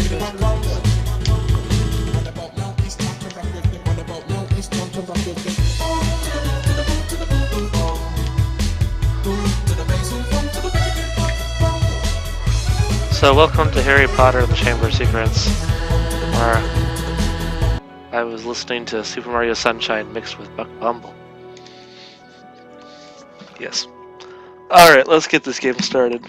So welcome to Harry Potter and the Chamber of Secrets, where I was listening to Super Mario Sunshine mixed with Buck Bumble. Yes. Alright, let's get this game started.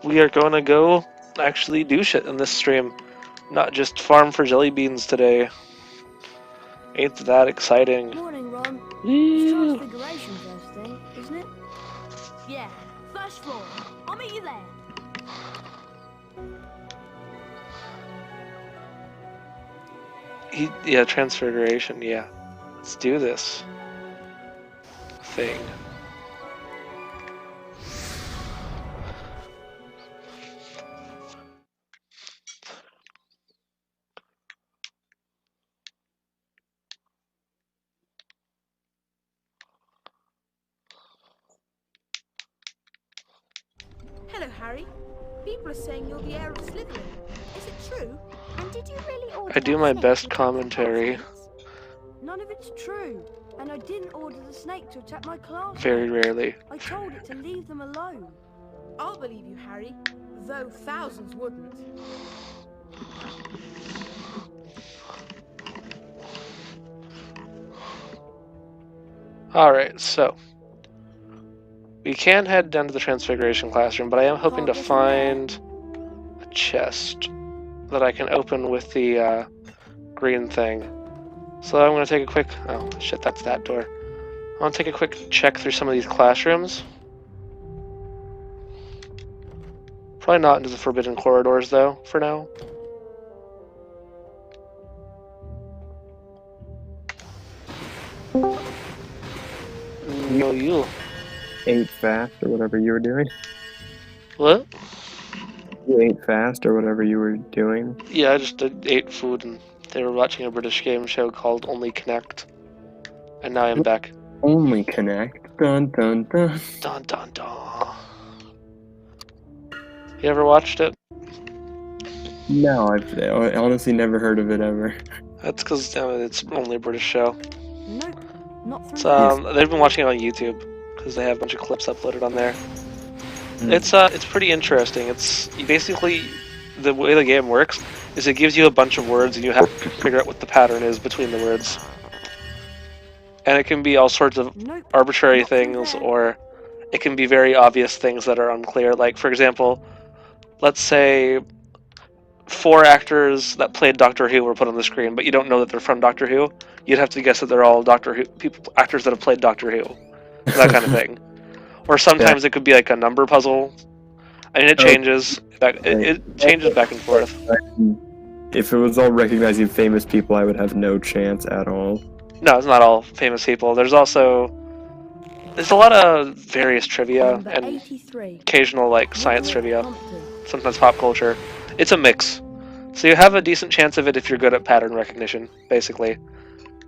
We are gonna go actually do shit in this stream, not just farm for jelly beans today. Ain't that exciting? Morning, Ron. It's Transfiguration first thing, isn't it? Yeah, first floor. I'll meet you there. Yeah, Transfiguration, yeah. Let's do this thing. Hello, Harry. People are saying you're the heir of Slytherin. Is it true? And did you really order I do that my snake best to attack commentary. my classmates? None of it's true. And I didn't order the snake to attack my class. Very rarely. I told it to leave them alone. I'll believe you, Harry, though thousands wouldn't. Alright, so we can head down to the Transfiguration classroom, but I am hoping to find a chest that I can open with the green thing. So I'm going to take a quick... Oh, shit, that's that door. I want to take a quick check through some of these classrooms. Probably not into the forbidden corridors, though, for now. No, you. Ate fast or whatever you were doing. What? You ate fast or whatever you were doing. Yeah, I just ate food and they were watching a British game show called Only Connect. And now I'm back. Only Connect. Dun dun dun. Dun dun dun. You ever watched it? No, I've honestly never heard of it ever. That's because it's only a British show. Nope, not It's, through. they've been watching it on YouTube because they have a bunch of clips uploaded on there. It's pretty interesting. It's basically the way the game works is it gives you a bunch of words and you have to figure out what the pattern is between the words. And it can be all sorts of Nope, arbitrary not through things, there. or it can be very obvious things that are unclear. Like, for example, let's say 4 actors that played Doctor Who were put on the screen, but you don't know that they're from Doctor Who. You'd have to guess that they're all Doctor Who actors that have played Doctor Who, that kind of thing. Or sometimes it could be like a number puzzle. I mean, it changes. It changes back and forth. If it was all recognizing famous people, I would have no chance at all. No, it's not all famous people. There's a lot of various trivia Number and 83. occasional like science Woodward trivia. Compton. Sometimes pop culture. It's a mix. So you have a decent chance of it if you're good at pattern recognition, basically.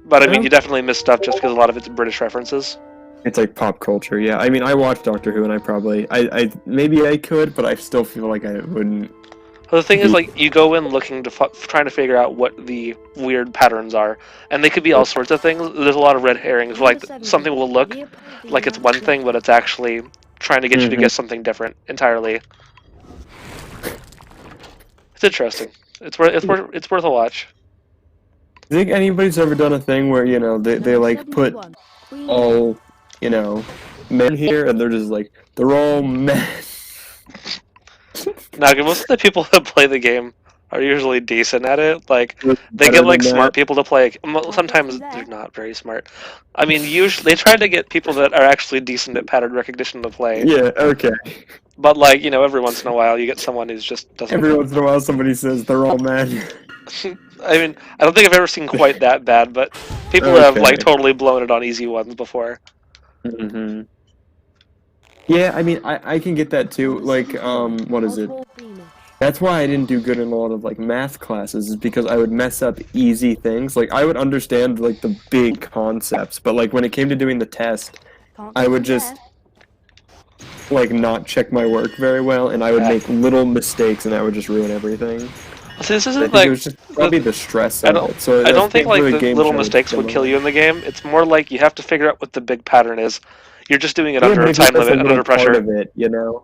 But I mean, you definitely miss stuff just because a lot of it's British references. It's like pop culture, yeah. I mean, I watched Doctor Who, and I maybe I could, but I still feel like I wouldn't. Well, the thing is, like, you go in looking to trying to figure out what the weird patterns are, and they could be all sorts of things. There's a lot of red herrings. Like, something will look like it's one thing, but it's actually trying to get you to guess something different entirely. It's interesting. It's worth a watch. Do you think anybody's ever done a thing where, you know, they like put 71. Queen all, you know, men here, and they're just like, they're all men. Now, most of the people that play the game are usually decent at it. Like, they Better get like than smart that. people to play. Sometimes they're not very smart. I mean, usually they try to get people that are actually decent at pattern recognition to play. Yeah, okay. But like, you know, every once in a while you get someone who's just doesn't. Every once in a while somebody says they're all men. I mean, I don't think I've ever seen quite that bad, but people have Okay. like totally blown it on easy ones before. Mm-hmm. Yeah, I mean, I can get that too. Like, what is it? Oswald Beamish. That's why I didn't do good in a lot of like math classes, is because I would mess up easy things. Like, I would understand like the big concepts, but like when it came to doing the test, Can't I go would there. just like not check my work very well, and I would Yeah. make little mistakes, and that would just ruin everything. See, this I isn't think like it was just probably the stress I of don't it. So I don't think like really the game little shows mistakes would kill you in the game. It's more like you have to figure out what the big pattern is. You're just doing it Yeah, under but a if you're time just a limit and little under part pressure. of it, you know.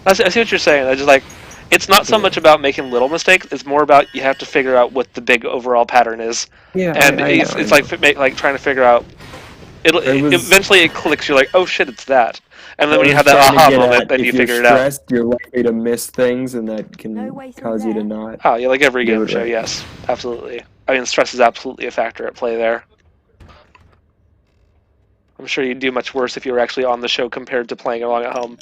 I see what you're saying. I just like it's not so Yeah. much about making little mistakes. It's more about you have to figure out what the big overall pattern is, Yeah, and I it's, know, it's I like trying to figure out. It was. Eventually it clicks. You're like, oh shit, it's that, and then I when you was have that trying to aha get moment, at then if you you're figure it out. stressed, you're likely to miss things, and that No can way through cause you to there. not Oh, yeah, like every do game it show, right. yes, absolutely. I mean, stress is absolutely a factor at play there. I'm sure you'd do much worse if you were actually on the show compared to playing along at home.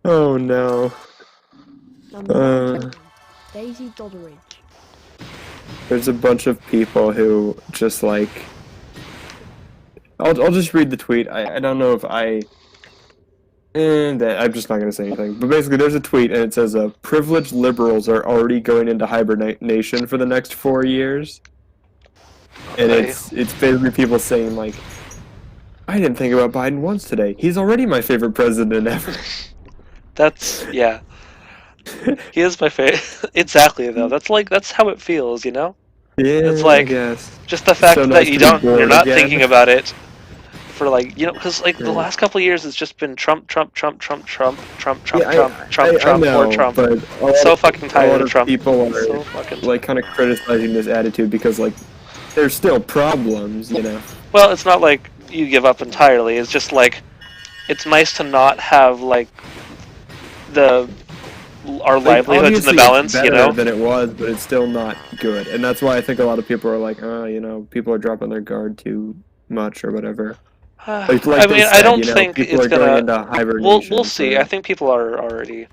Oh no. Number Uh. 19, Daisy Dodderidge. There's a bunch of people who just like. I'll just read the tweet. I don't know if I. I'm just not going to say anything. But basically, there's a tweet and it says, privileged liberals are already going into hibernation for the next 4 years. And Okay. it's basically people saying, like, I didn't think about Biden once today. He's already my favorite president ever. Yeah. He is my favorite. Exactly, though. That's how it feels, you know? Yeah, It's I like, guess. just the It's fact so that nice to be you're bored not again. thinking about it for like, because like the Yeah. last couple of years it's just been Trump, Trump, Trump, Trump, Trump, Trump, Trump, Yeah, Trump, Trump, I Trump, know, more Trump. but I'm so fucking a tired lot of of Trump. people are So fucking like kind of criticizing this attitude because like there's still problems, you know. Well, it's not like you give up entirely. It's just like it's nice to not have like our Like, livelihoods in the obviously balance, it's you better know. than it was, but it's still not good, and that's why I think a lot of people are like, oh, you know, people are dropping their guard too much or whatever. Like I they mean, I said, don't you know, think people it's are going gonna. into hibernation. We'll see. I think people are already.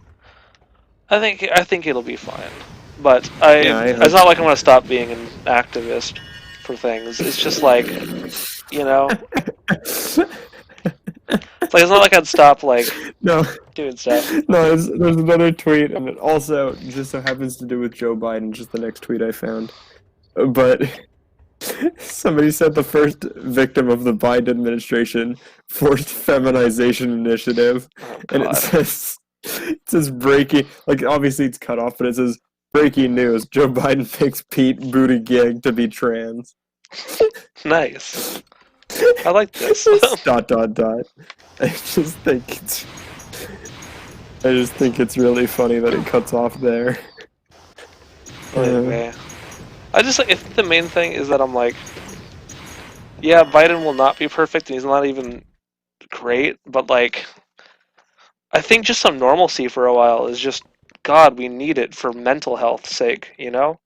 I think it'll be fine. But Yeah, I it's hope not like I so. want to stop being an activist for things. It's just like, you know, it's not like I'd stop like No, doing stuff. no, there's another tweet, and it also just so happens to do with Joe Biden, just the next tweet I found. But somebody said the first victim of the Biden administration forced feminization initiative, Oh and it God. says breaking, like obviously it's cut off, but it says breaking news: Joe Biden picks Pete Buttigieg to be trans. Nice. I like this. dot dot dot. I just think it's. I just think it's really funny that it cuts off there. Anyway, I just like if the main thing is that I'm like, yeah, Biden will not be perfect, and he's not even great, but like, I think just some normalcy for a while is just, God, we need it for mental health's sake, you know?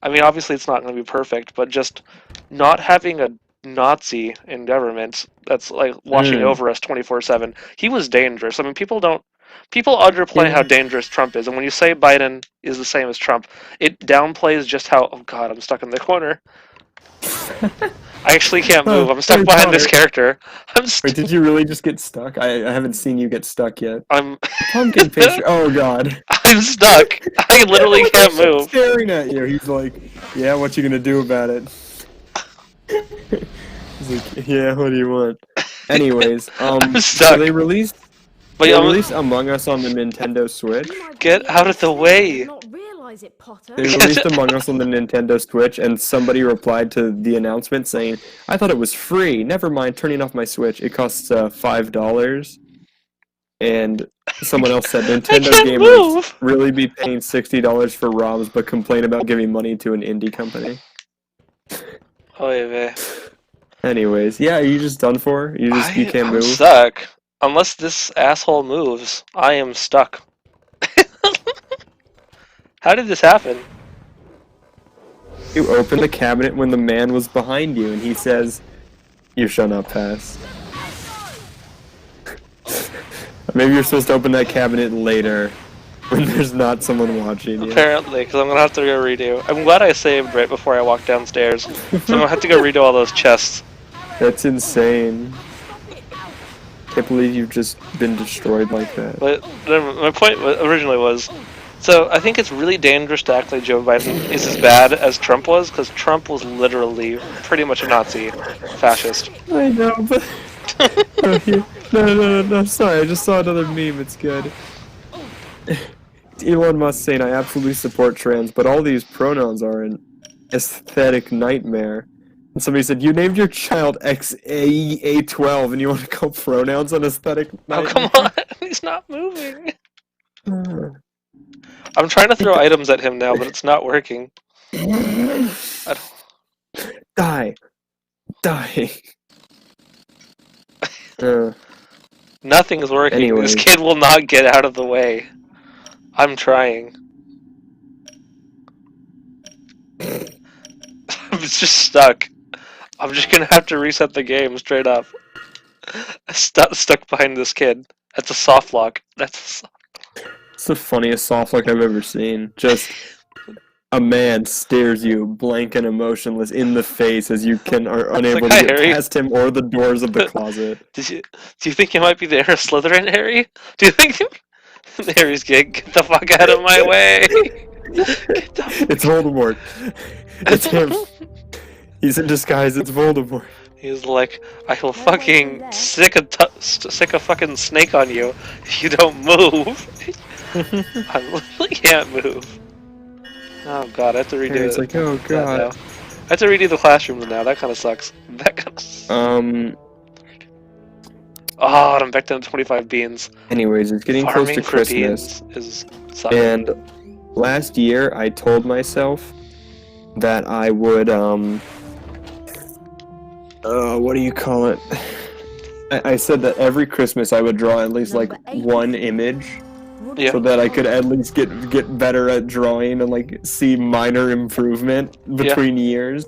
I mean, obviously it's not going to be perfect, but just not having a Nazi in government that's like watching over us 24/7. He was dangerous. I mean, people underplay how Yeah. dangerous Trump is, and when you say Biden is the same as Trump, it downplays just how. Oh God, I'm stuck in the corner. I actually can't move. I'm stuck Harry behind this Potter. character. Wait, did you really just get stuck? I haven't seen you get stuck yet. I'm Pumpkin picture. Oh God. I'm stuck. I literally Look can't at him move. staring at you. He's like, "Yeah, what you gonna do about it?" He's like, "Yeah, what do you want?" Anyways, I'm so stuck. they released But Among Us on the Nintendo Switch. You might Get be out of the able to way. Not realize it, Potter. They released Among Us on the Nintendo Switch, and somebody replied to the announcement saying, "I thought it was free. Never mind turning off my Switch. It costs $5." And someone else said, "Nintendo can't gamers move." really be paying $60 for ROMs, but complain about giving money to an indie company." Oh yeah, Anyways, yeah, are you just done for? You can't I'm move. stuck. Unless this asshole moves, I am stuck. How did this happen? You open the cabinet when the man was behind you, and he says, "You shall not pass." Maybe you're supposed to open that cabinet later, when there's not someone watching you. Apparently, because I'm gonna have to go redo. I'm glad I saved right before I walked downstairs, so I'm gonna have to go redo all those chests. That's insane. Can't believe you've just been destroyed like that. But my point originally was, So I think it's really dangerous to act like Joe Biden is as bad as Trump was, because Trump was literally pretty much a Nazi, fascist. I know, but no. Sorry, I just saw another meme. It's good. Elon Musk saying, "I absolutely support trans, but all these pronouns are an aesthetic nightmare." And somebody said, "You named your child XA12, and you want to call pronouns an aesthetic Oh, nightmare?" come on, he's not moving. I'm trying to throw items at him now, but it's not working. Die. Nothing is working. Anyways. This kid will not get out of the way. I'm trying. I'm just stuck. I'm just gonna have to reset the game straight up. Stuck behind this kid. That's a soft lock. It's the funniest soft look I've ever seen. Just a man stares you, blank and emotionless, in the face as you are unable like, to get Harry. past him or the doors of the closet. Do you think you might be the heir of Slytherin, Harry? Do you think Harry's get the fuck out of my way? It's Voldemort. It's him. He's in disguise. It's Voldemort. He's like, I will fucking stick a fucking snake on you if you don't move. I literally can't move. Oh god, I have to redo it. It's like, oh god. I have to redo the classrooms now. That kind of sucks. Oh, I'm back down to 25 beans. Anyways, it's getting Farming close to for Christmas. beans is sucking. And last year, I told myself that I would, what do you call it? I said that every Christmas I would draw at least like one image, Yeah. so that I could at least get better at drawing and like see minor improvement between years.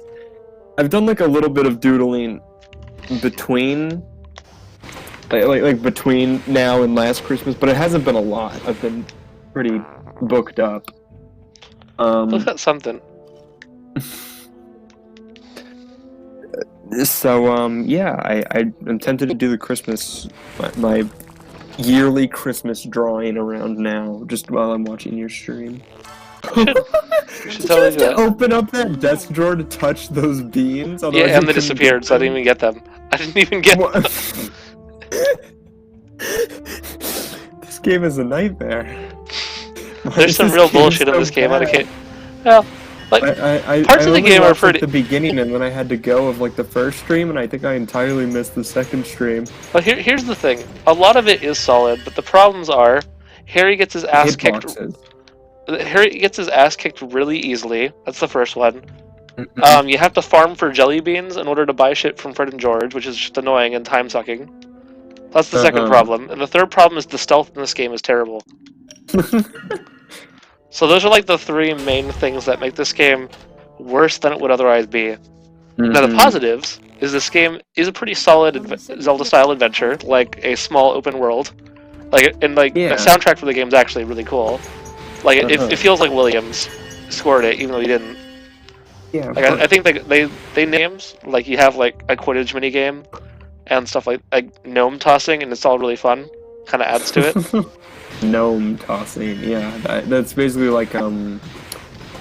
I've done like a little bit of doodling between, like between now and last Christmas, but it hasn't been a lot. I've been pretty booked up. Look at something. So, yeah, I'm tempted to do the Christmas, my yearly Christmas drawing around now, just while I'm watching your stream. You should Did you totally have do to that. open up that desk drawer to touch those beans? Yeah, Otherwise you and they couldn't disappeared, get so I didn't even get them. I didn't even get them. This game is a nightmare. Why There's is some this real game bullshit so in this game. bad? Well, like, parts of the only game are watched, like, pretty. the beginning, and then I had to go of like the first stream, and I think I entirely missed the second stream. But here's the thing. A lot of it is solid, but the problems are Harry gets his ass kicked. Hitboxes. Harry gets his ass kicked really easily. That's the first one. Mm-hmm. You have to farm for jelly beans in order to buy shit from Fred and George, which is just annoying and time sucking. That's the second problem. And the third problem is the stealth in this game is terrible. So those are like the three main things that make this game worse than it would otherwise be. Now the positives is this game is a pretty solid Zelda-style adventure, like a small open world. The soundtrack for the game is actually really cool. Like it feels like Williams scored it, even though he didn't. Yeah. Like I think they names like you have like a Quidditch mini game and stuff like gnome tossing, and it's all really fun. Kind of adds to it. Gnome tossing, yeah. That's basically like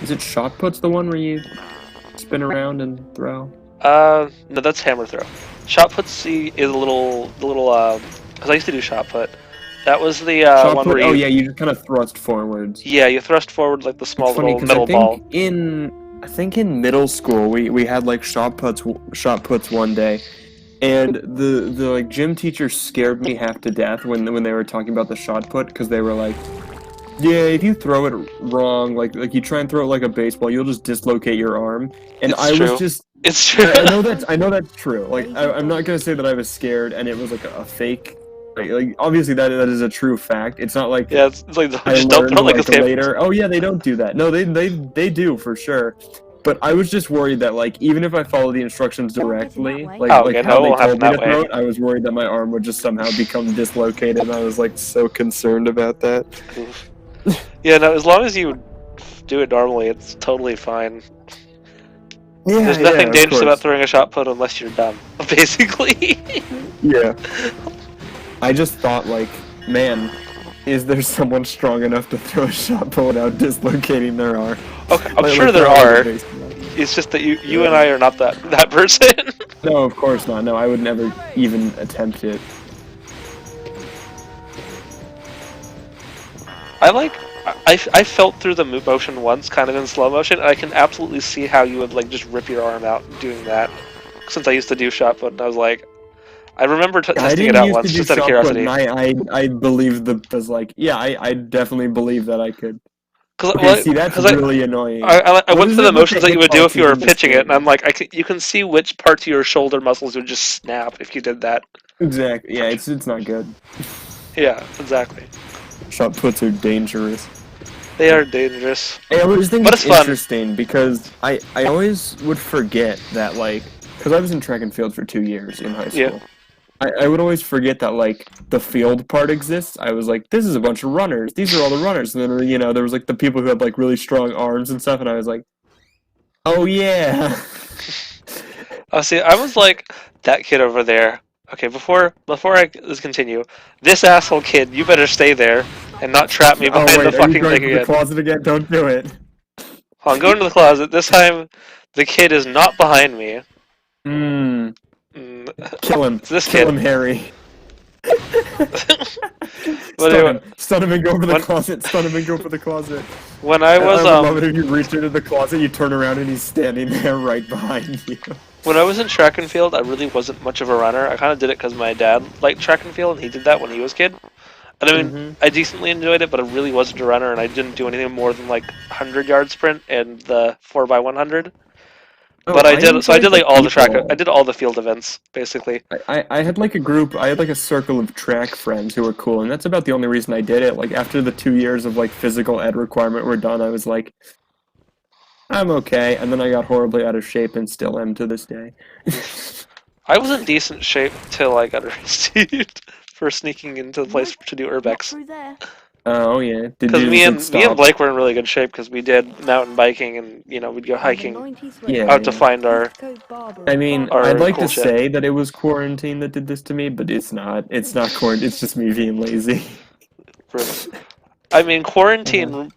is it shot put's the one where you spin around and throw? No, that's hammer throw. Shot put is the little because I used to do shot put. That was the one where you you just kind of thrust forwards. Yeah, you thrust forward like the small It's funny, little metal ball. I think in middle school we had like shot puts one day, and the like gym teacher scared me half to death when they were talking about the shot put, because they were like, yeah, if you throw it wrong, like you try and throw it like a baseball, you'll just dislocate your arm. And It's true. I know that's true. Like I'm not gonna say that I was scared and it was like a fake. Like obviously that is a true fact. It's not like it's like I just don't throw learned like a like later. Oh yeah, they don't do that. No, they do for sure. But I was just worried that like even if I follow the instructions directly, like how they told me to throw it, I was worried that my arm would just somehow become dislocated, and I was like so concerned about that. Yeah, no, as long as you do it normally, it's totally fine. Yeah, There's nothing dangerous about throwing a shot put unless you're dumb, basically. Yeah. I just thought, like, man, is there someone strong enough to throw a shot put without dislocating their arm? Okay, I'm Like- sure like there they're are. on the baseball. It's just that you and I are not that person. No, of course not. No, I would never even attempt it. I felt through the motion once, kind of in slow motion, and I can absolutely see how you would like just rip your arm out doing that. Since I used to do shot put, and I was like, I remember testing it out once just out of curiosity. I believe was like, yeah, I definitely believe that I could. Cause, Okay, see, that's really annoying. I What went is through it the with motions that you would do if you were hitboxes in this pitching it, and game? I'm like, you can see which parts of your shoulder muscles would just snap if you did that. Exactly. Yeah, it's not good. Yeah, exactly. Shot puts are dangerous. They are dangerous. I always think But it's it's fun. interesting because I always would forget that, like, because I was in track and field for 2 years in high school. Yeah. I would always forget that, like, the field part exists. I was like, this is a bunch of runners. These are all the runners. And then, you know, there was, like, the people who had, like, really strong arms and stuff, and I was like, oh, yeah. Oh, see, I was like that kid over there. Okay, before I let's continue. This asshole kid, you better stay there and not trap me Oh, behind wait, the are you fucking going thing to the again. closet again? Don't do it. Hold on, go into the closet. This time, the kid is not behind me. Mm. Mm, Kill him. it's this Kill kid. him, Harry. But Stun anyway, him. Stun him and go for the when- closet. Stun him and go for the closet. when I was I would love it if you reach into the closet, you turn around, and he's standing there right behind you. when I was in track and field, I really wasn't much of a runner. I kind of did it because my dad liked track and field, and he did that when he was a kid. And I mean, I decently enjoyed it, but I really wasn't a runner, and I didn't do anything more than like 100-yard sprint and the 4x100. Oh, But I did enjoyed like all the track. people. I did all the field events basically. I had like a group, I had like a circle of track friends who were cool, and that's about the only reason I did it. Like, after the 2 years of like physical ed requirement were done, I was like, I'm okay, and then I got horribly out of shape and still am to this day. I was in decent shape till I got arrested for sneaking into the place to do Not urbex. through there. Oh, yeah. Did Because you me and stop? Blake were in really good shape because we did mountain biking and we'd go hiking Yeah. out to find our. I mean, Or I'd like cool to shit. say that it was quarantine that did this to me, but it's not. It's not quarantine, it's just me being lazy. I mean, quarantine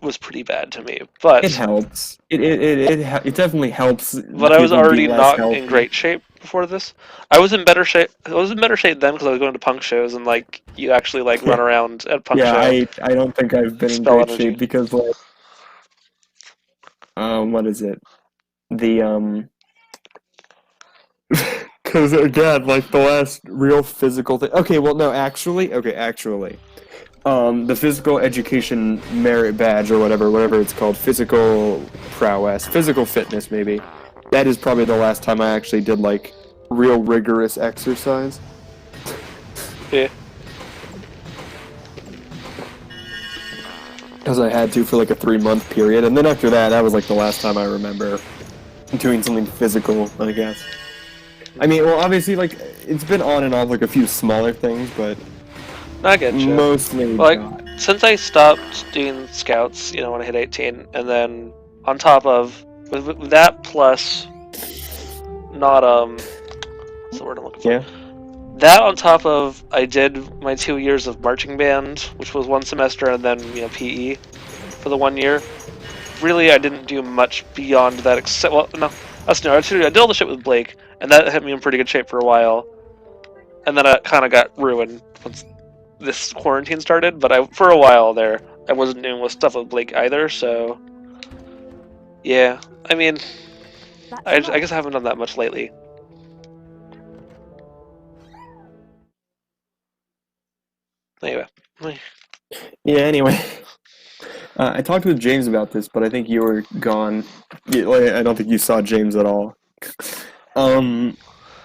was pretty bad to me, but It helps. It definitely helps. But I was people be already less not healthy. in great shape before this. I was in better shape. I was in better shape then because I was going to punk shows and like you actually like run around at punk Yeah, show. I don't think I've been in Spell great energy. shape because like what is it? The because again, like the last real physical thing. Okay, well no, actually, the physical education merit badge or whatever it's called, physical prowess, physical fitness maybe. That is probably the last time I actually did like real rigorous exercise. Yeah. Because I had to for like a 3-month period, and then after that, that was like the last time I remember doing something physical, I guess. I mean, well, obviously, like, it's been on and off like a few smaller things, but I get you. mostly Like not. since I stopped doing scouts, when I hit 18, and then on top of with that plus not what's the word I'm looking for? Yeah. That on top of I did my 2 years of marching band, which was one semester, and then PE for the 1 year. Really, I didn't do much beyond that. Except, well, no, that's no. I did all the shit with Blake, and that had me in pretty good shape for a while. And then I kind of got ruined once this quarantine started. But for a while there, I wasn't doing stuff with Blake either. So, yeah. I mean, I guess I haven't done that much lately. Anyway. Yeah, anyway. I talked with James about this, but I think you were gone. I don't think you saw James at all.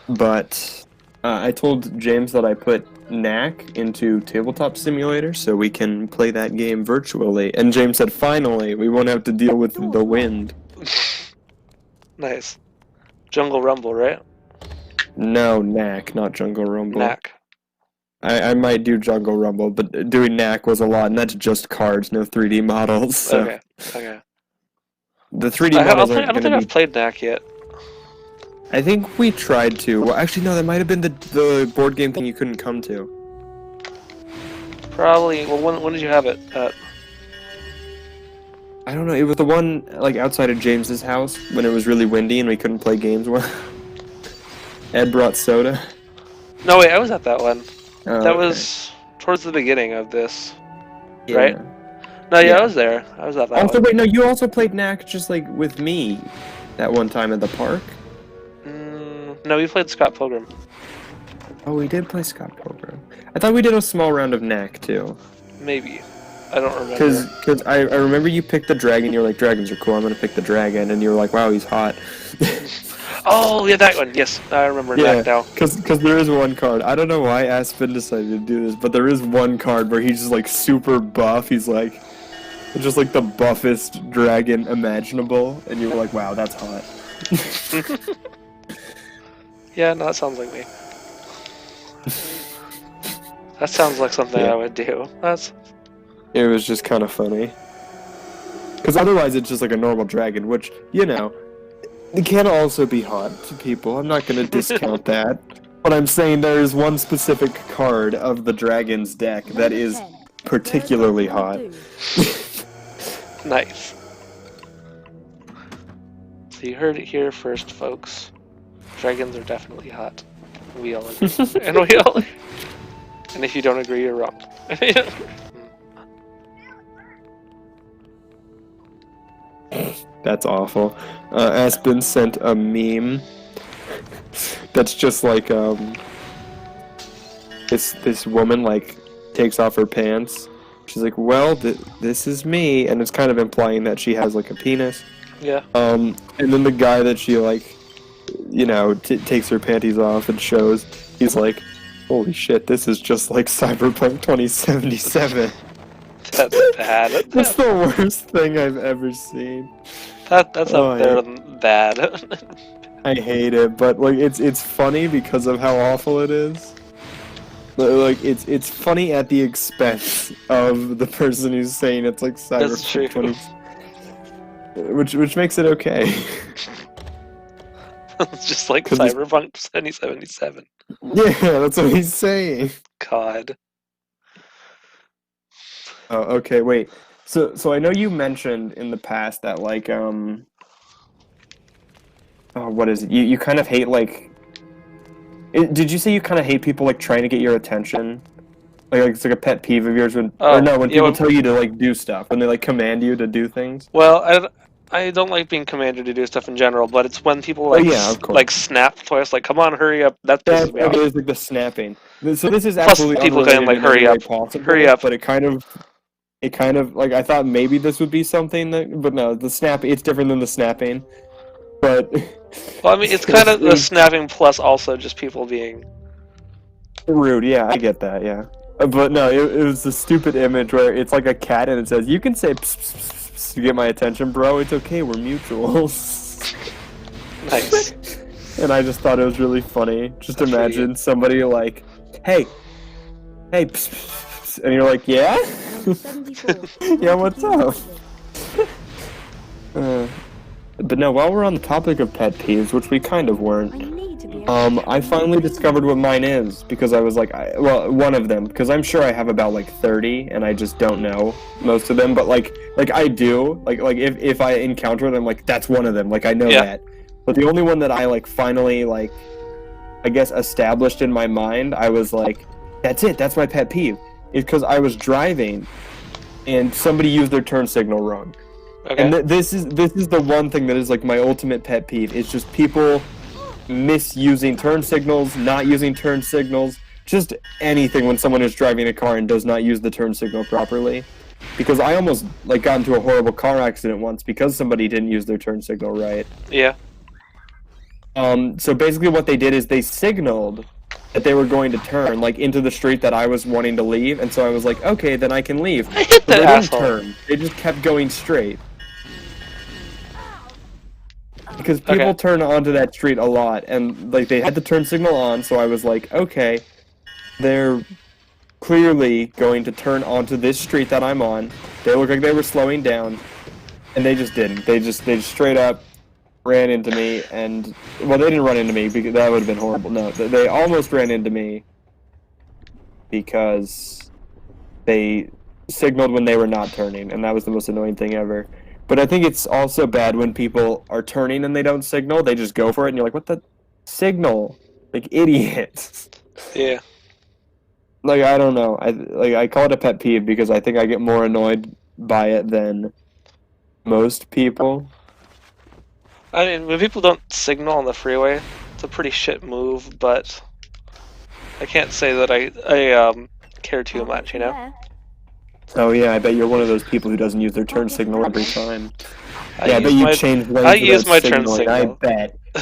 But I told James that I put Knack into Tabletop Simulator so we can play that game virtually. And James said, finally, we won't have to deal with the wind. Nice. Jungle Rumble, right? No, Knack, not Jungle Rumble. Knack. I might do Jungle Rumble, but doing Knack was a lot, and that's just cards, no 3D models. So. Okay. The 3D I models don't aren't think going to I've be... played Knack yet. I think we tried to. Well, actually, no, that might have been the board game thing you couldn't come to. Probably. Well, when did you have it? I don't know. It was the one like outside of James's house when it was really windy and we couldn't play games well. Ed brought soda. No, wait, I was at that one. Oh, That okay. was towards the beginning of this, Yeah. right? No, yeah, Yeah. I was there. I was at that Also, one. wait, no, you also played Knack just like with me that one time at the park. No, we played Scott Pilgrim. Oh, we did play Scott Pilgrim. I thought we did a small round of Knack too. Maybe. I don't remember. Because I remember you picked the dragon. You were like, dragons are cool. I'm gonna pick the dragon, and you were like, wow, he's hot. Oh, yeah, that one. Yes, I remember that now. because there is one card. I don't know why Aspen decided to do this, but there is one card where he's just like super buff. He's like just like the buffest dragon imaginable, and you were like, wow, that's hot. Yeah, no, that sounds like me. That sounds like something I would do. It was just kind of funny. Because otherwise it's just like a normal dragon, which, you know, it can also be hot to people. I'm not going to discount that. But I'm saying there is one specific card of the dragon's deck that is particularly hot. Nice. So you heard it here first, folks. Dragons are definitely hot. We all agree. And if you don't agree, you're wrong. That's awful. Aspen sent a meme that's just like this woman like takes off her pants. She's like, well, this is me, and it's kind of implying that she has like a penis. Yeah. And then the guy that she like, you know, takes her panties off and shows, he's like, holy shit, this is just like Cyberpunk 2077. That's bad. That's the worst thing I've ever seen. That's up there than bad. I hate it, but like it's funny because of how awful it is. Like it's funny at the expense of the person who's saying it's like Cyberpunk 20, which makes it okay. It's just like Cyberpunk 2077. Yeah, that's what he's saying. God. Oh, okay, wait. So I know you mentioned in the past that like what is it? You kind of hate like did you say you kind of hate people like trying to get your attention? Like it's like a pet peeve of yours when when people tell you to like do stuff, when they like command you to do things? Well, I don't like being commanded to do stuff in general, but it's when people like like snap twice, like come on, hurry up. That pisses me off. It is like the snapping. So this is Plus absolutely people going like hurry up, hurry up. But it kind of like I thought maybe this would be something that, but no, the snap, it's different than the snapping. But well, I mean, it's kind of the snapping plus also just people being rude. Yeah, I get that. Yeah, but no, it was the stupid image where it's like a cat and it says, "You can say pss, pss, pss, pss, to get my attention, bro. It's okay. We're mutuals." Nice. And I just thought it was really funny. Just imagine somebody like, "Hey, pss, pss, pss," and you're like, "Yeah." Yeah, what's up? But no, while we're on the topic of pet peeves, which we kind of weren't, I finally discovered what mine is, because I was like, one of them, because I'm sure I have about like 30, and I just don't know most of them, but like I do, like if I encounter them, like that's one of them, like I know that. But the only one that I like finally like, I guess established in my mind, I was like, that's it, that's my pet peeve. It's because I was driving, and somebody used their turn signal wrong. Okay. And this is the one thing that is like my ultimate pet peeve. It's just people misusing turn signals, not using turn signals, just anything when someone is driving a car and does not use the turn signal properly. Because I almost like got into a horrible car accident once because somebody didn't use their turn signal right. Yeah. So basically what they did is they signaled that they were going to turn like into the street that I was wanting to leave, and so I was like, okay, then I can leave. I hit that they asshole. didn't turn. They just kept going straight. Because people turn onto that street a lot, and like they had the turn signal on, so I was like, okay, they're clearly going to turn onto this street that I'm on. They look like they were slowing down, and they just didn't. They just straight up ran into me, and well, they didn't run into me because that would have been horrible. No, they almost ran into me because they signaled when they were not turning, and that was the most annoying thing ever. But I think it's also bad when people are turning and they don't signal. They just go for it, and you're like, what the signal? Like, idiots. Yeah. Like, I don't know. I call it a pet peeve because I think I get more annoyed by it than most people. I mean, when people don't signal on the freeway, it's a pretty shit move, but I can't say that I care too much, you know? Yeah. Oh yeah, I bet you're one of those people who doesn't use their turn signal every time. I Yeah, I bet use you my- change lanes I without use my turn signaling. signal.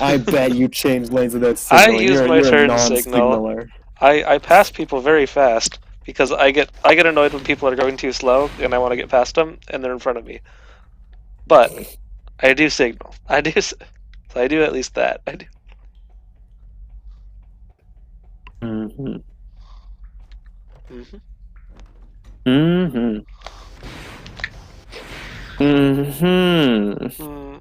I bet you change lanes without I signaling. use my you're a turn signal. non-signaler. I pass people very fast because I get annoyed when people are going too slow and I want to get past them and they're in front of me. But I do signal. So I do at least that. I do. Mm-hmm. Mhm. Mm-hmm. Mm-hmm.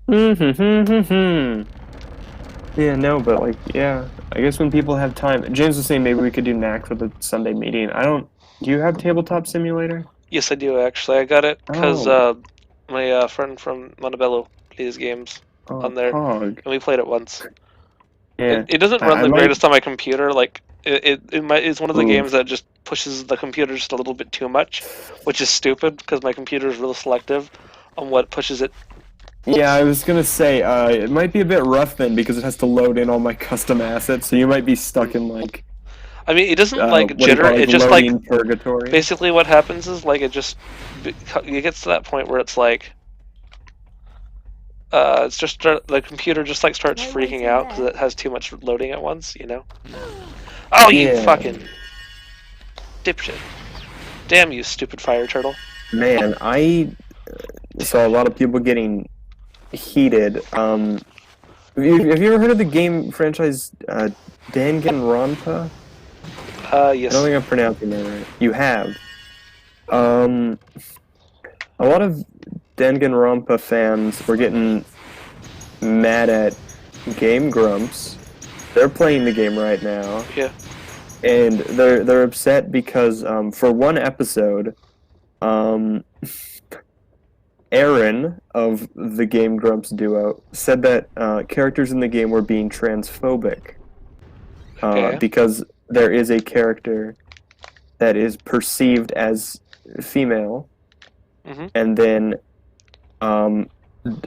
Mm. Mm-hmm. Yeah, no, but like, yeah. I guess when people have time. James was saying maybe we could do NAC for the Sunday meeting. Do you have Tabletop Simulator? Yes, I do actually. I got it because Oh. my friend from Montebello plays games Oh, on there, Pog. and we played it once. Yeah. It doesn't I run the might. greatest on my computer. Like it's one of the Oof. games that just pushes the computer just a little bit too much, which is stupid because my computer is real selective on what pushes it. Yeah, I was gonna say, it might be a bit rough then because it has to load in all my custom assets, so you might be stuck in like, I mean, it doesn't like what do you jitter. call it, It just like loading purgatory. basically what happens is like it gets to that point where it's like it's just the computer just like starts No freaking waiting out because there. it has too much loading at once, you know. Oh, you Yeah. fucking dipshit! Damn you, stupid fire turtle! Man, I saw a lot of people getting heated. Have you ever heard of the game franchise Danganronpa? I Yes. don't think I'm pronouncing that right. You have. A lot of Danganronpa fans were getting mad at Game Grumps. They're playing the game right now, Yeah. and they're upset because for one episode, Aaron of the Game Grumps duo said that characters in the game were being transphobic Okay. because there is a character that is perceived as female, Mhm. and then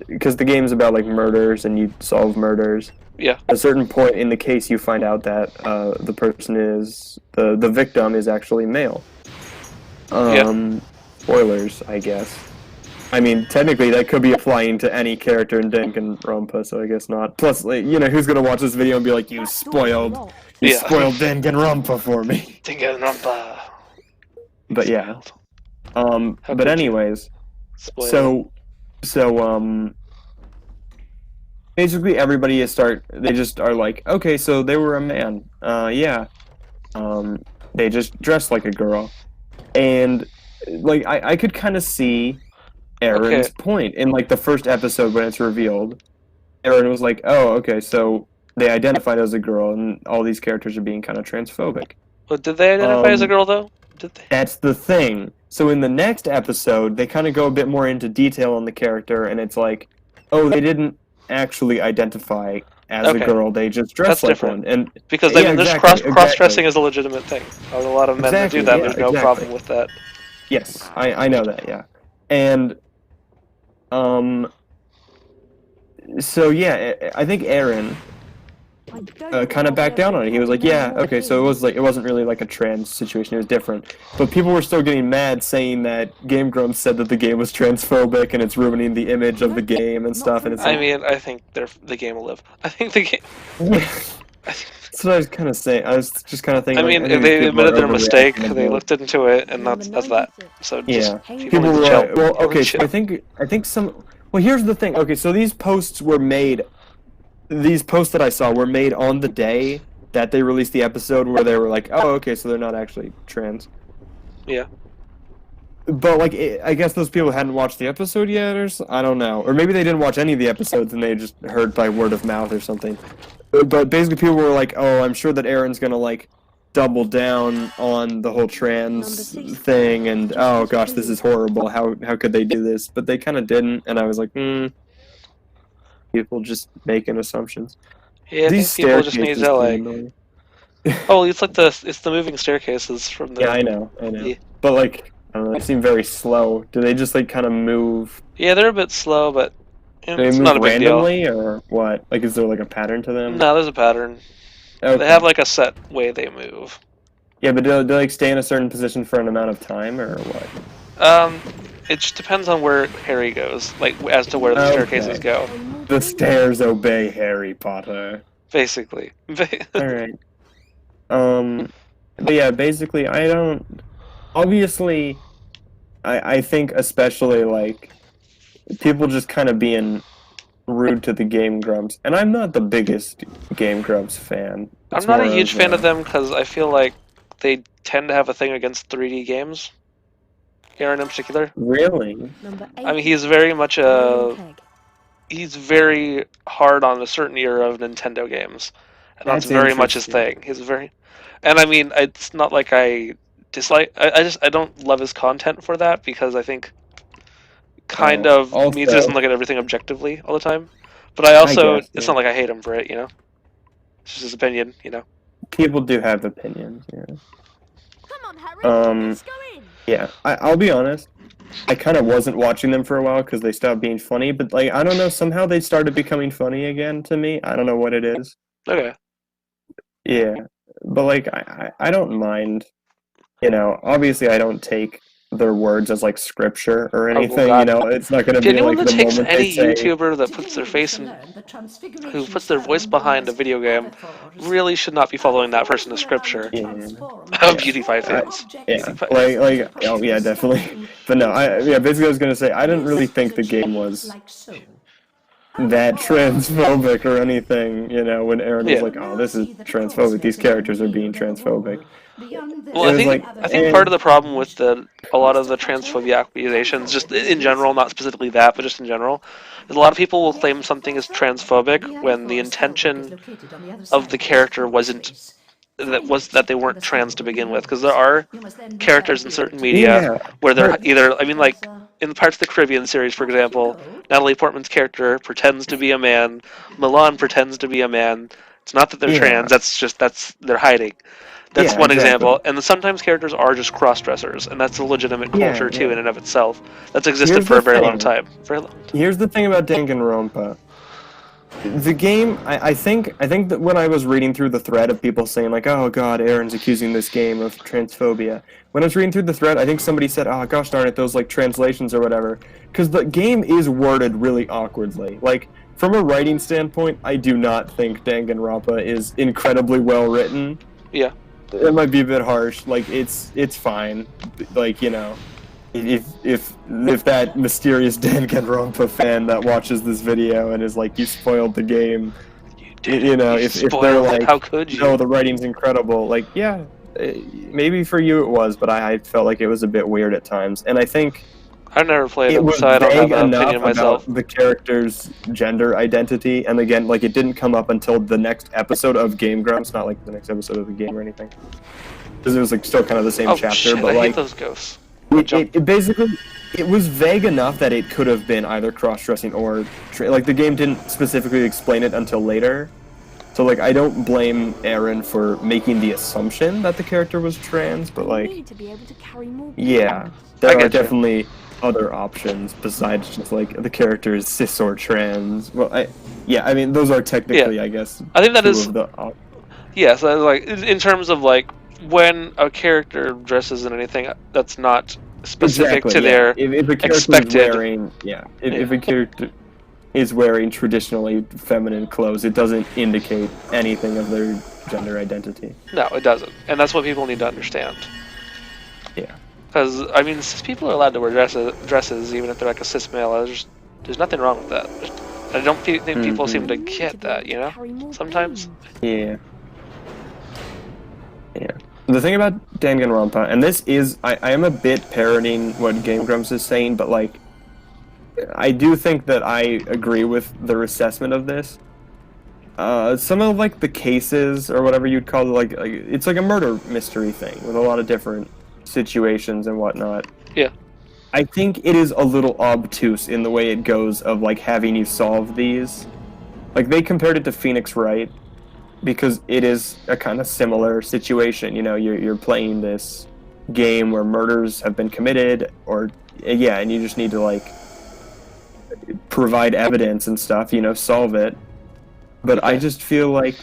because the game's about like murders and you solve murders. Yeah. At a certain point in the case, you find out that the person is the victim is actually male. Spoilers, I guess. I mean, technically, that could be applying to any character in Danganronpa, so I guess not. Plus, like, who's gonna watch this video and be like, "You spoiled Yeah. Danganronpa for me." Danganronpa. But yeah. How But could you? anyways, Spoiler. so basically everybody they just are like, okay, so they were a man. Yeah. They just dressed like a girl. And like I could kind of see Aaron's point in like the first episode when it's revealed. Aaron was like, "Oh, okay, so they identified as a girl, and all these characters are being kind of transphobic." But did they identify as a girl though? Did they? That's the thing. So in the next episode, they kind of go a bit more into detail on the character, and it's like, "Oh, they didn't actually identify as a Okay. girl; they just dressed That's like different. one." And Because yeah, I mean, there's exactly, cross dressing is a legitimate thing. There's a lot of men that do Exactly, that. yeah, There's no exactly. problem with that. Yes, I know that, yeah. And so yeah, I think Aaron kind of backed down on it. He was like, "Yeah, okay, so it wasn't really like a trans situation. It was different." But people were still getting mad, saying that Game Grumps said that the game was transphobic and it's ruining the image of the game and stuff. And it's I like, mean, I think the game will live. I think the game. that's what I was kind of saying. I was just kind of thinking. I mean, think they people admitted are their mistake. overreacting a They bit. looked into it, and that's that. So just Yeah, people people need were to chill. like, well, People okay. need So to I think some. Well, here's the thing. Okay, so these posts were made. These posts that I saw were made on the day that they released the episode, where they were like, "Oh, okay, so they're not actually trans." Yeah. But like, I guess those people hadn't watched the episode yet, I don't know, or maybe they didn't watch any of the episodes and they just heard by word of mouth or something. But basically, people were like, "Oh, I'm sure that Aaron's gonna like double down on the whole trans thing, and oh gosh, this is horrible. How could they do this? But they kind of didn't, and I was like, people just making assumptions. Yeah, I These think people just need staircases to seem like. annoying. Oh, it's the moving staircases from the. Yeah, I know. Yeah, But like, I don't know, they seem very slow. Do they just like kind of move? yeah, they're a bit slow, but Do they it's move not a big deal. randomly or what? Like, is there like a pattern to them? No, there's a pattern. Okay. They have like a set way they move. Yeah, but do they like stay in a certain position for an amount of time or what? It just depends on where Harry goes, like as to where the staircases go. The stairs obey Harry Potter. Basically. Alright. But yeah, basically, I don't. Obviously, I think especially like people just kind of being rude to the Game Grumps, and I'm not the biggest Game Grumps fan. I'm not a huge fan of them because I feel like they tend to have a thing against 3D games. Aaron in particular. Really? I mean, he's very much he's very hard on a certain era of Nintendo games, and that's very much his thing. He's very, and I mean, it's not like I dislike. I don't love his content for that because I think kind of also, means he doesn't look at everything objectively all the time. But I also, guess, it's not like I hate him for it, you know. It's just his opinion, you know. People do have opinions. Yeah. Come on, Harry. Let's go in. Yeah, I'll be honest. I kind of wasn't watching them for a while because they stopped being funny, but like I don't know, somehow they started becoming funny again to me. I don't know what it is. Okay. Yeah, but like I don't mind. You know, obviously I don't take their words as like scripture or anything. You know, it's not going to be anyone like that the takes moment any they say. YouTuber that puts their face in, who puts their voice behind a video game, really should not be following that person as scripture. Yeah. Beautify fans. Yeah, like oh yeah, definitely. But no, basically I was gonna say I didn't really think the game was that transphobic or anything. You know, when Aaron was like, "Oh, this is transphobic. These characters are being transphobic." Well, I think part of the problem with a lot of the transphobia accusations, just in general, not specifically that, but just in general, is a lot of people will claim something is transphobic when the intention of the character wasn't that they weren't trans to begin with, because there are characters in certain media where they're either, I mean, like in Parts of the Caribbean series, for example, Natalie Portman's character pretends to be a man, Milan pretends to be a man. It's not that they're trans; they're hiding. That's one example, and then sometimes characters are just cross-dressers, and that's a legitimate culture too in and of itself. That's existed for a very long time. Here's the thing about Danganronpa. The game, I think that when I was reading through the thread of people saying like, "Oh God, Aaron's accusing this game of transphobia," when I was reading through the thread, I think somebody said, "Oh gosh darn it, those like translations or whatever," because the game is worded really awkwardly. Like from a writing standpoint, I do not think Danganronpa is incredibly well written. Yeah. It might be a bit harsh. Like it's fine. Like you know, if that mysterious Danganronpa fan that watches this video and is like, "You spoiled the game," you know, if they're like, "How could you?" No, the writing's incredible. Like, yeah, maybe for you it was, but I felt like it was a bit weird at times. And I think I've never played it, so I don't have an opinion myself. About the character's gender identity, and again, like it didn't come up until the next episode of Game Grumps, not like the next episode of the game or anything, because it was like still kind of the same chapter. Shit, but I like hate those ghosts. It basically it was vague enough that it could have been either cross-dressing or like the game didn't specifically explain it until later. So like I don't blame Aaron for making the assumption that the character was trans, but like yeah, there are definitely other options besides just like the character is cis or trans. Well, I mean those are technically I guess. I think that is yes, like in terms of like when a character dresses in anything that's not specific to their if a expected. Wearing, if a character is wearing traditionally feminine clothes, it doesn't indicate anything of their gender identity. No, it doesn't, and that's what people need to understand. Yeah. Because I mean, cis people are allowed to wear dresses even if they're like a cis male. There's nothing wrong with that. I don't think people seem to get that, you know. Sometimes. Yeah. Yeah. The thing about Danganronpa, and this is, I am a bit parroting what Game Grumps is saying, but like, I do think that I agree with their assessment of this. some of like the cases or whatever you'd call it, like it's like a murder mystery thing with a lot of different situations and whatnot. Yeah. I think it is a little obtuse in the way it goes of like having you solve these. Like they compared it to Phoenix Wright because it is a kind of similar situation. You know, you're playing this game where murders have been committed, or yeah, and you just need to like provide evidence and stuff. You know, solve it. But I just feel like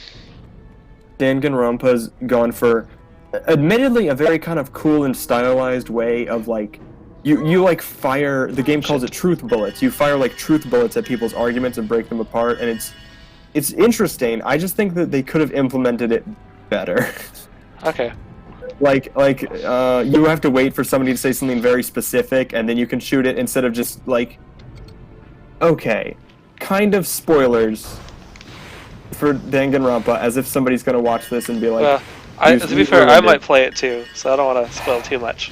Danganronpa's gone for, admittedly, a very kind of cool and stylized way of like, you like fire, the game calls it truth bullets. You fire like truth bullets at people's arguments and break them apart, and it's interesting. I just think that they could have implemented it better. Okay. Like you have to wait for somebody to say something very specific, and then you can shoot it instead of just like, okay, kind of spoilers for Danganronpa, as if somebody's gonna watch this and be like, to be fair, I might play it too, so I don't want to spoil too much.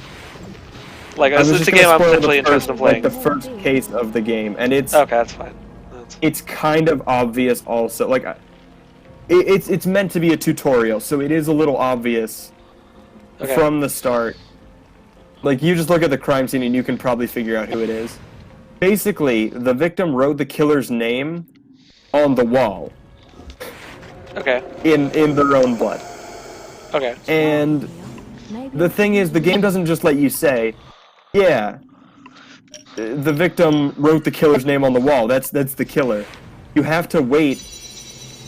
Like, it's a game I'm potentially interested in playing. Like the first case of the game, and it's okay. That's fine. It's kind of obvious, also. Like, it's meant to be a tutorial, so it is a little obvious from the start. Like, you just look at the crime scene and you can probably figure out who it is. Basically, the victim wrote the killer's name on the wall. Okay. In their own blood. Okay. And the thing is, the game doesn't just let you say, yeah, the victim wrote the killer's name on the wall. That's the killer. You have to wait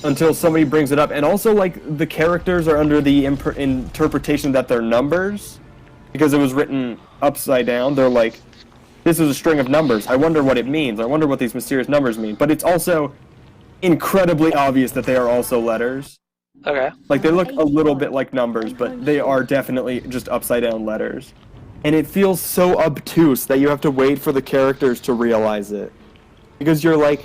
until somebody brings it up. And also, like, the characters are under the interpretation that they're numbers, because it was written upside down. They're like, this is a string of numbers. I wonder what it means. I wonder what these mysterious numbers mean. But it's also incredibly obvious that they are also letters. Okay. Like, they look a little bit like numbers, but they are definitely just upside down letters. And it feels so obtuse that you have to wait for the characters to realize it. Because you're like,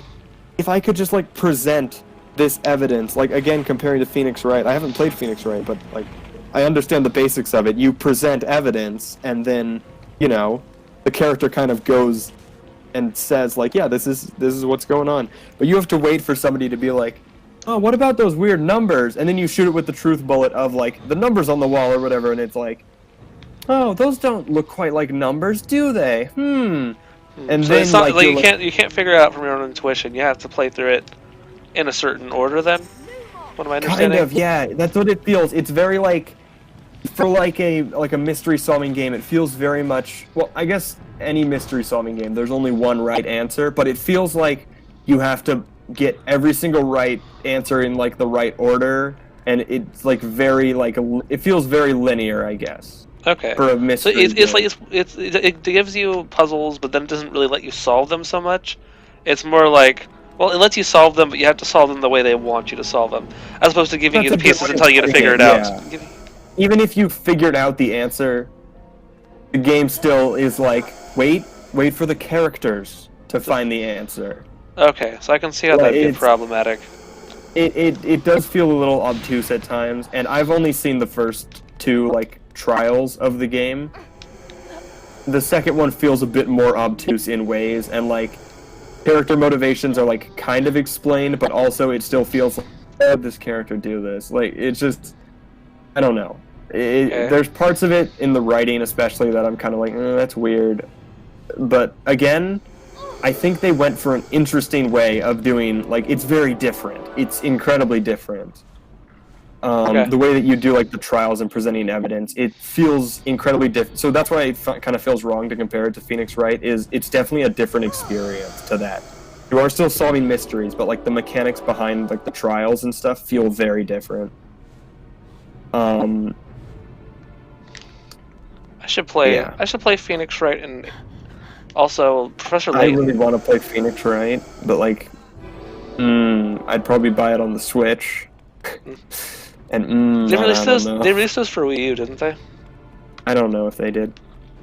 if I could just, like, present this evidence, like, again, comparing to Phoenix Wright, I haven't played Phoenix Wright, but, like, I understand the basics of it. You present evidence, and then, you know, the character kind of goes and says, like, yeah, this is what's going on. But you have to wait for somebody to be like, oh, what about those weird numbers? And then you shoot it with the truth bullet of, like, the numbers on the wall or whatever, and it's like, oh, those don't look quite like numbers, do they? And so then it's not, like, you can't figure it out from your own intuition. You have to play through it in a certain order. Then, what am I understanding? Kind of, yeah. That's what it feels. It's very like, for like a mystery solving game, it feels very much. Well, I guess any mystery solving game, there's only one right answer, but it feels like you have to get every single right answer in like the right order, and it's like very like it feels very linear, I guess. Okay. For a mystery. So it's like it gives you puzzles, but then it doesn't really let you solve them so much. It's more like, well, it lets you solve them, but you have to solve them the way they want you to solve them, as opposed to giving you the pieces and telling you to figure it out. Even if you figured out the answer, the game still is like, wait for the characters to find the answer. Okay, so I can see how that'd be problematic. It does feel a little obtuse at times, and I've only seen the first two like trials of the game. The second one feels a bit more obtuse in ways, and like character motivations are like kind of explained, but also it still feels like, how did this character do this? Like, it's just, I don't know. There's parts of it in the writing especially that I'm kind of like, that's weird. But again, I think they went for an interesting way of doing, like, it's very different. It's incredibly different. The way that you do, like, the trials and presenting evidence, it feels incredibly different. So that's why it kind of feels wrong to compare it to Phoenix Wright, is it's definitely a different experience to that. You are still solving mysteries, but, like, the mechanics behind, like, the trials and stuff feel very different. I should play Phoenix Wright, and also Professor Layton. I really want to play Phoenix Wright, but, like, I'd probably buy it on the Switch. And they released those for Wii U, didn't they? I don't know if they did.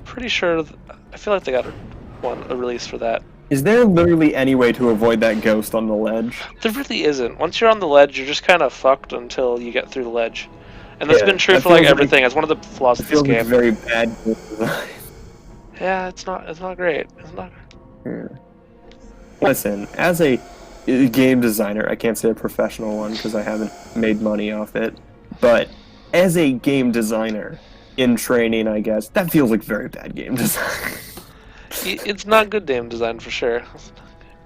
Pretty sure. I feel like they got a release for that. Is there literally any way to avoid that ghost on the ledge? There really isn't. Once you're on the ledge, you're just kind of fucked until you get through the ledge, and that's been true for like everything. It's one of the flaws of this game. Like very bad design. Yeah, it's not great. It's not. Listen, as a game designer. I can't say a professional one because I haven't made money off it. But as a game designer in training, I guess that feels like very bad game design. It's not good game design for sure.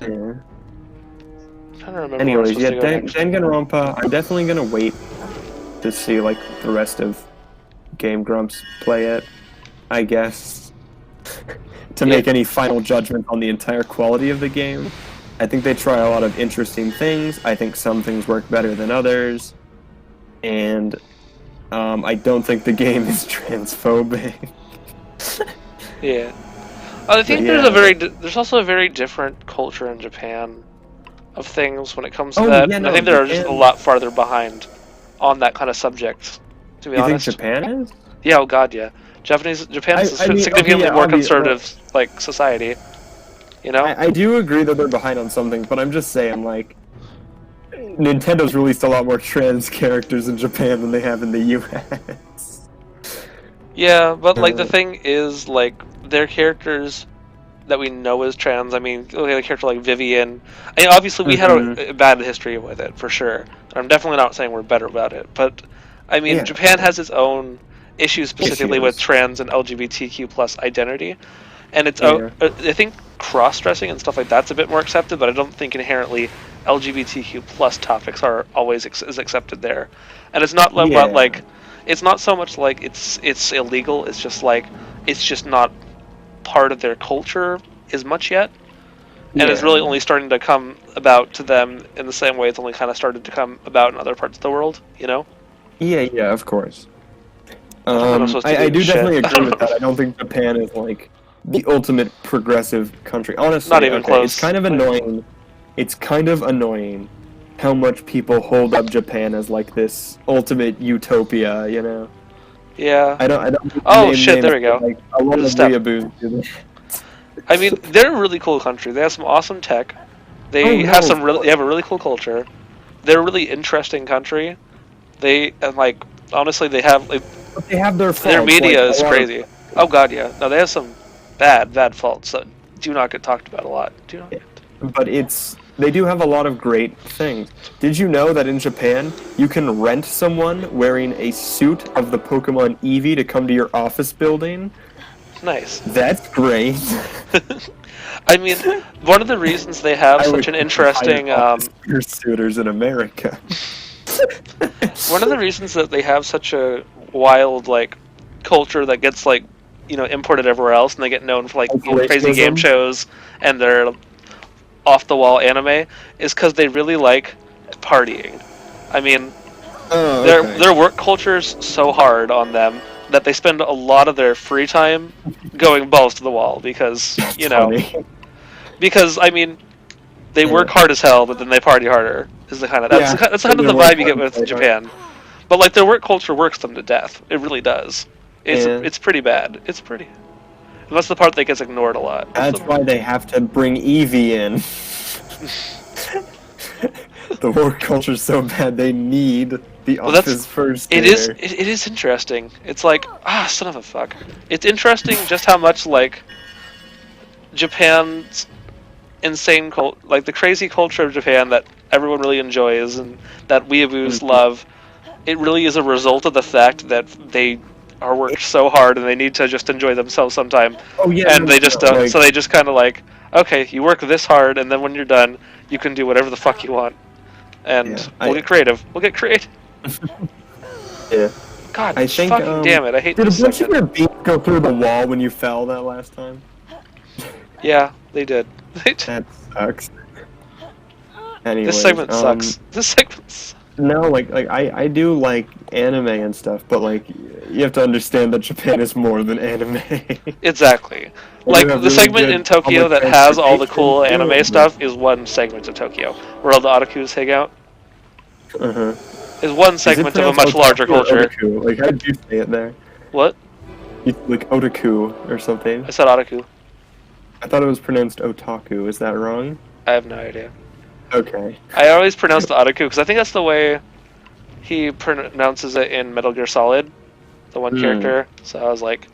Yeah. I'm trying to remember. Anyways, yeah, where I'm supposed to go next. Danganronpa. I'm definitely gonna wait to see like the rest of Game Grumps play it. I guess to make any final judgment on the entire quality of the game. I think they try a lot of interesting things. I think some things work better than others, and I don't think the game is transphobic. Yeah. I think But there's also a very different culture in Japan of things when it comes to Oh, that. yeah, And I no, think they're just a Japan- lot farther behind on that kind of subject. To be You think honest. Japan is? Yeah. Oh God. Yeah. Japan's I mean, significantly okay, yeah, more obvious- conservative, like society. You know. I do agree that they're behind on some things, but I'm just saying, like, Nintendo's released a lot more trans characters in Japan than they have in the US. Yeah, but like the Uh, thing is, like their characters that we know as trans. I mean, look at a character like Vivian. I mean, obviously we had a bad history with it for sure. I'm definitely not saying we're better about it, but I mean, Yeah. Japan has its own issues specifically with Issues. trans and LGBTQ plus identity, and it's Yeah. I think cross-dressing and stuff like that's a bit more accepted, but I don't think inherently LGBTQ plus topics are always is accepted there, and it's not about Yeah. like. It's not so much like it's illegal. It's just like it's just not part of their culture as much yet, and it's Yeah. really only starting to come about to them in the same way it's only kind of started to come about in other parts of the world. You know? Yeah, of course. what I'm supposed to I do, do shit. definitely agree with that. I don't think Japan is like the ultimate progressive country. Honestly, Not even close. It's kind of annoying. It's kind of annoying how much people hold up Japan as like this ultimate utopia. You know, Yeah. I don't. Oh, shit, there we go. Like, a lot There's a of step. weeaboos do that. I mean, they're a really cool country. They have some awesome tech. They Oh, no, have some of really. course. They have a really cool culture. They're a really interesting country. They and like honestly, they have like, But they have their faults. their media like, is a lot of- crazy. Oh God, yeah. No, they have some bad faults that do not get talked about a lot. Do not. But they do have a lot of great things. Did you know that in Japan you can rent someone wearing a suit of the Pokemon Eevee to come to your office building? Nice. That's great. I mean, one of the reasons they have I such wish an we could interesting, hire office suitors in America. one of the reasons that they have such a wild like culture that gets like imported everywhere else, and they get known for like crazy game Isolationism? shows and their off the wall anime, is because they really like partying. I mean, Oh, their work culture's so hard on them that they spend a lot of their free time going balls to the wall because because I mean they work hard as hell, but then they party harder. Is the kind of that's kind of the vibe you get with Japan. But like their work culture works them to death. It really does. It's pretty bad. It's pretty. And that's the part that gets ignored a lot. That's why they have to bring Eevee in. The work culture's so bad they need the office first. It is interesting. It's like son of a fuck. It's interesting just how much like Japan's insane like the crazy culture of Japan that everyone really enjoys and that weeaboos love. It really is a result of the fact that they are worked so hard and they need to just enjoy themselves sometime. Oh yeah, And they just don't. So they just kind of like, okay, you work this hard, and then when you're done, you can do whatever the fuck you want. And we'll get creative. We'll get creative. Yeah. God, I think, fucking damn it! I hate Did a this bunch of segment. your beats go through the wall when you fell that last time? Yeah, they did. That sucks. Anyways, This segment sucks. This segment sucks. No, like I do like anime and stuff, but like you have to understand that Japan is more than anime. Exactly. Like the segment in Tokyo that has all the cool anime stuff is one segment of Tokyo, where all the otakus hang out. Uh-huh. Is one segment of a much larger culture. Otaku? Like how did you say it there? What? Like otaku or something. I said otaku. I thought it was pronounced otaku. Is that wrong? I have no idea. Okay. I always pronounce the otaku because I think that's the way he pronounces it in Metal Gear Solid, the one character. So I was like,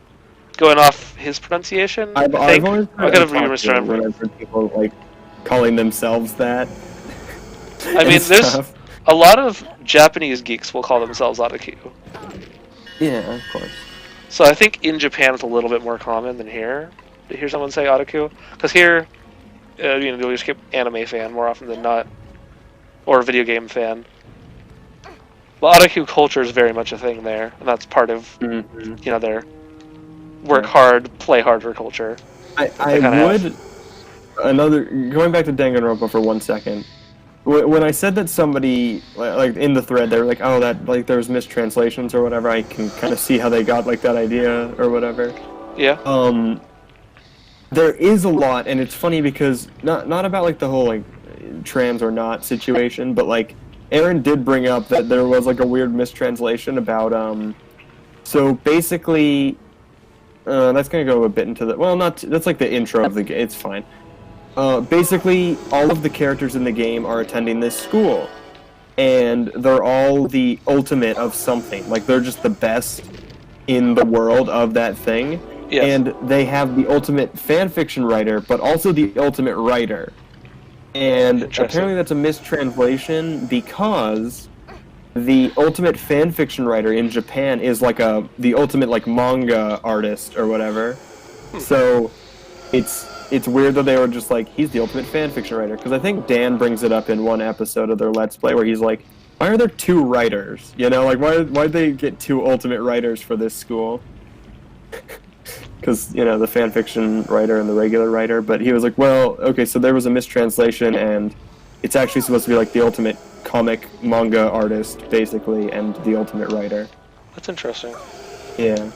going off his pronunciation. I've I think always I could have misremembered. whenever people like calling themselves that. I mean, It's there's tough. a lot of Japanese geeks will call themselves otaku. Yeah, of course. So I think in Japan it's a little bit more common than here to hear someone say otaku. Because here, you know, you'll just get anime fan more often than not, or video game fan. Well, otaku culture is very much a thing there, and that's part of Mm-hmm. you know their work Yeah. hard, play harder culture. I would going back to Danganronpa for 1 second. When I said that somebody like in the thread, they were like, "Oh, that like there was mistranslations or whatever." I can kind of see how they got like that idea or whatever. Yeah. There is a lot, and it's funny because not about like the whole like trans or not situation, but like Aaron did bring up that there was like a weird mistranslation about So basically, that's gonna go a bit into the that's like the intro of the game. It's fine. Basically, all of the characters in the game are attending this school, and they're all the ultimate of something. Like they're just the best in the world of that thing. Yes. And they have the ultimate fan fiction writer, but also the ultimate writer. And apparently that's a mistranslation because the ultimate fan fiction writer in Japan is like the ultimate like manga artist or whatever. So it's weird that they were just like, he's the ultimate fan fiction writer. Because I think Dan brings it up in one episode of their Let's Play where he's like, why are there two writers? You know, like why'd they get two ultimate writers for this school? Because, you know, the fan fiction writer and the regular writer. But he was like, well, okay, so there was a mistranslation and it's actually supposed to be like the ultimate comic manga artist, basically, and the ultimate writer. That's interesting. Yeah.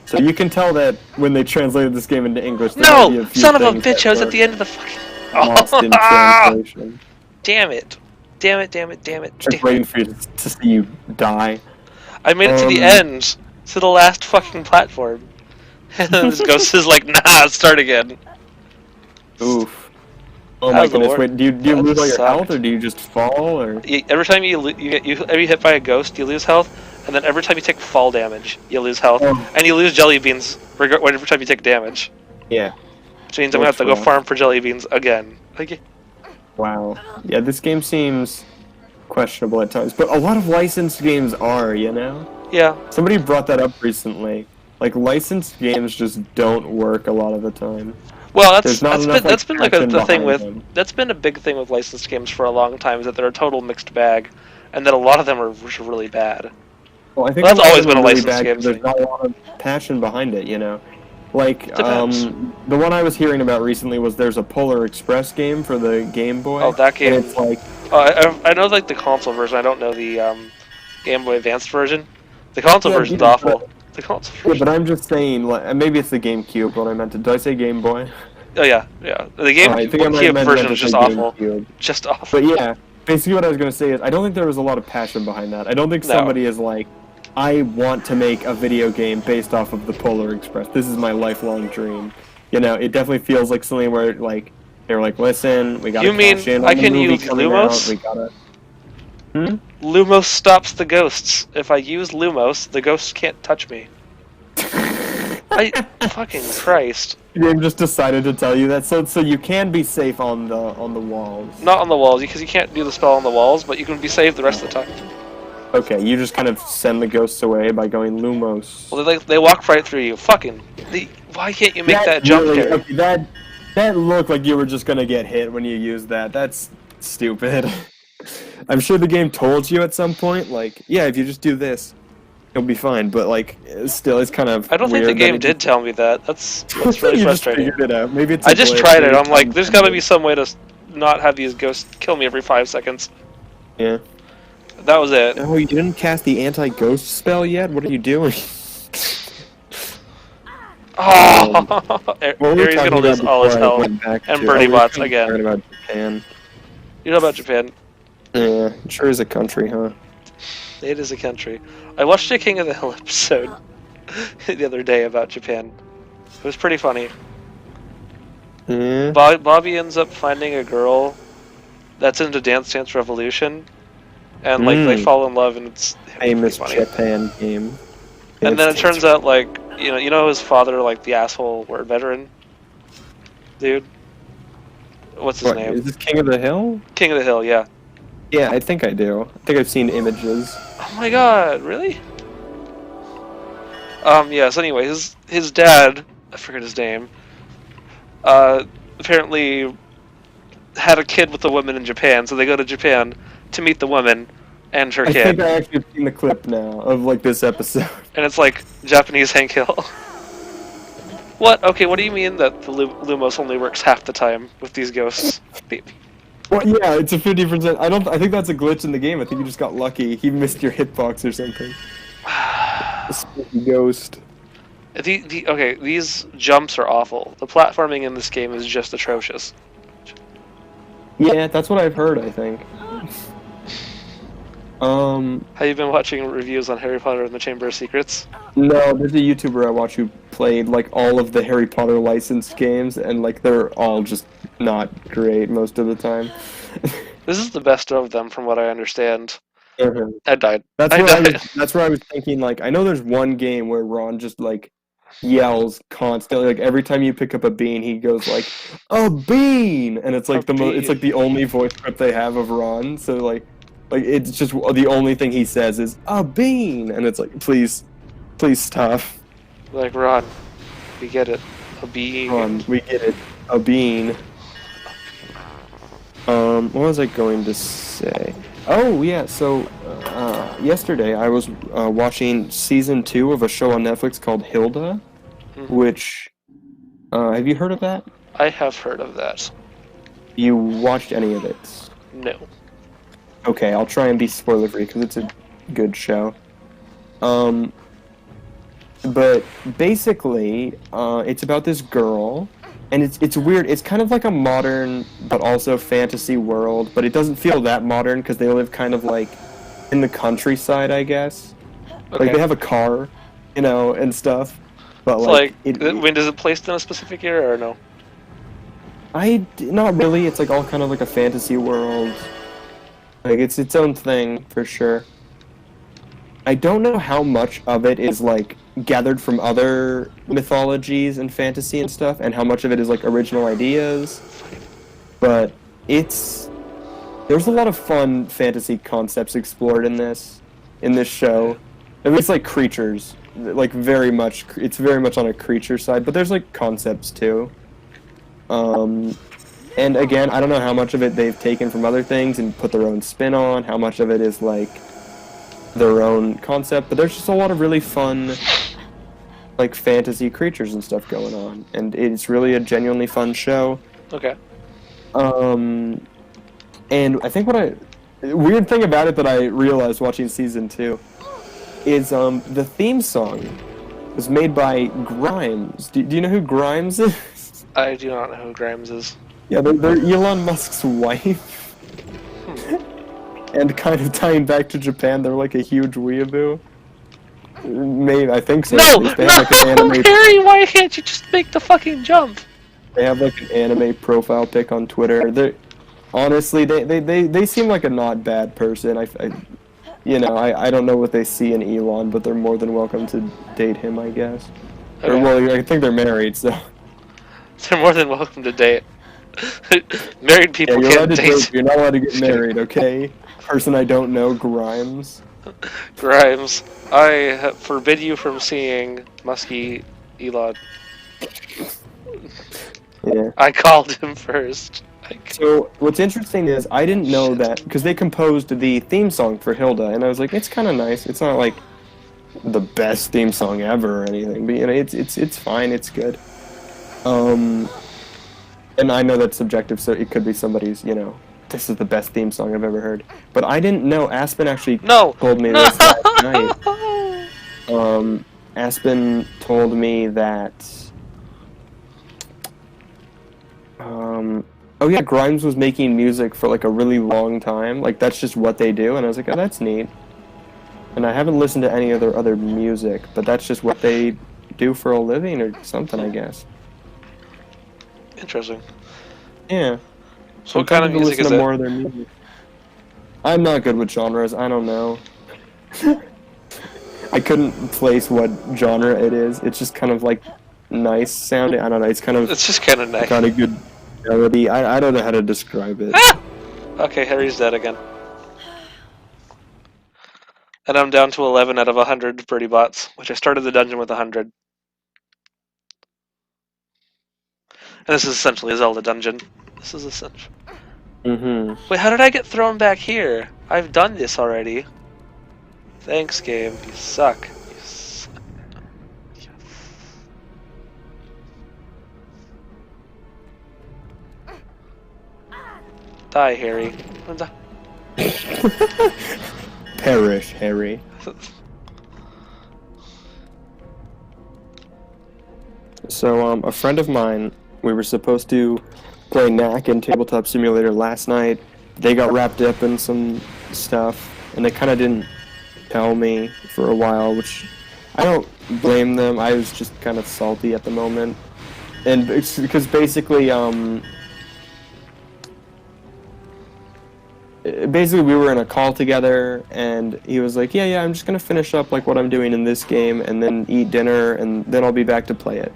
So you can tell that when they translated this game into English. No! Son of a bitch, I was at the end of the fucking... Lost in translation. Damn it. Damn it, damn it, damn it. Just waiting for you to see you die. I made it to the end. To the last fucking platform. And then this ghost is like, nah, start again. Oof. Oh my goodness, wait, do you lose all your sucked. health, or do you just fall, or...? Every time you get hit by a ghost, you lose health, and then every time you take fall damage, you lose health, and you lose jelly beans every time you take damage. Yeah. Which means I'm gonna have to go farm for jelly beans again. Like, wow. Yeah, this game seems questionable at times, but a lot of licensed games are, you know? yeah. Somebody brought that up recently. Like, licensed games just don't work a lot of the time. Well, There's not enough, that's been like passion the thing behind with them. that's been a big thing with licensed games for a long time, is that they're a total mixed bag, and that a lot of them are really bad. Well, I think Well, that's lot of always them been a are really licensed bad game 'cause there's thing. not a lot of passion behind it, you know? Like, Depends. the one I was hearing about recently was there's a Polar Express game for the Game Boy. Oh, that game. And it's like, I know like the console version. I don't know the Game Boy Advanced version. The console Yeah, version's yeah, awful. The console yeah, version. but I'm just saying, like, maybe it's the GameCube, what I meant to. Did I say Game Boy? Oh yeah, yeah. The I think I might have GameCube meant version to is say just awful. GameCube. Just awful. But yeah, basically what I was going to say is I don't think there was a lot of passion behind that. I don't think No. somebody is like, I want to make a video game based off of the Polar Express. This is my lifelong dream. You know, it definitely feels like something where, like, they were like, listen, we gotta You mean cash in I on the can movie use coming Lumos? out, we gotta... Lumos stops the ghosts. If I use Lumos, the ghosts can't touch me. Fucking Christ. The game just decided to tell you that, so you can be safe on the walls. Not on the walls, because you can't do the spell on the walls, but you can be saved the rest of the time. Okay, you just kind of send the ghosts away by going Lumos. Well, they walk right through you. Why can't you make that jump really, carry? okay, that looked like you were just gonna get hit when you used that. That's stupid. I'm sure the game told you at some point, like, yeah, if you just do this, you'll be fine. But like, still, it's kind of. I don't think the game did tell me that. That's really you frustrating. Just figured it out. Maybe it's. I just tried it. I'm like, there's got to be some way to not have these ghosts kill me every 5 seconds. Yeah. That was it. Oh, you didn't cast the anti-ghost spell yet? What are you doing? Oh! What were we Ares talking gonna lose about all his before I health. went back And to- Birdie we were Bots talking again. about Japan. You know about Japan? Yeah, it sure is a country, huh? It is a country. I watched a King of the Hill episode the other day about Japan. It was pretty funny. Yeah. Bobby ends up finding a girl that's into Dance Dance Revolution, and like they fall in love, and it's Famous funny. Japan game. And then it turns out, like, you know his father, like the asshole war veteran dude. What's his What, name? is this King of the Hill? King of the Hill, yeah. Yeah, I think I do. I think I've seen images. Oh my god, really? Yes, anyway, his dad, I forget his name, apparently had a kid with a woman in Japan, so they go to Japan to meet the woman and her I think kid. I actually have seen the clip now of like this episode. And it's like Japanese Hank Hill. What? Okay, what do you mean that the Lumos only works half the time with these ghosts? Well, yeah, it's a 50%. I think that's a glitch in the game. I think you just got lucky. He missed your hitbox or something. A spooky ghost. Okay, these jumps are awful. The platforming in this game is just atrocious. Yeah, that's what I've heard, I think. Have you been watching reviews on Harry Potter and the Chamber of Secrets? No, there's a YouTuber I watch who played like all of the Harry Potter licensed games, and like they're all just not great most of the time. This is the best of them, from what I understand. Mhm. I died. That's I where I died. was. That's where I was thinking. Like, I know there's one game where Ron just like yells constantly. Like every time you pick up a bean, he goes like a bean, and it's like it's like the only voice clip they have of Ron. So like it's just the only thing he says is a bean, and it's like please stop. Like, Ron, we get it. A bean. Ron, we get it. A bean. What was I going to say? Oh yeah, so yesterday I was watching season 2 of a show on Netflix called Hilda, which have you heard of that? I have heard of that. You watched any of it? No. Okay, I'll try and be spoiler free because it's a good show. But basically, it's about this girl, and it's weird. It's kind of like a modern but also fantasy world, but it doesn't feel that modern because they live kind of like in the countryside, I guess. Okay. Like they have a car, you know, and stuff. But So, like, when is it placed in a specific era or no? not really. It's like all kind of like a fantasy world. Like it's its own thing for sure. I don't know how much of it is like gathered from other mythologies and fantasy and stuff, and how much of it is like original ideas. But there's a lot of fun fantasy concepts explored in this show. At least like creatures, like very much. It's very much on a creature side, but there's like concepts too. And again, I don't know how much of it they've taken from other things and put their own spin on. How much of it is like their own concept, but there's just a lot of really fun like fantasy creatures and stuff going on, and it's really a genuinely fun show. Okay. And I think weird thing about it that I realized watching season 2 is the theme song was made by Grimes. Do you know who Grimes is? I do not know who Grimes is. Yeah, they're Elon Musk's wife. And kind of tying back to Japan, they're like a huge weeaboo. Maybe, I think so. No! They have, like, an anime, Harry, why can't you just make the fucking jump? they have like an anime profile pic on Twitter. Honestly, they seem like a not bad person. I don't know what they see in Elon, but they're more than welcome to date him, I guess. Or, Okay. well, I think they're married, so. They're more than welcome to date. Married Yeah, people you're allowed can't to date. date, you're not allowed to get married, okay? Person I don't know, Grimes. Grimes, I forbid you from seeing Muskie Elon. Yeah. I called him first. So, what's interesting is, I didn't know that, because they composed the theme song for Hilda, and I was like, it's kind of nice. It's not like the best theme song ever or anything, but you know, it's fine, it's good. And I know that's subjective, so it could be somebody's, you know, this is the best theme song I've ever heard. But I didn't know, Aspen actually told me this last night. Aspen told me that, oh yeah, Grimes was making music for like a really long time. Like that's just what they do, and I was like, oh, that's neat. And I haven't listened to any other music, but that's just what they do for a living or something, I guess. Interesting. Yeah. So what kind of music is listen to it? more of their music. I'm not good with genres. I don't know. I couldn't place what genre it is. It's just kind of like nice sounding. I don't know. It's kind of It's just kind of nice. got a good melody. I don't know how to describe it. Okay, Harry's dead again. And I'm down to 11 out of 100 birdie bots, which I started the dungeon with 100. And this is essentially a Zelda dungeon. This is essential. Mm-hmm. Wait, how did I get thrown back here? I've done this already. Thanks, game. You suck. You suck. Die, Harry. Perish, Harry. So, a friend of mine, we were supposed to play Knack and Tabletop Simulator last night. They got wrapped up in some stuff, and they kind of didn't tell me for a while, which I don't blame them. I was just kind of salty at the moment. And it's because basically, basically we were in a call together, and he was like, yeah, I'm just gonna finish up like what I'm doing in this game, and then eat dinner, and then I'll be back to play it.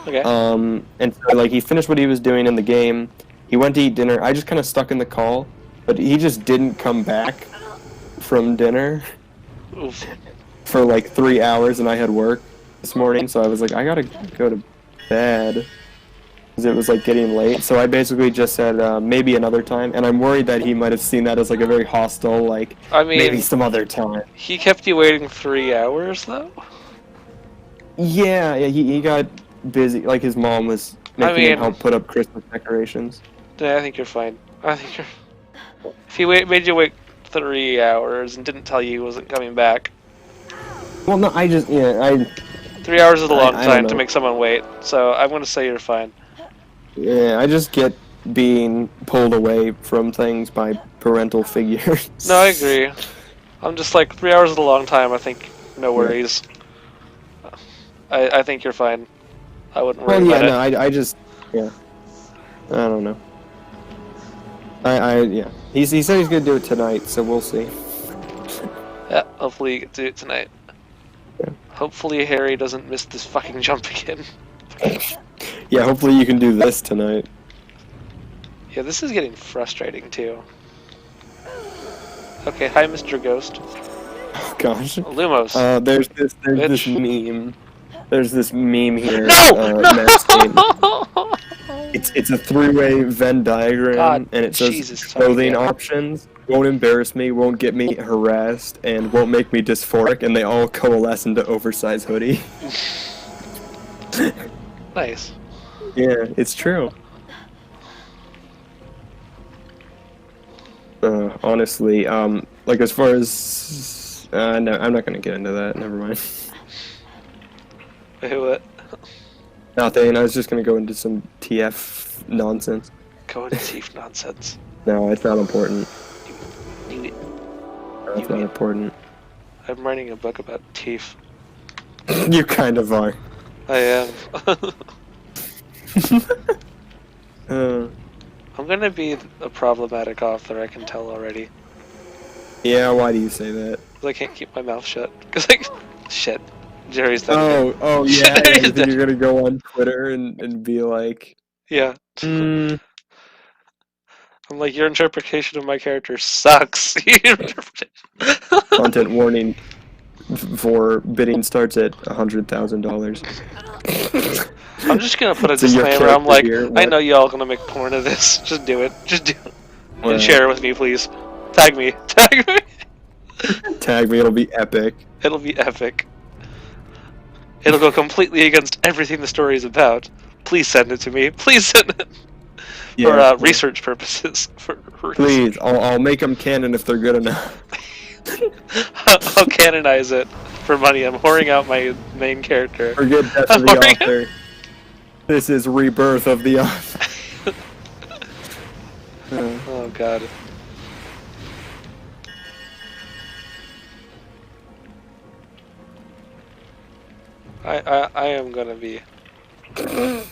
Okay. And so like he finished what he was doing in the game, he went to eat dinner. I just kind of stuck in the call, but he just didn't come back from dinner Oof. for like 3 hours, and I had work this morning, so I was like, I gotta go to bed. Because it was like getting late, so I basically just said maybe another time, and I'm worried that he might have seen that as like a very hostile, like I mean, maybe some other time. he kept you waiting 3 hours, though? Yeah, he got busy. Like his mom was making him help put up Christmas decorations. Yeah, I think you're fine. I think you're... If he made you wait 3 hours and didn't tell you he wasn't coming back... Well, no, 3 hours is a long I time don't to know. make someone wait, so I'm going to say you're fine. Yeah, I just get being pulled away from things by parental figures. No, I agree. I'm just like, 3 hours is a long time, I think no worries. I think you're fine. I wouldn't worry Well, yeah, about no, I just, yeah. I don't know. Yeah. He said he's gonna do it tonight, so we'll see. it. Yeah, hopefully you get to do it tonight. Yeah. Hopefully Harry doesn't miss this fucking jump again. Yeah, hopefully you can do this tonight. Yeah, this is getting frustrating too. Okay, hi Mr. Ghost. Oh gosh. Lumos. There's this Bitch. meme. There's this meme here. No! Maxine. No! It's a three-way Venn diagram, God, and it says Jesus, clothing fucking options won't embarrass me, won't get me harassed, and won't make me dysphoric, and they all coalesce into oversized hoodie. Nice. Yeah, it's true. Honestly, like as far as no, I'm not gonna get into that. Never mind. Wait, what? Nothing. I was just gonna go into some TF nonsense. Go into teeth nonsense. No, it's not important. You, No, it's not important. I'm writing a book about teeth. You kind of are. I am. Uh, I'm gonna be a problematic author, I can tell already. yeah, why do you say that? 'Cause I can't keep my mouth shut. Cause like, shit. Jerry's done. Oh yeah, Jerry's you think done. you're gonna go on Twitter and be like, Yeah. mm, I'm like, your interpretation of my character sucks. Your interpretation. content warning for bidding starts at $100,000. I'm just gonna put a So your disclaimer. I'm character like, here, I what? know y'all gonna make porn of this. Just do it. Just do it. Well, And share it with me, please. Tag me. Tag me. Tag me, it'll be epic. It'll be epic. It'll go completely against everything the story is about. Please send it to me. Please send it. Yeah, For research purposes. For research. please, I'll make them canon if they're good enough. I'll canonize it for money. I'm whoring out my main character. Forget death of the author. This is rebirth of the author. Oh god. I am gonna be a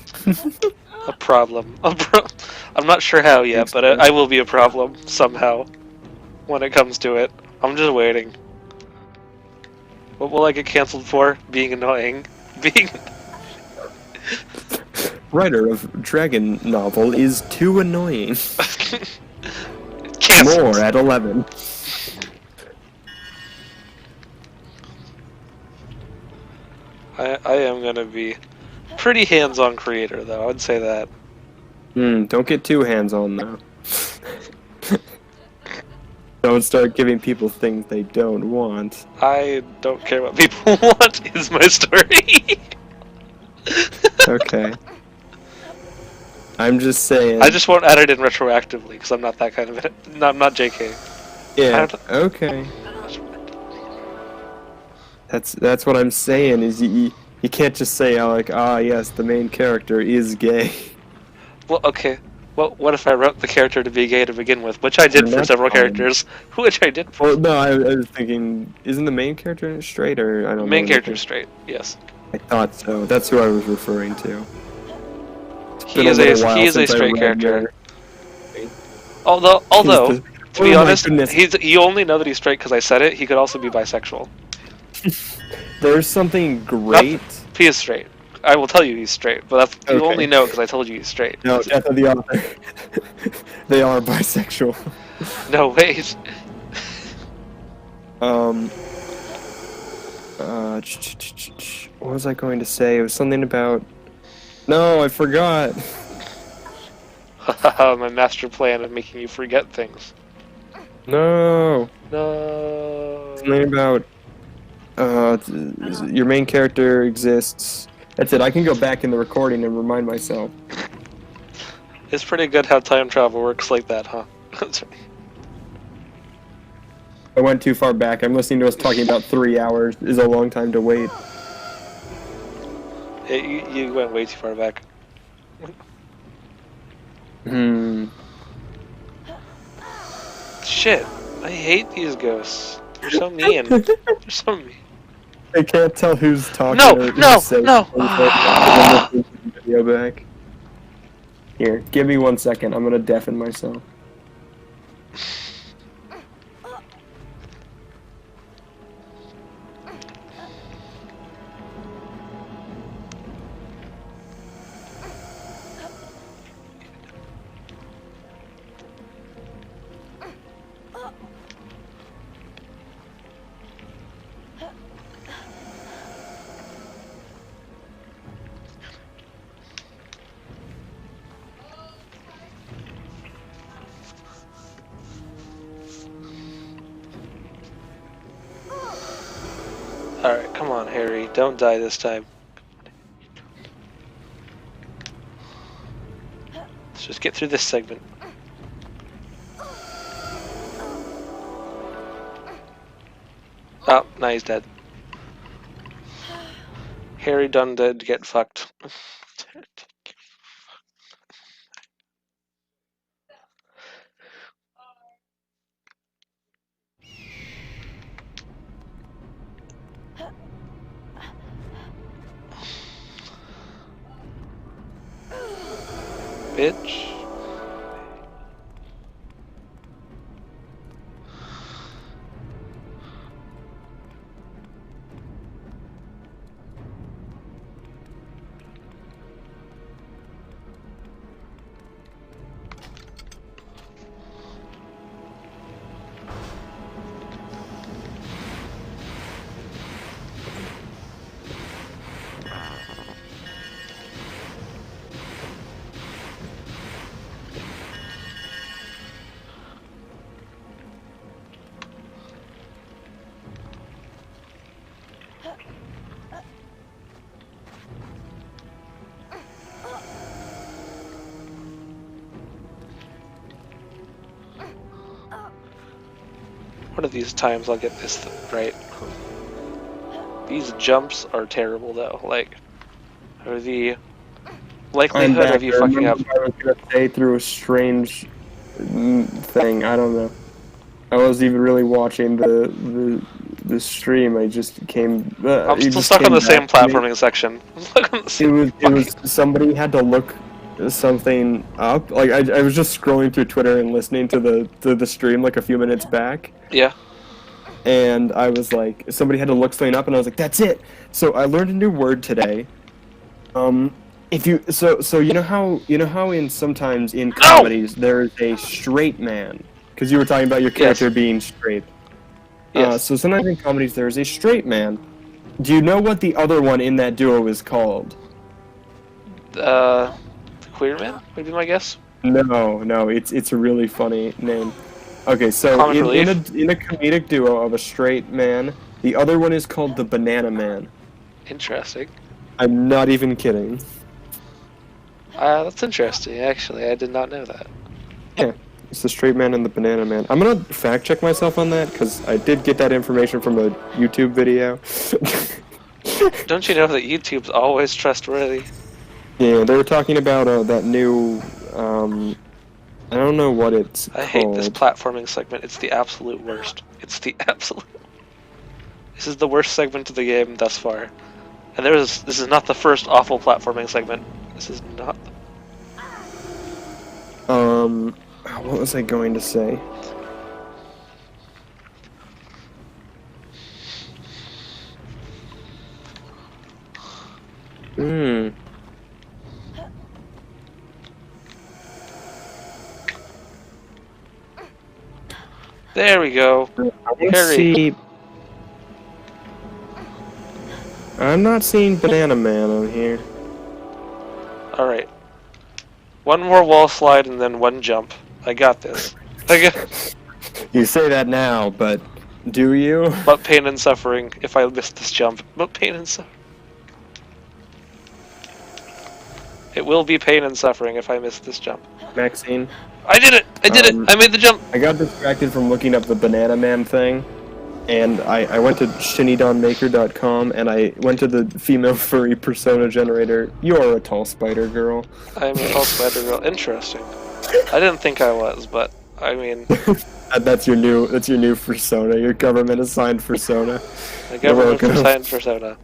problem. I'm not sure how yet, but I will be a problem somehow when it comes to it. I'm just waiting. What will I get canceled for? Being annoying. Being... Writer of dragon novel is too annoying. Canceled. More at 11. I am gonna be pretty hands-on creator, though. I would say that. Don't get too hands-on, though. Don't start giving people things they don't want. I don't care what people want. Is my story. Okay. I'm just saying. I just won't add it in retroactively because I'm not that kind of it. No, I'm not JK. Yeah. Okay. That's what I'm saying. Is you can't just say like, ah, yes, the main character is gay. Well, okay. Well, what if I wrote the character to be gay to begin with, which I did for That's several fine. characters, which I did. Well, no, I was thinking, isn't the main character straight or I don't know? Main character straight. Yes. I thought so. That's who I was referring to. He is a straight character. Although to be honest, you only know that he's straight because I said it. He could also be bisexual. There's something great. He is straight. I will tell you he's straight, but that's you Okay. only know because I told you he's straight. No, Death of the Author. They are bisexual. No, wait. What was I going to say? It was something about. No, I forgot. My master plan of making you forget things. No. No. Something about. Your main character exists. That's it. I can go back in the recording and remind myself. It's pretty good how time travel works like that, huh? I went too far back. I'm listening to us talking about 3 hours. Is a long time to wait. You went way too far back. Shit, I hate these ghosts. They're so mean. They're so mean. I can't tell who's talking. No, or no, who's saying no. something. Video back. Here, give me 1 second. I'm gonna deafen myself. Alright, come on, Harry. Don't die this time. Let's just get through this segment. Oh, now he's dead. Harry done did get fucked. Bitch. One of these times I'll get this right. These jumps are terrible though. Like, or the likelihood of you fucking up. I was gonna say through a strange thing. I don't know. I wasn't even really watching the stream. I just came. I'm still stuck on the same platforming section. It was somebody had to look something up. Like I was just scrolling through Twitter and listening to the stream like a few minutes back. Yeah. And I was like, somebody had to look something up, and I was like, that's it. So I learned a new word today. If you so you know how in sometimes in comedies there's a straight man, because you were talking about your character being straight. Yes. So sometimes in comedies there's a straight man, Do you know what the other one in that duo is called? The Queer Man would be my guess. No, it's a really funny name. Okay, so Comic in Relief. a comedic duo of a straight man, the other one is called the Banana Man. Interesting. I'm not even kidding. That's interesting, actually. I did not know that. Yeah, it's the straight man and the Banana Man. I'm gonna fact check myself on that because I did get that information from a YouTube video. Don't you know that YouTube's always trustworthy? Yeah, they were talking about that new. I don't know what it's I called. hate this platforming segment. It's the absolute worst. It's the absolute. This is the worst segment of the game thus far. And this is not the first awful platforming segment. This is not. What was I going to say? There we go. Let's Harry. see. I'm not seeing Banana Man on here. Alright. One more wall slide and then one jump. I got this. You say that now, but do you? But pain and suffering if I miss this jump. But pain and suffering. It will be pain and suffering if I miss this jump. Maxine? I did it! I did it! I made the jump! I got distracted from looking up the Banana Man thing, and I went to shinidonmaker.com, and I went to the female furry persona generator. You're a tall spider girl. I'm a tall spider girl. Interesting. I didn't think I was, but I mean, That's your new persona. Your government assigned persona. the government assigned persona.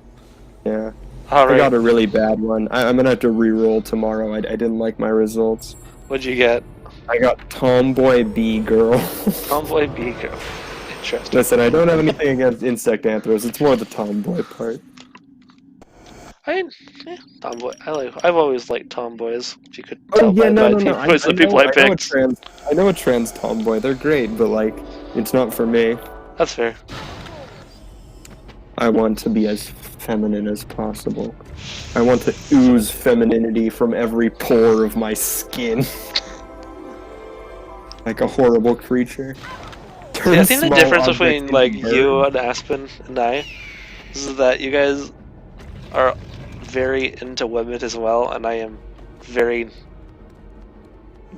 Yeah. All I right. got a really bad one. I'm gonna have to re-roll tomorrow. I didn't like my results. What'd you get? I got Tomboy B Girl. Tomboy B girl. Interesting. Listen, I don't have anything against insect anthros. It's more the tomboy part. Tomboy. I've always liked tomboys. If you could Oh tell yeah, by no. the people I picked. I know a trans tomboy. They're great, but like, it's not for me. That's fair. I want to be as feminine as possible. I want to ooze femininity from every pore of my skin. Like a horrible creature. Yeah, I think the Small difference objects between into like birds. you and Aspen and I is that you guys are very into women as well, and I am very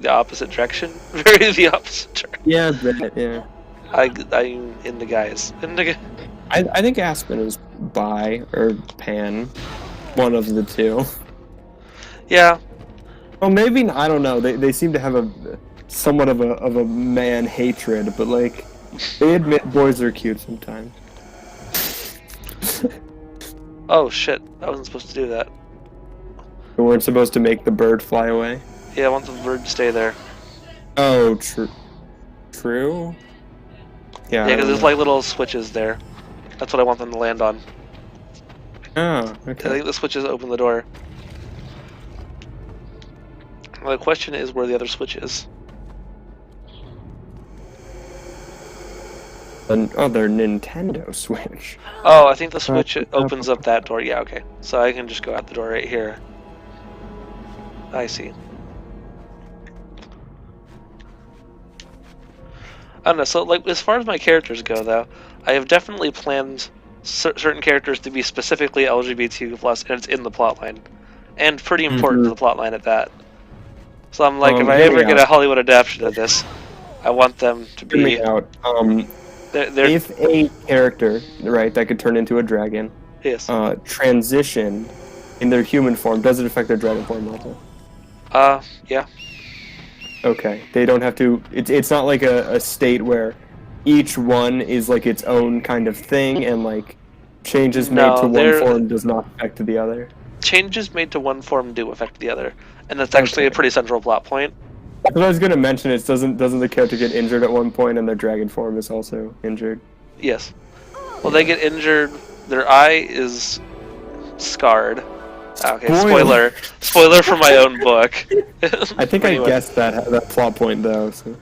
the opposite direction. Very the opposite direction. Yeah, but, yeah. I'm into guys. I think Aspen is bi or pan, one of the two. Yeah, Well, maybe I don't know. They seem to have a somewhat of a man hatred, but like they admit boys are cute sometimes. oh shit, I wasn't supposed to do that. We weren't supposed to make the bird fly away. Yeah, I want the bird to stay there. Oh, true. True. Yeah. Yeah, because there's like little switches there. That's what I want them to land on. Oh, I okay. think the switches open the door. Well, the question is where the other switch is. Another Nintendo Switch. Oh, I think the switch opens up that door. Yeah, okay. So I can just go out the door right here. I see. I don't know, so like as far as my characters go though, I have definitely planned certain characters to be specifically LGBTQ+, and it's in the plotline. And pretty important to the plotline at that. So I'm like, if I ever get a Hollywood adaptation of this, I want them to Hear be... me out. They're, If a character, right, that could turn into a dragon, yes. transition in their human form, does it affect their dragon form also? Yeah. Okay, they don't have to. It's not like a state where each one is like its own kind of thing, and like changes made No, to one they're- form does not affect the other. Changes made to one form do affect the other, and that's actually a Okay. pretty central plot point. But I was gonna mention it. Doesn't the character get injured at one point, and their dragon form is also injured? Yes. Well, they get injured. Their eye is scarred. Okay, Spoiler. Spoiler for my own book. I think Anyway. I guessed that plot point though. So.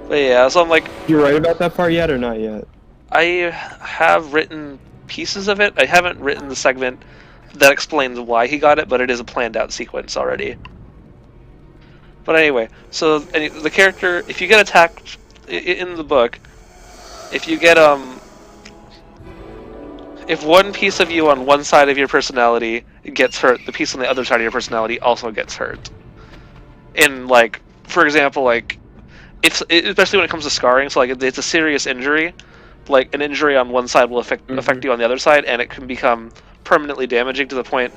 But yeah, so I'm like, You right about that part yet or not yet? I have written pieces of it. I haven't written the segment that explains why he got it, but it is a planned out sequence already. But anyway, so the character, if you get attacked in the book, if you get if one piece of you on one side of your personality gets hurt, the piece on the other side of your personality also gets hurt. In like, for example, like if especially when it comes to scarring, so like it's a serious injury, like an injury on one side will affect you on the other side, and it can become permanently damaging to the point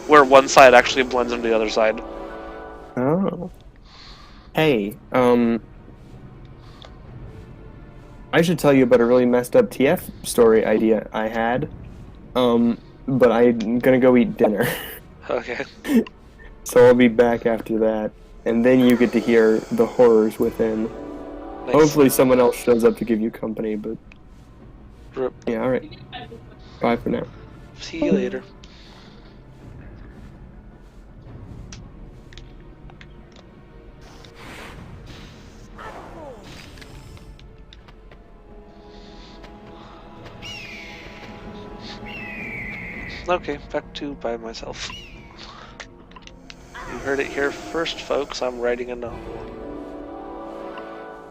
where one side actually blends into the other side. Oh. Hey, I should tell you about a really messed up TF story idea I had. But I'm gonna go eat dinner. Okay. So I'll be back after that. And then you get to hear the horrors within. Nice. Hopefully someone else shows up to give you company, but Rip. yeah, alright. Bye for now. See you later. Okay, back to by myself. You heard it here first, folks. I'm writing a novel.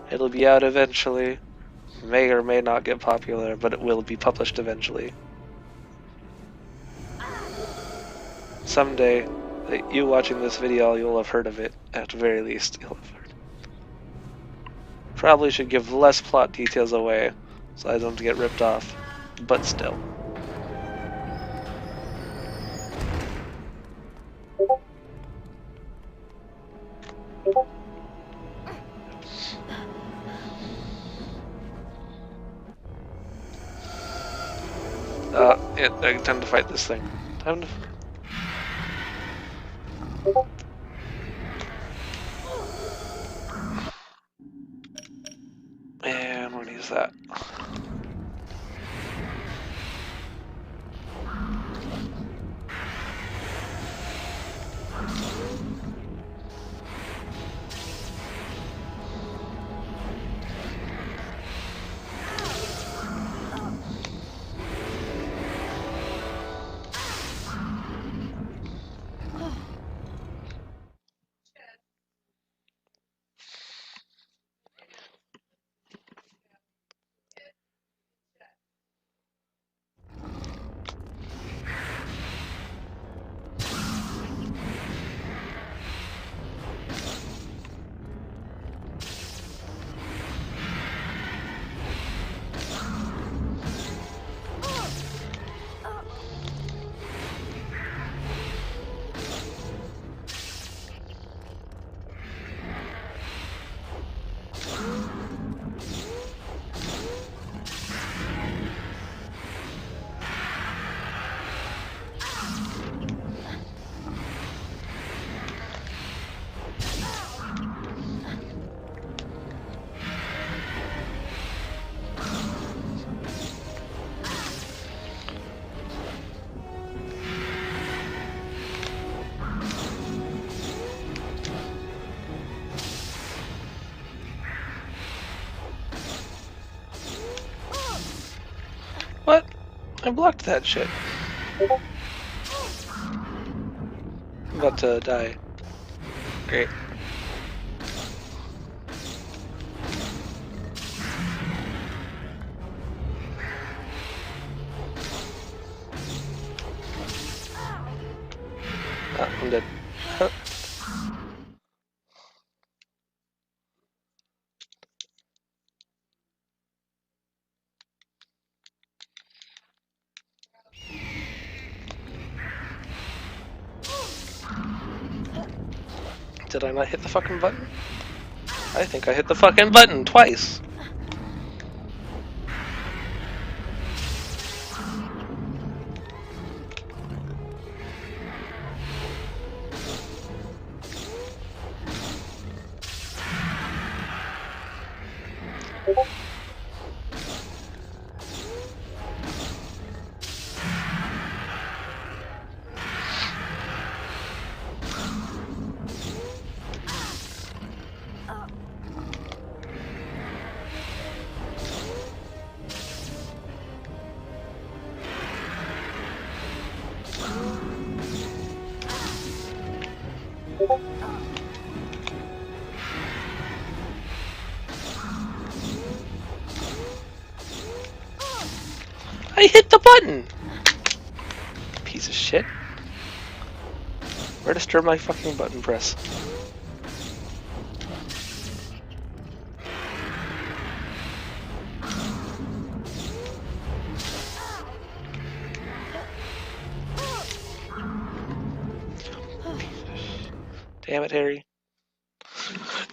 It'll be out eventually. May or may not get popular, but it will be published eventually. Someday, you watching this video, you'll have heard of it. At the very least, you'll have heard. Probably should give less plot details away, so I don't get ripped off. But still. Time to fight this thing. Time to... And we're gonna use that. What? I blocked that shit. I'm about to die. Great. Ah, I'm dead. Huh. Did I not hit the fucking button? I think I hit the fucking button twice. I hit the button! Piece of shit. Register my fucking button press. Damn it, Harry.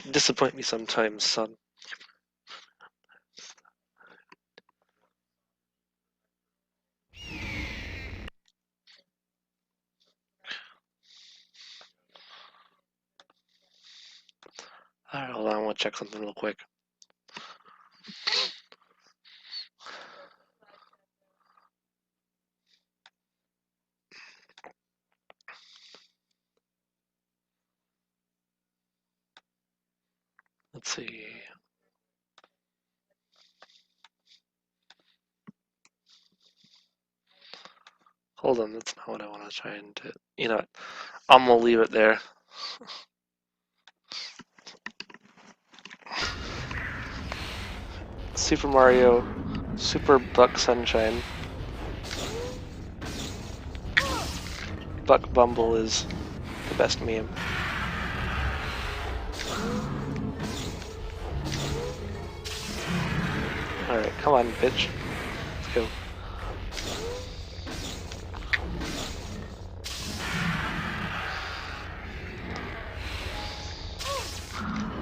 You disappoint me sometimes, son. Alright, hold on, I want to check something real quick. Let's see. Hold on, that's not what I want to try and do. You know what? I'm gonna leave it there. Super Mario, Super Buck Sunshine. Buck Bumble is the best meme. Alright, come on, bitch. Let's go.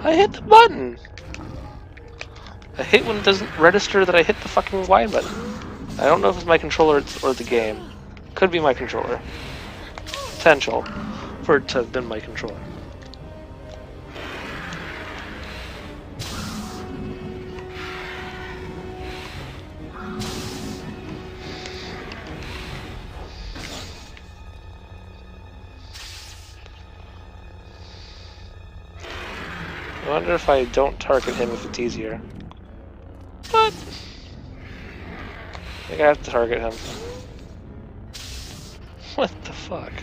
I hit the button! I hate when it doesn't register that I hit the fucking Y button. I don't know if it's my controller or the game. Could be my controller. Potential for it to have been my controller. I wonder if I don't target him if it's easier. What? I think I have to target him. What the fuck?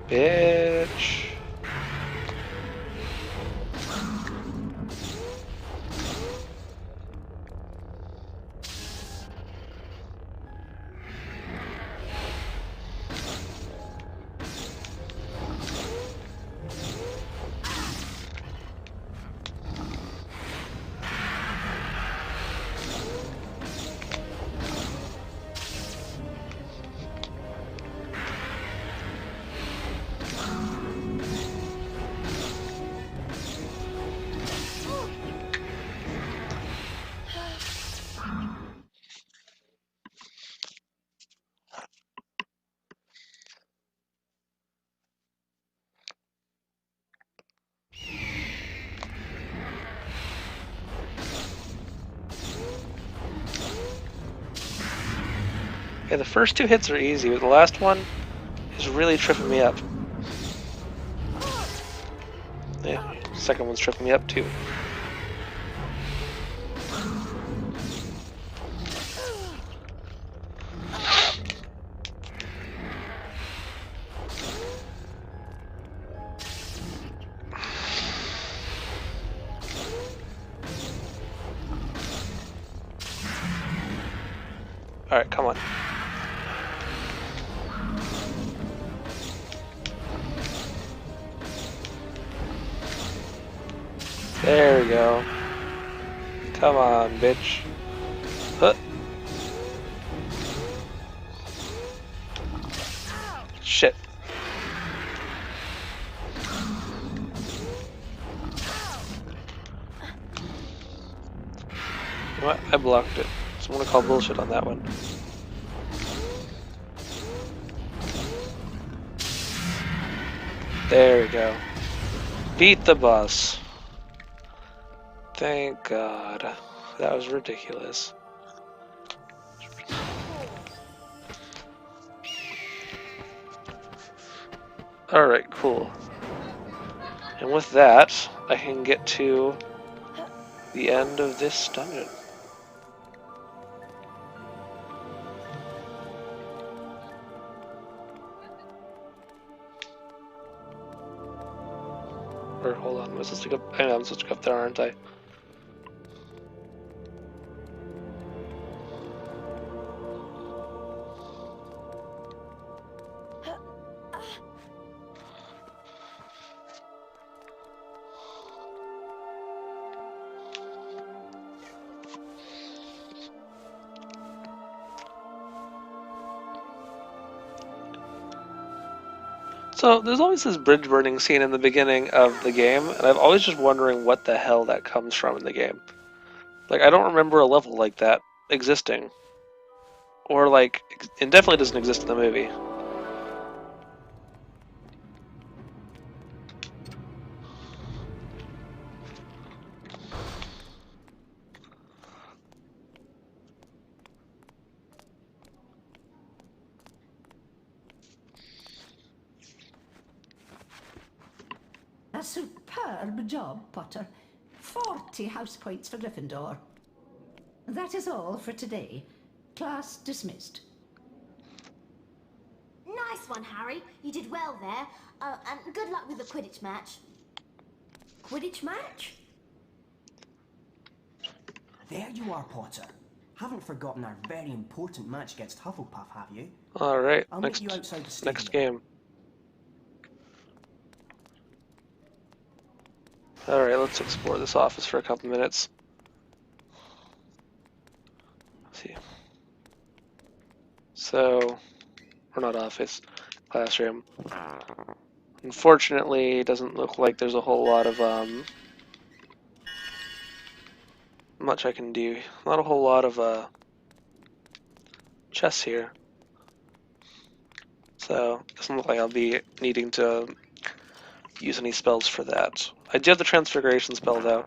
Bitch. Yeah, the first two hits are easy, but the last one is really tripping me up. Yeah, second one's tripping me up too. Alright, come on. There we go. Come on, bitch. Huh. Shit. You know what? I blocked it. So I'm gonna call bullshit on that one. There we go. Beat the boss. Thank God. That was ridiculous. Alright, cool. And with that, I can get to the end of this dungeon. I'm supposed to go. I know I'm supposed to go up there, aren't I? So there's always this bridge burning scene in the beginning of the game, and I've always just wondering what the hell that comes from in the game. Like, I don't remember a level like that existing. Or, like, it definitely doesn't exist in the movie. A superb job, Potter. 40 house points for Gryffindor. That is all for today. Class dismissed. Nice one, Harry. You did well there. And good luck with the Quidditch match. Quidditch match? There you are, Potter. Haven't forgotten our very important match against Hufflepuff, have you? Alright, I'll meet you outside the stadium. next game. Alright, let's explore this office for a couple minutes. Let's see. So, or not office, classroom. Unfortunately, it doesn't look like there's a whole lot of, much I can do. Not a whole lot of, chests here. So, doesn't look like I'll be needing to use any spells for that. I do have the transfiguration spell though,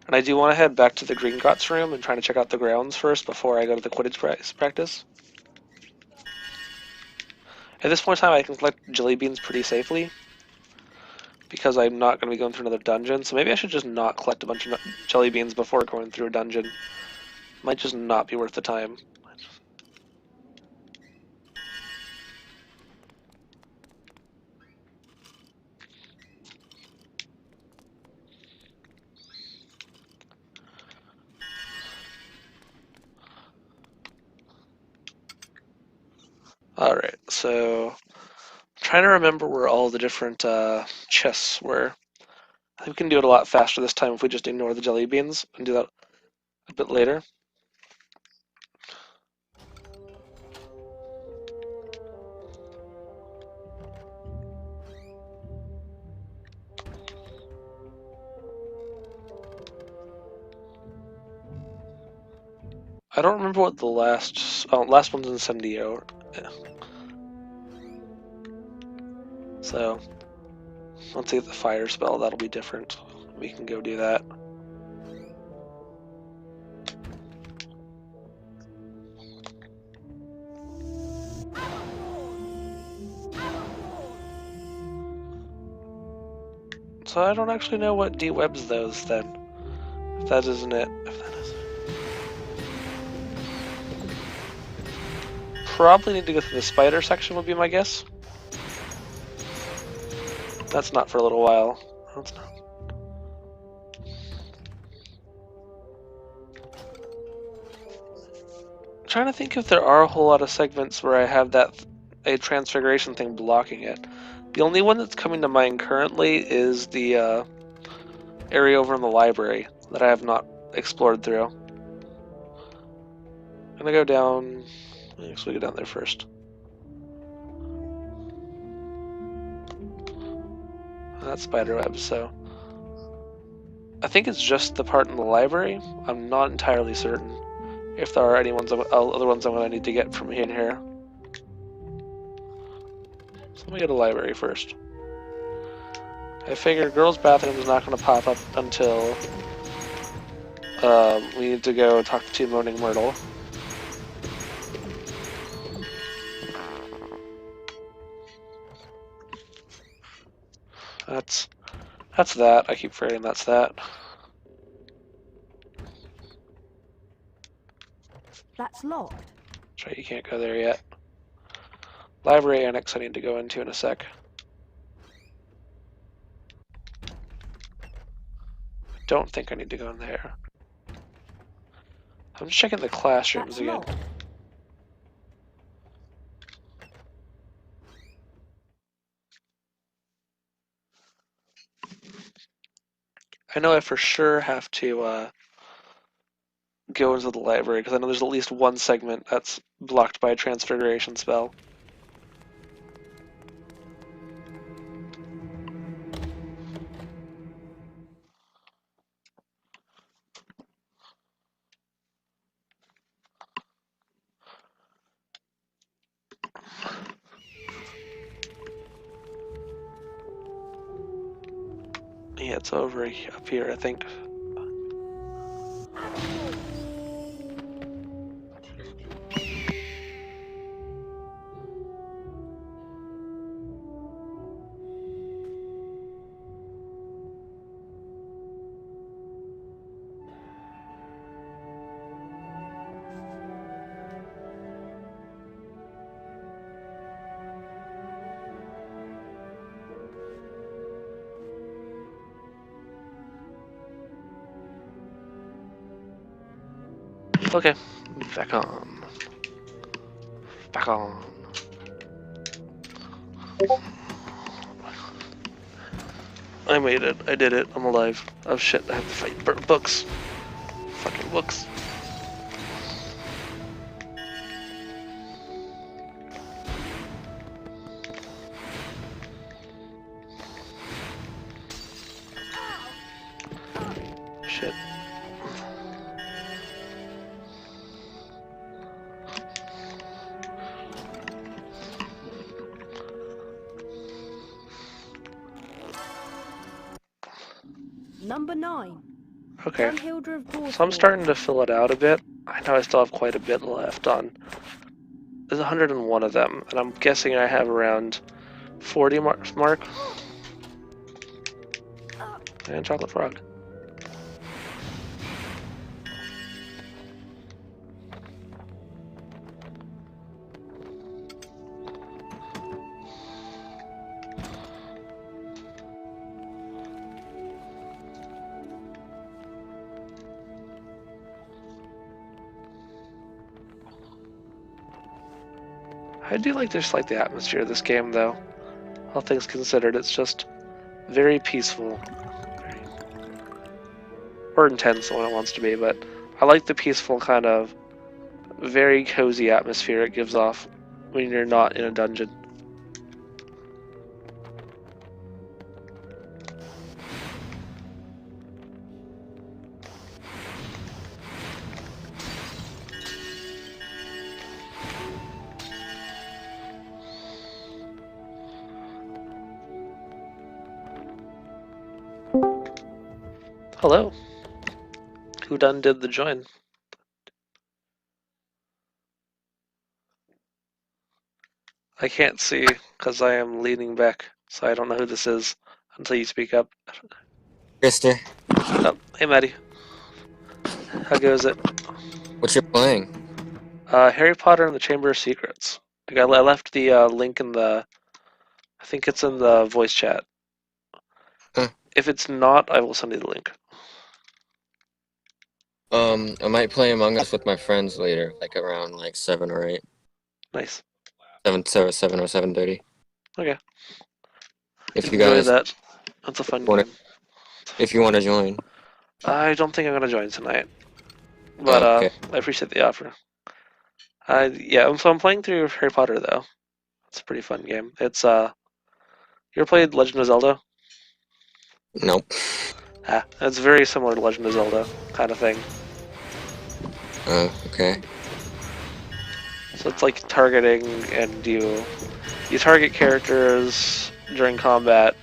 and I do want to head back to the Gringotts room and try to check out the grounds first before I go to the Quidditch practice. At this point in time, I can collect jelly beans pretty safely because I'm not going to be going through another dungeon. So maybe I should just not collect a bunch of jelly beans before going through a dungeon. Might just not be worth the time. Alright, so I'm trying to remember where all the different chests were. I think we can do it a lot faster this time if we just ignore the jelly beans and do that a bit later. I don't remember what the last one's Incendio. Yeah. So let's get the fire spell. That'll be different. We can go do that. So I don't actually know what de-webs those then. If that isn't it. If that is probably need to go through the spider section would be my guess. That's not for a little while. That's not. I'm trying to think if there are a whole lot of segments where I have a transfiguration thing blocking it. The only one that's coming to mind currently is the area over in the library that I have not explored through. I'm gonna go down. I guess we go down there first. That's spiderweb, so I think it's just the part in the library. I'm not entirely certain if there are any other ones I'm gonna need to get from in here. So let me go to the library first. I figure girls' bathroom is not gonna pop up until we need to go talk to Moaning Myrtle. That's that. I keep forgetting that's that. That's locked. That's right, you can't go there yet. Library Annex I need to go into in a sec. don't think I need to go in there. I'm just checking the classrooms That's again. locked. I know I for sure have to go into the library because I know there's at least one segment that's blocked by a transfiguration spell. Yeah, it's over up here, I think. Okay, back on. Back on. I made it. I did it. I'm alive. Oh shit, I have to fight books. Fucking books. Shit. Number 9. Okay. Dunhilda of Dawsford. So I'm starting to fill it out a bit. I know I still have quite a bit left on. There's 101 of them, and I'm guessing I have around 40 mark. And chocolate frog. I do like just like the atmosphere of this game, though. All things considered, it's just very peaceful, or intense when it wants to be. But I like the peaceful kind of very cozy atmosphere it gives off when you're not in a dungeon. Hello. Who done did the join? I can't see because I am leaning back, so I don't know who this is until you speak up. Krister, Oh, hey Maddie. How goes it? what you're playing? Harry Potter and the Chamber of Secrets. I left the link in the. I think it's in the voice chat. Huh. If it's not, I will send you the link. I might play Among Us with my friends later, like around like 7 or 8. Nice. 7 or 7:30. Okay. If you Enjoy guys that. That's a fun wanna, game. if you want to join. I don't think I'm gonna join tonight, but Oh, okay. I appreciate the offer. Yeah, so I'm playing through Harry Potter though. It's a pretty fun game. It's you ever played Legend of Zelda? Nope. It's very similar to Legend of Zelda kind of thing. Oh, okay. So it's like targeting, and you target characters during combat.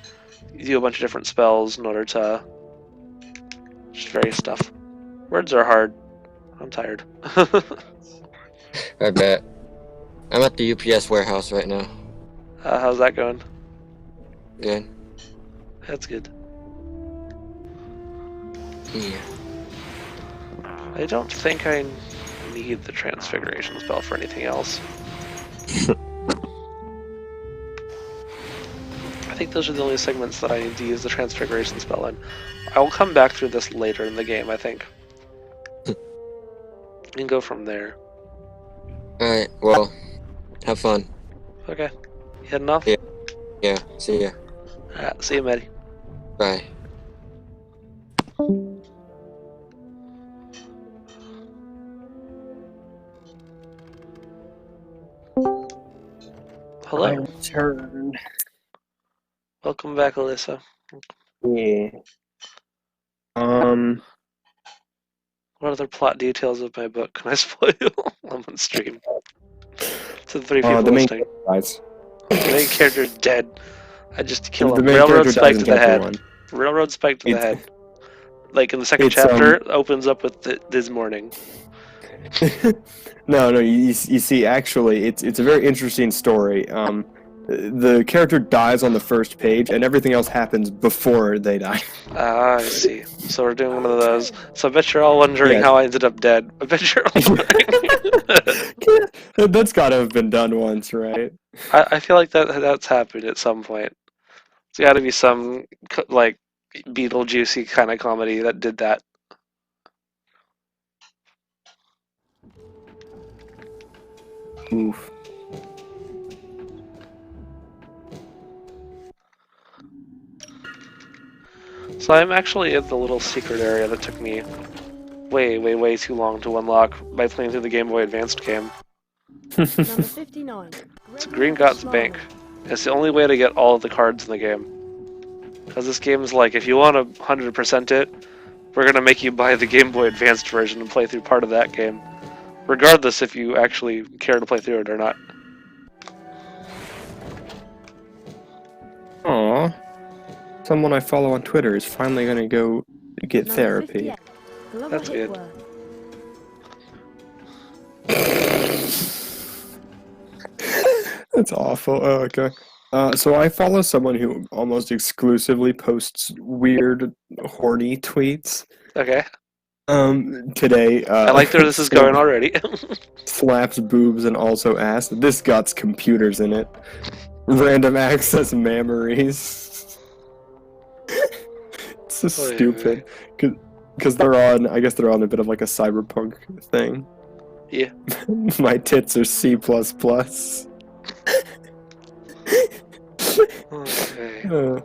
You do a bunch of different spells in order to just various stuff. Words are hard. I'm tired. I bet. I'm at the UPS warehouse right now. How's that going? Good. That's good. Yeah. I don't think I need the transfiguration spell for anything else. I I think those are the only segments that I need to use the transfiguration spell in. I will come back through this later in the game, I think. And go from there. Alright, well, have fun. Okay. You heading off? Yeah. Yeah, see ya. Alright, see you, Maddie. Bye. Hello. My turn. Welcome back, Alyssa. Yeah. What other plot details of my book can I spoil? I'm on stream. To the 3 people The main listening. guys. The main character's dead. I just kill The him. main Railroad character spike dies to in the chapter head. 1. Railroad spike to the It's- head. Like in the second it's, chapter, opens up with this morning. No, you see, actually, it's a very interesting story. The character dies on the first page, and everything else happens before they die. Ah, I see. So we're doing one of those. So I bet you're all wondering Yes. how I ended up dead. I bet you're all wondering. That's gotta have been done once, right? I feel like that's happened at some point. There's got to be some like Beetlejuicy kind of comedy that did that. Oof. So I'm actually at the little secret area that took me way too long to unlock by playing through the Game Boy Advanced game. Number 59. It's Green God's Bank. It's the only way to get all of the cards in the game. Because this game's like, if you want to 100% it, we're going to make you buy the Game Boy Advanced version and play through part of that game. Regardless if you actually care to play through it or not. Aw. Someone I follow on Twitter is finally gonna go get Number therapy. 58. Glover That's good. Hitworth. That's awful. Oh, okay. So I follow someone who almost exclusively posts weird, horny tweets. Okay. Today, I like where this is going already. slaps boobs and also asks, "This got's computers in it. Random access memories." It's so Oy, stupid. Because they're on, I guess they're on a bit of like a cyberpunk thing. Yeah. My tits are C++. Okay.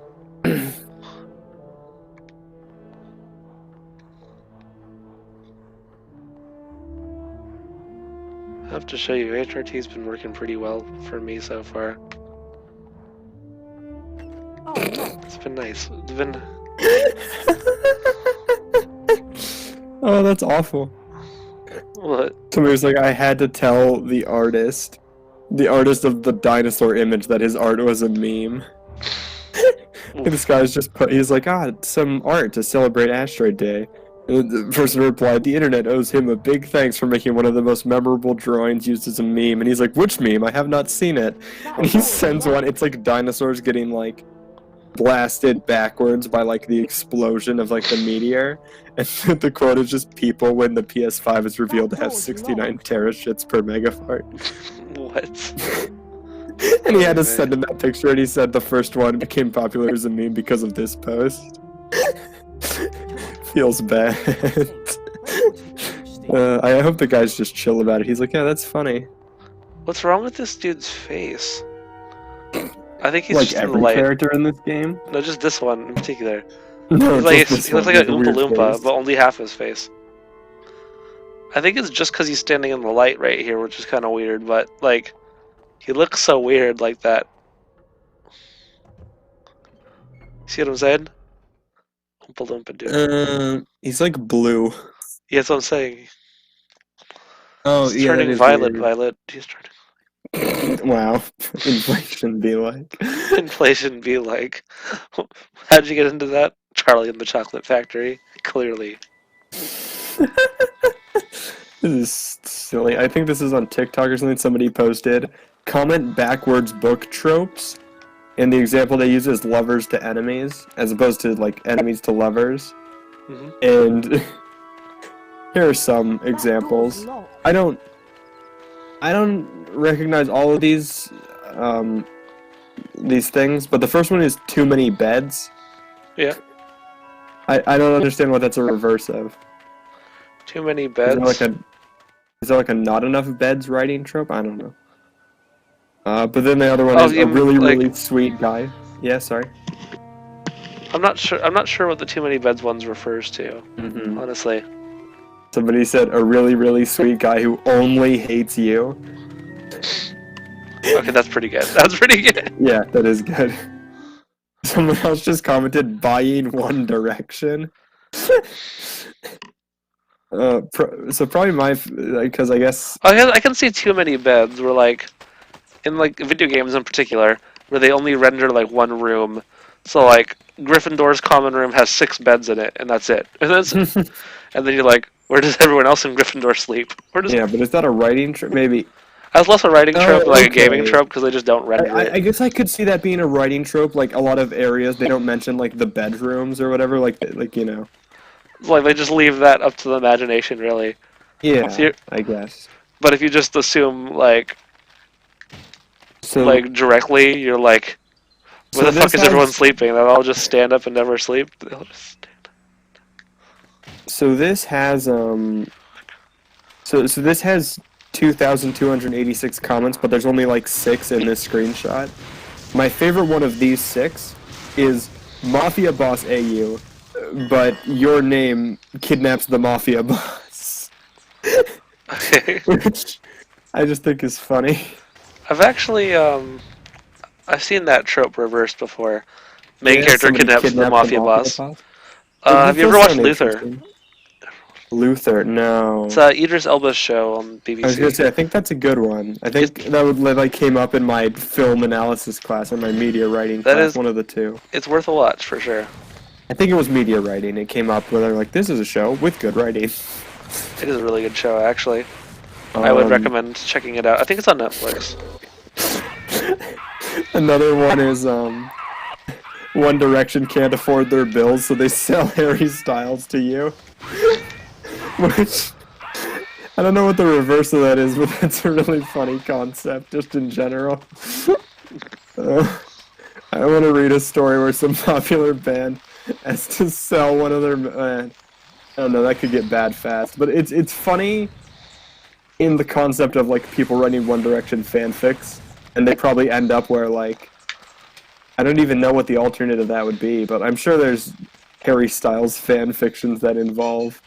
I have to show you, HRT's been working pretty well for me so far. Oh, no. It's been nice. It's been... Oh, that's awful. What? Somebody's like, I had to tell the artist of the dinosaur image, that his art was a meme. And this guy's just he's like, some art to celebrate Asteroid Day. And the person replied, the internet owes him a big thanks for making one of the most memorable drawings used as a meme. And he's like, which meme? I have not seen it. And he sends one, it's like dinosaurs getting like blasted backwards by like the explosion of like the meteor. And the quote is just, people when the PS5 is revealed to have 69 terashits per megabyte. What? And he had to send him that picture, and he said the first one became popular as a meme because of this post. Feels bad. I hope the guy's just chill about it. He's like, yeah, that's funny. What's wrong with this dude's face? I think he's Like just in the every light. character in this game? No, just this one in particular. No, He's like, just this he looks one like an with a Oompa weird Loompa, face. but only half his face. I think it's just because he's standing in the light right here, which is kind of weird, but, like, he looks so weird like that. See what I'm saying? Oompa Loompa dude. He's like blue. Yeah, that's what I'm saying. Oh, He's yeah, that turning is violet, weird. Violet. He's turning... Wow. Inflation be like. Inflation be like. How'd you get into that? Charlie and the Chocolate Factory. Clearly. This is silly. I think this is on TikTok or something. Somebody posted, comment backwards book tropes. And the example they use is lovers to enemies, as opposed to like enemies to lovers. Mhm. And here are some examples. I don't recognize all of these, these things, but the first one is too many beds. Yeah. I don't understand what that's a reverse of. Too many Is there beds. like a not enough beds writing trope? I don't know. But then the other one Oh, is a you really, like- really sweet guy. Yeah, sorry. I'm not sure what the too many beds ones refers to. Mm-hmm. Honestly. Somebody said a really, really sweet guy who only hates you. Okay, that's pretty good. That's pretty good. Yeah, that is good. Someone else just commented buying One Direction. So probably my, because I guess I can see too many beds where like, in like video games in particular, where they only render like one room. So like Gryffindor's common room has 6 beds in it, and that's it. And then you're like, where does everyone else in Gryffindor sleep? Where does yeah, but is that a writing trope? Maybe. That's less a writing trope than like a gaming okay. trope because they just don't render it. I guess I could see that being a writing trope. Like a lot of areas, they don't mention like the bedrooms or whatever. Like you know. Like they just leave that up to the imagination, really. Yeah, I guess. But if you just assume like So directly, you're like, where So the fuck this is everyone has- sleeping? They'll all just stand up and never sleep. They'll just stand up. so this has so this has 2,286 comments, but there's only like 6 in this screenshot. My favorite one of these 6 is Mafia Boss AU, but your name kidnaps the Mafia Boss. Okay. Which I just think is funny. I've actually I've seen that trope reversed before. Main Yeah, character somebody kidnaps the kidnapped Mafia boss. That Have you does ever watched sound Luther? interesting. Luther, no. It's Idris Elba's show on BBC. I was gonna say, I think that's a good one. I think that would like came up in my film analysis class or my media writing That class, is- one of the two. It's worth a watch for sure. I think it was media writing. It came up where they're like, "This is a show with good writing." It is a really good show, actually. I would recommend checking it out. I think it's on Netflix. Another one is One Direction can't afford their bills, so they sell Harry Styles to you. Which I don't know what the reverse of that is, but that's a really funny concept, just in general. I want to read a story where some popular band has to sell one of their. I don't know, that could get bad fast, but it's funny in the concept of like people writing One Direction fanfics, and they probably end up where like I don't even know what the alternate of that would be, but I'm sure there's Harry Styles fan fictions that involve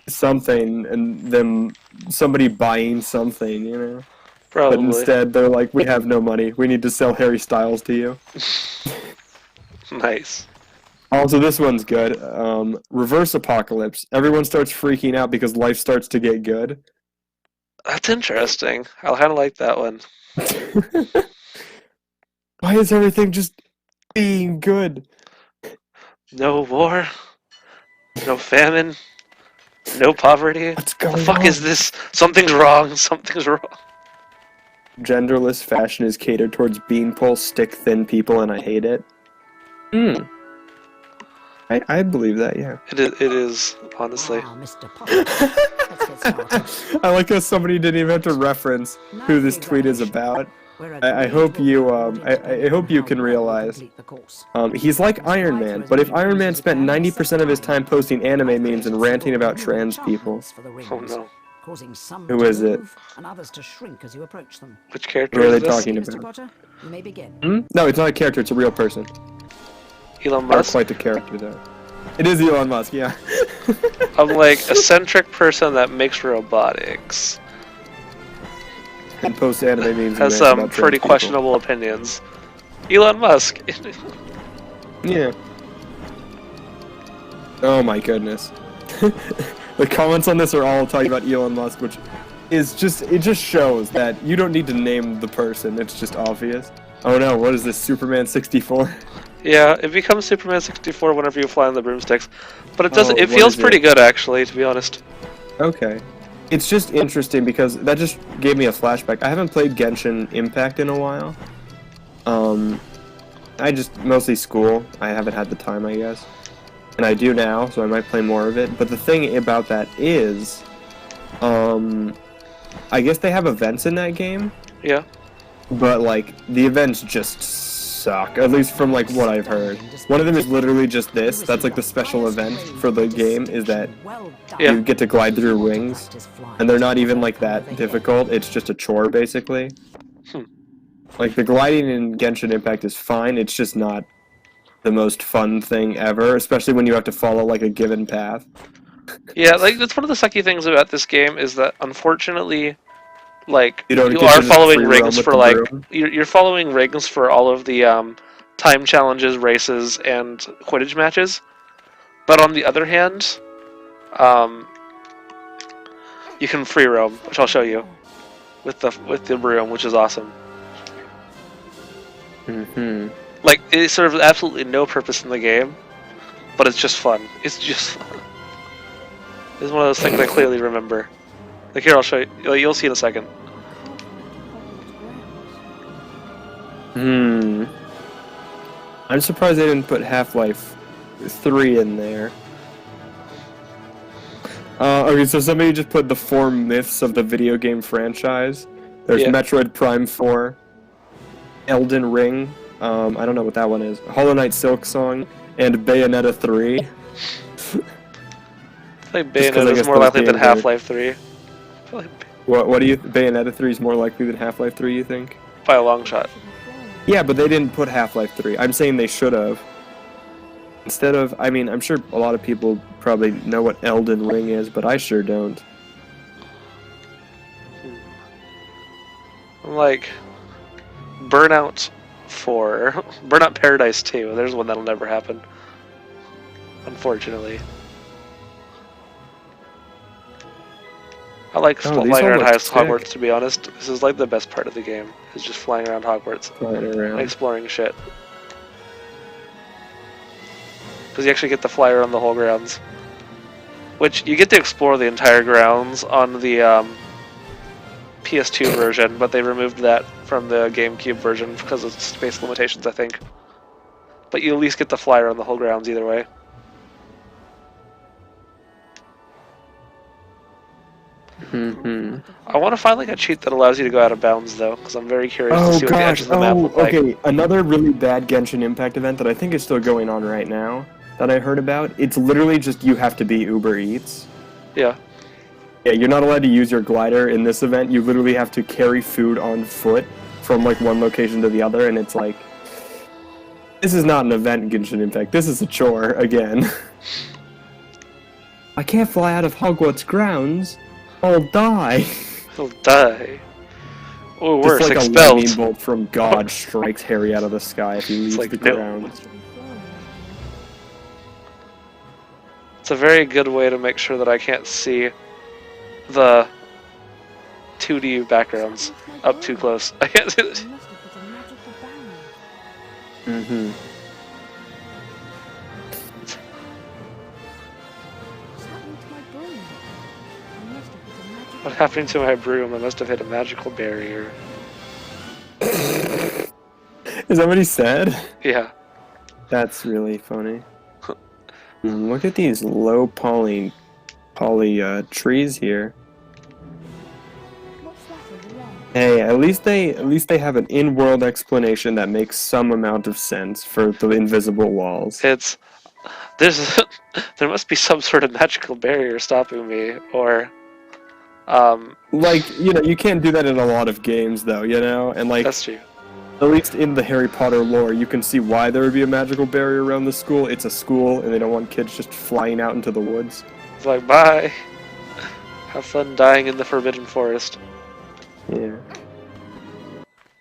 something and them somebody buying something, you know. Probably. But instead they're like, we have no money. We need to sell Harry Styles to you. Nice. Also, this one's good. Reverse apocalypse. Everyone starts freaking out because life starts to get good. That's interesting. I kind of like that one. Why is everything just being good? No war. No famine. No poverty. What's The going fuck on? is this? Something's wrong. Something's wrong. Genderless fashion is catered towards beanpole, stick-thin people, and I hate it. I believe that, yeah. It is honestly. Now, Mr. Potter, let's get started. I like how somebody didn't even have to reference who this tweet is about. I hope you I hope you can realize he's like Iron Man, but if Iron Man spent 90% of his time posting anime memes and ranting about trans people. Oh no. Causing some Who to is it? move and others to shrink as you approach them. Which character What are is they this? talking Mr. about? Potter, you may begin. No, it's not a character, it's a real person. Elon Not Musk? quite the character though. It is Elon Musk, yeah. I'm like eccentric person that makes robotics. And posts anime memes and Has rants some about trans pretty people. questionable opinions. Elon Musk. Yeah. Oh my goodness. The comments on this are all talking about Elon Musk, which is just, it just shows that you don't need to name the person, it's just obvious. Oh no, what is this, Superman 64? Yeah, it becomes Superman 64 whenever you fly on the broomsticks. But it doesn't. Oh, It what feels is pretty it? good, actually, to be honest. Okay. It's just interesting because that just gave me a flashback. I haven't played Genshin Impact in a while. I just, mostly school. I haven't had the time, I guess. And I do now, so I might play more of it. But the thing about that is, I guess they have events in that game, Yeah. but like, the events just suck, at least from like what I've heard. One of them is literally just this. That's like the special event for the game, is that Yeah. you get to glide through rings, and they're not even like that difficult. It's just a chore basically. Like the gliding in Genshin Impact is fine. It's just not the most fun thing ever, especially when you have to follow like a given path. Yeah, like that's one of the sucky things about this game is that unfortunately, like You don't you get to are just following free roam rings with for the like broom. you're following rings for all of the time challenges, races, and Quidditch matches. But on the other hand, um, you can free roam, which I'll show you with the broom, which is awesome. Like it serves absolutely no purpose in the game, but it's just fun. It's just fun. It's one of those things I clearly remember. Like here, I'll show you. You'll see in a second. I'm surprised they didn't put Half-Life 3 in there. Okay, so somebody just put the 4 myths of the video game franchise. There's Yeah. Metroid Prime 4, Elden Ring, I don't know what that one is, Hollow Knight Silk Song, and Bayonetta 3. I think 'cause I Bayonetta is guess more those likely than games are- Half-Life 3. What do you... Bayonetta 3 is more likely than Half-Life 3, you think? By a long shot. Yeah, but they didn't put Half-Life 3. I'm saying they should have. Instead of... I mean, I'm sure a lot of people probably know what Elden Ring is, but I sure don't. Like Burnout 4, Burnout Paradise 2. There's one that'll never happen, unfortunately. I like Oh, these flying all around look Hogwarts, sick. to be honest. This is like the best part of the game, is just flying around Hogwarts Flying and around. exploring shit. Because you actually get to fly around the whole grounds. Which, you get to explore the entire grounds on the PS2 version, but they removed that from the GameCube version because of space limitations, I think. But you at least get to fly around the whole grounds either way. I want to find like a cheat that allows you to go out of bounds though, because I'm very curious to Oh see what the gosh, edges of the map look like. okay, another really bad Genshin Impact event that I think is still going on right now, that I heard about, it's literally just you have to be Uber Eats. Yeah. Yeah, you're not allowed to use your glider in this event, you literally have to carry food on foot from like one location to the other, and it's like... This is not an event in Genshin Impact, this is a chore, again. I can't fly out of Hogwarts grounds, I'll die. He'll die. Or Just worse, like expelled. a lightning bolt from God strikes Harry out of the sky if he leaves like, the no. grounds. It's a very good way to make sure that I can't see the 2D backgrounds up too close. I can't see this. Mm-hmm. What happened to my broom? I must have hit a magical barrier. Is that what he said? Yeah. That's really funny. Look at these low poly trees here. Hey, at least they have an in-world explanation that makes some amount of sense for the invisible walls. It's... there must be some sort of magical barrier stopping me, or... Like, you know, you can't do that in a lot of games, though, you know? And, like, That's true. at least in the Harry Potter lore, you can see why there would be a magical barrier around the school. It's a school, and they don't want kids just flying out into the woods. It's like, bye! Have fun dying in the Forbidden Forest. Yeah.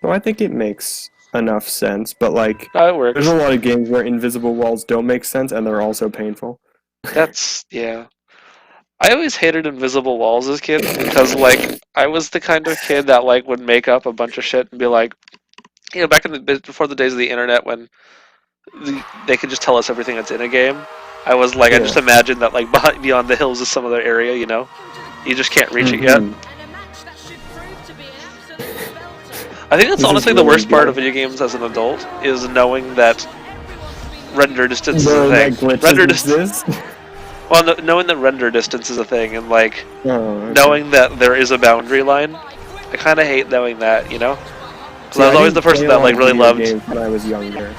Well, I think it makes enough sense, but, like, No, it works. there's a lot of games where invisible walls don't make sense, and they're also painful. That's... yeah. I always hated invisible walls as kids because, like, I was the kind of kid that, like, would make up a bunch of shit and be like, you know, back in the before the days of the internet when they could just tell us everything that's in a game. I was like, I just imagined that, like, beyond the hills is some other area, you know? You just can't reach it yet. And a match that should prove to be an absolute belter. I think that's This is honestly the really worst part good. of video games as an adult, is knowing that render distance is Knowing a that thing. glitches Render distance. exist? Well, knowing that render distance is a thing, and, like, Oh, okay. knowing that there is a boundary line. I kind of hate knowing that, you know? Because I was always the person that like really loved. games when I was younger.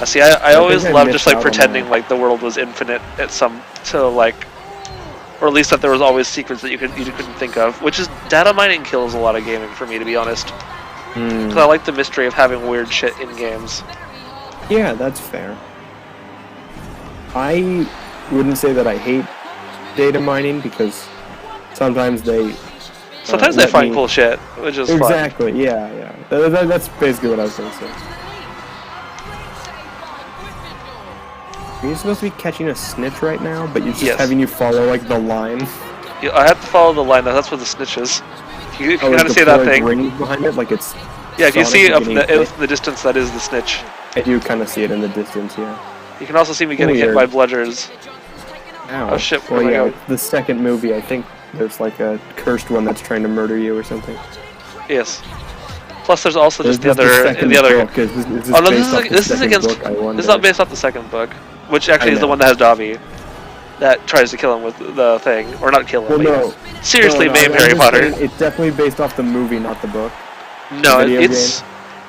See, I think always I loved missed just like out on pretending that. like the world was infinite at some to like, or at least that there was always secrets that you couldn't think of. Which is data mining kills a lot of gaming for me, to be honest. Because I like the mystery of having weird shit in games. Yeah, that's fair. I wouldn't say that I hate data mining because sometimes they Sometimes they let find me- cool shit, which is fun. Exactly. Yeah. That's basically what I was going to say. Are you supposed to be catching a snitch right now, but you're just Yes. having you follow like the line? Yeah, I have to follow the line. That's where the snitch is. You can like kind of the see that four thing. rings behind it, like it's. Yeah, if you Sonic see up in getting hit. the distance, that is the snitch. I do kind of see it in the distance, yeah. You can also see me getting hit Weird. by bludgers. Ow. Oh shit, where Well, am I yeah, going? it's the second movie. I think there's like a cursed one that's trying to murder you or something. Yes. Plus, there's also just There's the other. second The other. book. Is this Oh no, based off the this is second against. book, I wonder. This is not based off the second book, which actually I is the know. one that has Dobby, that tries to kill him with the thing, or not kill him. Well, but no. seriously, No, maim I'm Harry just Potter. saying It's definitely based off the movie, not the book. No, the video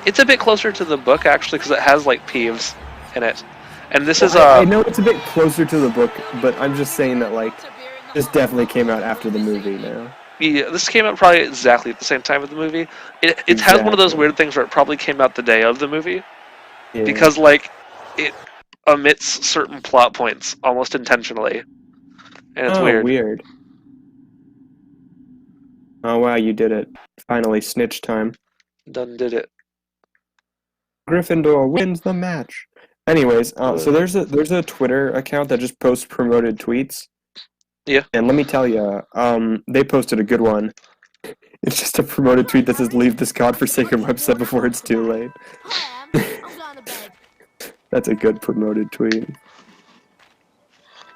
it's a bit closer to the book actually because it has like Peeves in it, and this is I know it's a bit closer to the book, but I'm just saying that like this definitely came out after the movie now. Yeah, this came out probably exactly at the same time as the movie. It has one of those Exactly. weird things where it probably came out the day of the movie Yeah. because like it omits certain plot points almost intentionally, and it's weird. Weird. Oh wow, you did it! Finally, snitch time. Done did it. Gryffindor wins the match. Anyways, so there's a Twitter account that just posts promoted tweets. Yeah. And let me tell you, they posted a good one. It's just a promoted tweet that says "Leave this godforsaken website before it's too late." I am. I'm going to bed. That's a good promoted tweet.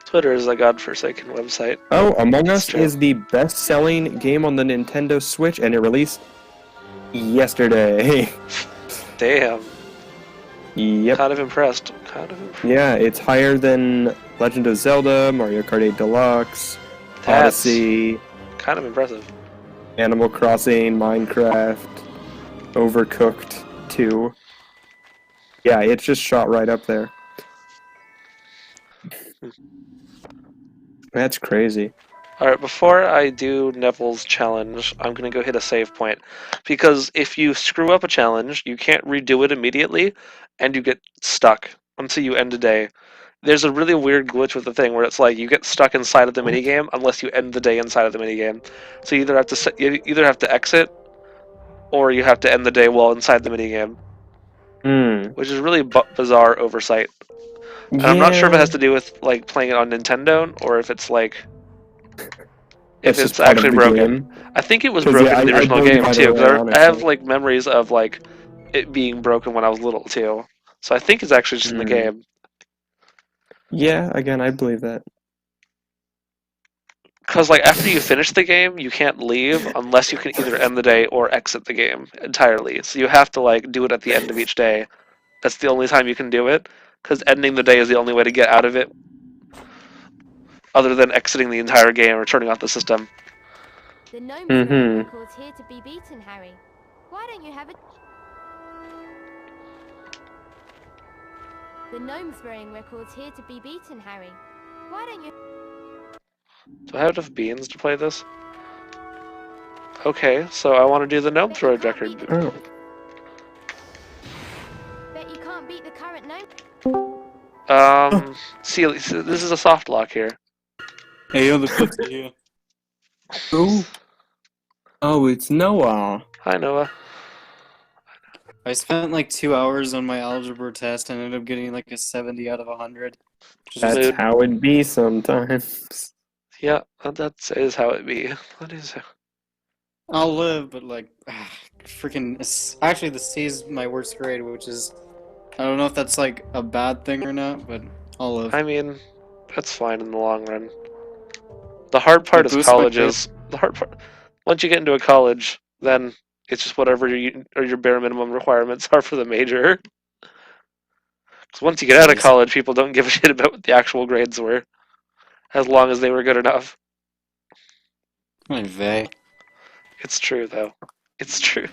Twitter is a godforsaken website. Oh, Among Us true. is the best-selling game on the Nintendo Switch, and it released yesterday. Damn. Yep. Kind of impressed. Yeah, it's higher than Legend of Zelda, Mario Kart 8 Deluxe, That's Odyssey, kind of impressive. Animal Crossing, Minecraft, Overcooked 2. Yeah, it's just shot right up there. That's crazy. Alright, before I do Neville's challenge, I'm going to go hit a save point. Because if you screw up a challenge, you can't redo it immediately, and you get stuck until you end a day. There's a really weird glitch with the thing where it's like you get stuck inside of the minigame unless you end the day inside of the minigame. So you either have to exit, or you have to end the day while inside the minigame. Which is really bizarre oversight. And I'm not sure if it has to do with like playing it on Nintendo, or if it's like... if It's it's just part of actually the broken. game. I think it was 'Cause, broken yeah, in the I original believe game either too. way, 'Cause I have honestly. like memories of like it being broken when I was little too. So I think it's actually just in the game. Yeah, again, I believe that. Because like after you finish the game, you can't leave unless you can either end the day or exit the game entirely. So you have to like do it at the end of each day. That's the only time you can do it. Because ending the day is the only way to get out of it, other than exiting the entire game or turning off the system. The gnome throwing record's here to be beaten, Harry. Why don't you have it? The gnome throwing record's here to be beaten, Harry. Why don't you? Do I have enough beans to play this? Okay, so I want to do the gnome throw record. Oh. Bet you can't beat the current gnome. See, this is a soft lock here. Hey, yo, the pizza here. Who? Oh, it's Noah. Hi, Noah. I spent like 2 hours on my algebra test and ended up getting like a 70 out of 100. That's Mood. how it be sometimes. Yeah, that is how it be. That is. I'll live, but like, freaking. Actually, the C is my worst grade, which is. I don't know if that's like a bad thing or not, but I'll live. I mean, that's fine in the long run. The hard part It is boosts my colleges. The hard part. Once you get into a college, then it's just whatever your bare minimum requirements are for the major. Because once you get out of college, people don't give a shit about what the actual grades were, as long as they were good enough. Oy vey. It's true, though. It's true.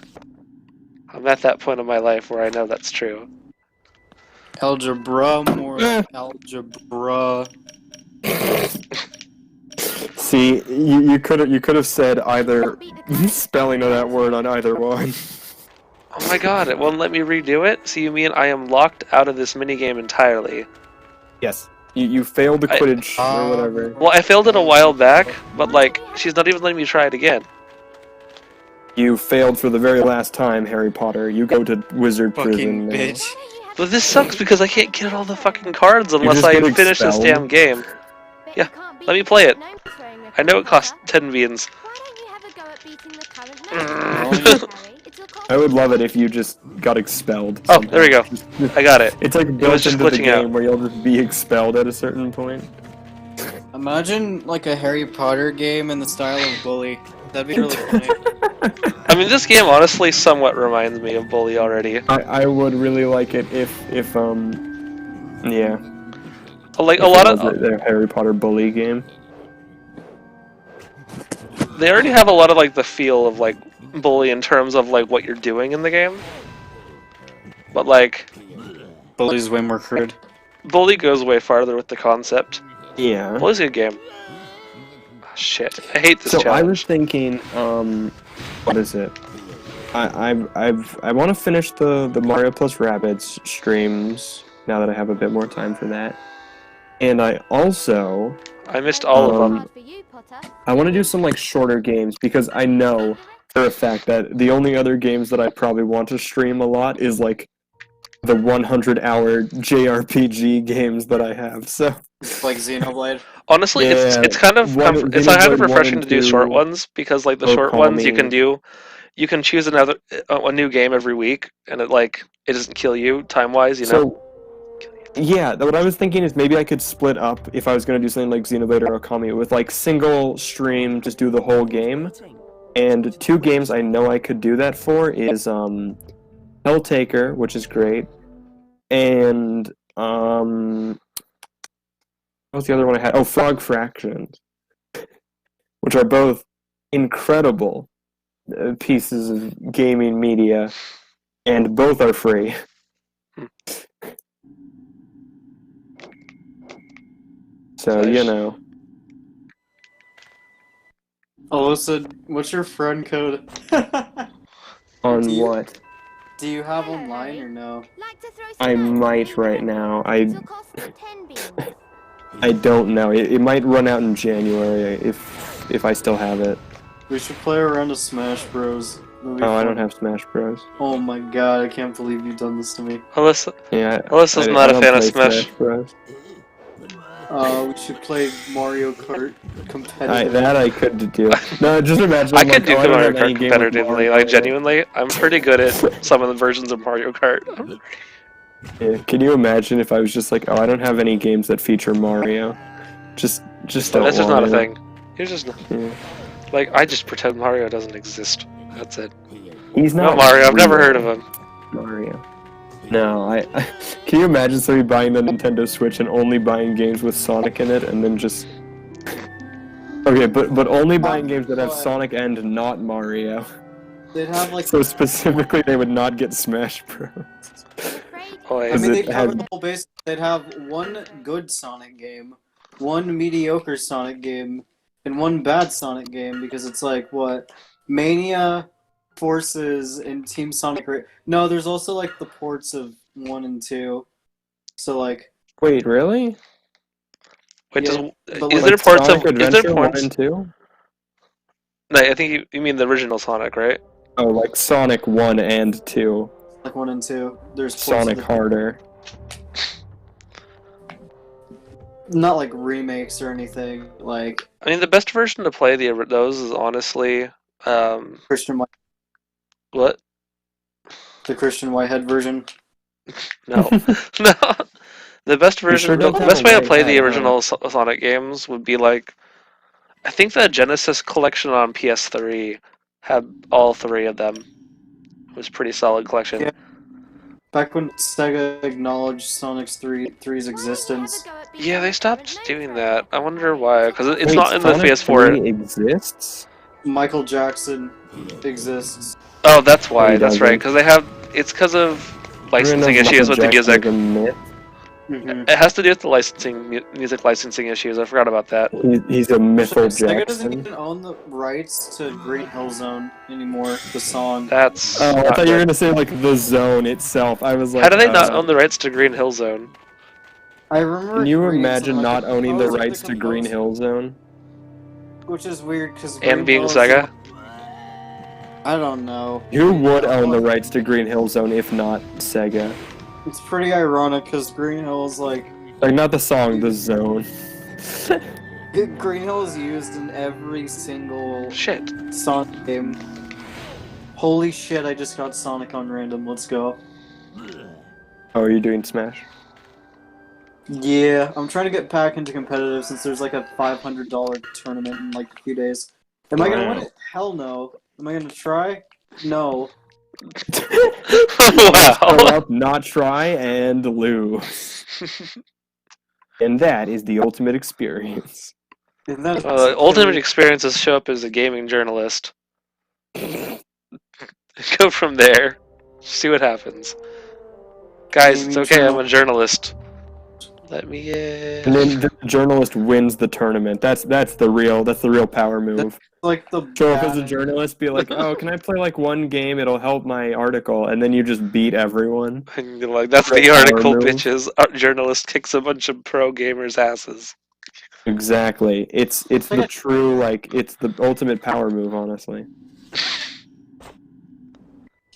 I'm at that point in my life where I know that's true. Algebra, more algebra. See, you could have said either spelling of that word on either one. Oh my god, it won't let me redo it? So you mean I am locked out of this minigame entirely? Yes. You failed the Quidditch or whatever. Well, I failed it a while back, but like, she's not even letting me try it again. You failed for the very last time, Harry Potter. You go to wizard Fucking prison now. bitch. But this sucks because I can't get all the fucking cards unless just I get finish this expelled. damn game. Bet Yeah, you can't beat let me the play it. current gnome throwing I know it record, costs Potter. 10 beans. Why don't you have a go at beating the current Mm. Harry? It's a I would love it if you just got expelled. Oh, somehow. there we go. I got it. It's like was built just into the glitching game out. where you'll just be expelled at a certain point. Imagine like a Harry Potter game in the style of Bully. That'd be really funny. I mean, this game honestly somewhat reminds me of Bully already. I would really like it if yeah. Like If a lot it was of their Harry Potter bully game. they already have a lot of like the feel of like Bully in terms of like what you're doing in the game. But like Bully's way more crude. Bully goes way farther with the concept. Yeah. Bully's a good game. Oh, shit, I hate this So I challenge. was thinking, what is it? I want to finish the Mario plus Rabbids streams now that I have a bit more time for that, and I also I missed all of them. for you, Potter. I want to do some like shorter games because I know for a fact that the only other games that I probably want to stream a lot is like the 100-hour JRPG games that I have. So Like Xenoblade. Honestly, yeah, it's kind of it's kind of refreshing to do short ones because like the short ones you can choose a new game every week and it doesn't kill you time wise, you know. So yeah, what I was thinking is maybe I could split up if I was going to do something like Xenoblade or Okami with like single stream, just do the whole game. And two games I know I could do that for is Helltaker, which is great, and what's the other one I had? Oh, Frog Fractions, which are both incredible pieces of gaming media, and both are free. So, Nice. you know. Alyssa, what's your friend code? On Do you- what? Do you have Hello, online Harry. or no? Like to throw some I knives at might you, right Potter? now. It'll cost 10 beans. I don't know. It might run out in January if I still have it. We should play a round of Smash Bros. That'd be Oh, I fun. don't have Smash Bros. Oh my god, I can't believe you've done this to me. Alyssa, Yeah, Alyssa's not a don't fan of play Smash. Bros. We should play Mario Kart competitive. That I could do. No, just imagine. I I'm could like, do oh, I don't Mario have any Kart game with competitively, Mario. like genuinely. I'm pretty good at some of the versions of Mario Kart. Yeah, can you imagine if I was just like, oh, I don't have any games that feature Mario? Just don't That's just not a want it. thing. Here's just Yeah. like I just pretend Mario doesn't exist. That's it. He's No not Mario, I've never real heard of him. Mario. No, I can you imagine somebody buying the Nintendo Switch and only buying games with Sonic in it, and then just okay, but only buying games that have Sonic and not Mario. They'd have like. So specifically, they would not get Smash Bros. Afraid Oh, I wait. Does mean, it they'd cover have- the whole base. They'd have one good Sonic game, one mediocre Sonic game, and one bad Sonic game because it's like what Mania, Forces, and Team Sonic. No, there's also like the ports of 1 and 2. So like, Wait, really? Wait, Yeah, but is like there ports Sonic of? Is Adventure there 1 ports? and 2? No, I think you mean the original Sonic, right? Oh, like Sonic 1 and 2. like 1 and 2. There's ports Sonic of the- Harder. Not like remakes or anything. Like I mean, the best version to play those is honestly, Christian White, what? the Christian Whitehead version. No, no. The best version, sure the don't have best a way to white play the head, huh? original Sonic games would be like, I think the Genesis collection on PS3 had all three of them. It was a pretty solid collection. Yeah. Back when Sega acknowledged Sonic's 3's existence. Yeah, they stopped doing that. I wonder why, because it's Wait, not in the Sonic PS4. 3 exists? Michael Jackson exists. Oh, that's why. He That's right. doesn't. Because they have. It's because of licensing Everyone knows issues with the Michael Jackson music. is a myth. Mhm. It has to do with the licensing, music licensing issues. I forgot about that. He's a mythal Sega doesn't Jackson. even own the rights to Green Hill Zone anymore. The song. That's Oh, I not thought you were good. gonna say like the zone itself. I was How like, do they not own the rights to Green Hill Zone? I remember can you reading imagine something like not owning the composer- rights to Green composer- Hill Zone? Which is weird because And being Sega? I don't know. Who would own the rights to Green Hill Zone if not Sega? It's pretty ironic because Green Hill is like Like not the song, the zone. Green Hill is used in every single Shit. Sonic game. Holy shit! I just got Sonic on random. Let's go. Oh, are you doing Smash? Yeah, I'm trying to get back into competitive since there's like a $500 tournament in like a few days. Am I gonna win it? Hell no. Am I gonna try? No. Show Wow. up, not try, and lose. And that is the ultimate experience. Isn't that The ultimate experience is show up as a gaming journalist. Go from there. See what happens. Guys, it's Gaming okay, I'm a journalist. Let me And then in. the journalist wins the tournament. That's the real power move. like the Show up as a bad- journalist, be like, oh, can I play like one game? It'll help my article, and then you just beat everyone. And you're like, that's Great the power article, move. bitches. Our journalist kicks a bunch of pro gamers' asses. Exactly. It's the true it's the ultimate power move, honestly.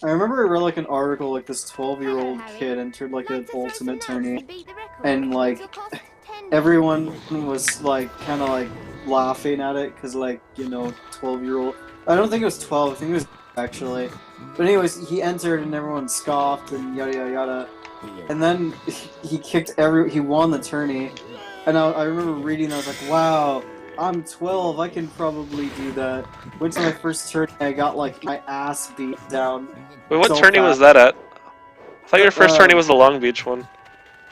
I remember I read like an article like this 12-year-old kid entered like an ultimate tourney, and like everyone was like kind of like laughing at it because like 12-year-old. I don't think it was 12. I think it was actually. But anyways, he entered and everyone scoffed and yada yada yada. And then he won the tourney. And I remember reading, I was like, wow, I'm 12, I can probably do that. Went to my first tourney, I got like my ass beat down. Wait, what So tourney was fast. that at? I thought your first tourney was the Long Beach one.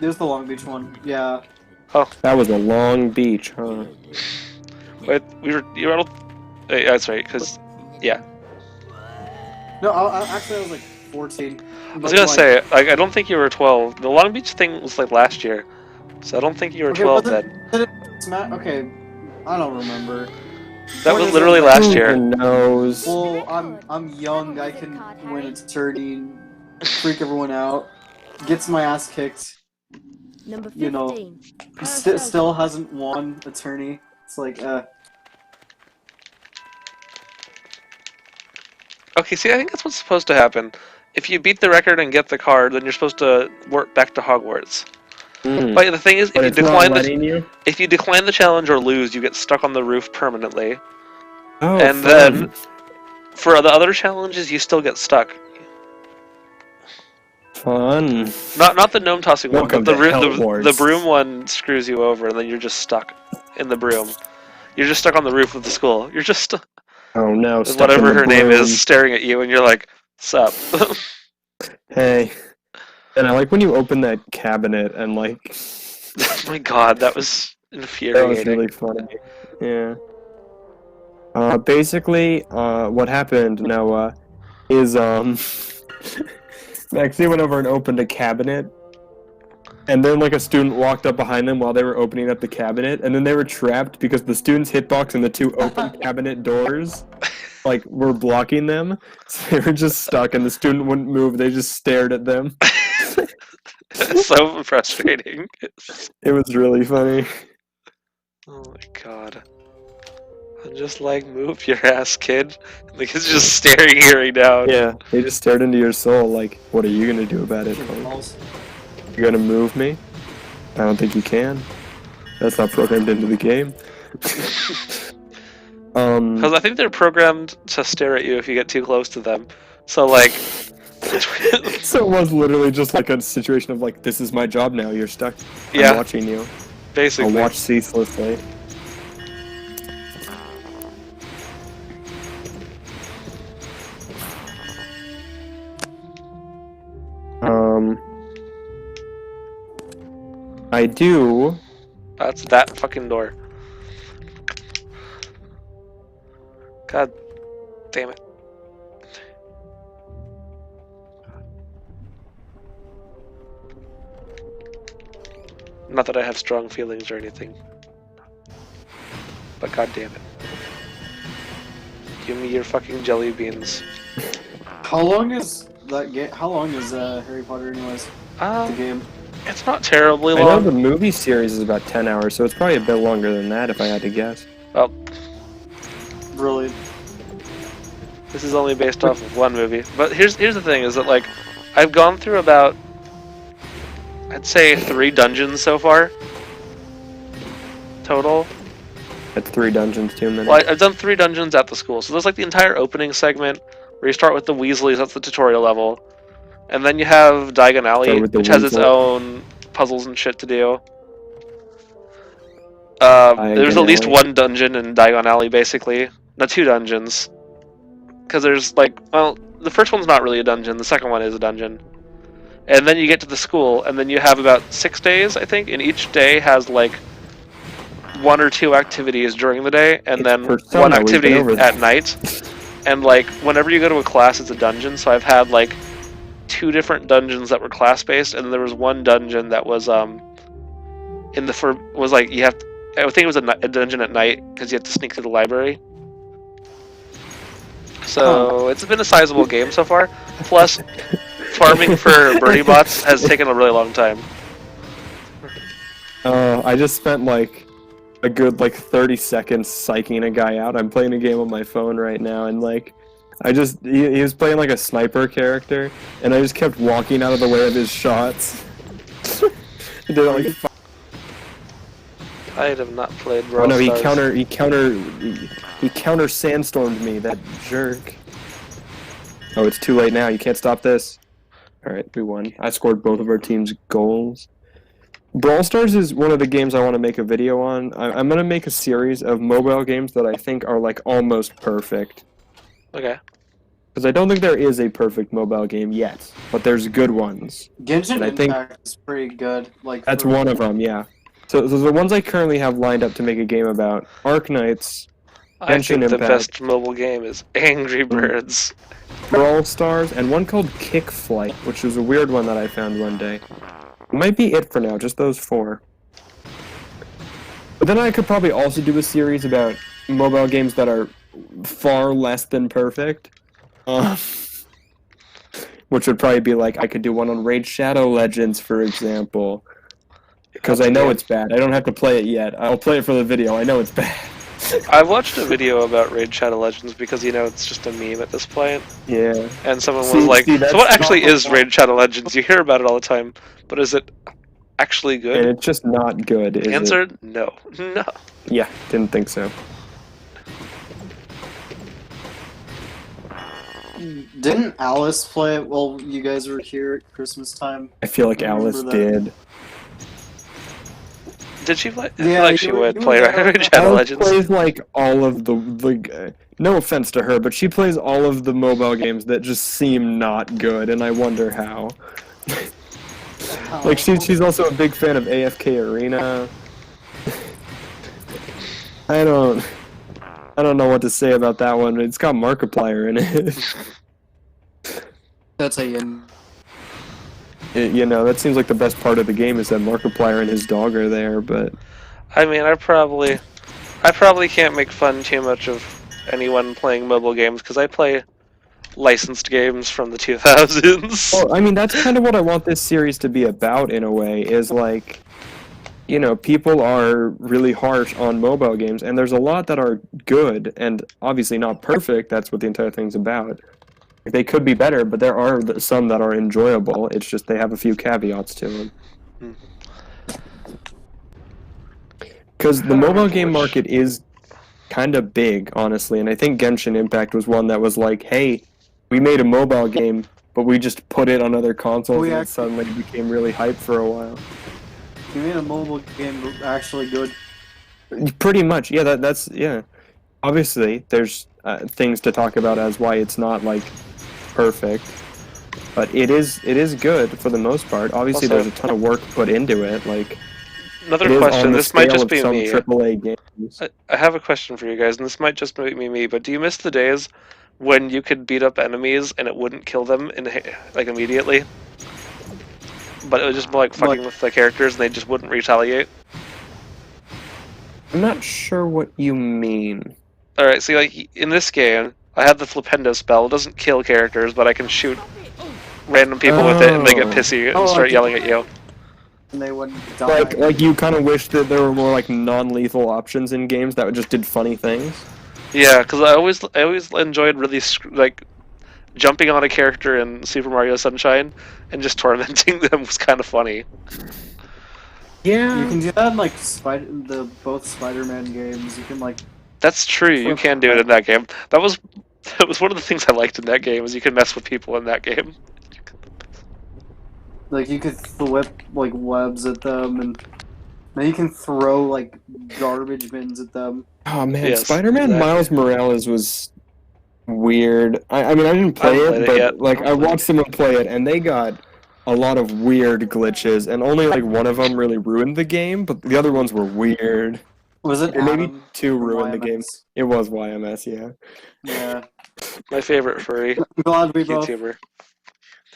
It was the Long Beach one, yeah. That was a long beach, huh? Wait, you were wait, that's right, because, yeah. No, actually I was like 14. I was gonna say, like, I don't think you were 12. The Long Beach thing was like last year, so I don't think you were 12 then. Okay, I don't remember. That What was is literally it? last year. Who knows? Well, I'm young, I can win a tourney and freak everyone out. Gets my ass kicked. Number 15. You know, still hasn't won a tourney. It's like, Okay, see, I think that's what's supposed to happen. If you beat the record and get the card, then you're supposed to work back to Hogwarts. Mm. But the thing is, But if it's you not decline letting you? if you decline the challenge or lose, you get stuck on the roof permanently. Oh, And fun. then for the other challenges, you still get stuck. Fun. Not the gnome tossing one, Welcome but to the Hogwarts. broom one screws you over, and then you're just stuck in the broom. You're just stuck on the roof of the school. You're just Oh no, with stuck in whatever the her name broom. is staring at you, and you're like, "Sup?" Hey. And I like when you open that cabinet and like Oh my god, that was that was infuriating. really funny. Yeah. Basically, what happened, Noah, is Maxie went over and opened a cabinet, and then like a student walked up behind them while they were opening up the cabinet, and then they were trapped because the student's hitbox and the two open cabinet doors like were blocking them. So they were just stuck, and the student wouldn't move. They just stared at them. It's so frustrating. It was really funny. Oh my god. I'm just like, move your ass, kid. Like, it's just staring at me down. Yeah, they just stared into your soul. Like, what are you gonna do about it? You gonna move me? I don't think you can. That's not programmed into the game. Because I think they're programmed to stare at you if you get too close to them. So, like... So it was literally just like a situation of like, this is my job now, you're stuck. Yeah. I'm watching you. Basically. I'll watch ceaselessly. I do. That's that fucking door. God damn it. Not that I have strong feelings or anything. But god damn it. Give me your fucking jelly beans. How long is that game? How long is Harry Potter anyways? The game. It's not terribly I know long. the movie series is about 10 hours, so it's probably a bit longer than that if I had to guess. Well, Really? this is only based off of one movie. But here's the thing: is that like, I've gone through about, I'd say 3 dungeons so far. Total. That's 3 dungeons, 2 minutes. Well, I've done 3 dungeons at the school. So there's like the entire opening segment where you start with the Weasleys. That's the tutorial level, and then you have Diagon Alley, with the which has its Weasel. own puzzles and shit to do. There's at least Alley. 1 dungeon in Diagon Alley, basically. No, 2 dungeons. Because there's like, well, the first one's not really a dungeon. The second one is a dungeon. And then you get to the school, and then you have about 6 days, I think, and each day has like 1 or 2 activities during the day, and then Persona, 1 we've activity been over at that. night. And like, whenever you go to a class, it's a dungeon. So I've had like 2 different dungeons that were class-based, and there was 1 dungeon that was was like you have to, I think it was a dungeon at night because you have to sneak through the library. So it's been a sizable game so far. Plus, farming for birdie bots has taken a really long time. I just spent like a good 30 seconds psyching a guy out. I'm playing a game on my phone right now, and like he was playing like a sniper character, and I just kept walking out of the way of his shots. He did it like I have not played oh Brawl no, he Stars. counter sandstormed me, that jerk. Oh, it's too late now. You can't stop this. All right, we won. I scored both of our team's goals. Brawl Stars is one of the games I want to make a video on. I'm gonna make a series of mobile games that I think are like almost perfect. Okay. Because I don't think there is a perfect mobile game yet, but there's good ones. Genshin And I think Impact is pretty good. Like that's for- one of them, yeah. So the ones I currently have lined up to make a game about: Arknights, I Genshin think the Impact. best mobile game is Angry Birds. Brawl Stars, and one called Kick Flight, which was a weird one that I found one day. It might be it for now, just those 4. But then I could probably also do a series about mobile games that are far less than perfect. Which would probably be like, I could do one on Raid Shadow Legends, for example. Because I know it's bad. I don't have to play it yet. I'll play it for the video. I know it's bad. I watched a video about Raid Shadow Legends because, you know, it's just a meme at this point. Yeah. And someone See- was like, see, that's so what actually not- is Raid Shadow Legends? You hear about it all the time, but is it actually good? And it's just not good, is Answer, it? no. No. Yeah, didn't think so. Didn't Alice play it while you guys were here at Christmas time? I feel like I remember Alice that. did. Did she play? I Yeah, feel like you she were- would you play were there. Raid Shadow Alice Legends. plays like all of the no offense to her, but she plays all of the mobile games that just seem not good, and I wonder how. Like she's also a big fan of AFK Arena. I don't know what to say about that one. It's got Markiplier in it. That's how you. You know, that seems like the best part of the game is that Markiplier and his dog are there, but I mean, I probably can't make fun too much of anyone playing mobile games because I play licensed games from the 2000s. well, I mean, that's kind of what I want this series to be about in a way, is like, you know, people are really harsh on mobile games, and there's a lot that are good, and obviously not perfect. That's what the entire thing's about. They could be better, but there are some that are enjoyable. It's just they have a few caveats to them. Because the mobile game market is kind of big, honestly, and I think Genshin Impact was one that was like, hey, we made a mobile game, but we just put it on other consoles, We and it actually- suddenly became really hype for a while. You made a mobile game actually good. Pretty much, yeah. That's yeah. Obviously, there's things to talk about as why it's not like perfect, but it is good for the most part. Obviously, Also- there's a ton of work put into it. Like Another it is question. on the This might scale just of be some me. AAA games. I have a question for you guys, and this might just be me, but do you miss the days when you could beat up enemies and it wouldn't kill them like immediately? but it was just more like fucking with the characters, and they just wouldn't retaliate. I'm not sure what you mean. Alright, see, like, in this game, I have the Flipendo spell. It doesn't kill characters, but I can shoot random people with it, and they get pissy and start yelling at you. And they wouldn't die. Like you kind of wish that there were more like non-lethal options in games that just did funny things. Yeah, because I always enjoyed really like jumping on a character in Super Mario Sunshine and just tormenting them was kind of funny. Yeah, You can do that in like both Spider-Man games. You can like. That's true. You can do it in that game. That was one of the things I liked in that game is you could mess with people in that game. Like you could flip like webs at them, and then you can throw like garbage bins at them. Oh man, Yes, Spider-Man exactly. Miles Morales was weird. I mean, I didn't play I haven't it, played but it yet. like I watched someone play it, and they got a lot of weird glitches, and only like one of them really ruined the game, but the other ones were weird. Was it And maybe Adam two from ruined the game. YMS? It was YMS, yeah. Yeah. My favorite furry I'm glad we both. YouTuber.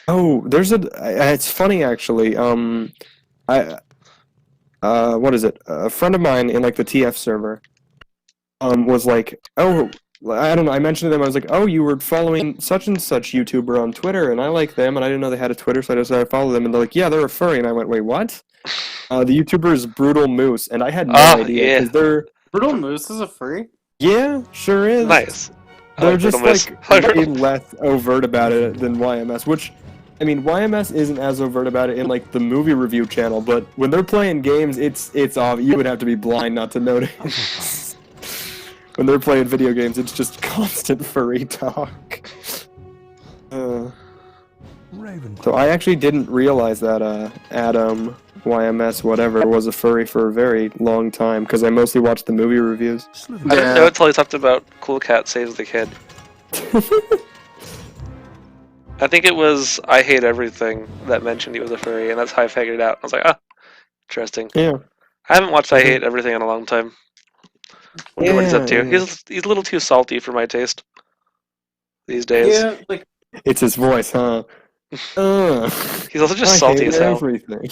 Oh, there's it's funny actually. What is it? A friend of mine in like the TF server, was like, oh, I don't know. I mentioned to them. I was like, oh, you were following such and such YouTuber on Twitter, and I like them, and I didn't know they had a Twitter, so I decided to follow them. And they're like, yeah, they're a furry, and I went, wait, what? The YouTuber is Brutal Moose, and I had no idea Yeah. because they're Brutal Moose is a furry. sure is. Nice. I They're like just Brutal Moose. like I like way Brutal- less overt about it than YMS, which, I mean, YMS isn't as overt about it in like the movie review channel, but when they're playing games, it's obvious. You would have to be blind not to notice. When they're playing video games, it's just constant furry talk. So I actually didn't realize that Adam, YMS, whatever, was a furry for a very long time, because I mostly watched the movie reviews. I didn't know until he talked about Cool Cat Saves the Kid. I think it was I Hate Everything that mentioned he was a furry, and that's how I figured it out. I was like, ah, interesting. Yeah. I haven't watched I Hate Everything in a long time. Wonder what he's up to. Yeah. He's a little too salty for my taste these days. Yeah, like It's his voice, huh? He's also just I salty hate as hell. everything.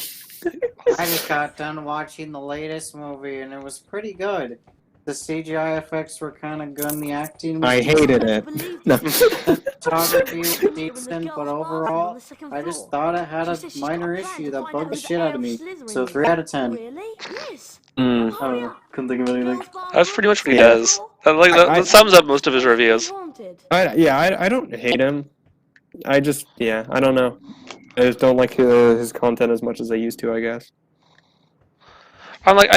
I just got done watching the latest movie, and it was pretty good. The CGI effects were kind of good, and the acting was I hated it. No. photography was decent, but overall, I just thought it had a minor issue that bugged the shit out of me. So 3 out of 10. Really? Yes. Mm. I don't know. Couldn't think of anything. That's pretty much what he Yeah. does. That sums up most of his reviews. I don't hate him. I don't know. I just don't like his content as much as I used to, I guess. I'm like,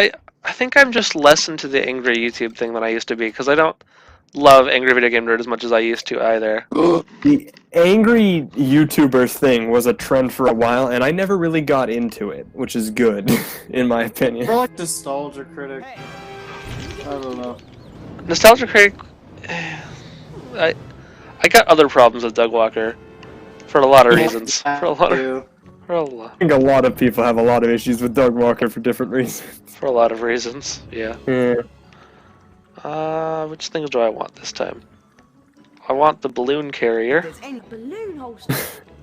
I think I'm just less into the angry YouTube thing than I used to be, because I don't love Angry Video Game Nerd as much as I used to either. The angry YouTubers thing was a trend for a while, and I never really got into it, which is good, in my opinion. More like Nostalgia Critic. I don't know. Nostalgia Critic, I got other problems with Doug Walker, for a lot of reasons. I For a lot I think a lot of people have a lot of issues with Doug Walker for different reasons. of reasons. Yeah. Yeah. Which things do I want this time? I want the balloon carrier. Balloon holster.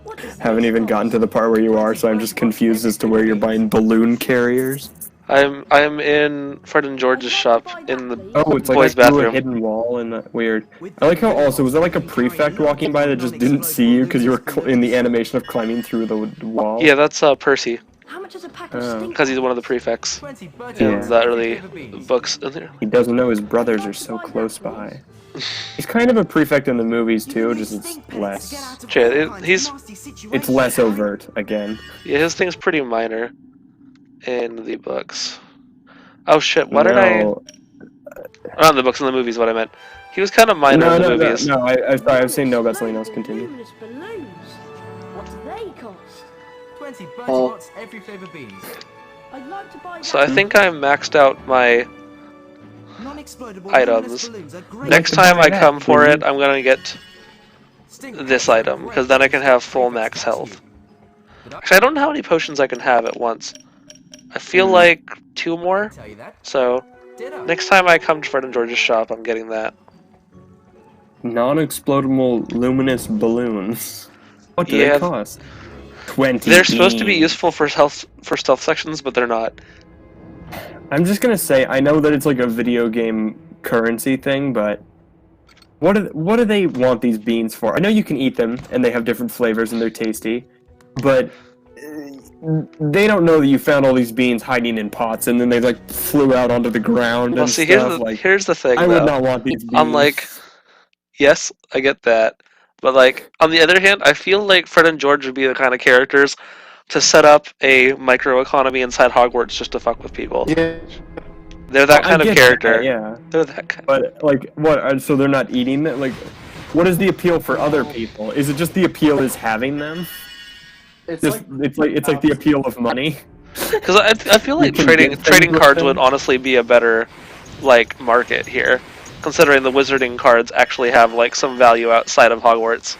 What does Haven't this even cost? gotten to the part where you are, so I'm just confused as to where you're buying balloon carriers. I'm in Fred and George's shop in the Oh, it's like boys' I through a bathroom. hidden wall and weird. I like how also, was that like a prefect walking by that just didn't see you because you were in the animation of climbing through the wall? Yeah, that's Percy, How much is a pack of Oh. stink? because he's one of the prefects. Yeah. In the early books in there. He doesn't know his brothers are so close by. He's kind of a prefect in the movies too, just it's less. It's less overt again. Yeah, his thing's pretty minor in the books. Oh shit, what did I... No, Not in the books, in the movies, what I meant. He was kind of minor in the movies. No, I'm sorry, I've seen no about something else. Continue. Luminous balloons. What do they cost? 20 Bertie Oh. Bott's every flavour beans. I'd like to buy So I think I maxed out my Non-explodable items. luminous balloons are great. Next time I come for it, I'm gonna get this item, because then I can have full max health. Actually, I don't know how many potions I can have at once. I feel like 2 more, Tell you that. so next time I come to Fred and George's shop, I'm getting that. Non-explodable luminous balloons. What do Yeah. they cost? 20 They're supposed to be beans. useful for stealth sections, but they're not. I'm just gonna say, I know that it's like a video game currency thing, but what do they want these beans for? I know you can eat them, and they have different flavors, and they're tasty, but they don't know that you found all these beans hiding in pots, and then they like flew out onto the ground Well, and see, stuff. Like, here's the thing, I though. would not want these beans. Unlike, yes, I get that, but like on the other hand, I feel like Fred and George would be the kind of characters to set up a microeconomy inside Hogwarts just to fuck with people. Yeah. They're that kind I of get character. that, yeah. They're that kind. But like, what? So they're not eating it? Like, what is the appeal for other people? Is it just the appeal is having them? It's Just it's like the appeal of money. Because I feel like can trading get things trading with cards them. would honestly be a better like market here, considering the wizarding cards actually have like some value outside of Hogwarts.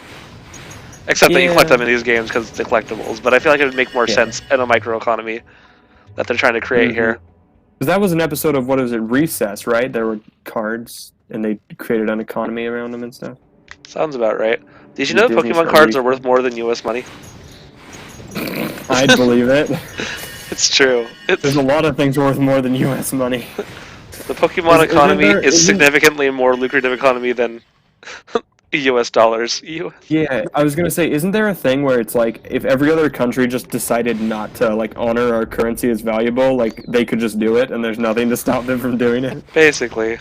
Except that you collect Yeah. them in these games because it's the collectibles. But I feel like it would make more Yeah. sense in a microeconomy that they're trying to create here. Because that was an episode of, what is it, Recess, right? There were cards, and they created an economy around them and stuff. Sounds about right. Did you The know Disney Pokemon show cards are Recess. worth more than U.S. money? I'd believe it. It's true. There's a lot of things worth more than U.S. money. The Pokemon Isn't economy there- is isn't- significantly more lucrative economy than U.S. dollars. Yeah, I was gonna say, isn't there a thing where it's like, if every other country just decided not to like honor our currency as valuable, like they could just do it, and there's nothing to stop them from doing it? Basically.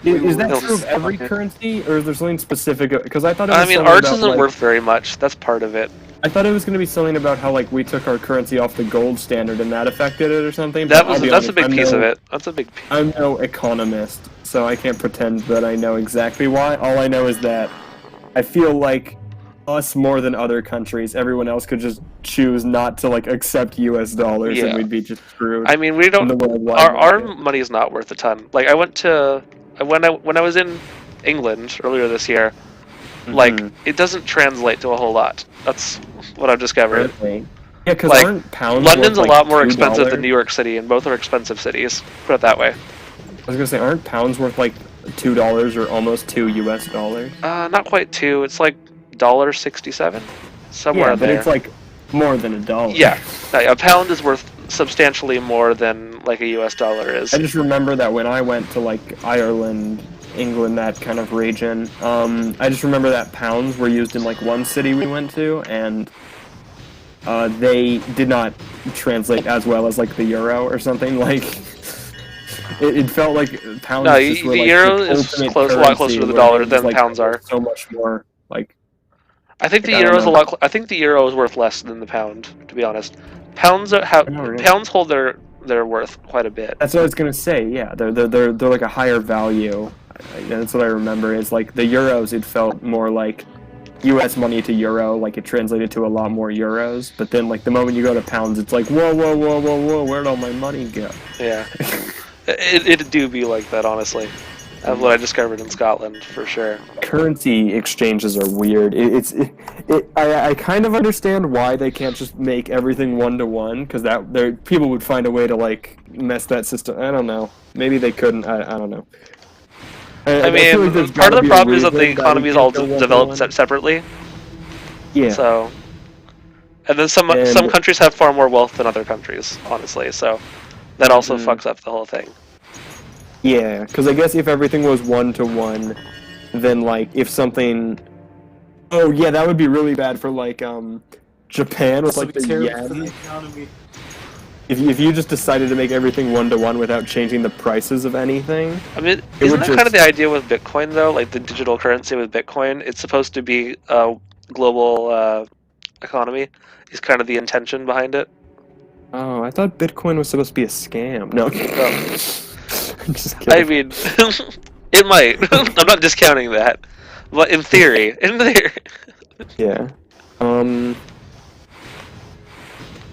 Is that will- true of every currency, or is there something specific? Because I thought it was I mean, something ours about, isn't like, worth very much. That's part of it. I thought it was going to be something about how like we took our currency off the gold standard and that affected it or something. That but was I'll be that's a honest, big I'm piece no- of it. That's a big. I'm no economist, so I can't pretend that I know exactly why. All I know is that I feel like us more than other countries, everyone else could just choose not to like accept U.S. dollars, Yeah. and we'd be just screwed. I mean, we in don't. the worldwide Our market. money is not worth a ton. Like I went to when I was in England earlier this year. Like Mhm. it doesn't translate to a whole lot. That's what I've discovered. Really? Yeah, because Like, aren't pounds London's worth, a like, lot more expensive than $2? New York City, and both are expensive cities. Put it that way. I was gonna say, aren't pounds worth like $2 or almost $2 U.S. dollars? Not quite two. It's like $1.67, somewhere Yeah, but there. it's like more than $1. Yeah, a pound is worth substantially more than like a U.S. dollar is. I just remember that when I went to like Ireland, England, that kind of region, I just remember that pounds were used in like one city we went to, and they did not translate as well as like the euro or something. Like it felt like pounds. No, just were, the like, euro the is ultimate a lot closer to the currency, dollar where they than just, pounds are. so much more like. I think the I don't euro is a know. lot. I think the euro is worth less than the pound, to be honest. Pounds really. pounds hold their worth quite a bit. That's what I was gonna say. Yeah, they're like a higher value. That's what I remember. Is like the euros. It felt more like U.S. money to euro. Like it translated to a lot more euros. But then like the moment you go to pounds, it's like whoa, whoa, whoa, whoa, whoa. Where'd all my money go? Yeah, it do be like that, honestly. That's what I discovered in Scotland for sure. Currency exchanges are weird. I kind of understand why they can't just make everything 1-to-1, because people would find a way to like mess that system. I don't know. Maybe they couldn't. I don't know. I feel mean, there's part gotta of the be a problem is that the reason we economy is all can't go developed 1-to-1. separately. Yeah. So, and then some And- countries have far more wealth than other countries, honestly. So, that also Mhm. fucks up the whole thing. Yeah, because I guess if everything was 1-to-1, then like if something, oh yeah, that would be really bad for like Japan with like the Terrible for the yen. economy. If you just decided to make everything 1-to-1 without changing the prices of anything, I mean, It isn't would that kind of just- the idea with Bitcoin though? Like the digital currency with Bitcoin, it's supposed to be a global economy. Is kind of the intention behind it. oh, I thought Bitcoin was supposed to be a scam. No, I'm just kidding. I mean, it might. I'm not discounting that, but in theory, Yeah.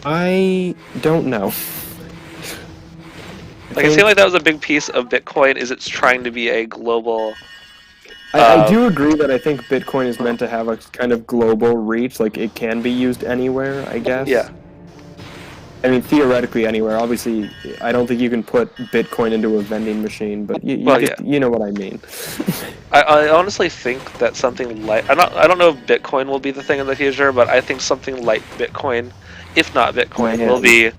I don't know. like I feel like that was a big piece of Bitcoin. Is it's trying to be a global. I do agree that I think Bitcoin is meant to have a kind of global reach. Like it can be used anywhere, I guess. Yeah. I mean, theoretically anywhere. Obviously, I don't think you can put Bitcoin into a vending machine, but Well, you know what I mean. I honestly think that something like I don't know if Bitcoin will be the thing in the future, but I think something like Bitcoin, if not Bitcoin, will be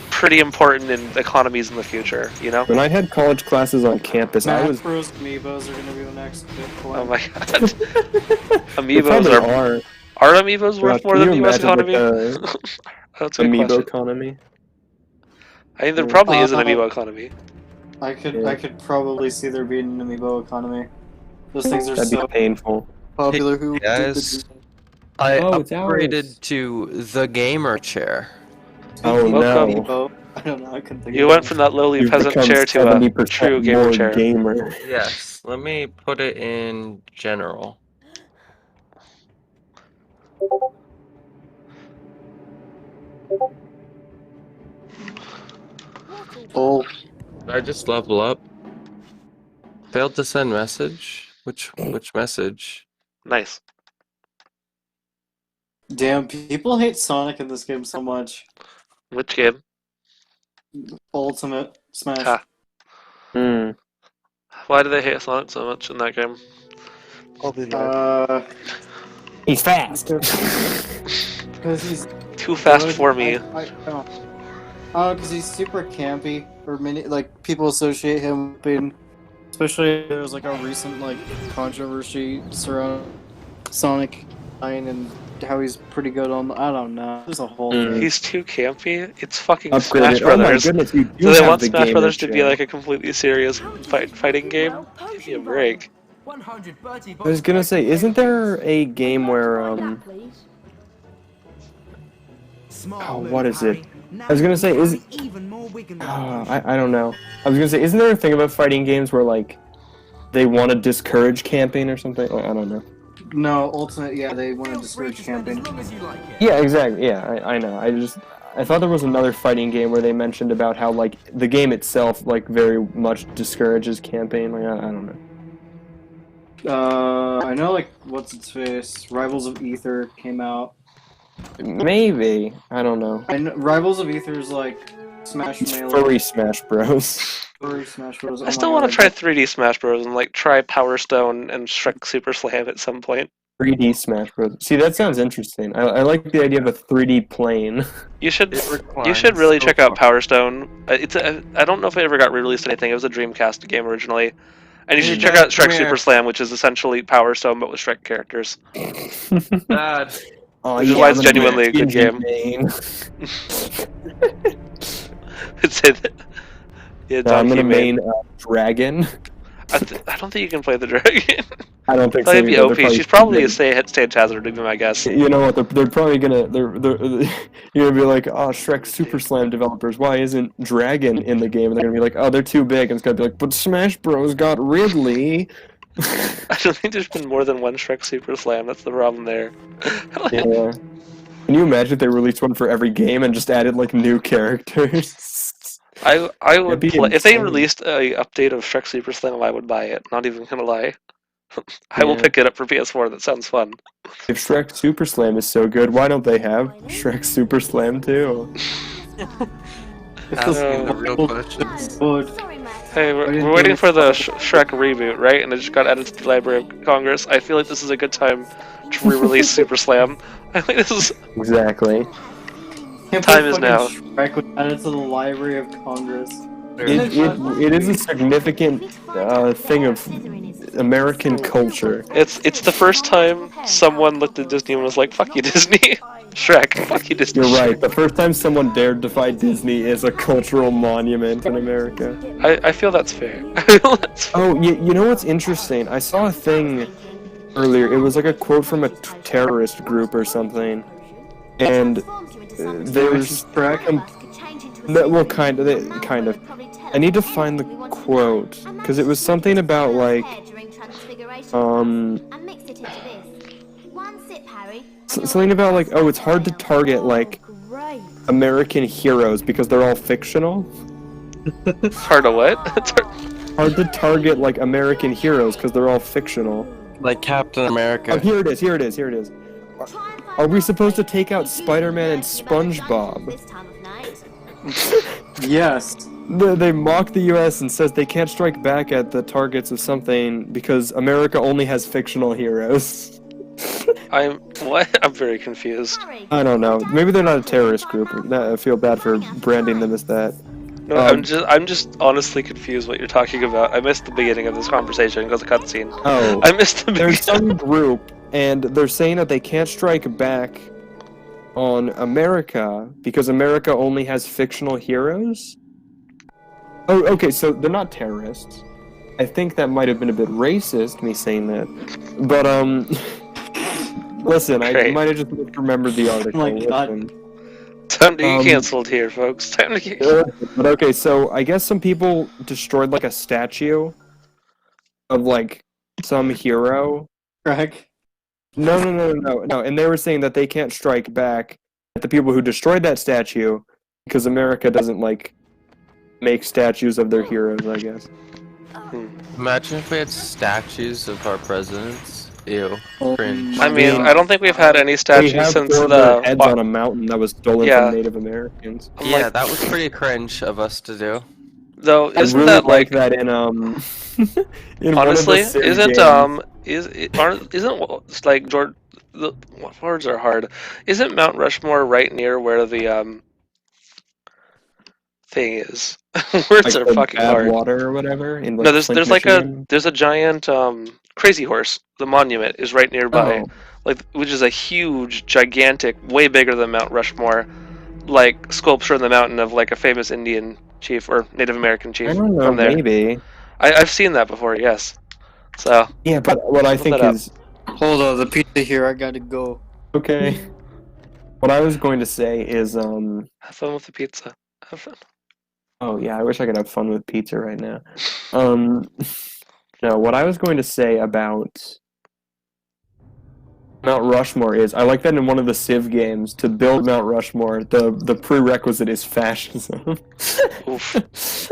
pretty important in economies in the future. You know? When I had college classes on campus, I Smash was. Bros. Amiibos are gonna be the next Bitcoin. Oh my god. They Amiibos probably are. are. Are amiibos worth God, more can than you the U.S. imagine like economy? a That's a good amiibo question. economy? I think there probably is an Uh, amiibo economy. I could Yeah. I could probably see there being an Amiibo economy. Those things are That'd be so painful. popular. Who Guys, I Oh, it's upgraded ours. to the gamer chair. Oh Welcome. no. Amiibo. I don't know. I couldn't think You of went it. from that lowly You've peasant become chair to a 70% true gamer more chair. gamer. Yes, let me put it in general. Oh, Did I just level up? Failed to send message? Which message? Nice. damn! People hate Sonic in this game so much. Which game? Ultimate Smash. Ha. Hmm. Why do they hate Sonic so much in that game? He's fast. Because he's Too fast good. for me. I don't. Because he's super campy. Or many like people associate him with being, especially there was like a recent like controversy surrounding Sonic 9 and how he's pretty good on. I don't know. There's a whole thing. He's too campy. It's fucking Upgraded. Smash Oh my Brothers. goodness, you do Do they have want the Smash gamer Brothers to be chair. like a completely serious fighting game? Give me a break. I was gonna say, isn't there a game where oh, what is it? I was gonna say, is I don't know. I was gonna say, isn't there a thing about fighting games where like they want to discourage camping or something? Like, I don't know. No, Ultimate. Yeah, they want to discourage camping. Yeah, exactly. Yeah, I know. I thought there was another fighting game where they mentioned about how like the game itself like very much discourages camping. Like I don't know. I know like what's its face. Rivals of Ether came out. Maybe I don't know. And Rivals of Ether is like Smash Melee. Furry Smash Bros. Furry Smash Bros. I still want to try 3D Smash Bros. And like try Power Stone and Shrek Super Slam at some point. 3D Smash Bros. See, that sounds interesting. I like the idea of a 3D plane. You should really check out Power Stone. I don't know if it ever got re-released anything. It was a Dreamcast game originally. And you should check out Shrek Super Slam, which is essentially Power Stone but with Shrek characters. Dad. Oh, Which is why it's genuinely a good game. I'd say that. Yeah, I'm gonna main main Dragon. I don't think you can play the dragon. I don't think so. That'd be either. OP. She's probably a stage hazard, would be my guess. You know what? They're probably gonna you're gonna be like, oh, Shrek Super Slam developers, why isn't Dragon in the game? And they're gonna be like, oh, they're too big. And it's gonna be like, but Smash Bros got Ridley. I don't think there's been more than one Shrek Super Slam. That's the problem there. Yeah. Can you imagine if they released one for every game and just added like new characters? I would be play if they insane. released a update of Shrek Super Slam. I would buy it. Not even gonna lie. I will pick it up for PS4. That sounds fun. If Shrek Super Slam is so good, why don't they have Shrek Super Slam too? Asking the real questions. Hey, we're waiting for the Shrek reboot, right? And it just got added to the Library of Congress. I feel like this is a good time to re-release Super Slam. I think this is Exactly. time is now. Shrek was added to the Library of Congress. It is a significant thing of American culture. It's the first time someone looked at Disney and was like, "Fuck you, Disney." Shrek, fuck you, Disney. You're right. The first time someone dared defy Disney is a cultural monument in America. I feel that's fair. Oh, you know what's interesting? I saw a thing earlier. It was like a quote from a terrorist group or something, and there's well, kind of. I need to find the quote because it was something about like something about like, oh, it's hard to target like American heroes because they're all fictional. Hard to what? Hard to target like American heroes because they're all fictional. Like Captain America. Oh, here it is. Are we supposed to take out Spider-Man and SpongeBob? Yes. They mock the U.S. and says they can't strike back at the targets of something because America only has fictional heroes. I'm what? I'm very confused. Harry, I don't know. down Maybe they're not a the terrorist corridor group. by I feel bad for Malfoy. branding them as that. No, I'm just honestly confused what you're talking about. I missed the beginning of this conversation because of cutscene. Oh, I missed the there's beginning. some group, and they're saying that they can't strike back on America because America only has fictional heroes? Oh, okay, so they're not terrorists. I think that might have been a bit racist, me saying that. But, listen, I Great. might have just misremembered the article. Oh my God. Listen. Time to get Um, cancelled here, folks. Time to get. But okay, so I guess some people destroyed, like, a statue of, like, some hero. Greg. No, and they were saying that they can't strike back at the people who destroyed that statue because America doesn't, like, make statues of their heroes, I guess. Imagine if we had statues of our presidents. Ew. Cringe. I mean, I don't think we've had any We statues have since four of their heads on a mountain that was stolen Yeah. from Native Americans. I'm Yeah, like, that was pretty cringe of us to do. though, I isn't really that like that in in honestly? one of the Civ Isn't games. isn't like George? What words are hard? Isn't Mount Rushmore right near where the thing is? Words like are the fucking bad hard. water or whatever in like No, there's Flint, like Michigan? there's a giant crazy horse. The monument is right nearby, Oh. like which is a huge, gigantic, way bigger than Mount Rushmore, like sculpture in the mountain of like a famous Indian chief or Native American chief I don't know, from there. maybe. I've seen that before. Yes. So Yeah, but what I look think that up. is Hold on, the pizza here. I gotta go. okay. What I was going to say is have fun with the pizza. Have fun. oh yeah, I wish I could have fun with pizza right now. No, what I was going to say about Mount Rushmore is I like that in one of the Civ games to build Mount Rushmore, the prerequisite is fascism. Oof.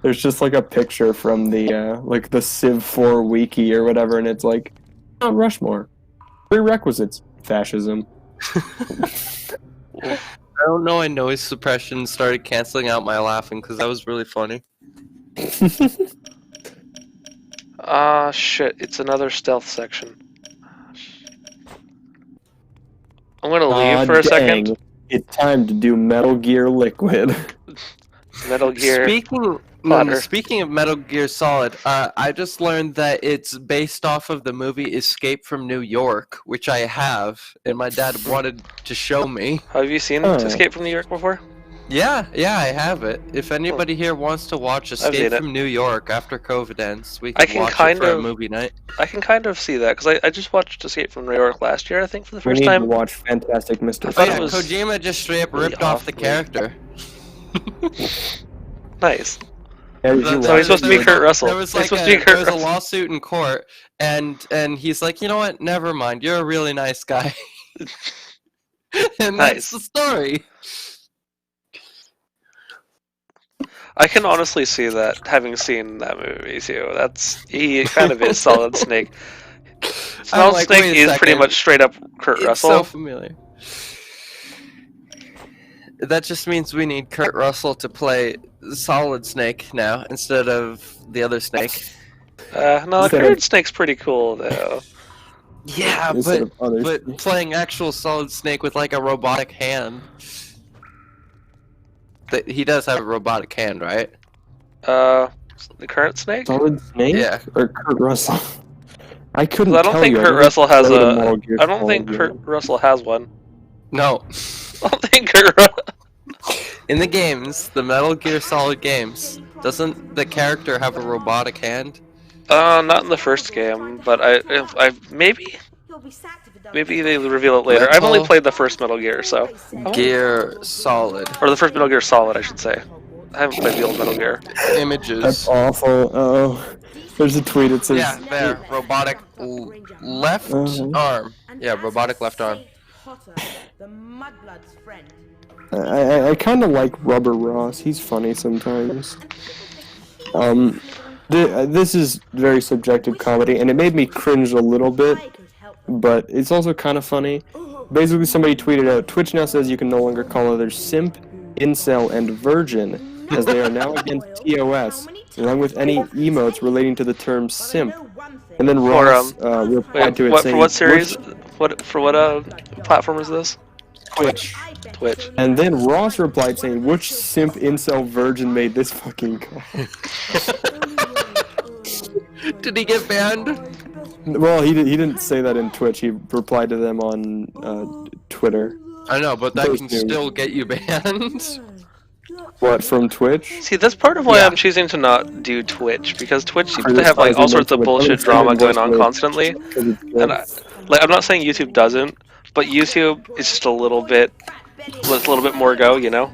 There's just like a picture from the like the Civ 4 wiki or whatever, and it's like Mount Rushmore. Prerequisites, fascism. I don't know why noise suppression started canceling out my laughing because that was really funny. Ah, shit. It's another stealth section. I'm gonna leave for a second. Dang. It's time to do Metal Gear Liquid. Metal Gear. Speaking of Metal Gear Solid, I just learned that it's based off of the movie Escape from New York, which I have, and my dad wanted to show me. Have you seen Oh. Escape from New York before? Yeah, I have it. If anybody here wants to watch seen Escape it. from New York after COVID ends, we I can can watch kind it for a of- movie night. I can kind of see that because I just watched Escape from New York last year. I think for the We first need to time. watch Fantastic Mr. I thought Yeah, it was Kojima just straight up really ripped off the awfully- character. Nice. Yeah, did you So watch he's supposed to be it? Kurt Russell. There was He's like supposed to be there Kurt was a Russell. lawsuit in court, and he's like, you know what? Never mind. You're a really nice guy. And Nice. that's the story. I can honestly see that, having seen that movie too. He kind of is Solid Snake. Solid like, Snake wait a is pretty second. much straight up Kurt It's Russell. so familiar. That just means we need Kurt Russell to play Solid Snake now instead of the other Snake. No, Instead Kurt of- Snake's pretty cool though. Yeah, Instead but of others. but playing actual Solid Snake with like a robotic hand. He does have a robotic hand, right? The current Snake? Solid Snake Yeah. or Kurt Russell? I couldn't I don't tell think you. Kurt Russell has played a. Metal Gear I don't think Solid Kurt game. Russell has one. No. I don't think Kurt Russell. In the games, the Metal Gear Solid games, doesn't the character have a robotic hand? Not in the first game, but I maybe You'll be sacked if it don't. maybe they reveal it later. I've only Metal played the first Metal Gear, so Gear Solid. or the first Metal Gear Solid, I should say. I haven't played the old Metal Gear. Images. That's awful. Oh, there's a tweet. It says, Yeah, there. Robotic left arm. Yeah, robotic left arm. Potter, the Mudblood's friend. I kind of like Rubber Ross. He's funny sometimes. This is very subjective comedy, and it made me cringe a little bit, but it's also kind of funny. basically somebody tweeted out, Twitch now says you can no longer call others simp, incel, and virgin, as they are now against TOS, along with any emotes relating to the term simp. And then Ross replied to it what saying, for what series? Which, For what platform is this? Twitch. Twitch. And then Ross replied saying, which simp, incel, virgin made this fucking call? Did he get banned? Well, he didn't say that in Twitch. He replied to them on Twitter. I know, but that Those can news. still get you banned. What, from Twitch? See, that's part of why Yeah. I'm choosing to not do Twitch, because Twitch seems to have like all sorts of bullshit drama going on constantly. And I'm not saying YouTube doesn't, but YouTube is just a little bit, with a little bit more go, you know?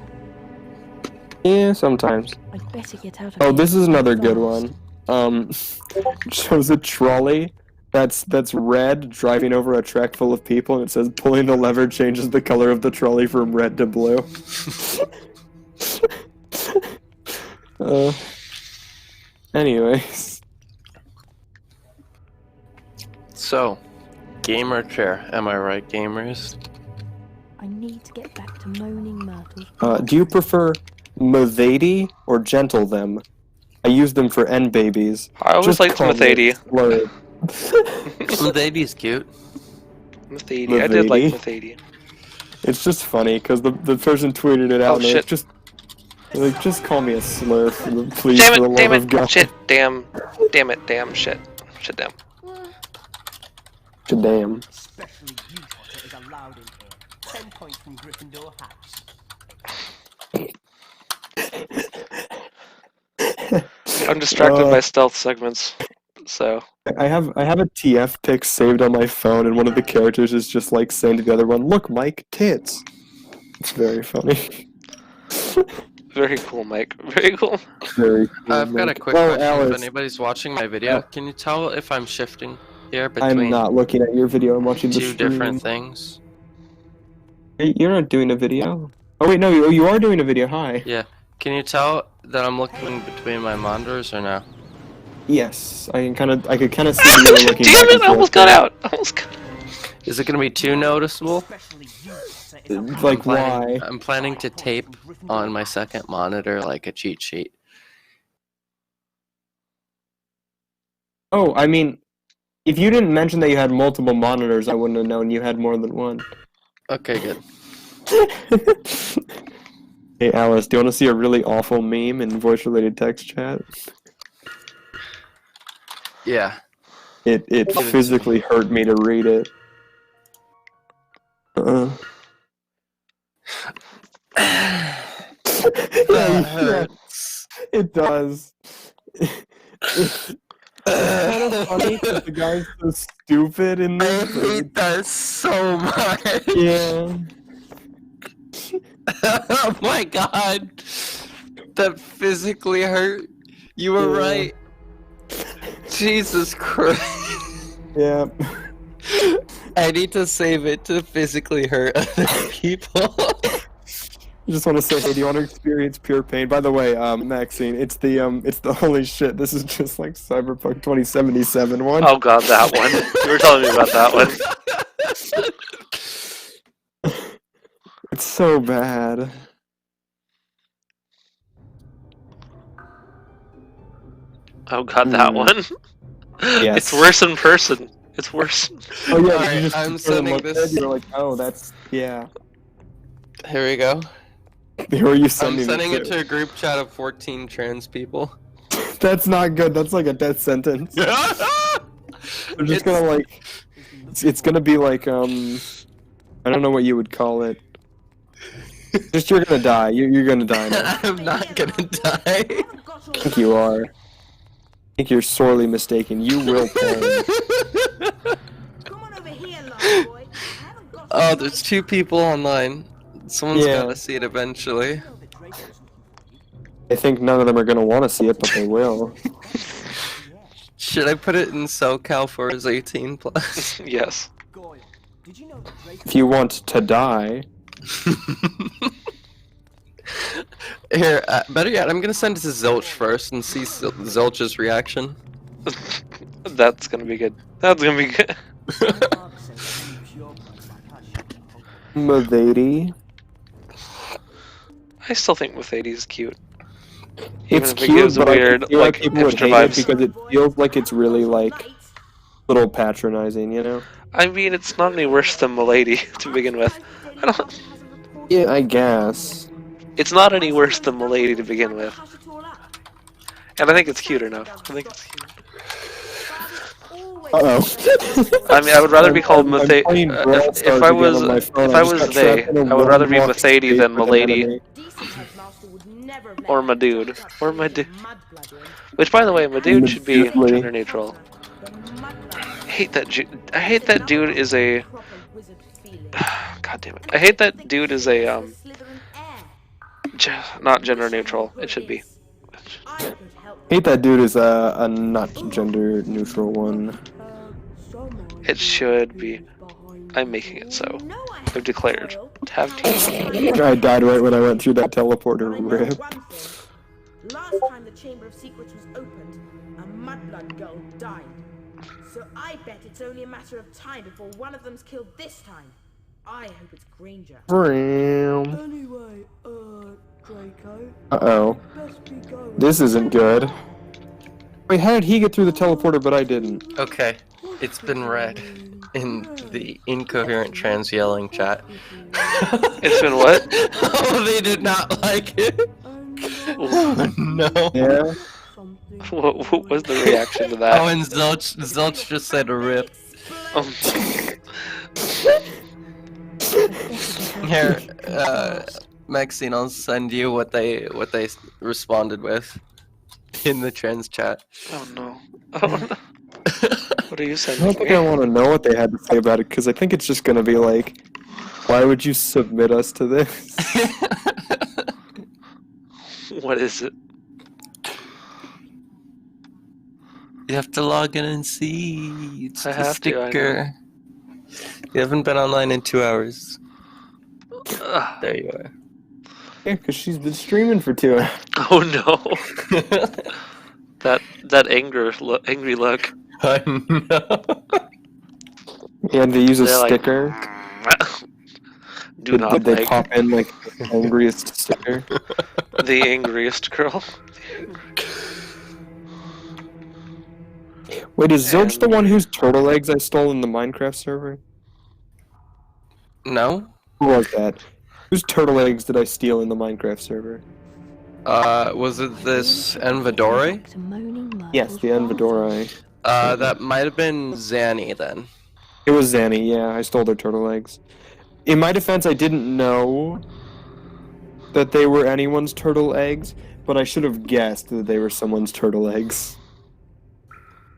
Yeah, sometimes. I'd better get out of Oh, here this is another good fast. one. Shows a trolley that's red driving over a track full of people, and it says pulling the lever changes the color of the trolley from red to blue. Anyways. So, gamer chair. Am I right, gamers? I need to get back to moaning Myrtle's. Do you prefer Methady or Gentle Them? I use them for N babies. I always liked call me Methady. slurred. Lady's cute. Methady. I did like Methady? Methady. It's just funny because the person tweeted it out Oh, and they're shit. like, just call me a slur, please, Damn for the it, damn love of it, God. shit, damn it, damn, shit, damn. Damn. Especially you, Potter, is allowed in here. 10 points from Gryffindor House. I'm distracted by stealth segments, so. I have a TF pic saved on my phone, and one of the characters is just like saying to the other one, "Look, Mike, tits." It's very funny. Very cool, Mike. Very cool. Very cool, I've got a Mike. quick Oh, question. Alice, If anybody's watching my video, can you tell if I'm shifting here between I'm not looking at your video. I'm watching the two stream. different things? Hey, you're not doing a video. Oh wait, no, you are doing a video. Hi. Yeah. Can you tell that I'm looking between my monitors or no? Yes, I could kind of see you looking. Damn back it! and I almost forth. got out. Almost got. Is it gonna be too noticeable? Especially you, Potter, is allowed Like why? I'm planning to tape on my second monitor like a cheat sheet. Oh, I mean, if you didn't mention that you had multiple monitors, I wouldn't have known you had more than one. Okay, good. Hey Alice, do you want to see a really awful meme in voice-related text chat? Yeah. It Give it to physically hurt me to read it. That hurts. It does. It's kind of funny because the guy's so stupid in I this. hate that so much. Yeah. Oh my god. That physically hurt. You were Yeah. right. Jesus Christ. Yeah. I need to save it to physically hurt other people. I just want to say, hey, do you want to experience pure pain? By the way, Maxine, it's the holy shit. This is just like Cyberpunk 2077 one. Oh god, that one. You were telling me about that one. It's so bad. Oh god, that one. Yes. It's worse in person. It's worse. Oh yeah, Alright, you just I'm sort of sending looked at this- it, You're like, oh, that's yeah. Here we go. Who are you I'm sending? sending it to a group chat of 14 trans people. That's not good. That's like a death sentence. I'm just gonna like. It's gonna be like I don't know what you would call it. Just you're gonna die. You're gonna die now. I'm not gonna die. I think you are. I think you're sorely mistaken. You will fall. Come on over here, lost boy. I haven't got Oh, there's two people online. Someone's Yeah. gotta see it eventually. I think none of them are gonna want to see it, but they will. Should I put it in SoCal for his 18 plus? Yes. Goyle, did you know that Draco If you want to die, Here, better yet, I'm gonna send it to Zilch first and see Zilch's reaction. That's gonna be good. That's gonna be good. Mark says you use your place like I should. Mavady. I still think Mercedes is cute. Even It's if it cute, gives but I weird, can see why like, people would hipster hate it vibes. because it feels like it's really like a little patronizing, you know? I mean, it's not any worse than Milady to begin with. I don't. Yeah, I guess. It's not any worse than Milady to begin with, and I think it's cute enough. I think it's cute. Uh-oh. I mean, I would rather be called I'm playing Brawl if Stars I again was on my phone. if I I just was got trapped they, in a I would rather be one-block Mercedes space than with an Milady enemy. or Madude or my dude. Which, by the way, Madude should be Madude. gender neutral. I hate that dude is a. God damn it! I hate that dude is a not gender neutral. It should be. Hate that dude is a not gender neutral one. It should be. I'm making it so. I've declared. Have team. I died right when I went through that teleporter. Rip. Last time the Chamber of Secrets was opened, a Mudblood girl died. So I bet it's only a matter of time before one of them's killed this time. I hope it's Granger. Anyway, Draco. Uh-oh. This isn't good. Wait, how did he get through the teleporter but I didn't? Okay, it's been read in the incoherent trans yelling chat. It's been what? Oh, they did not like it. Oh, no. Yeah? What was the reaction to that? Oh, and Zilch just said a rip. Here, Maxine, I'll send you what they responded with in the trans chat. Oh no. Oh no. What are you I sending don't think me? I want to know what they had to say about it, because I think it's just going to be like, why would you submit us to this? What is it? You have to log in and see. It's I the have to, I know. sticker. You haven't been online in 2 hours. Ugh. There you are. Yeah, because she's been streaming for 2 hours. Oh no. that angry look. I know. You had to use a They're like, sticker. Do not Did they like pop in like the angriest sticker? the angriest girl. Wait, is Zilch the And- one whose turtle eggs I stole in the Minecraft server? No? Who was that? Whose turtle eggs did I steal in the Minecraft server? Was it this Envadori? Yes, the Envadorai. That might have been Zanny then. It was Zanny, yeah, I stole their turtle eggs. In my defense, I didn't know that they were anyone's turtle eggs, but I should have guessed that they were someone's turtle eggs.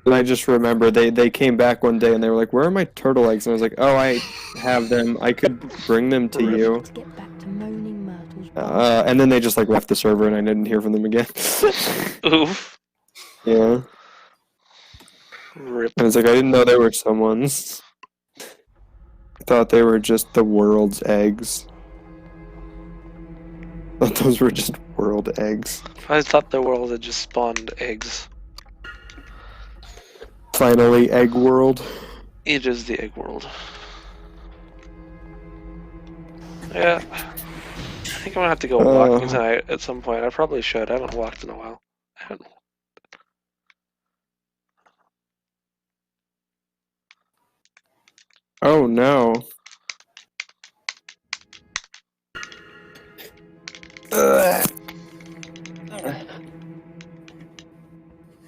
And I just remember they came back one day and they were like, "Where are my turtle eggs?" And I was like, "Oh, I have them. I could bring them to you." And then they just like left the server and I didn't hear from them again. Oof. Yeah. Rip. I was like, I didn't know they were someone's. I thought they were just the world's eggs. I thought those were just world eggs. I thought the world had just spawned eggs. Finally, egg world. It is the egg world. Yeah. I think I'm gonna have to go walking tonight at some point. I probably should. I haven't walked in a while. I haven't. Oh no.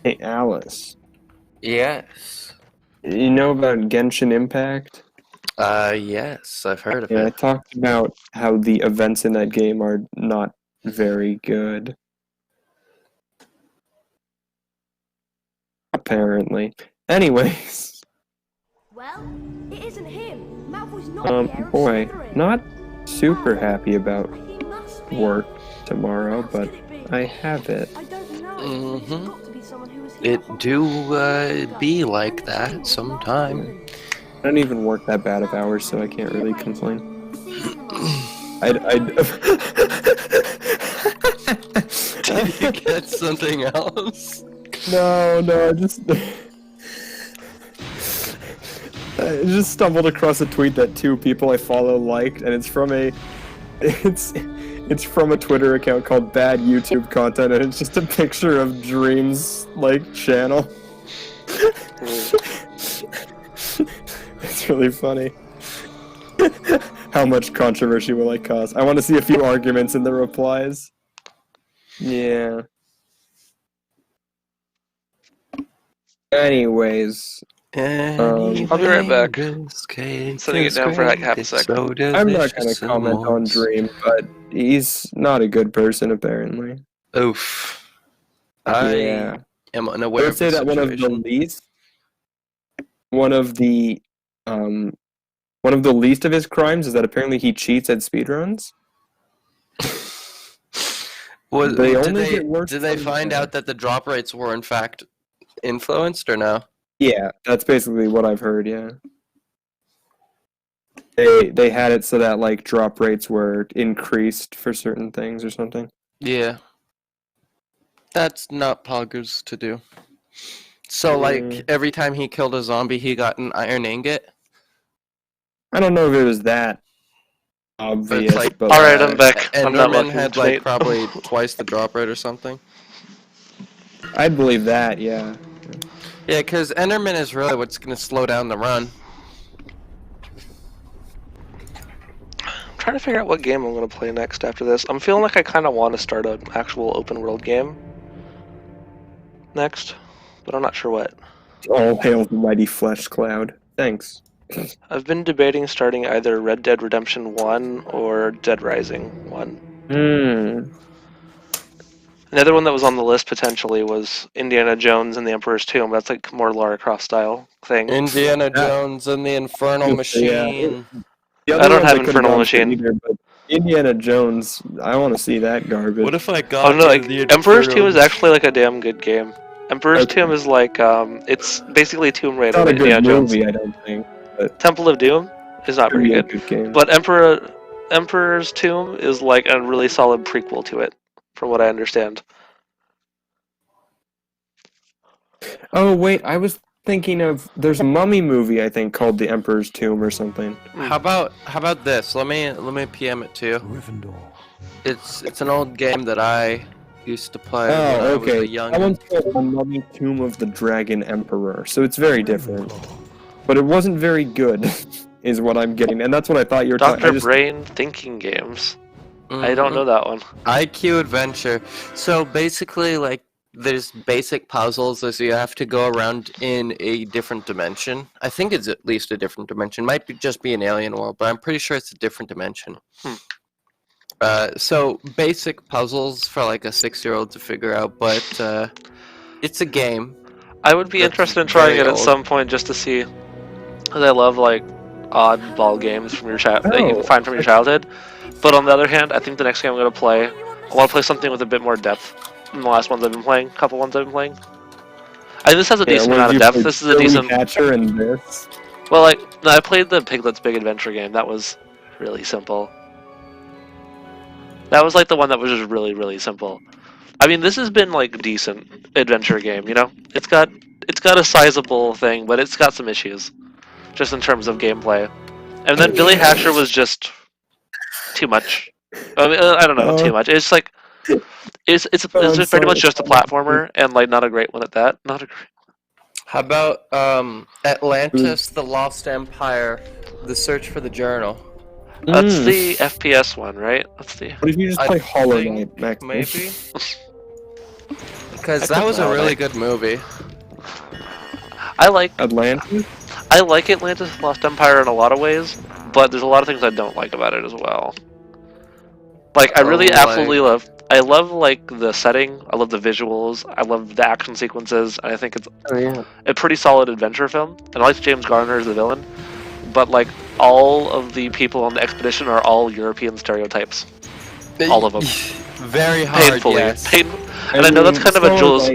Hey Alice, Yes. you know about Genshin Impact? Yes, I've heard of Yeah, I it. talked about how the events in that game are not very good. Apparently. Anyways, Well, it isn't him. Malfoy's not the heir of boy, Slytherin. not super happy about He must be. work tomorrow, Who else but could it be? I have it. I don't know. It's Mhm. got to be someone who was here It before do Malfoy. be like that sometime. I don't even work that bad of hours, so I can't really complain. Did you get something else? No, I just... I just stumbled across a tweet that 2 people I follow liked, and it's from a Twitter account called Bad YouTube Content, and it's just a picture of Dream's channel. It's really funny. How much controversy will I cause? I want to see a few arguments in the replies. Yeah. Anyways. I'll be right back. Sending it down for like half a second. I'm not going to comment on Dream, but he's not a good person, apparently. Oof. Yeah. I am unaware I would say that one of the least of his crimes is that apparently he cheats at speedruns. Did they find out that the drop rates were in fact influenced or no? Yeah, that's basically what I've heard, yeah. They had it so that drop rates were increased for certain things or something. Yeah. That's not poggers to do. So every time he killed a zombie he got an iron ingot? I don't know if it was that obvious, but alright, I'm back. Enderman had probably twice the drop rate or something. I'd believe that, yeah. Yeah, because Enderman is really what's going to slow down the run. I'm trying to figure out what game I'm going to play next after this. I'm feeling like I kind of want to start an actual open world game next, but I'm not sure what. All hail the mighty Flesh Cloud. Thanks. I've been debating starting either Red Dead Redemption 1 or Dead Rising 1. Another one that was on the list potentially was Indiana Jones and the Emperor's Tomb. That's more Lara Croft style thing. Indiana Jones and the Infernal Machine. Yeah. I don't have Infernal Machine. Either, but Indiana Jones, I want to see that garbage. What if I got the Emperor's Tomb is actually a damn good game. Emperor's Tomb is it's basically Tomb Raider. Not a Indiana good Jones. movie, I don't think. But Temple of Doom is not very good game. But Emperor's Tomb is a really solid prequel to it, from what I understand. Oh wait, I was thinking of there's a mummy movie I think called The Emperor's Tomb or something. How about this? Let me PM it to you. Gryffindor. It's an old game that I used to play when Oh, I was okay. a young. That one's called The Mummy Tomb of the Dragon Emperor, so it's very different. But it wasn't very good, is what I'm getting, and that's what I thought you were talking about. Dr. Brain Thinking Games. I don't know that one. IQ Adventure. So basically, there's basic puzzles as you have to go around in a different dimension. I think it's at least a different dimension. Might just be an alien world, but I'm pretty sure it's a different dimension. So basic puzzles for a 6-year-old to figure out, but it's a game. I would be interested in trying it at some point just to see, because I love oddball games from your that you can find from your childhood. But on the other hand, I think the next game I'm going to play, I want to play something with a bit more depth than the last ones I've been playing, couple ones I've been playing. I think this has a decent amount of depth. This is a decent. Catcher and this. Well, I played the Piglet's Big Adventure game. That was really simple. That was the one that was just really, really simple. I mean, this has been decent adventure game. You know, it's got a sizable thing, but it's got some issues, just in terms of gameplay. And then Billy Hatcher was just too much. I mean, I don't know, too much. It's it's pretty much just a platformer, and not a great one at that. Not a great. How about Atlantis: The Lost Empire: The Search for the Journal? That's the FPS one, right? That's the. What if you just play Hollow Knight, Max? Maybe. Because that was a really good movie. I like Atlantis. I like Atlantis: Lost Empire in a lot of ways, but there's a lot of things I don't like about it as well. I really absolutely love. I love the setting. I love the visuals. I love the action sequences. And I think it's a pretty solid adventure film. And I like James Garner as the villain, but all of the people on the expedition are all European stereotypes. All of them. Very hard. Painfully. Yes. And I know that's kind of a Jules.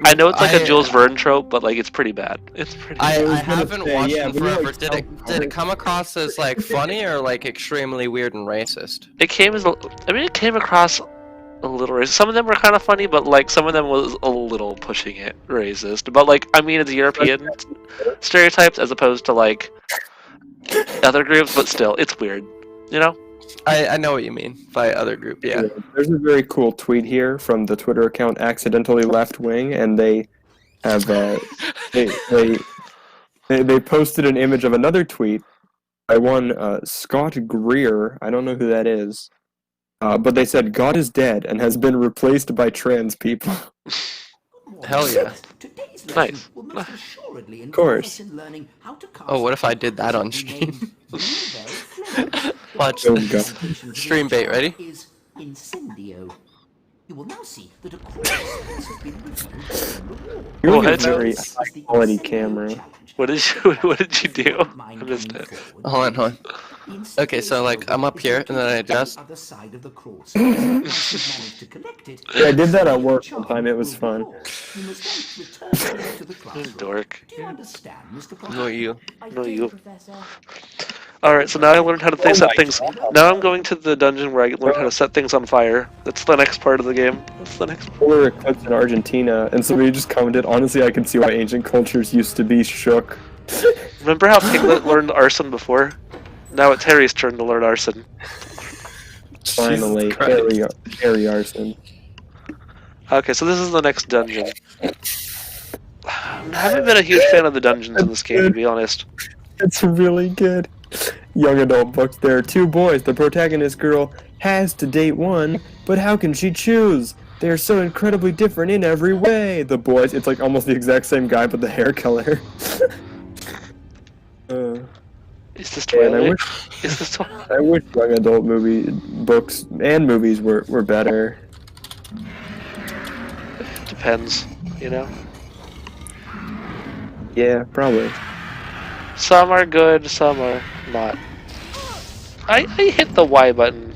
I know it's a Jules Verne trope, but it's pretty bad. It's pretty. I haven't watched them forever. Did it come across as funny or extremely weird and racist? It came as it came across a little racist. Some of them were kind of funny, but some of them was a little pushing it racist. But I mean, it's European stereotypes as opposed to other groups, but still, it's weird. You know? I know what you mean by other group. Yeah. There's a very cool tweet here from the Twitter account Accidentally Left Wing, and they have they posted an image of another tweet by one Scott Greer. I don't know who that is, but they said God is dead and has been replaced by trans people. Hell yeah. Today's Nice. lesson will most assuredly Of course. involve us in learning how to cast Oh, what if I did that on the stream? name Watch Oh, this. God. Stream bait, ready? is Incendio. You will now see that a cross has been revealed in the wall. You're Oh, like a heads very up. high quality camera. What did you do? I missed it. Hold on. Okay, so like I'm up here and then I adjust. Other side of the cross. Once you've managed to collect it, Yeah, I did that at work one time. It was fun. you must then return it to the classroom. Dork. Do you understand, Mr. Potter? No, you. I No, do, you. Professor. Alright, so now I learned how to set things. Now I'm going to the dungeon where I learned how to set things on fire. That's the next part of the game. That's the next. Polar eclipse in Argentina, and somebody just commented, honestly, I can see why ancient cultures used to be shook. Remember how Piglet learned arson before? Now it's Harry's turn to learn arson. Finally, Jesus Christ. Harry Arson. Okay, so this is the next dungeon. I haven't been a huge fan of the dungeons in this game, to be honest. It's really good. Young adult books. There are two boys. The protagonist girl has to date one, but how can she choose? They are so incredibly different in every way. The boys, it's like almost the exact same guy, but the hair color. Is this Man, Twilight? Is this I wish young adult books and movies were better. Depends, you know? Yeah, probably. Some are good, some are not. I hit the Y button.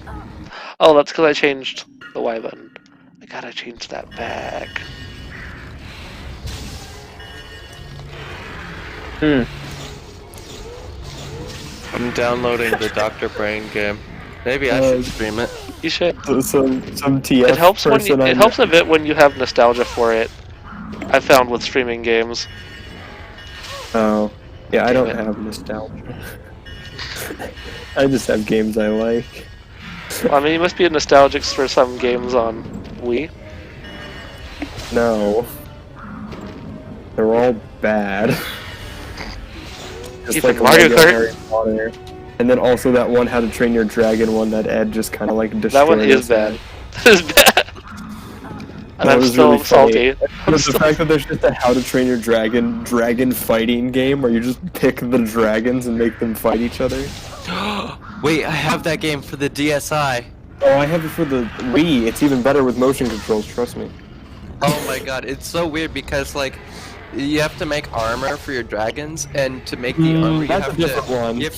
Oh, that's because I changed the Y button. I gotta change that back. I'm downloading the Dr. Brain game. Maybe I should stream it. You should. Some TF It helps when you, person it helps a bit when you have nostalgia for it. I found with streaming games. Oh, yeah, I don't have nostalgia. I just have games I like. Well, I mean, you must be nostalgic for some games on Wii. No. They're all bad. Just Even like Mario Lego Kart? Harry Potter. And then also that one How to Train Your Dragon one that Ed just kind of like destroyed. That one is us bad. at. That is bad. And That I'm was still really funny. salty. I'm The still... fact that there's just a How to Train Your Dragon fighting game where you just pick the dragons and make them fight each other. Wait, I have that game for the DSi. Oh, I have it for the Wii. It's even better with motion controls, trust me. Oh my god, it's so weird because like you have to make armor for your dragons, and to make the armor that's a different one. you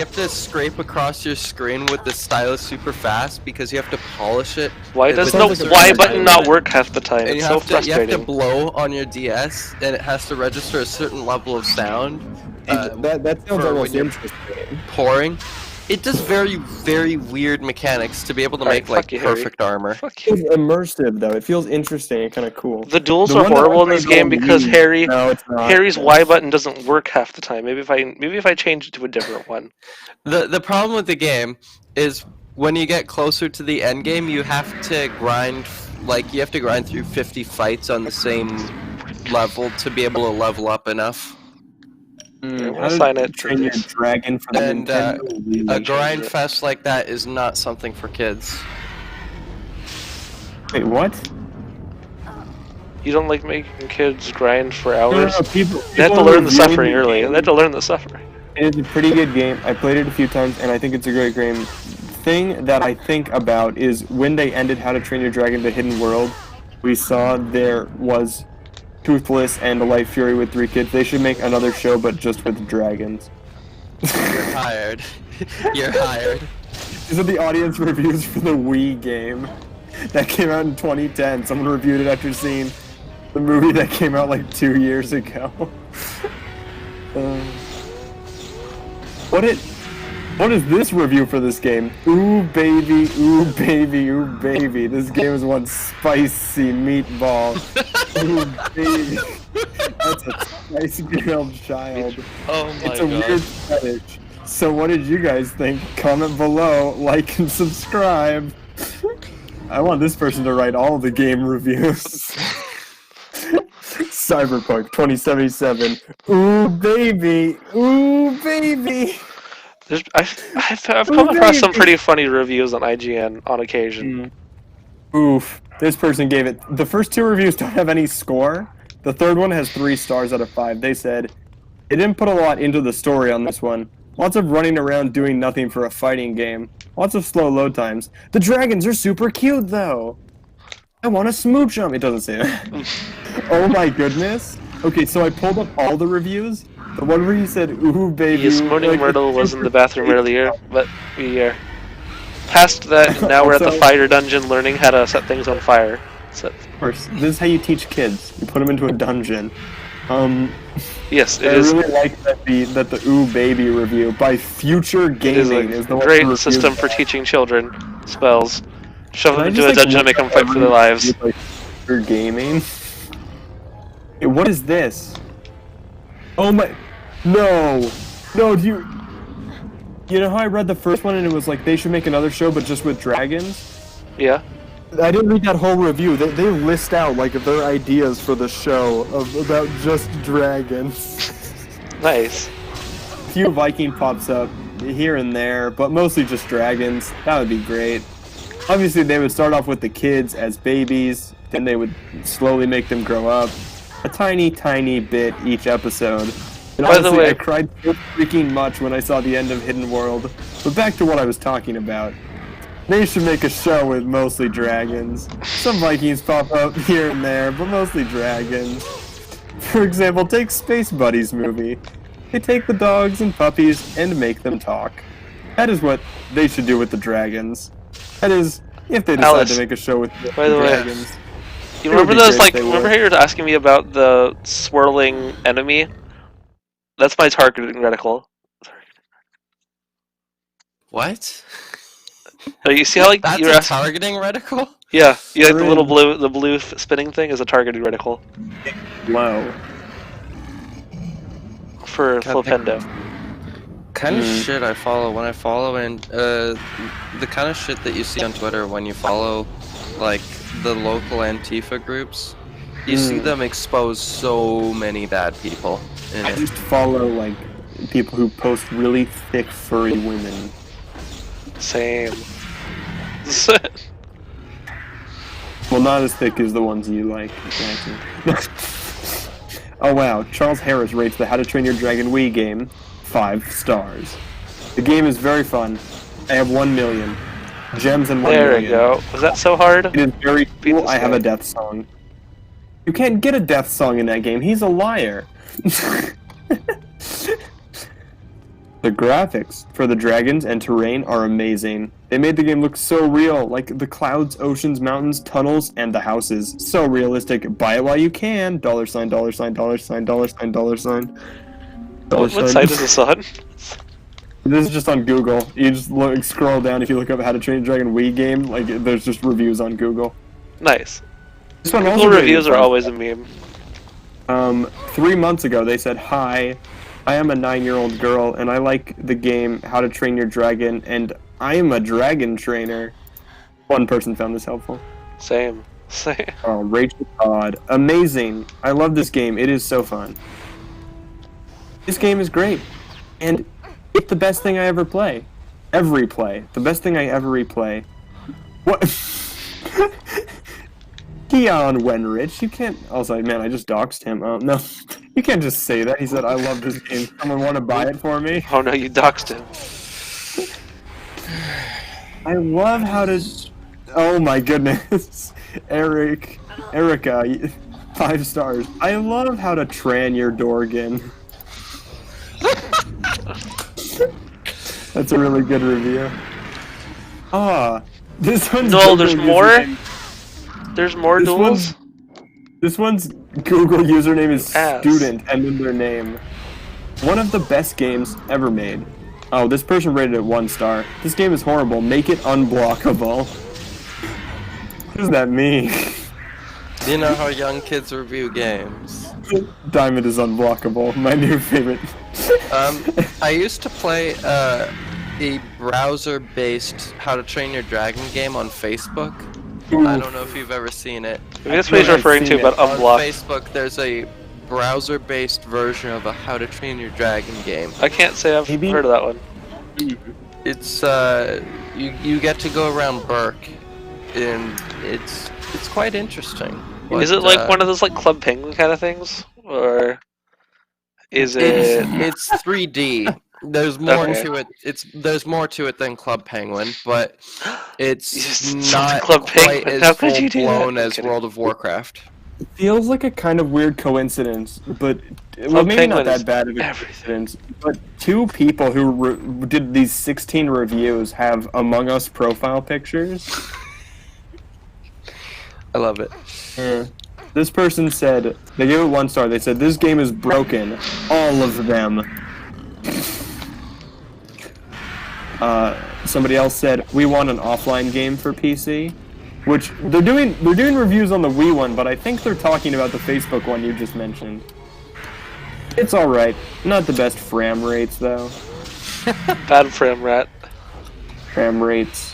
have to scrape across your screen with the stylus super fast because you have to polish it. Why does with no a certain Y button not diamond. work half the time? And It's you so have to frustrating. blow on your DS, and it has to register a certain level of sound. That sounds for almost when you're interesting. pouring. It does very, very weird mechanics to be able to Alright, make like fuck you, Harry. perfect armor. Fuck It's you. immersive though. It feels interesting and kind of cool. The duels The are one that I horrible in this played game on the because Wii- No, it's not. Harry's Y button doesn't work half the time. Maybe if I change it to a different one. The problem with the game is when you get closer to the end game, you have to grind you have to grind through 50 fights on the same level to be able to level up enough. We'll How to assign it to Train Your this. Dragon for the And Nintendo Wii. a grind fest like that is not something for kids. Wait, what? You don't like making kids grind for No, hours? people They have to are learn the reviewing suffering early. game. They have to learn the suffering. It is a pretty good game. I played it a few times, and I think it's a great game. Thing that I think about is when they ended How to Train Your Dragon: The Hidden World, we saw there was Toothless and a Light Fury with 3 kids. They should make another show, but just with dragons. You're hired. You're hired. These are the audience reviews for the Wii game that came out in 2010. Someone reviewed it after seeing the movie that came out like 2 years ago. What is this review for this game? Ooh baby, ooh baby, ooh baby. This game is one spicy meatball. Ooh baby. That's a spicy grilled child. Oh my It's a god. weird fetish. So what did you guys think? Comment below, like and subscribe. I want this person to write all the game reviews. Cyberpunk 2077. Ooh baby, ooh baby. I've come across some pretty funny reviews on IGN on occasion. Oof. This person gave it. The first 2 reviews don't have any score. The third one has 3 stars out of 5. They said, "It didn't put a lot into the story on this one. Lots of running around doing nothing for a fighting game. Lots of slow load times. The dragons are super cute, though. I want to smooch them." It doesn't say that. Oh my goodness. Okay, so I pulled up all the reviews. The one where you said, "Ooh, baby." Yes, Moaning like, Myrtle was in the bathroom earlier, but we are past that, and now we're at the Also- fire dungeon learning how to set things on fire. So, Of course, this is how you teach kids. You put them into a dungeon. yes, I it is. really like that the Ooh Baby review by Future It is Gaming a is the one who great reviewed system for that. teaching children spells. Shove Can them I into just, a dungeon and make them fight for their lives. Like, Future Gaming. Hey, what is this? Oh my! No, no. Do you? You know how I read the first one and it was like they should make another show but just with dragons? Yeah. I didn't read that whole review. They list out like their ideas for the show about just dragons. Nice. A few Viking pops up here and there, but mostly just dragons. That would be great. Obviously, they would start off with the kids as babies, then they would slowly make them grow up. A tiny, tiny bit each episode. And By the honestly, way- I cried so freaking much when I saw the end of Hidden World. But back to what I was talking about. They should make a show with mostly dragons. Some Vikings pop up here and there, but mostly dragons. For example, take Space Buddies movie. They take the dogs and puppies and make them talk. That is what they should do with the dragons. That is, if they decide Alice, to make a show with by the way, dragons. You It would remember be those, great if they remember would. how you were asking me about the swirling enemy? That's my targeting reticle. What? You see how, That's you're a asking? targeting reticle? Yeah, you like the There little is. blue spinning thing is a targeting reticle Low. for Flipendo. Kind of shit I follow when I follow and the kind of shit that you see on Twitter when you follow like the local Antifa groups. You see them expose so many bad people in I it. just follow like people who post really thick furry women. Same. Well, not as thick as the ones you like. Exactly. Oh wow, Charles Harris rates the How to Train Your Dragon Wii game 5 stars. The game is very fun. I have 1 million gems and 1 There million. we go. Was that so hard? It is very Beat cool. this I have guy. a death song. You can't get a death song in that game. He's a liar. The graphics for the dragons and terrain are amazing. They made the game look so real, like the clouds, oceans, mountains, tunnels, and the houses. So realistic. Buy it while you can. $, $, $, $, $, $. What site is this on? This is just on Google. You just scroll down. If you look up How to Train a Dragon Wii game, like there's just reviews on Google. Nice. This one Google also really reviews are fun. always a meme. 3 months ago, they said, "Hi, I am a 9-year-old girl, and I like the game How to Train Your Dragon, and I am a dragon trainer." One person found this helpful. Same. Same. Oh, Rachel Todd. Amazing. I love this game. It is so fun. This game is great. And it's the best thing I ever play. The best thing I ever replay. What? Keon Wenrich, you can't... Also, man, I just doxed him. No, you can't just say that. He said, "I love this game. Someone want to buy it for me?" Oh no, you doxed him. I love how to... Oh my goodness. Erica, 5 stars. I love how to tran your Dorgan. That's a really good review. This one's No, Google there's more? username. There's more This duels? This one's Google username is Ass. student and then their name. One of the best games ever made. Oh, this person rated it 1 star. This game is horrible. Make it unblockable. What does that mean? You know how young kids review games. Diamond is unblockable. My new favorite. I used to play a browser-based How to Train Your Dragon game on Facebook. I don't know if you've ever seen it. Maybe that's what he's referring to, but On unblocked. Facebook, there's a browser-based version of a How to Train Your Dragon game. I can't say I've heard of that one. It's you get to go around Burke, and it's quite interesting. Is it like one of those like Club Penguin kind of things, or is it? It's 3D. There's more Okay. to it. There's more to it than Club Penguin, but it's It's not Club quite Penguin. How as could full you do that? blown I'm as kidding. World of Warcraft. Feels like a kind of weird coincidence, but well, Club maybe not Penguin is that bad of a everything. coincidence. But two people who did these 16 reviews have Among Us profile pictures. I love it. This person said they gave it 1 star. They said this game is broken, all of them. Somebody else said we want an offline game for PC. Which they're doing reviews on the Wii one, but I think they're talking about the Facebook one you just mentioned. It's alright. Not the best frame rates though. Bad frame rat. Frame rates.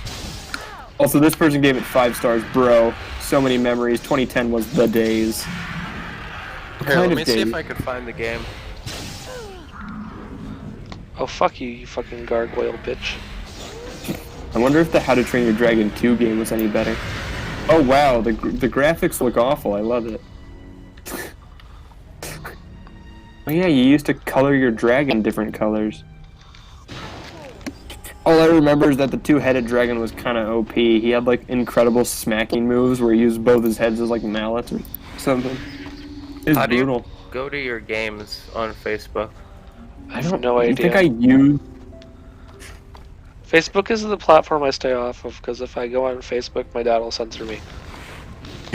Also, this person gave it 5 stars, bro. So many memories. 2010 was the days. Here, let me see if I could find the game. Oh fuck you, you fucking gargoyle bitch. I wonder if the How to Train Your Dragon 2 game was any better. Oh wow, the graphics look awful. I love it. Oh yeah, you used to color your dragon different colors. All I remember is that the two-headed dragon was kind of OP. He had like incredible smacking moves where he used both his heads as like mallets or something. It's How do you brutal. go to your games on Facebook? I have no idea. I think I use. Facebook is the platform I stay off of because if I go on Facebook, my dad will censor me.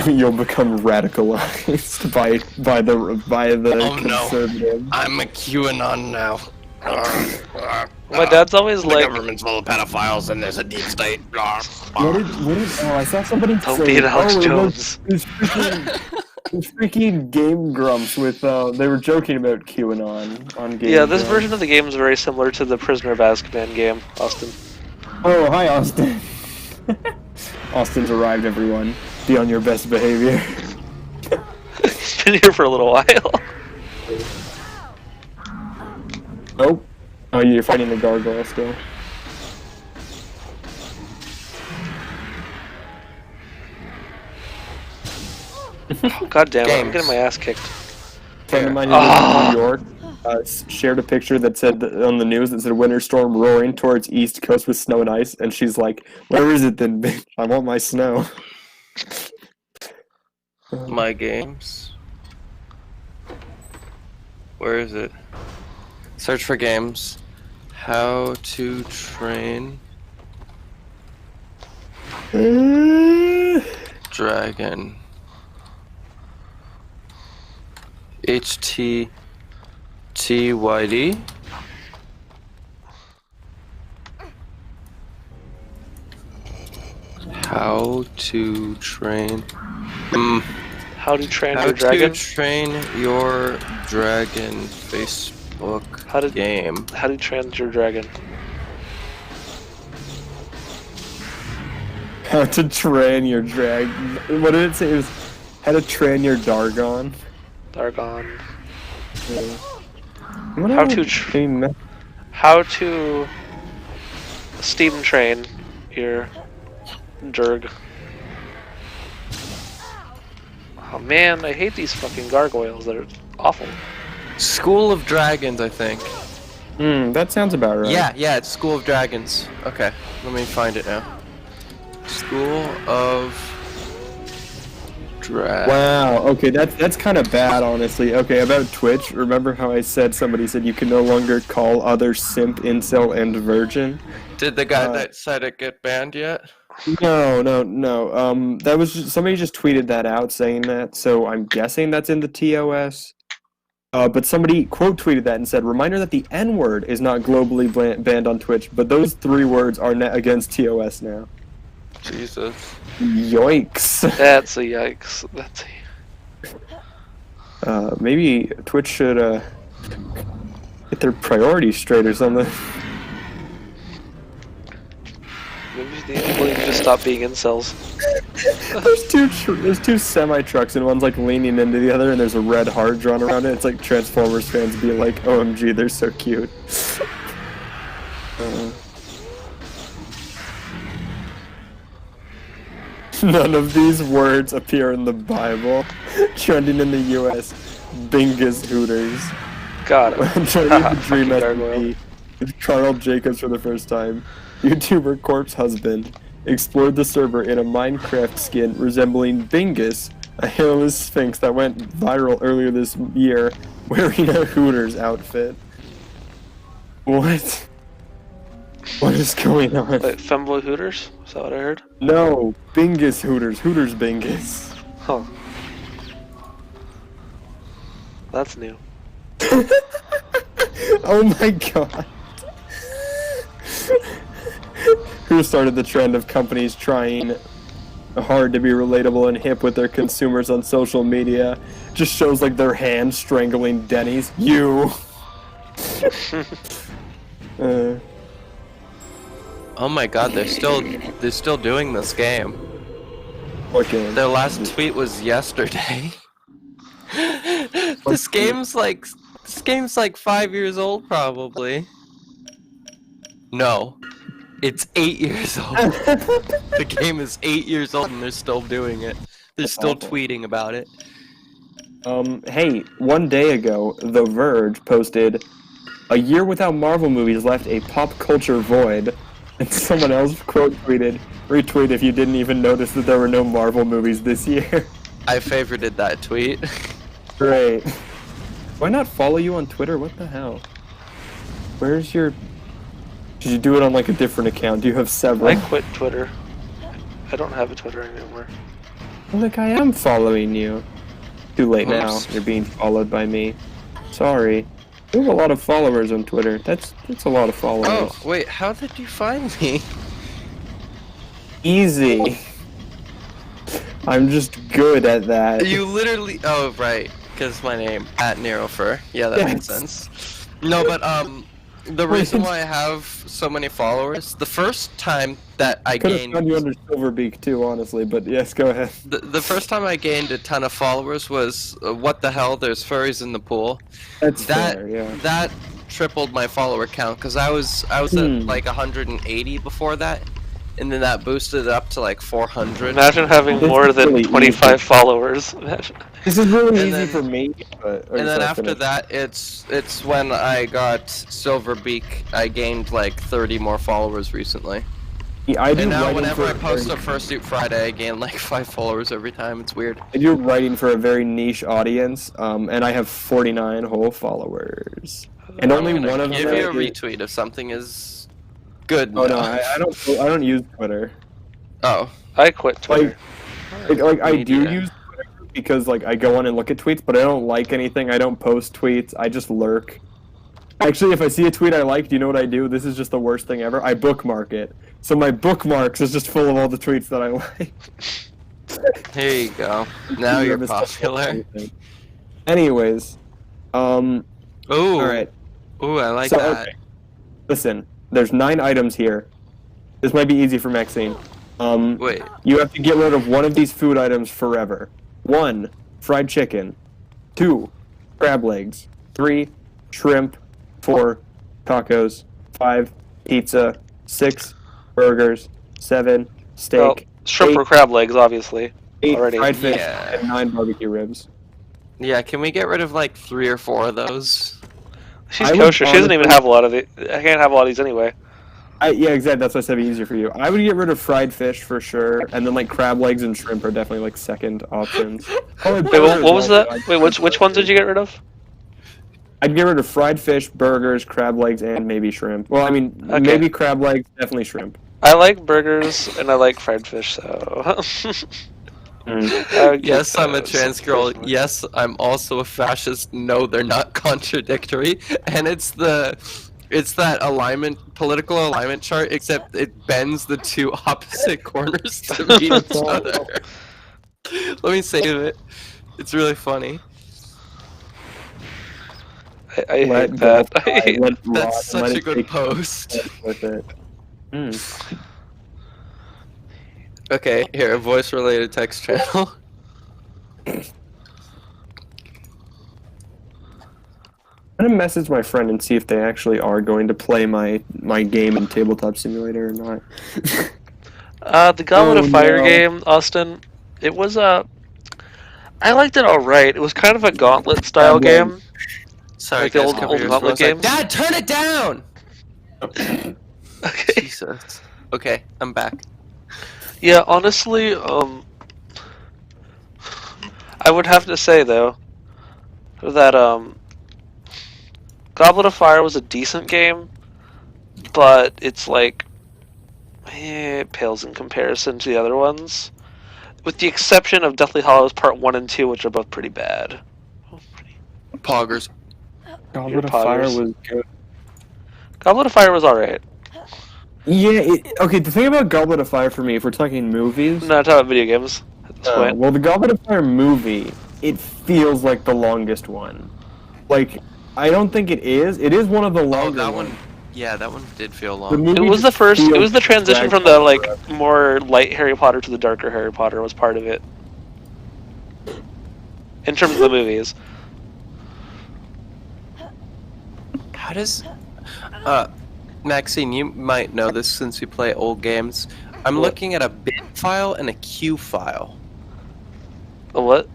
You'll become radicalized by the Oh, no. conservative. I'm a QAnon now. My dad's always The like, government's full of pedophiles and there's a deep state. What did oh, I saw somebody Don't say, be an Alex oh, Jones. Those freaking Game Grumps with, they were joking about QAnon on Game yeah, this Grumps. version of the game is very similar to the Prisoner of Azkaban game, Austin. Oh, hi, Austin. Austin's arrived, everyone. Be on your best behavior. He's been here for a little while. Oh. Oh, you're fighting the gargoyle still. God damn it, I'm Games. getting my ass kicked. A friend of mine who lives in New York shared a picture that said on the news that said winter storm roaring towards east coast with snow and ice, and she's like, "Where is it then, bitch? I want my snow." My games. Where is it? Search for games. How to train dragon. HTTYD. How to train. How to train How your dragon? to train your dragon Facebook How to game. How to train your dragon? How to train your drag. What did it say? It was how to train your Dargon. Dargon. What How else? to How to steam train your Durg. Oh man, I hate these fucking gargoyles. They're awful. School of Dragons, I think. That sounds about right. Yeah, it's School of Dragons. Okay, let me find it now. School of Dragons. Wow. Okay, that's kind of bad, honestly. Okay, about Twitch. Remember how I said somebody said you can no longer call others simp, incel, and virgin? Did the guy that said it get banned yet? No. That was somebody just tweeted that out saying that. So I'm guessing that's in the TOS. But somebody quote tweeted that and said, "Reminder that the N-word is not globally banned on Twitch, but those 3 words are against TOS now." Jesus. Yikes. That's a yikes. That's a... Maybe Twitch should Get their priorities straight or something. Maybe they need to just stop being incels. There's two semi trucks and one's like leaning into the other, and there's a red heart drawn around it. It's like Transformers fans be like, "OMG, they're so cute." None of these words appear in the Bible. Trending in the U.S. Bingus Hooters. Got it. I'm trying to dream Fucking gargoyle. SMP with Carl Jacobs for the first time. YouTuber Corpse Husband explored the server in a Minecraft skin resembling Bingus, a hairless sphinx that went viral earlier this year, wearing a Hooters outfit. What? What is going on? Wait, Femboy Hooters? Is that what I heard? No, Bingus Hooters. Hooters Bingus. Huh. That's new. Oh my god. Who started the trend of companies trying hard to be relatable and hip with their consumers on social media? Just shows like their hand strangling Denny's. You. Oh my god, they're still doing this game. What game? Their last tweet was yesterday. This game's like 5 years old probably. No. It's 8 years old. The game is 8 years old and they're still doing it. They're still tweeting about it. Hey, one day ago, The Verge posted, "A year without Marvel movies left a pop culture void." And someone else quote tweeted, "Retweet if you didn't even notice that there were no Marvel movies this year." I favorited that tweet. Great. Why not follow you on Twitter? What the hell? Where's your... Did you do it on like a different account? Do you have several? I quit Twitter. I don't have a Twitter anymore. Well, like, I am following you. Too late now. Oops. You're being followed by me. Sorry. You have a lot of followers on Twitter. That's a lot of followers. Oh, wait, how did you find me? Easy. I'm just good at that. You literally... Oh, right. Because my name, @Nerofur. Yeah, that makes sense. No, but, the reason why I have so many followers, the first time that I Could have gained... found you under Silverbeak too, honestly, but yes, go ahead. The first time I gained a ton of followers was, what the hell, there's furries in the pool. That's fair, yeah. That tripled my follower count, because I was at like 180 before that, and then that boosted it up to like 400. Imagine having more than really 25 easy. followers. Imagine. This is really And easy then- for me, but... And then after that, it's when I got Silverbeak, I gained like 30 more followers recently. Yeah, I do And now writing whenever for I post a Fursuit Friday, I gain like 5 followers every time. It's weird. I do writing for a very niche audience, and I have 49 whole followers. And only I'm gonna one of them... give you a is- retweet if something is good. Oh no, enough. I don't use Twitter. Oh. I quit Twitter. Like I do Media. use Twitter because like I go on and look at tweets, but I don't like anything. I don't post tweets. I just lurk. Actually, if I see a tweet I like, do you know what I do? This is just the worst thing ever. I bookmark it. So my bookmarks is just full of all the tweets that I like. Here you go. Now you're popular. Anyways, Ooh. alright. Ooh, I like So, that. okay. Listen, there's 9 items here. This might be easy for Maxine. Wait. You have to get rid of one of these food items forever. 1, fried chicken. 2, crab legs. 3, shrimp. 4, tacos. 5, pizza. 6, burgers. 7, steak. Well, shrimp 8, or crab legs, obviously. 8 already. fried fish, Yeah. and 9 barbecue ribs. Yeah, can we get rid of like 3 or 4 of those? She's I would kosher. She doesn't even honestly- have a lot of it. I can't have a lot of these anyway. Yeah, exactly. That's why I said it'd be easier for you. I would get rid of fried fish for sure, and then like crab legs and shrimp are definitely like second options. Probably Wait, what was burgers, that? Wait, which ones did you get rid of? I'd get rid of fried fish, burgers, crab legs, and maybe shrimp. Well, I mean, Okay. maybe crab legs, definitely shrimp. I like burgers and I like fried fish, so. I would Yes, keep I'm a those, trans girl. personally. Yes, I'm also a fascist. No, they're not contradictory. And it's that political alignment chart, except it bends the 2 opposite corners to meet each other. Let me save it. It's really funny. I hate Let that. golf I die, hate let it rot, That's and let such a it good take post. with it. Hmm. Okay, here, a voice-related text channel. I'm gonna message my friend and see if they actually are going to play my game in Tabletop Simulator or not. The Goblet Oh of Fire no. game, Austin. It was I liked it all right. It was kind of a Gauntlet style Blank. game, Sorry, like the guys, old cover yours for Gauntlet 1 sec. games. Dad, turn it down! Okay. Jesus. Okay, I'm back. Yeah, honestly, I would have to say though that Goblet of Fire was a decent game, but it's like it pales in comparison to the other ones, with the exception of Deathly Hallows Part 1 and 2, which are both pretty bad. Poggers. Your Goblet of Fire poggers. was good. Goblet of Fire was alright. Yeah, okay, the thing about Goblet of Fire for me, if we're talking movies, No, talk about video games at this point. well, the Goblet of Fire movie, it feels like the longest one. Like, I don't think it is. It is one of the Oh, longer that ones. one. Yeah, that one did feel The long. movie It was the just first. It feels was the transition dragged from the on like forever. more light Harry Potter to the darker Harry Potter was part of it. In terms of the movies, How does... Maxine, you might know this since you play old games. I'm What? looking at a bin file and a Q file. a what?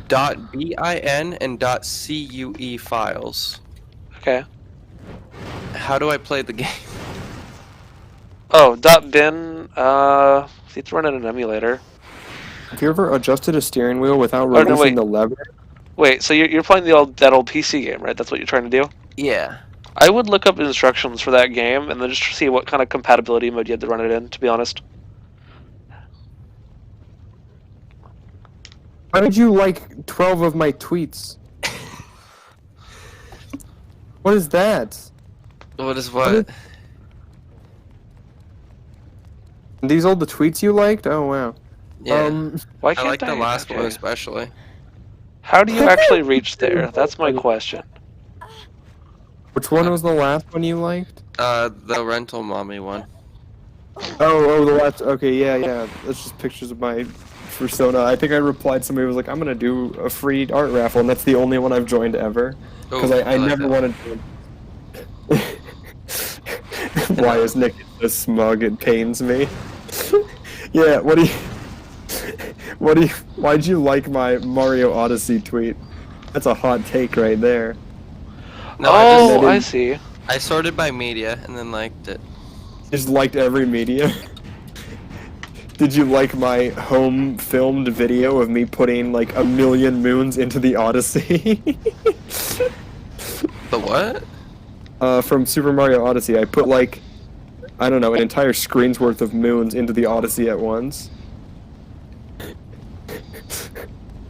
.bin and .cue files. Okay. How do I play the game? Oh, .bin. You have to run it in an emulator. Have you ever adjusted a steering wheel without Oh, no, releasing wait. the lever? Wait, so you're playing that old PC game, right? That's what you're trying to do. Yeah. I would look up instructions for that game and then just see what kind of compatibility mode you had to run it in. To be honest. Why did you like 12 of my tweets? What is that? What is what? Are these all the tweets you liked? Oh wow. Yeah. Why I can't like the last one okay. especially. How do you actually reach there? That's my question. Which one was the last one you liked? The rental mommy one. Oh, the last. Okay, yeah. That's just pictures of my persona. I think I replied. Somebody was like, "I'm gonna do a free art raffle," and that's the only one I've joined ever. Because Ooh, I like never that. wanted to. Why is Nick so smug? It pains me. Yeah. Why'd you like my Mario Odyssey tweet? That's a hot take right there. No, Oh, I I see. I sorted by media and then liked it. Just liked every media. Did you like my home filmed video of me putting like 1,000,000 moons into the Odyssey? The what? From Super Mario Odyssey, I put like, I don't know, an entire screen's worth of moons into the Odyssey at once.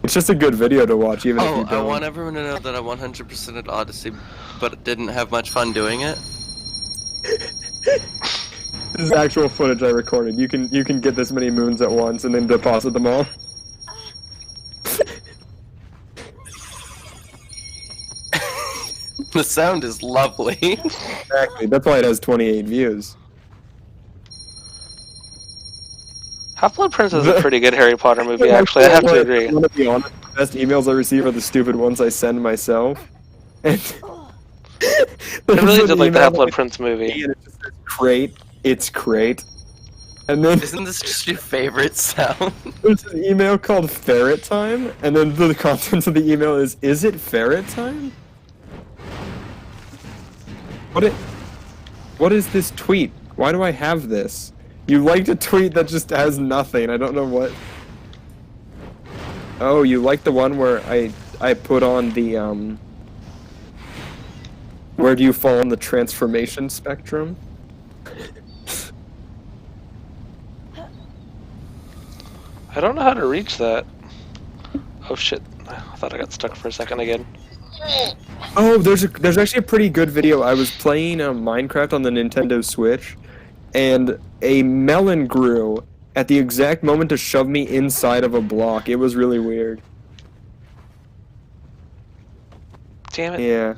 It's just a good video to watch, even if you Oh, don't. I want everyone to know that I 100%ed Odyssey, but didn't have much fun doing it. This is actual footage I recorded. You can get this many moons at once and then deposit them all. The sound is lovely. Exactly. That's why it has 28 views. Half-Blood Prince is a pretty good Harry Potter movie, actually. I have to agree. I want to be honest. The best emails I receive are the stupid ones I send myself. And I really did like the Half-Blood Prince movie. And it just says, "Great, it's great." And then Isn't this just your favorite sound? there's an email called Ferret Time, and then the contents of the email is it Ferret Time? What is this tweet? Why do I have this? You liked a tweet that just has nothing. I don't know what. Oh, you like the one where I put on the where do you fall on the transformation spectrum? I don't know how to reach that. Oh shit! I thought I got stuck for a second again. Oh, there's actually a pretty good video. I was playing Minecraft on the Nintendo Switch, and a melon grew at the exact moment to shove me inside of a block. It was really weird. Damn it. Yeah.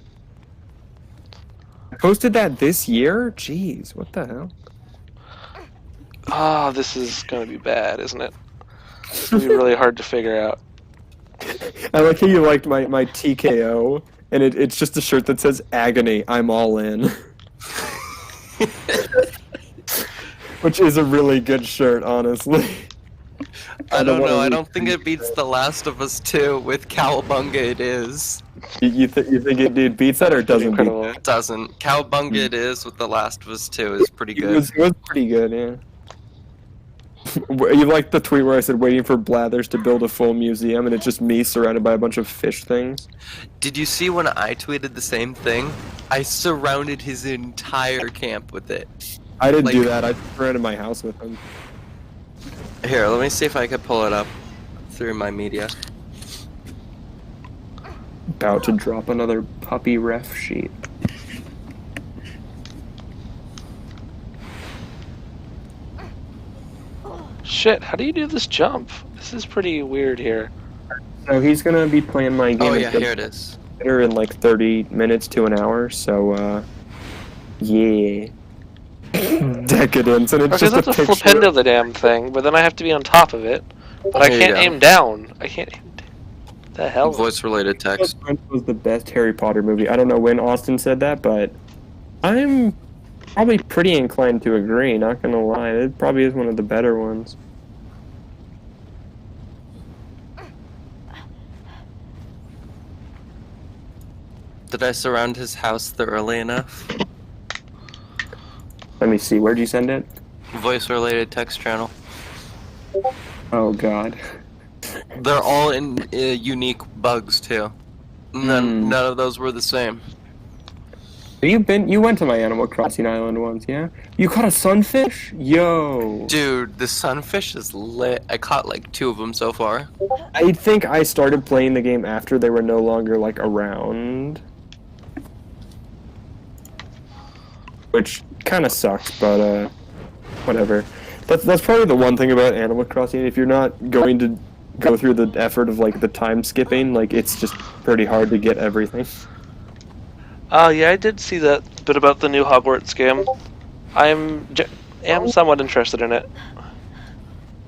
I posted that this year? Jeez, what the hell? Ah, this is gonna be bad, isn't it? It's gonna be really hard to figure out. I like how you liked my TKO, and it's just a shirt that says agony, I'm all in. Which is a really good shirt, honestly. I don't know. I don't think it beats The Last of Us 2 with Cowabunga. It is. You think it beats that or it doesn't beat Incredible. that? It doesn't. Cowabunga it is with The Last of Us 2 is pretty It good. was pretty good, yeah. You like the tweet where I said waiting for Blathers to build a full museum, and it's just me surrounded by a bunch of fish things? Did you see when I tweeted the same thing? I surrounded his entire camp with it. I didn't do Like- that. I surrounded my house with them. Here, let me see if I can pull it up through my media. About to drop another puppy ref sheet. Shit, how do you do this jump? This is pretty weird here. So he's gonna be playing my game Oh yeah, here it is. in like 30 minutes to an hour, so yeah. Decadence, and it's Okay, just that's a a picture. flipendo the damn thing, but then I have to be on top of it. But I There you can't go. aim down. I can't aim down. The hell? Voice related text. Friends was the best Harry Potter movie. I don't know when Austin said that, but I'm probably pretty inclined to agree, not gonna lie. It probably is one of the better ones. Did I surround his house thoroughly enough? Let me see, where'd you send it? Voice related text channel. Oh god. They're all in unique bugs too. None of those were the same. You went to my Animal Crossing island once, yeah? You caught a sunfish? Yo. Dude, the sunfish is lit. I caught like 2 of them so far. I think I started playing the game after they were no longer like around. Which kind of sucks, but whatever. That's probably the one thing about Animal Crossing. If you're not going to go through the effort of like the time skipping, like it's just pretty hard to get everything. Yeah, I did see that bit about the new Hogwarts game. I am somewhat interested in it.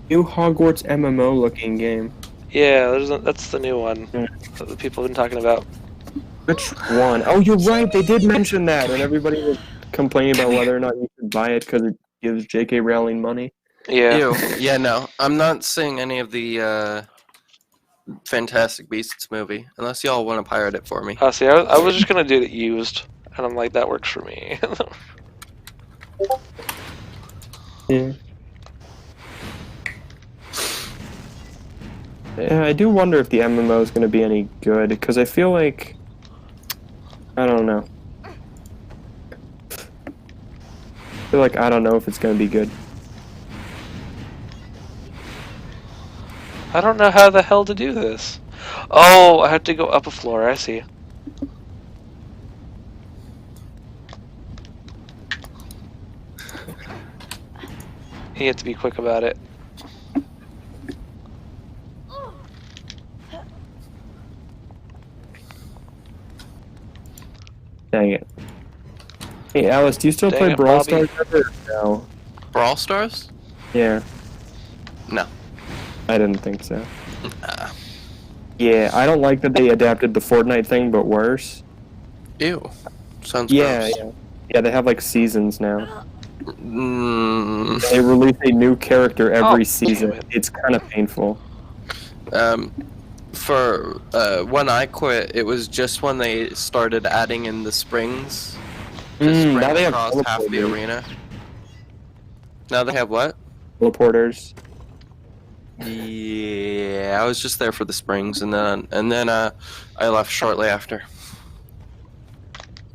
New Hogwarts MMO looking game. Yeah, that's the new one that the people have been talking about. Which one? Oh, you're right. They did mention that, and everybody was complaining about whether or not you should buy it because it gives J.K. Rowling money. Yeah. Ew. Yeah, no. I'm not seeing any of the Fantastic Beasts movie, unless y'all want to pirate it for me. See, I was just gonna do it used, and I'm like, that works for me. Yeah. Yeah, I do wonder if the MMO is going to be any good, because I feel like... I don't know. I feel like I don't know if it's going to be good. I don't know how the hell to do this. Oh, I have to go up a floor, I see. You have to be quick about it. Dang it. Hey, Alice, do you still Dang play it, Brawl Bobby. Stars ever? No. Brawl Stars? Yeah, No. I didn't think so. Yeah, I don't like that they adapted the Fortnite thing, but worse. Ew. Sounds Yeah, gross. yeah. Yeah, they have like seasons now. Mm, They release a new character every Oh, season. damn it. It's kind of painful. for when I quit, it was just when they started adding in the springs. To spring Now they have across half the teleporters. arena. Now they have what? Teleporters. Yeah, I was just there for the springs, and then I left shortly after.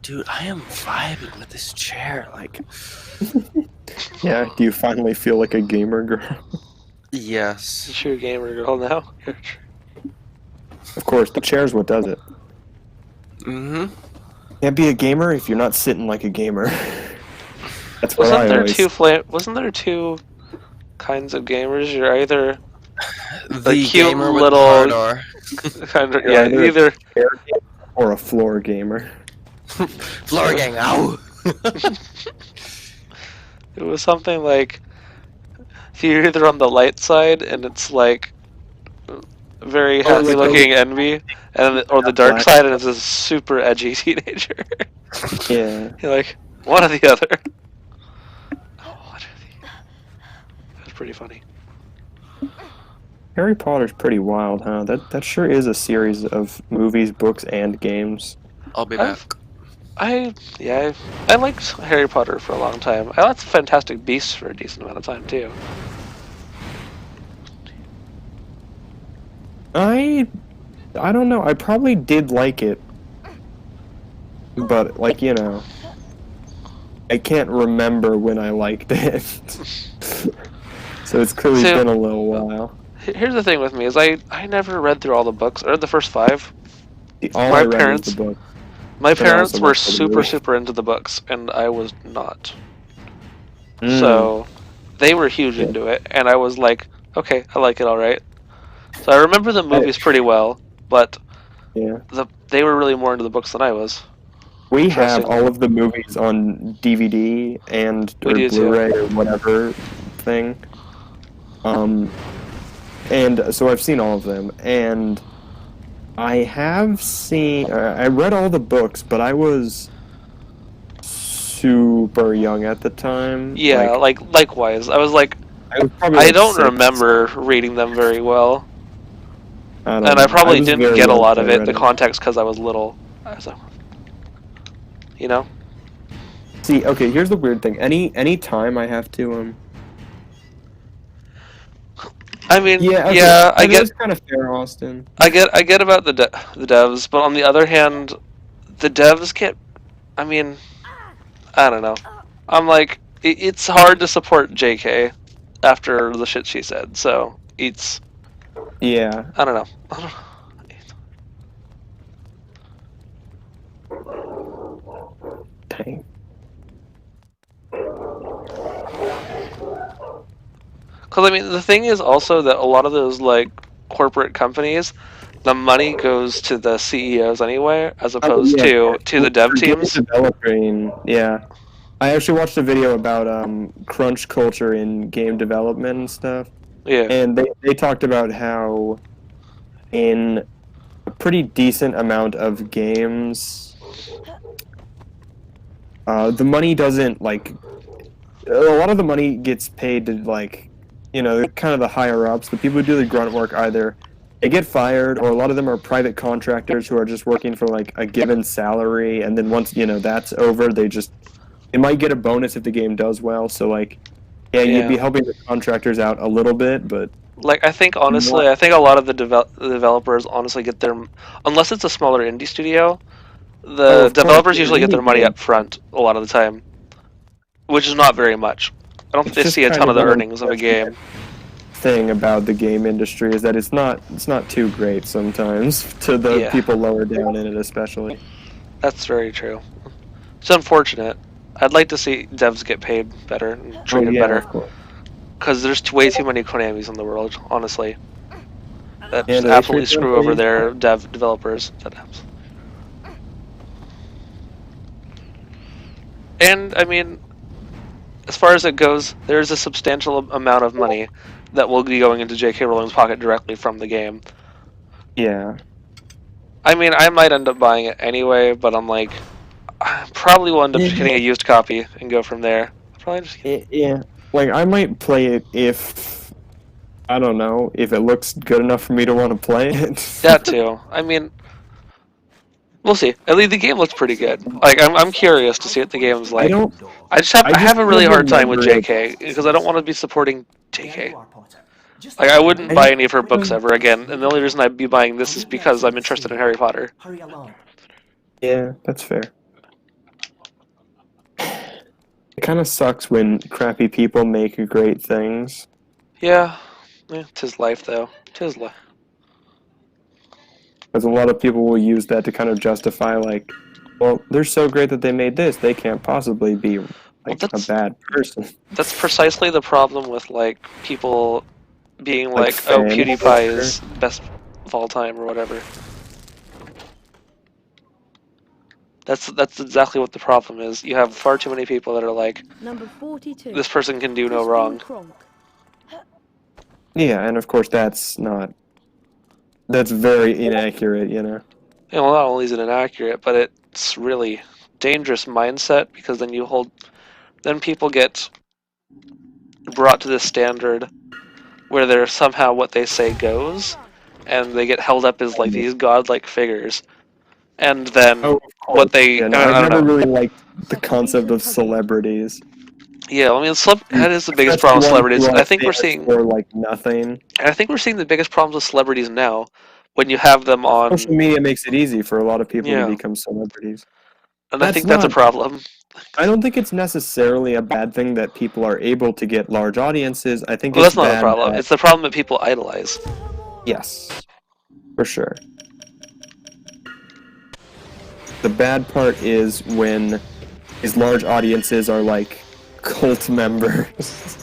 Dude, I am vibing with this chair. Like, Yeah, do you finally feel like a gamer girl? yes. Is you a gamer girl now? Of course, the chair's what does it. Mm-hmm. Can't be a gamer if you're not sitting like a gamer. That's what I Wasn't there two kinds of gamers? You're either The cute gamer with little- the car door. kind of Yeah, either- either Or a floor gamer. Floor gang, ow! It was something like you're either on the light side and it's like very Or like happy-looking envy, or the dark black. side and it's a super edgy teenager. Yeah. You're like one or the other. Oh, what are the? That's pretty funny. Harry Potter's pretty wild, huh? That sure is a series of movies, books, and games. I'll be back. I liked Harry Potter for a long time. I liked Fantastic Beasts for a decent amount of time too. I don't know. I probably did like it, but like I can't remember when I liked it. So it's clearly been a little while. Here's the thing with me is I never read through all the books. I read the first 5. All I read was the book. My But I parents also were watched the movie. super into the books, and I was not. Mm. So they were huge into it, and I was like, okay, I like it all right. So I remember the movies pretty well, but Yeah. they were really more into the books than I was. We have Interesting. all of the movies on DVD and We or do, too. Blu-ray or whatever thing. And so I've seen all of them, and I have seen. I read all the books, but I was super young at the time. Yeah, likewise. I was like, I was probably I like don't 6. remember reading them very well, I don't and know. I probably was didn't very get a young lot when of I it, read the context, because I was little. You know? See, okay, here's the weird thing. Any time I have to I mean, Yeah, okay. yeah, I That get is kind of fair, Austin. I get about the devs, but on the other hand, the devs get. I mean, I don't know. I'm like, it's hard to support JK after the shit she said. So it's. Yeah. I don't know. Dang. Because I mean, the thing is also that a lot of those like corporate companies, the money goes to the CEOs anyway, as opposed to the dev teams. Developing, yeah. I actually watched a video about crunch culture in game development and stuff. Yeah. And they talked about how in a pretty decent amount of games, the money doesn't like. A lot of the money gets paid to like, kind of the higher ups, the people who do the grunt work. Either they get fired, or a lot of them are private contractors who are just working for like a given salary, and then once that's over, they might get a bonus if the game does well. So like, you'd be helping the contractors out a little bit, but like I think honestly, I think a lot of the developers honestly get their, unless it's a smaller indie studio, the developers usually get their money up front a lot of the time, which is not very much. I don't think they see a ton of the earnings of a game. Thing about the game industry is that it's not too great sometimes to the people lower down in it, especially. That's very true. It's unfortunate. I'd like to see devs get paid better and treated better, because there's way too many Konamis in the world, honestly. That just absolutely screw over their developers. And I mean, as far as it goes, there's a substantial amount of money that will be going into J.K. Rowling's pocket directly from the game. Yeah. I mean, I might end up buying it anyway, but I'm like, I probably will end up just getting a used copy and go from there. Probably just like I might play it if I don't know if it looks good enough for me to want to play it. That too. I mean, we'll see. At least the game looks pretty good. Like I'm curious to see what the game's like. I have a really hard time with JK because I don't want to be supporting JK. Like I wouldn't buy any of her books ever again, and the only reason I'd be buying this is because I'm interested in Harry Potter. Yeah, that's fair. It kind of sucks when crappy people make great things. Yeah, 'tis life though. 'Tis life. Because a lot of people will use that to kind of justify, like, well, they're so great that they made this, they can't possibly be like a bad person. That's precisely the problem with like people being like, oh, PewDiePie is best of all time or whatever. That's exactly what the problem is. You have far too many people that are like, Number 42. this person can do no Crispin wrong. Kronk. Yeah, and of course that's very inaccurate, you know. And well, not only is it inaccurate, but it's really dangerous mindset because then people get brought to this standard where they're somehow what they say goes, and they get held up as like these godlike figures, and then Oh, of what course. they Yeah, no, I I've don't never know. really liked the concept of celebrities. Yeah, I mean, that is the biggest Especially problem with ones celebrities. who I are think we're famous seeing, for like nothing. I think we're seeing the biggest problems with celebrities now when you have them Social on. media makes it easy for a lot of people to Yeah, become celebrities. and I That's think that's a not. problem. I don't think it's necessarily a bad thing that people are able to get large audiences. I think Well, it's that's not the bad problem. that It's the problem that people idolize. yes, for sure. The bad part is when these large audiences are like cult members.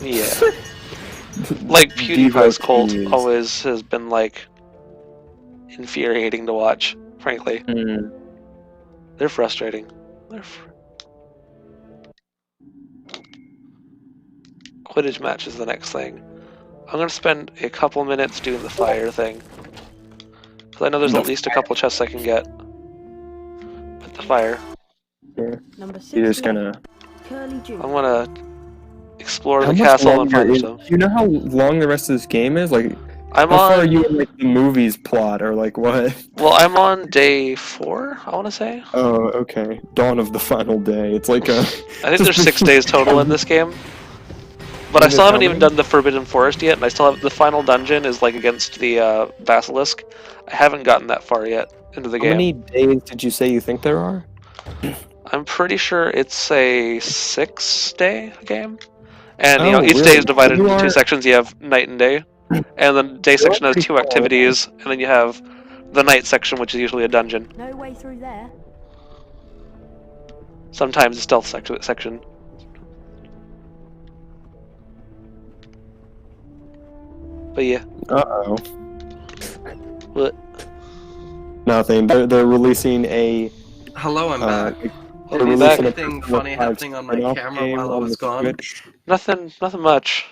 Yeah. Like PewDiePie's cult Devotees. always has been like infuriating to watch, frankly. Mm. They're frustrating. Quidditch match is the next thing. I'm gonna spend a couple minutes doing the fire thing. Because I know there's at least a couple chests I can get. With the fire. Yeah. Number You're just 68. gonna. Curly June. I'm gonna explore How the much castle and longer find is? stuff. Do you know how long the rest of this game is? Like, I'm how far are you on. in like the movie's plot, or like what? Well, I'm on day 4, I want to say. Oh, okay. Dawn of the final day. It's like a. I think there's 6 days total in this game. But I Is it still haven't how even many? done the Forbidden Forest yet, and I still have the final dungeon is like against the Basilisk. I haven't gotten that far yet into the How game. many days did you say you think there are? I'm pretty sure it's a 6-day game, and you know Oh, each day really? is divided You into 2 are. sections. You have night and day, and the day You are section has pretty 2 far along. activities, and then you have the night section, which is usually a dungeon. No way through there. Sometimes a stealth section. But yeah. Uh-oh. What? Nothing. They're releasing a. Hello, I'm Uh, back. they're Welcome releasing back. a Anything Persona funny 5 happening on my spin-off camera game while I on was the gone? Switch. Nothing much.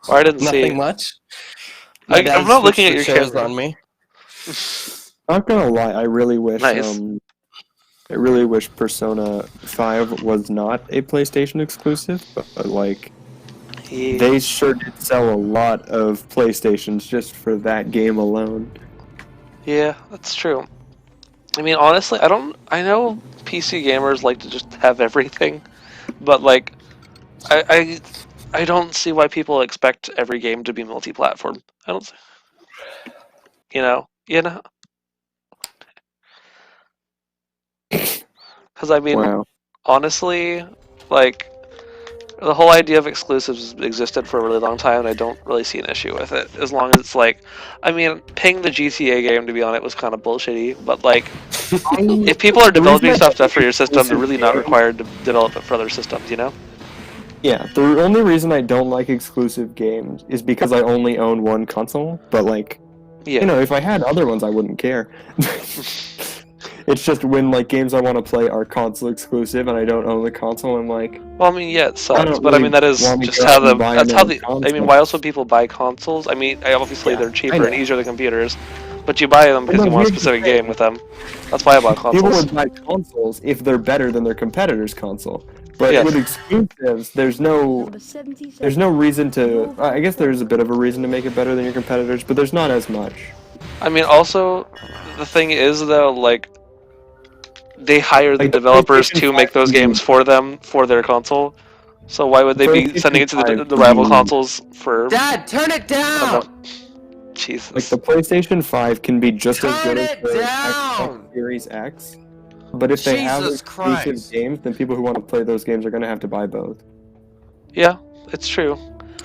Or I didn't see. Nothing much. My I'm dad not looking switched at the your chairs camera. on me. Not gonna lie, I really wish Nice. I really wish Persona 5 was not a PlayStation exclusive, but like Yeah. they sure did sell a lot of PlayStations just for that game alone. Yeah, that's true. I mean, honestly, I know PC gamers like to just have everything, but like, I don't see why people expect every game to be multi-platform. I don't. You know. Because I mean, Wow. honestly, like the whole idea of exclusives has existed for a really long time, and I don't really see an issue with it. As long as it's like, I mean, paying the GTA game to be on it was kind of bullshitty, but like, if people are The reason developing I stuff think for your system, they're exclusive really not games- required to develop it for other systems, you know? Yeah, the only reason I don't like exclusive games is because I only own one console, but like, Yeah. you know, if I had other ones, I wouldn't care. It's just when like games I want to play are console exclusive and I don't own the console, I'm like, Well, I mean, yeah, it I sucks, don't but I really mean, that is want to just go how out and buy that's how another I mean, console. why else would people buy consoles? I mean, obviously Yeah, they're I cheaper and know. easier than computers, but you buy them because Well, you no, want a here's the specific thing. game with them. That's why I bought People consoles. would buy consoles if they're better than their competitor's console. But Yes. with exclusives, there's no Number 77. reason to. I guess there's a bit of a reason to make it better than your competitors, but there's not as much. I mean, also, the thing is though, like, they hire the Like, the developers PlayStation to make 5 those can be- games for them for their console. So why would they be sending it to PlayStation 5 the can rival be- consoles for? Dad, turn it I don't know. down! Jesus. Like the PlayStation 5 can be just as Turn good as it the down! Xbox Series X. But if they have Jesus exclusive Christ. games, then people who want to play those games are going to have to buy both. Yeah, it's true.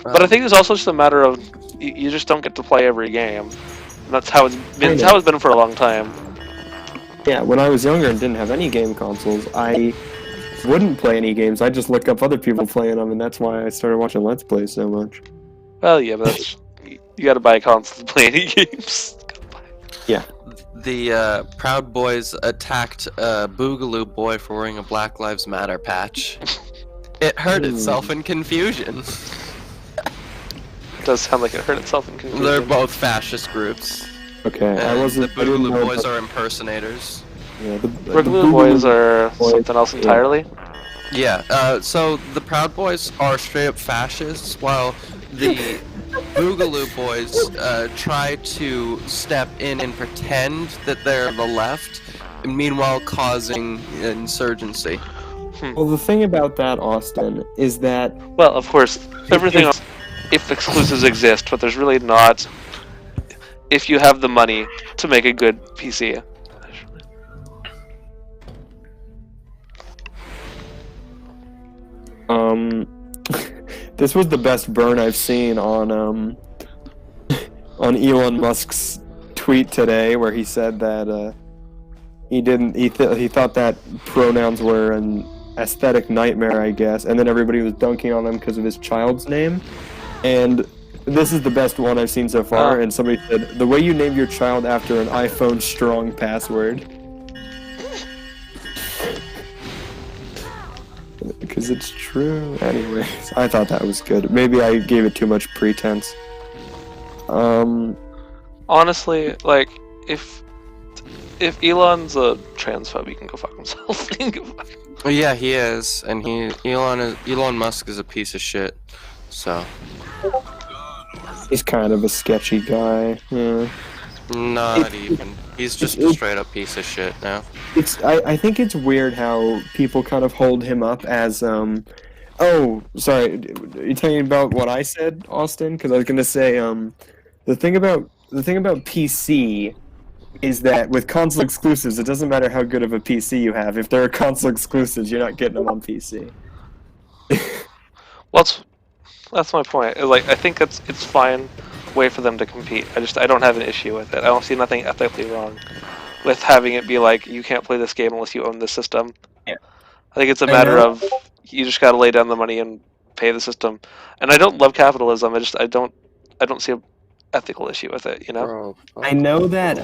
But I think it's also just a matter of you just don't get to play every game. And that's how it's been. It's how it's been for a long time. Yeah, when I was younger and didn't have any game consoles, I wouldn't play any games. I'd just look up other people playing them, and that's why I started watching Let's Plays so much. Well, yeah, but that's you got to buy a console to play any games. Yeah, the Proud Boys attacked a Boogaloo boy for wearing a Black Lives Matter patch. It hurt itself in confusion. It does sound like it hurt itself in confusion. They're both fascist groups. Okay, I And wasn't. the I didn't Boogaloo know Boys about- are impersonators. Yeah, the Boogaloo Boys are something else entirely. Yeah, so the Proud Boys are straight up fascists, while the Boogaloo Boys try to step in and pretend that they're the left, meanwhile causing insurgency. Well, the thing about that, Austin, is that Well, of course, everything else, if exclusives exist, but there's really not if you have the money to make a good PC. this was the best burn I've seen on on Elon Musk's tweet today, where he said that he thought that pronouns were an aesthetic nightmare, I guess, and then everybody was dunking on him because of his child's name. And this is the best one I've seen so far. And somebody said, "The way you name your child after an iPhone strong password." Because it's true. Anyways, I thought that was good. Maybe I gave it too much pretense. Honestly, like, if Elon's a transphobe, he can go fuck himself. He can go fuck. Well, yeah, he is, and Elon Musk is a piece of shit. So He's kind of a sketchy guy. Yeah. not even. He's just a straight up piece of shit now. I think it's weird how people kind of hold him up as oh, sorry. Are you talking about what I said, Austin? Because I was gonna say the thing about PC is that with console exclusives, it doesn't matter how good of a PC you have. If there are console exclusives, you're not getting them on PC. Well, that's my point. Like, I think it's fine way for them to compete. I don't have an issue with it. I don't see nothing ethically wrong with having it be like, you can't play this game unless you own this system. Yeah. I think it's a matter of you just gotta lay down the money and pay the system. And I don't love capitalism. I don't see a ethical issue with it, you know? Bro. I know that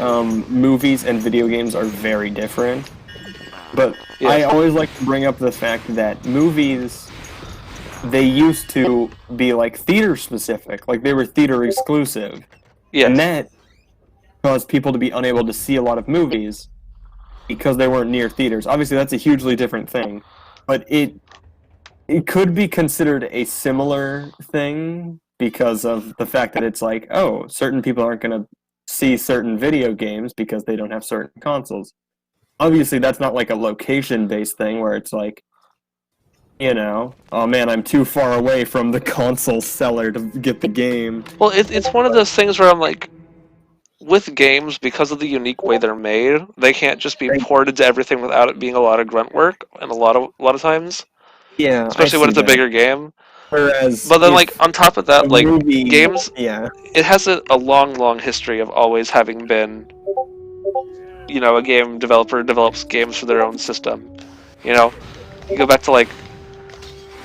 movies and video games are very different, but I always like to bring up the fact that movies, they used to be like theater specific, like they were theater exclusive. Yeah. And that caused people to be unable to see a lot of movies because they weren't near theaters. Obviously, that's a hugely different thing, but it could be considered a similar thing because of the fact that it's like, oh, certain people aren't going to see certain video games because they don't have certain consoles. Obviously, that's not like a location-based thing where it's like, you know, oh man, I'm too far away from the console seller to get the game. Well, it's one of those things where I'm like, with games, because of the unique way they're made, they can't just be ported to everything without it being a lot of grunt work, and a lot of times. Yeah, especially when it's a bigger game. Whereas, but then, like, on top of that, like, movie, games, yeah, it has a long history of always having been, you know, a game developer develops games for their own system. You know, you go back to, like,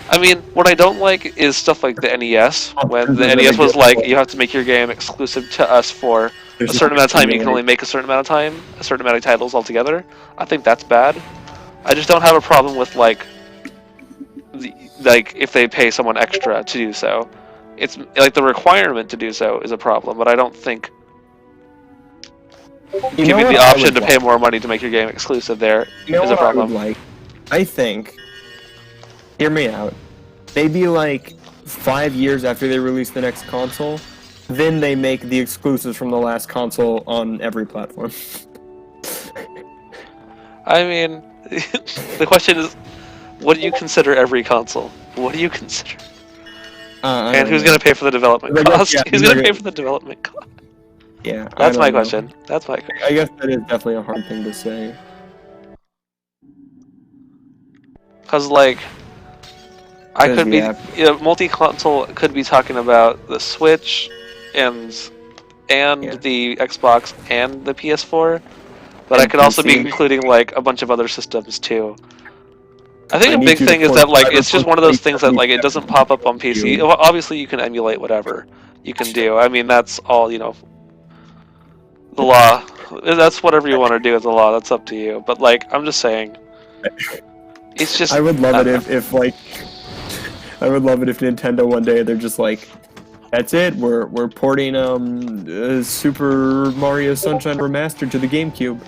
I mean, what I don't like is stuff like the NES, when the NES was like, you have to make your game exclusive to us for a certain amount of time, you can only make a certain amount of time, a certain amount of titles altogether. I think that's bad. I just don't have a problem with, like, if they pay someone extra to do so. It's like the requirement to do so is a problem, but I don't think giving the option to pay more money to make your game exclusive there is a problem. I think, hear me out, maybe like 5 years after they release the next console, then they make the exclusives from the last console on every platform. I mean, the question is, what do you consider every console? What do you consider? And who's going to pay for the development cost? Who's going to pay for the development cost? Yeah, that's my question. That's my question. I guess that is definitely a hard thing to say. Because, like, I could be, you know, multi-console could be talking about the Switch and the Xbox and the PS4, but I could also be including, like, a bunch of other systems too. I think a big thing is that, like, it's just one of those things that, like, it doesn't pop up on PC. Obviously, you can emulate whatever you can do. I mean, that's all, you know. The law. That's whatever you want to do with the law. That's up to you. But like, I'm just saying, it's just. I would love I it don't if like, I would love it if Nintendo one day they're just like, that's it. We're porting Super Mario Sunshine Remastered to the GameCube.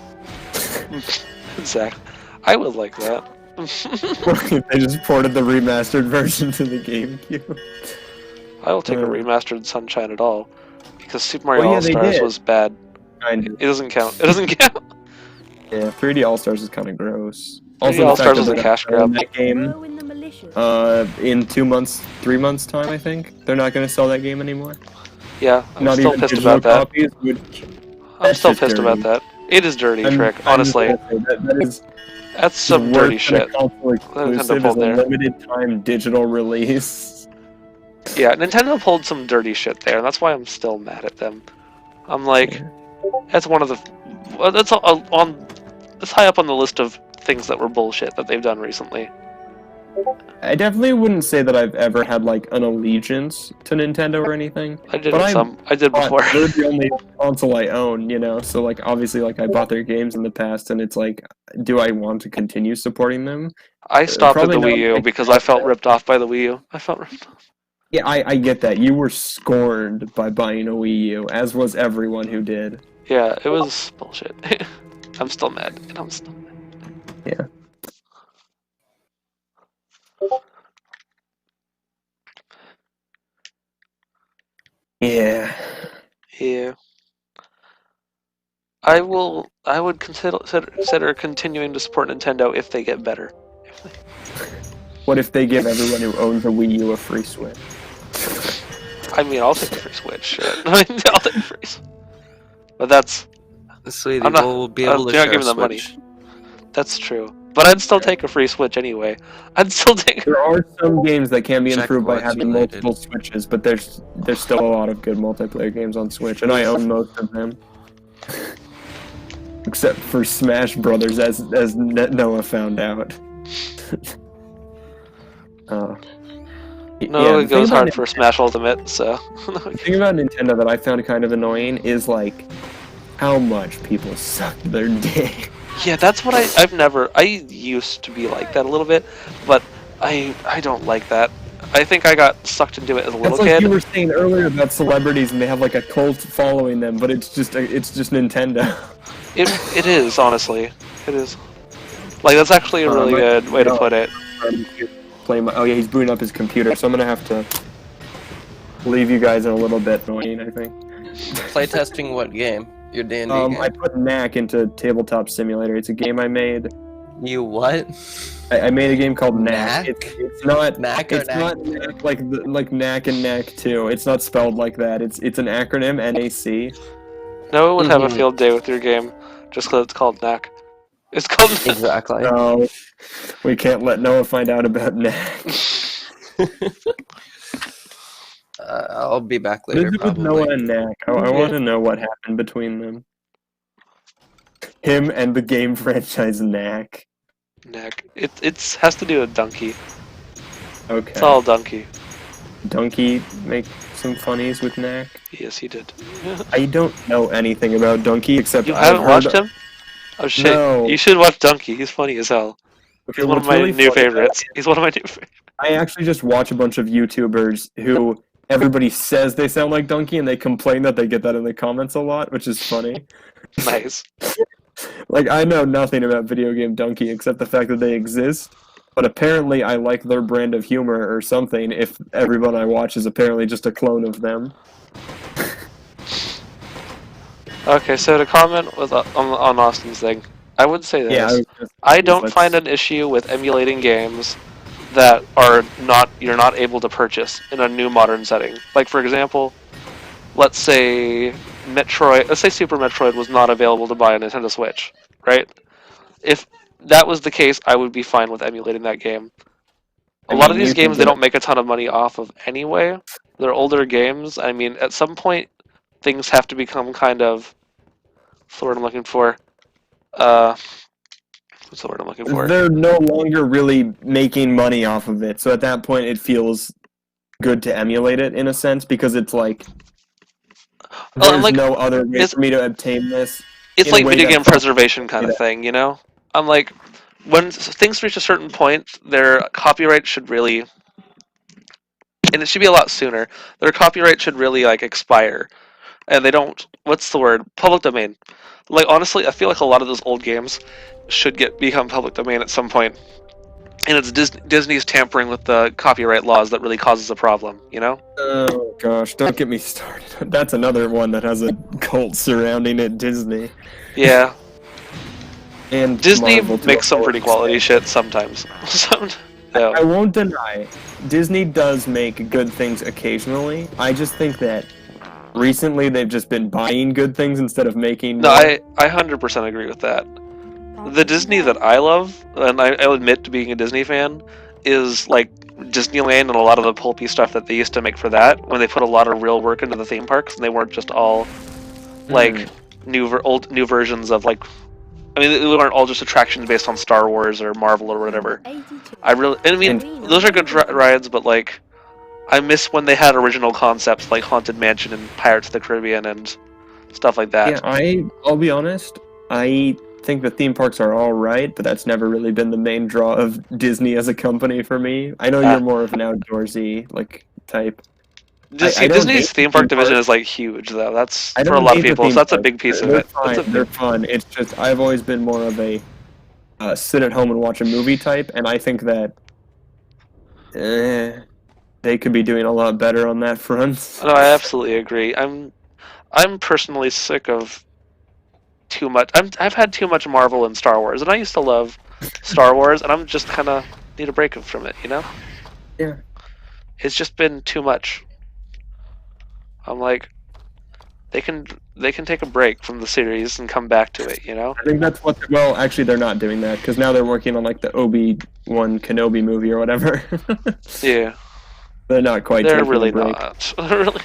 Exactly. I would like that. They just ported the remastered version to the GameCube. I will take a remastered Sunshine at all, because Super Mario Oh, yeah, All they Stars did. was bad. Kind It doesn't count. It doesn't count. Yeah, 3D All Stars is kind of gross. 3D the All fact Stars that was a they're cash not selling grab. that game, Throw in the malicious. in 2 months, 3 months time, I think they're not going to sell that game anymore. Yeah, I'm Not still even pissed digital about that. copies, which I'm that's still just pissed about dirty. that. It is dirty, Trick. I'm Honestly, just gonna say that is that's some dirty worse than a shit. console exclusive is pulled a there. limited time digital release. Yeah, Nintendo pulled some dirty shit there, and that's why I'm still mad at them. I'm like, that's one of the. Well, that's on. That's high up on the list of things that were bullshit that they've done recently. I definitely wouldn't say that I've ever had like an allegiance to Nintendo or anything. I did But I did before. They're the only console I own, you know. So like obviously like I bought their games in the past, and it's like, do I want to continue supporting them? I stopped at Probably the not, Wii U like, because I felt ripped off by the Wii U. I felt ripped off. Yeah, I get that. You were scorned by buying a Wii U, as was everyone who did. Yeah, it was bullshit. I'm still mad, and I'm still mad. Yeah. Yeah. Yeah. I would consider continuing to support Nintendo if they get better. What if they give everyone who owns a Wii U a free Switch? I mean, I'll take a free Switch. Shit. I'll take a free Switch. But that's. Sweetie, I'm not, we'll be able to you're not share giving them money. Switch. That's true. But I'd still take a free Switch anyway. I'd still take. There are some games that can be Check improved by what's having related. multiple Switches, but there's still a lot of good multiplayer games on Switch, and I own most of them. Except for Smash Brothers, as Noah found out. No, yeah, it goes hard for Smash Ultimate, so. The thing about Nintendo that I found kind of annoying is like how much people suck their dick. Yeah, that's what I used to be like that a little bit, but I don't like that. I think I got sucked into it as a little That's like kid. you were saying earlier about celebrities and they have like a cult following them, but it's just Nintendo. It is, honestly. It is. Like, that's actually a really good way to put it. Oh yeah, he's booting up his computer, so I'm gonna have to leave you guys in a little bit annoying, I think. Playtesting what game? Your D&D game. I put Knack into Tabletop Simulator. It's a game I made. You what? I made a game called Knack. Knack? It's not Knack or it's Knack? not Knack like Knack and Knack 2. It's not spelled like that. It's an acronym, NAC. Noah would have a field day with your game just because it's called Knack. It's called Knack. Exactly. No, we can't let Noah find out about Knack. I'll be back What later, is it with probably. Noah and Knack? I want to know what happened between them. Him and the game franchise Knack. Knack. It has to do with Donkey. Okay. It's all Donkey. Donkey make some funnies with Knack. Yes, he did. I don't know anything about Donkey except You I've haven't heard watched him? Oh shit! No. You should watch Donkey. He's funny as hell. Okay, He's one of what's my really new funny about favorites. He's one of my new favorites. I actually just watch a bunch of YouTubers who everybody says they sound like Donkey and they complain that they get that in the comments a lot, which is funny. Nice. Like, I know nothing about video game Donkey except the fact that they exist, but apparently I like their brand of humor or something if everyone I watch is apparently just a clone of them. Okay, so to comment with on Austin's thing, I would say this. Yeah, I don't let's- find an issue with emulating games that you're not able to purchase in a new modern setting. Like, for example, let's say Super Metroid was not available to buy on Nintendo Switch, right? If that was the case, I would be fine with emulating that game. A lot of these games they don't make a ton of money off of anyway. They're older games. I mean, at some point, things have to become kind of. What's the word I'm looking for? What's the word I'm looking for? They're no longer really making money off of it, so at that point it feels good to emulate it in a sense because it's like there's like, no other way it's for me to obtain this. it's in a like way video that game preservation kind of Yeah. thing, you know? I'm like, when things reach a certain point, their copyright should really, and it should be a lot sooner. Their copyright should really like expire, and they don't. What's the word? Public domain. Like honestly, I feel like a lot of those old games should become public domain at some point, and it's Disney's tampering with the copyright laws that really causes a problem. You know? Oh gosh, don't get me started. That's another one that has a cult surrounding it, Disney. Yeah. And Disney Marvel to makes a some lower pretty quality extent. shit sometimes. I Yeah. won't deny, Disney does make good things occasionally. I just think that recently they've just been buying good things instead of making No, more. I 100% agree with that. The Disney that I love, and I'll admit to being a Disney fan, is like Disneyland and a lot of the pulpy stuff that they used to make for that, when they put a lot of real work into the theme parks, and they weren't just all like new versions of like. I mean, they weren't all just attractions based on Star Wars or Marvel or whatever. I mean, those are good rides, but like, I miss when they had original concepts like Haunted Mansion and Pirates of the Caribbean and stuff like that. Yeah, I'll be honest, I think the theme parks are alright, but that's never really been the main draw of Disney as a company for me. I know you're more of an outdoorsy like type. I don't Disney's hate theme park division is like huge, though. That's I for a don't lot of hate the people, theme so that's a parks. big piece of They're it. fine. They're fun. It's just I've always been more of a sit at home and watch a movie type, and I think that they could be doing a lot better on that front. No, I absolutely agree. I'm personally sick of too much. I've had too much Marvel and Star Wars, and I used to love Star Wars, and I'm just kind of need a break from it, you know? Yeah. It's just been too much. I'm like, they can take a break from the series and come back to it, you know? I think that's what. Well, actually, they're not doing that because now they're working on like the Obi-Wan Kenobi movie or whatever. Yeah. They're not quite. They're taking really a break. not. Really.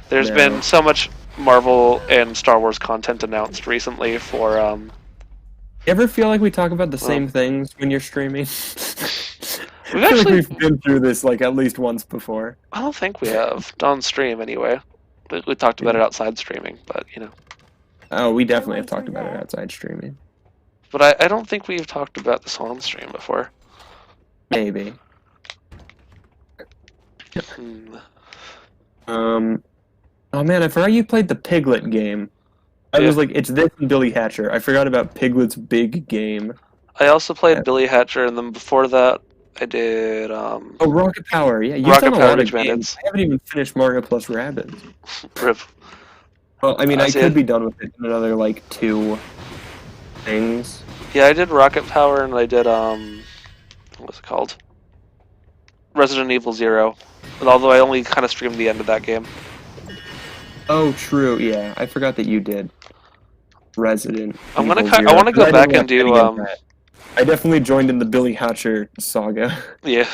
There's No. been so much Marvel and Star Wars content announced recently for You ever feel like we talk about the same things when you're streaming? I feel like we've been through this like at least once before. I don't think we have on stream anyway. We talked about it outside streaming, but you know. Oh, we definitely have talked about it outside streaming. But I don't think we've talked about this on stream before. Maybe. Oh man, I forgot you played the Piglet game. I was like, it's this and Billy Hatcher. I forgot about Piglet's big game. I also played Billy Hatcher, and then before that, I did. Oh, Rocket Power. Yeah, you've Rocket done a Power lot of Ninja games. Bandits. I haven't even finished Mario plus Rabbids. Rip. Well, I mean, I see, could be done with it in another like 2 things. Yeah, I did Rocket Power, and I did what was it called? Resident Evil 0. But although I only kind of streamed the end of that game. Oh, true. Yeah, I forgot that you did Resident. I want Evil to 0, go I back didn't and do watch any of that. I definitely joined in the Billy Hatcher saga. Yeah.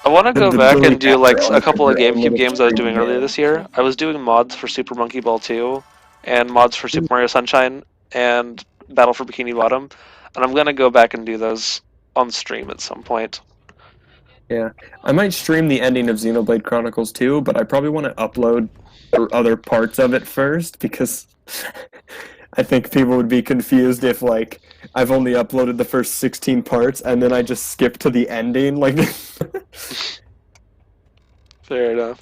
I want to go The back Billy and do like Hatcher a couple of Ultimate GameCube games I was Stream doing earlier this year. I was doing mods for Super Monkey Ball 2 and mods for Super Mario Sunshine and Battle for Bikini Bottom, and I'm gonna go back and do those on stream at some point. Yeah, I might stream the ending of Xenoblade Chronicles 2, but I probably want to upload the other parts of it first because I think people would be confused if like I've only uploaded the first 16 parts and then I just skip to the ending. Like, Fair enough.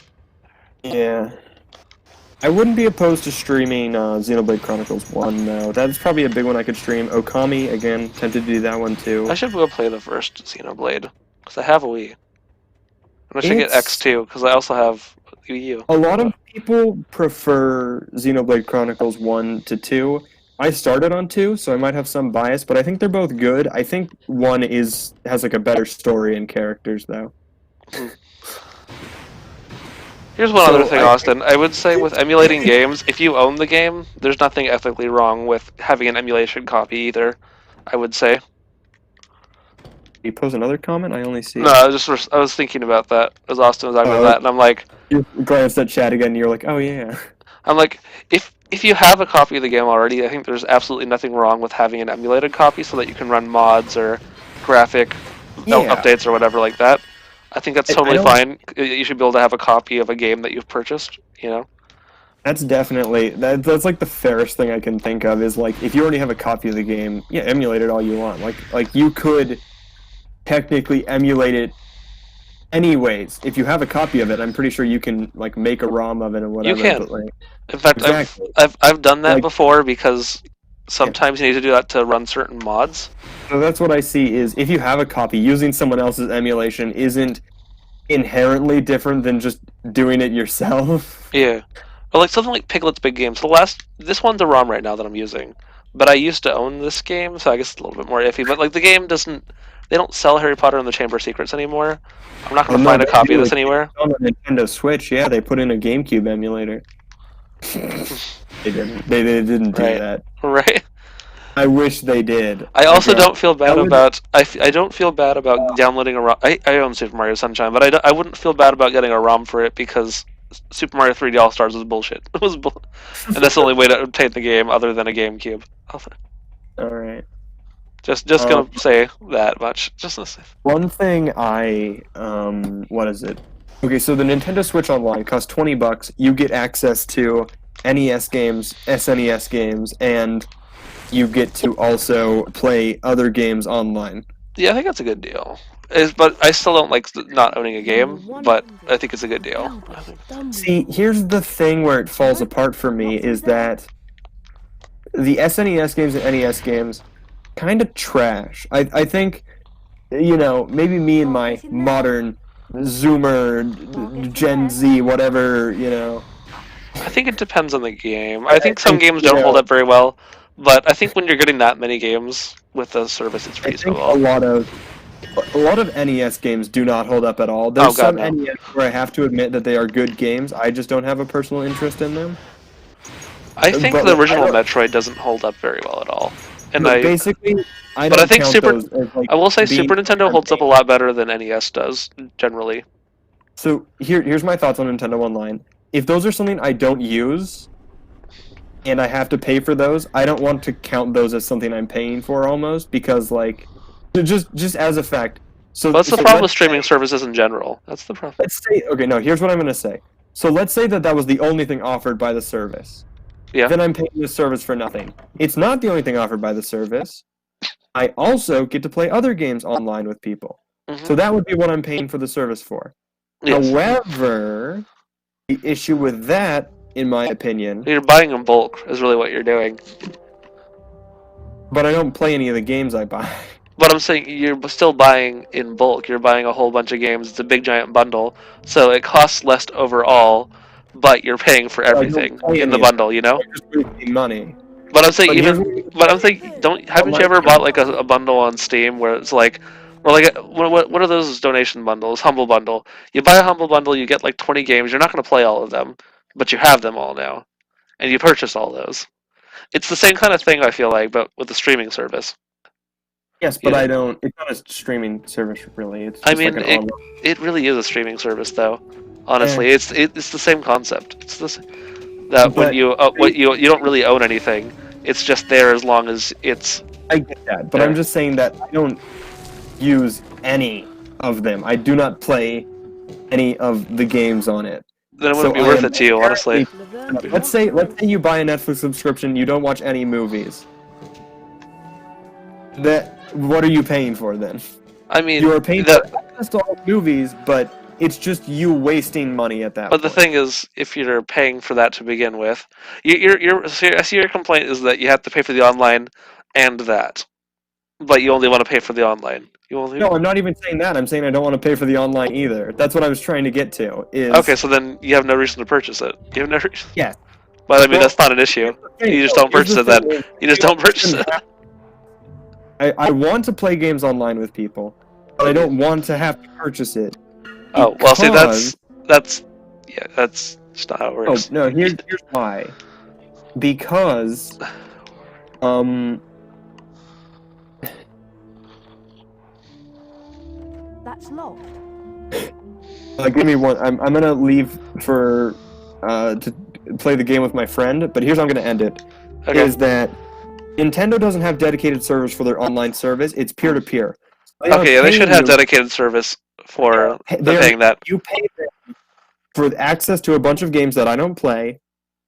yeah, I wouldn't be opposed to streaming Xenoblade Chronicles 1 though. That's probably a big one I could stream. Okami again, tempted to do that one too. I should go play the first Xenoblade because I have a Wii. And I should get X2 because I also have Wii U. A lot of people prefer Xenoblade Chronicles 1 to 2. I started on 2, so I might have some bias, but I think they're both good. I think 1 has like a better story and characters though. Here's one other thing, Austin. I would say with emulating games, if you own the game, there's nothing ethically wrong with having an emulation copy either. I would say. You pose another comment? I only see. No, I was thinking about that as Austin was talking about that, and I'm like, you glanced at chat again, and you're like, oh yeah. I'm like, if you have a copy of the game already, I think there's absolutely nothing wrong with having an emulated copy so that you can run mods or graphic updates or whatever like that. I think that's totally fine. You should be able to have a copy of a game that you've purchased, you know? That's definitely that's like the fairest thing I can think of is like if you already have a copy of the game, yeah, emulate it all you want. Like you could technically emulate it anyways. If you have a copy of it, I'm pretty sure you can like make a ROM of it or You whatever. can. But like In fact, exactly, I've done that like before because yeah. sometimes you need to do that to run certain mods. So that's what I see is if you have a copy, using someone else's emulation isn't inherently different than just doing it yourself. Yeah. Or like something like Piglet's Big Game. So this one's a ROM right now that I'm using, but I used to own this game, so I guess it's a little bit more iffy. But like the game doesn't, they don't sell Harry Potter and the Chamber of Secrets anymore. I'm not Oh gonna no, find a they copy of do this it anywhere. on the Nintendo Switch. Yeah, they put in a GameCube emulator. They didn't. They didn't do Right. that. Right. I wish they did. I also Like, don't feel bad that would- about. I don't feel bad about downloading a ROM. I own Super Mario Sunshine, but I wouldn't feel bad about getting a ROM for it because Super Mario 3D All Stars was bullshit. It was and that's the only way to obtain the game other than a GameCube. All right. Just gonna say that much. Just to say. One thing what is it? Okay, so the Nintendo Switch Online costs $20. You get access to NES games, SNES games, and you get to also play other games online. Yeah, I think that's a good deal. But I still don't like not owning a game. But I think it's a good deal. See, here's the thing where it falls apart for me is that the SNES games and NES games kind of trash. I think, you know, maybe me and my modern Zoomer, Gen Z, whatever, you know. I think it depends on the game. I think some games you don't hold know, up very well, but I think when you're getting that many games with the service, it's I think reasonable. a lot of NES games do not hold up at all. There's Oh, God, some no. NES where I have to admit that they are good games. I just don't have a personal interest in them. I think but the I original don't- Metroid doesn't hold up very well at all. And But I basically, I but don't I think count Super- those as, like, I will say being Super Nintendo holds up a lot better than NES does generally. So here's my thoughts on Nintendo Online. If those are something I don't use, and I have to pay for those, I don't want to count those as something I'm paying for almost because like, just as a fact. So But that's the so problem with let's streaming say- services in general. That's the problem. Let's say okay, no. Here's what I'm gonna say. So let's say that was the only thing offered by the service. Yeah. Then I'm paying the service for nothing. It's not the only thing offered by the service. I also get to play other games online with people. Mhm. So that would be what I'm paying for the service for. Yes. However, the issue with that, in my opinion, You're buying in bulk is really what you're doing. but I don't play any of the games I buy. But I'm saying you're still buying in bulk. You're buying a whole bunch of games. It's a big giant bundle, so it costs less overall, but you're paying for I don't everything play in the any of bundle. You know. I'm just wasting money. But I'm saying But here's even. But I'm saying haven't you ever bought like a bundle on Steam where it's like, or like what are those donation bundles? Humble Bundle. You buy a Humble Bundle, you get like 20 games. You're not going to play all of them, but you have them all now, and you purchase all those. It's the same kind of thing I feel like, but with the streaming service. Yes, but Yeah. I don't. It's not a streaming service, really. It's I just mean, like an online. it really is a streaming service, though. Honestly, it's the same concept. It's this that when But- you don't really own anything. It's just there as long as it's. I get that, but There. I'm just saying that I don't use any of them. I do not play any of the games on it. Then it wouldn't So be I worth am it to you, honestly. Let's say you buy a Netflix subscription, you don't watch any movies. What are you paying for then? I mean, You are paying the- for access to all movies, but it's just you wasting money at that But the point. thing is, if you're paying for that to begin with, I see your complaint is that you have to pay for the online and that, but you only want to pay for the online. You only. No, I'm not even saying that. I'm saying I don't want to pay for the online either. That's what I was trying to get to. Is Okay, so then you have no reason to purchase it. You have no reason. Yes. But I mean, Well, that's not an issue. You just don't purchase it then. You just don't purchase it. I want to play games online with people, but I don't want to have to purchase it. Oh well, see, because- that's just not how it Oh works. no, here's why. Because That's locked. give me one. I'm gonna leave for to play the game with my friend, but here's how I'm gonna end it. Okay. Is that Nintendo doesn't have dedicated servers for their online service. It's peer to peer. Okay, yeah, they should have dedicated service for the They're- paying that. You pay them for access to a bunch of games that I don't play,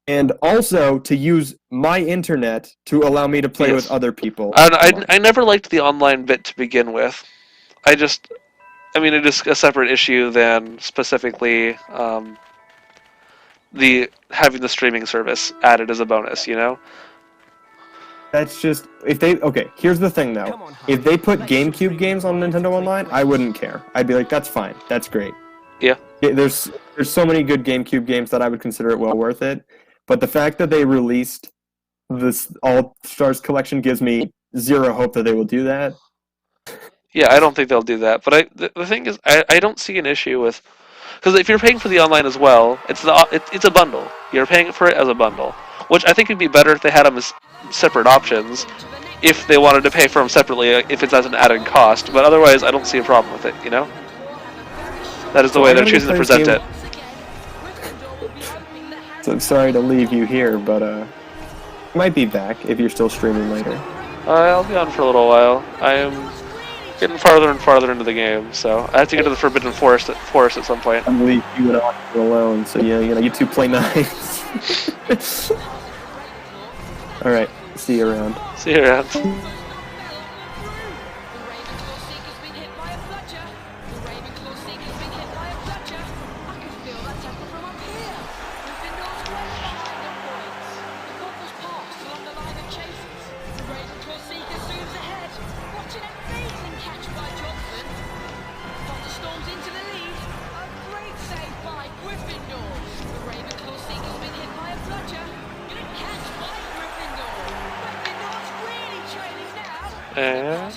and also to use my internet to allow me to play Yes. with other people. I never liked the online bit to begin with. I mean, it is a separate issue than specifically the having the streaming service added as a bonus, you know? That's just if they okay. Here's the thing though: if they put GameCube games on Nintendo Online, I wouldn't care. I'd be like, that's fine, that's great. Yeah. There's so many good GameCube games that I would consider it well worth it. But the fact that they released this All Stars collection gives me zero hope that they will do that. Yeah, I don't think they'll do that. But the thing is, I don't see an issue with because if you're paying for the online as well, it's a bundle. You're paying for it as a bundle, which I think would be better if they had them as separate options. If they wanted to pay for them separately, if it's as an added cost, but otherwise, I don't see a problem with it. You know, that is the way they're choosing to present it. So I'm sorry to leave you here, but might be back if you're still streaming later. I'll be on for a little while. I am getting farther and farther into the game, so I have to get to the Forbidden Forest at some point. I'm leaving you and Oscar alone, so yeah, you two play nice. All right, see you around. See you around. And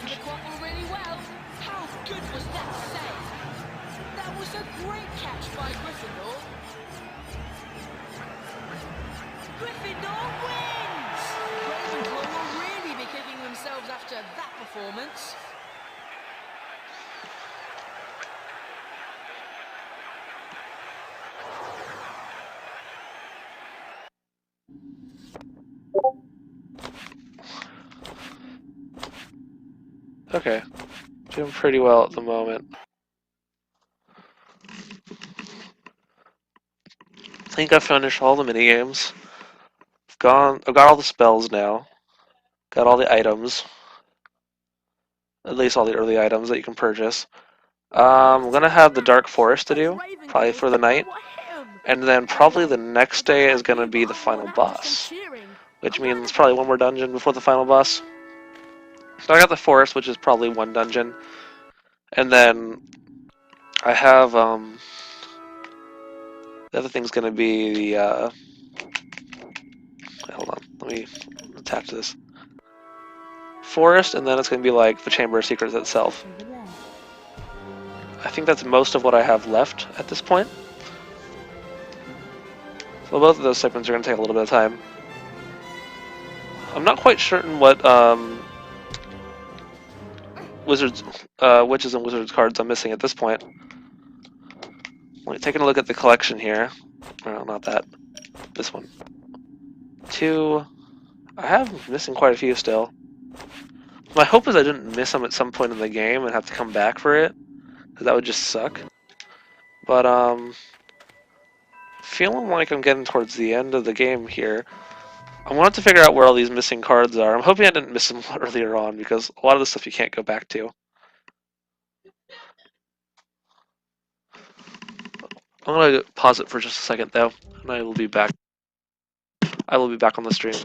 How good was that save? That was a great catch by Gryffindor. Gryffindor wins! Ravenclaw will really be kicking themselves after that performance. okay, doing pretty well at the moment. I think I've finished all the mini games. I've got all the spells now. Got all the items. At least all the early items that you can purchase. I'm gonna have the Dark Forest to do, probably for the night. And then probably the next day is gonna be the final boss. Which means probably one more dungeon before the final boss. So I got the forest, which is probably one dungeon. And then I have the other thing's gonna be the hold on, let me attach this. Forest, and then it's gonna be like the Chamber of Secrets itself. I think that's most of what I have left at this point. So both of those segments are gonna take a little bit of time. I'm not quite certain what wizards, witches and wizards cards I'm missing at this point. Taking a look at the collection here. Oh, not that. This one. 2. I have missing quite a few still. My hope is I didn't miss them at some point in the game and have to come back for it, because that would just suck. But feeling like I'm getting towards the end of the game here. I wanted to figure out where all these missing cards are. I'm hoping I didn't miss them earlier on, because a lot of the stuff you can't go back to. I'm gonna pause it for just a second though, and I will be back. I will be back on the stream.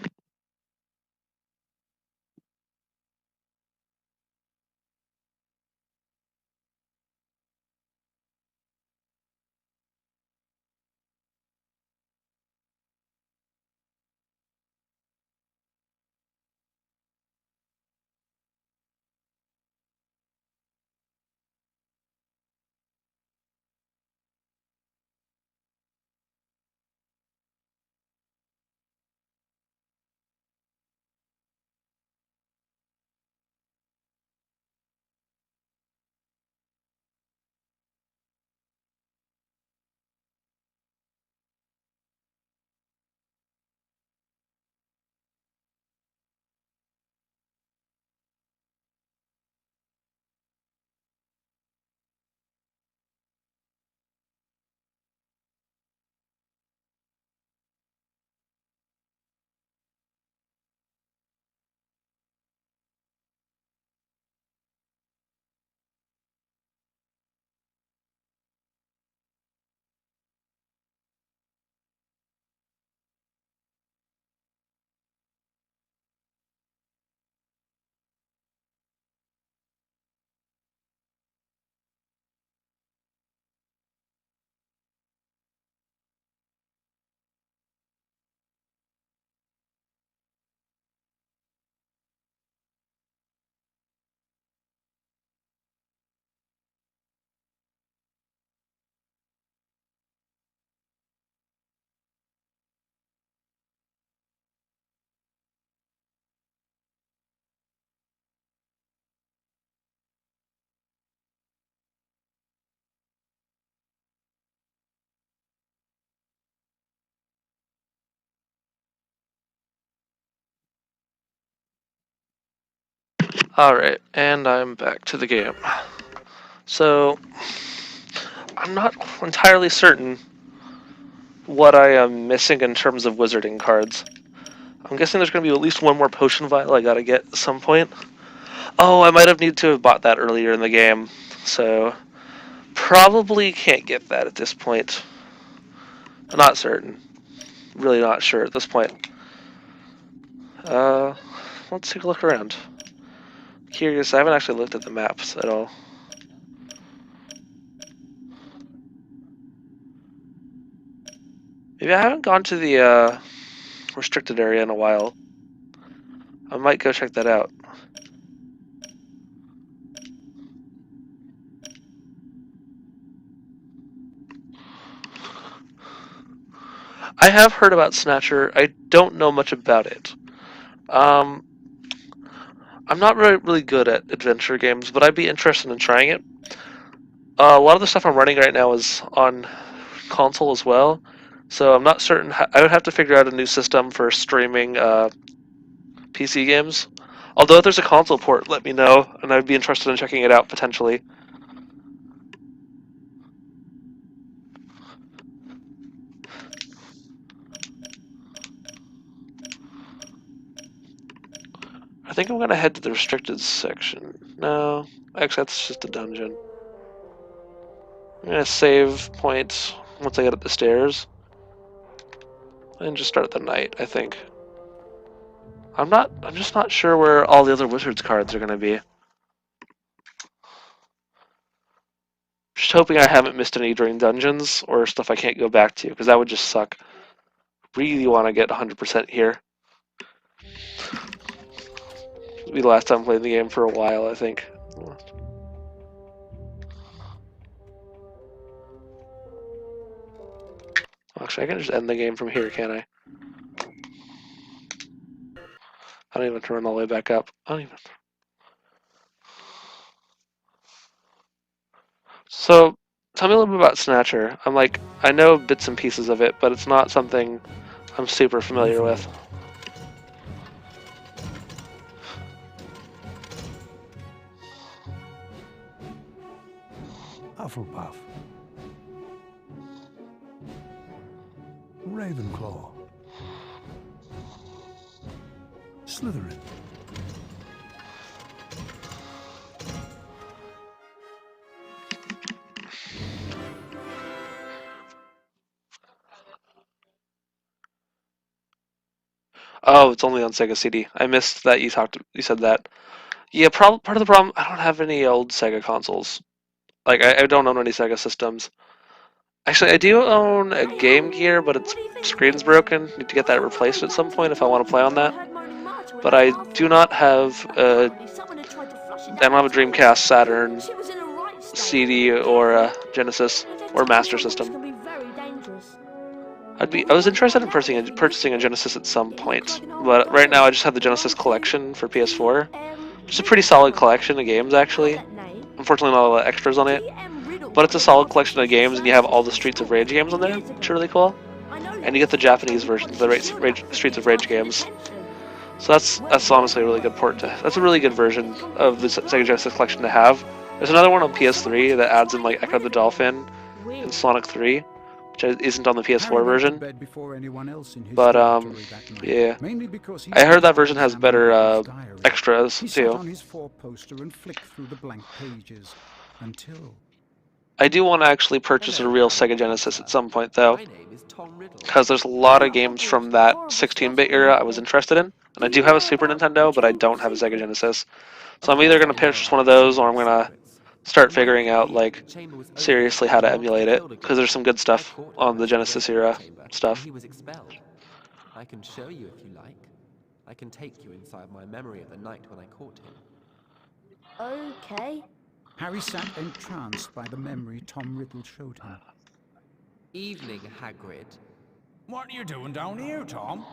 Alright, and I'm back to the game. So, I'm not entirely certain what I am missing in terms of wizarding cards. I'm guessing there's going to be at least one more potion vial I gotta get at some point. Oh, I might have needed to have bought that earlier in the game, so probably can't get that at this point. I'm not certain. Really not sure at this point. Let's take a look around. Curious, I haven't actually looked at the maps at all. Maybe I haven't gone to the restricted area in a while. I might go check that out. I have heard about Snatcher. I don't know much about it. I'm not really good at adventure games, but I'd be interested in trying it. A lot of the stuff I'm running right now is on console as well, so I'm not certain. I would have to figure out a new system for streaming PC games. Although if there's a console port, let me know, and I'd be interested in checking it out potentially. I think I'm gonna head to the restricted section. No, actually that's just a dungeon. I'm gonna save points once I get up the stairs. And just start the night, I think. I'm just not sure where all the other wizards cards are gonna be. Just hoping I haven't missed any during dungeons or stuff I can't go back to, because that would just suck. Really want to get 100% here. It'll be the last time playing the game for a while, I think. Actually, I can just end the game from here, can't I? I don't even have to run all the way back up. I don't even. So, tell me a little bit about Snatcher. I know bits and pieces of it, but it's not something I'm super familiar with. Hufflepuff. Ravenclaw. Slytherin. Oh, it's only on Sega CD. I missed that you said that. Yeah, part of the problem, I don't have any old Sega consoles. I don't own any Sega systems. Actually, I do own a Game Gear, but its screen's broken. Need to get that replaced at some point if I want to play on that. But I do not have a Dreamcast, Saturn, CD, or a Genesis or Master System. I was interested in purchasing a Genesis at some point, but right now I just have the Genesis collection for PS4. It's a pretty solid collection of games, actually. Unfortunately, not a lot of extras on it, but it's a solid collection of games, and you have all the Streets of Rage games on there, which are really cool. And you get the Japanese versions of the Streets of Rage games. So that's honestly a really good that's a really good version of the Sega Genesis collection to have. There's another one on PS3 that adds in like Echo the Dolphin and Sonic 3, which isn't on the PS4 version. But yeah, I heard that version has better extras too. I do want to actually purchase a real Sega Genesis at some point though, because there's a lot of games from that 16-bit era I was interested in. And I do have a Super Nintendo, but I don't have a Sega Genesis. So I'm either going to purchase one of those, or I'm going to start figuring out, like, seriously how to emulate it. Because there's some good stuff on the Genesis era stuff. He was expelled. I can show you if you like. I can take you inside my memory of the night when I caught him. Okay. Harry sat entranced by the memory Tom Riddle showed him. Evening, Hagrid. What are you doing down here, Tom?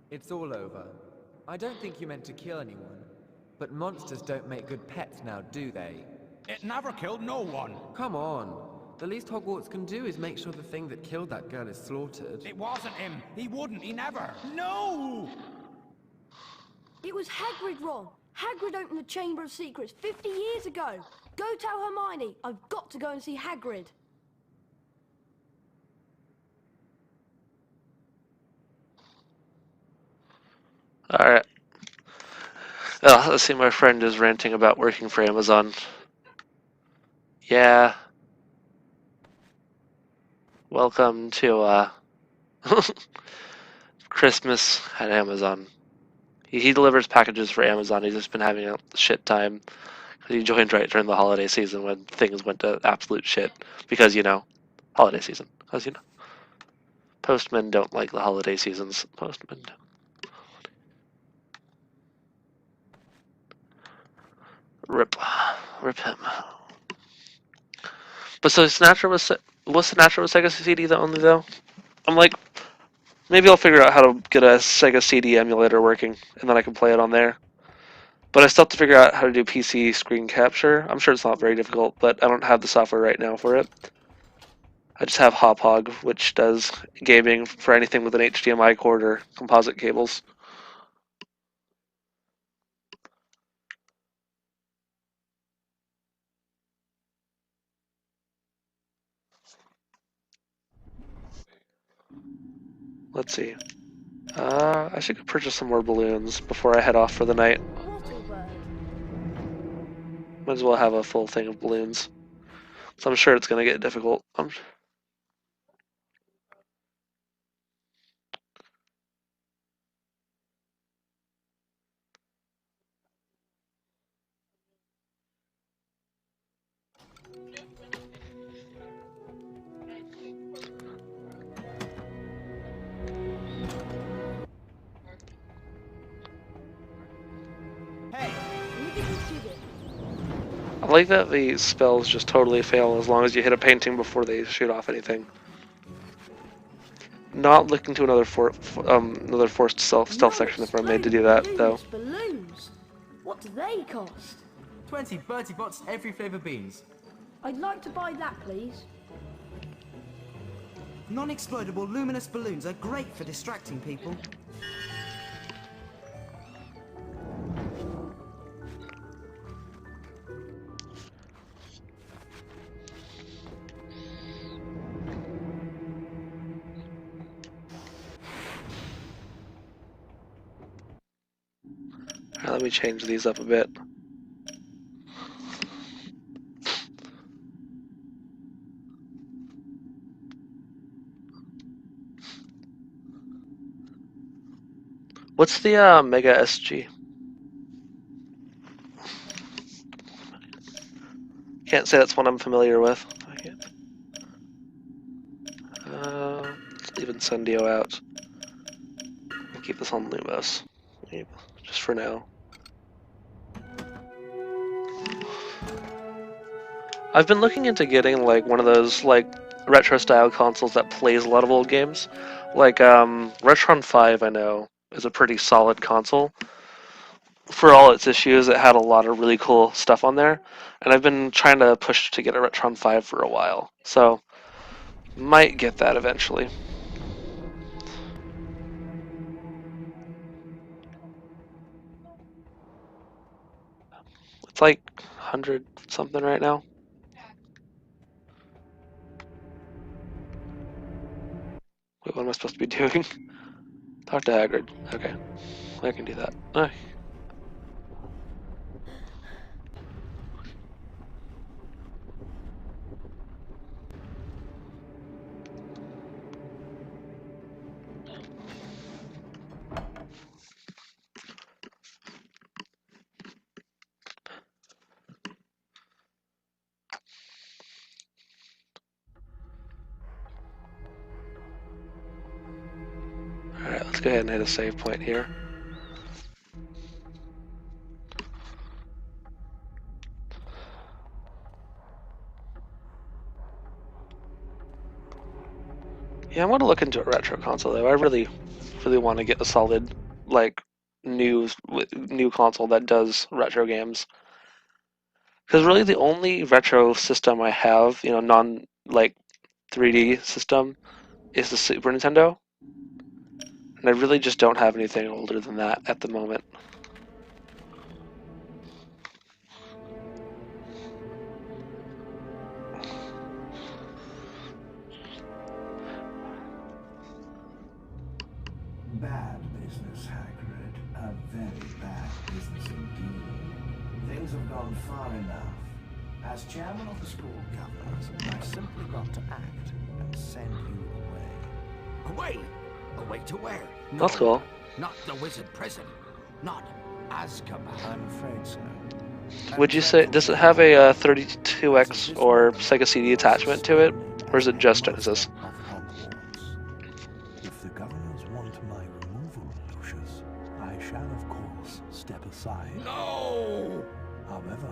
It's all over. I don't think you meant to kill anyone. But monsters don't make good pets now, do they? It never killed no one. Come on. The least Hogwarts can do is make sure the thing that killed that girl is slaughtered. It wasn't him. He wouldn't. He never. No! It was Hagrid, Ron. Hagrid opened the Chamber of Secrets 50 years ago. Go tell Hermione. I've got to go and see Hagrid. Alright. Oh, let's see, my friend is ranting about working for Amazon. Yeah. Welcome to, Christmas at Amazon. He delivers packages for Amazon. He's just been having a shit time. He joined right during the holiday season when things went to absolute shit. Because, you know, holiday season. As you know. Postmen don't like the holiday seasons. Postmen don't. Rip. Rip him. But so Snatcher was... Was Snatcher with Sega CD the only, though? I'm like... Maybe I'll figure out how to get a Sega CD emulator working, and then I can play it on there. But I still have to figure out how to do PC screen capture. I'm sure it's not very difficult, but I don't have the software right now for it. I just have Hop which does gaming for anything with an HDMI cord or composite cables. Let's see. I should go purchase some more balloons before I head off for the night. Might as well have a full thing of balloons. So I'm sure it's going to get difficult. Hey, I like that the spells just totally fail as long as you hit a painting before they shoot off anything. Not looking to another forced stealth section if I'm made to do that, though. Balloons. What do they cost? 20 Bertie Bott's every flavour beans. I'd like to buy that, please. Non-explodable luminous balloons are great for distracting people. Alright, let me change these up a bit. What's the Mega SG? Can't say that's one I'm familiar with. I can't. Let's leave Incendio out. I'll keep this on Lumos. Just for now. I've been looking into getting like one of those like retro style consoles that plays a lot of old games. Like Retron 5 I know is a pretty solid console. For all its issues, it had a lot of really cool stuff on there. And I've been trying to push to get a Retron 5 for a while. So might get that eventually. It's like 100 something right now. Wait, what am I supposed to be doing? Talk to Hagrid. Okay, I can do that. Okay. Alright, let's go ahead and hit a save point here. Yeah, I want to look into a retro console though. I really want to get a solid, like, new console that does retro games. Because really the only retro system I have, you know, like 3D system, is the Super Nintendo. And I really just don't have anything older than that at the moment. Bad business, Hagrid. A very bad business indeed. Things have gone far enough. As chairman of the school governors, I've simply got to act and send you away. Away? Away to where? No, That's cool. not the wizard prison. Not Azkaban. I'm afraid so. Would you say, does it have a 32X or Sega CD attachment to it? Or is it just Genesis? Of Hogwarts. If the governors want my removal, Lucius, I shall of course step aside. No! However,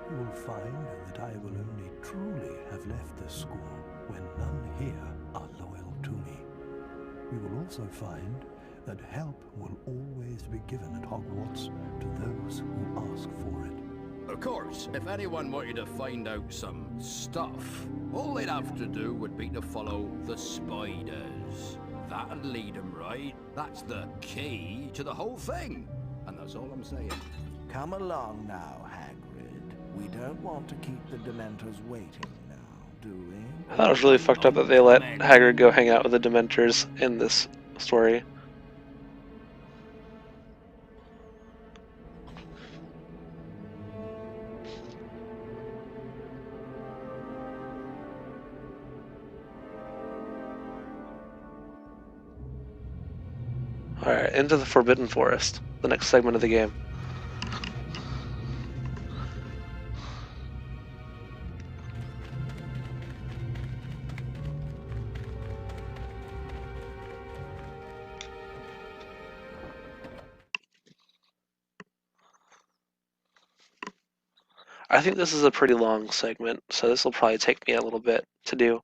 you will find that I will only truly have left this school when none here are loyal to me. You will also find that help will always be given at Hogwarts to those who ask for it. Of course, if anyone wanted to find out some stuff, all they'd have to do would be to follow the spiders. That'd lead them right. That's the key to the whole thing. And that's all I'm saying. Come along now, Hagrid. We don't want to keep the Dementors waiting now, do we? I thought it was really fucked up that they let Hagrid go hang out with the Dementors in this story. Alright, into the Forbidden Forest, the next segment of the game. I think this is a pretty long segment, so this will probably take me a little bit to do.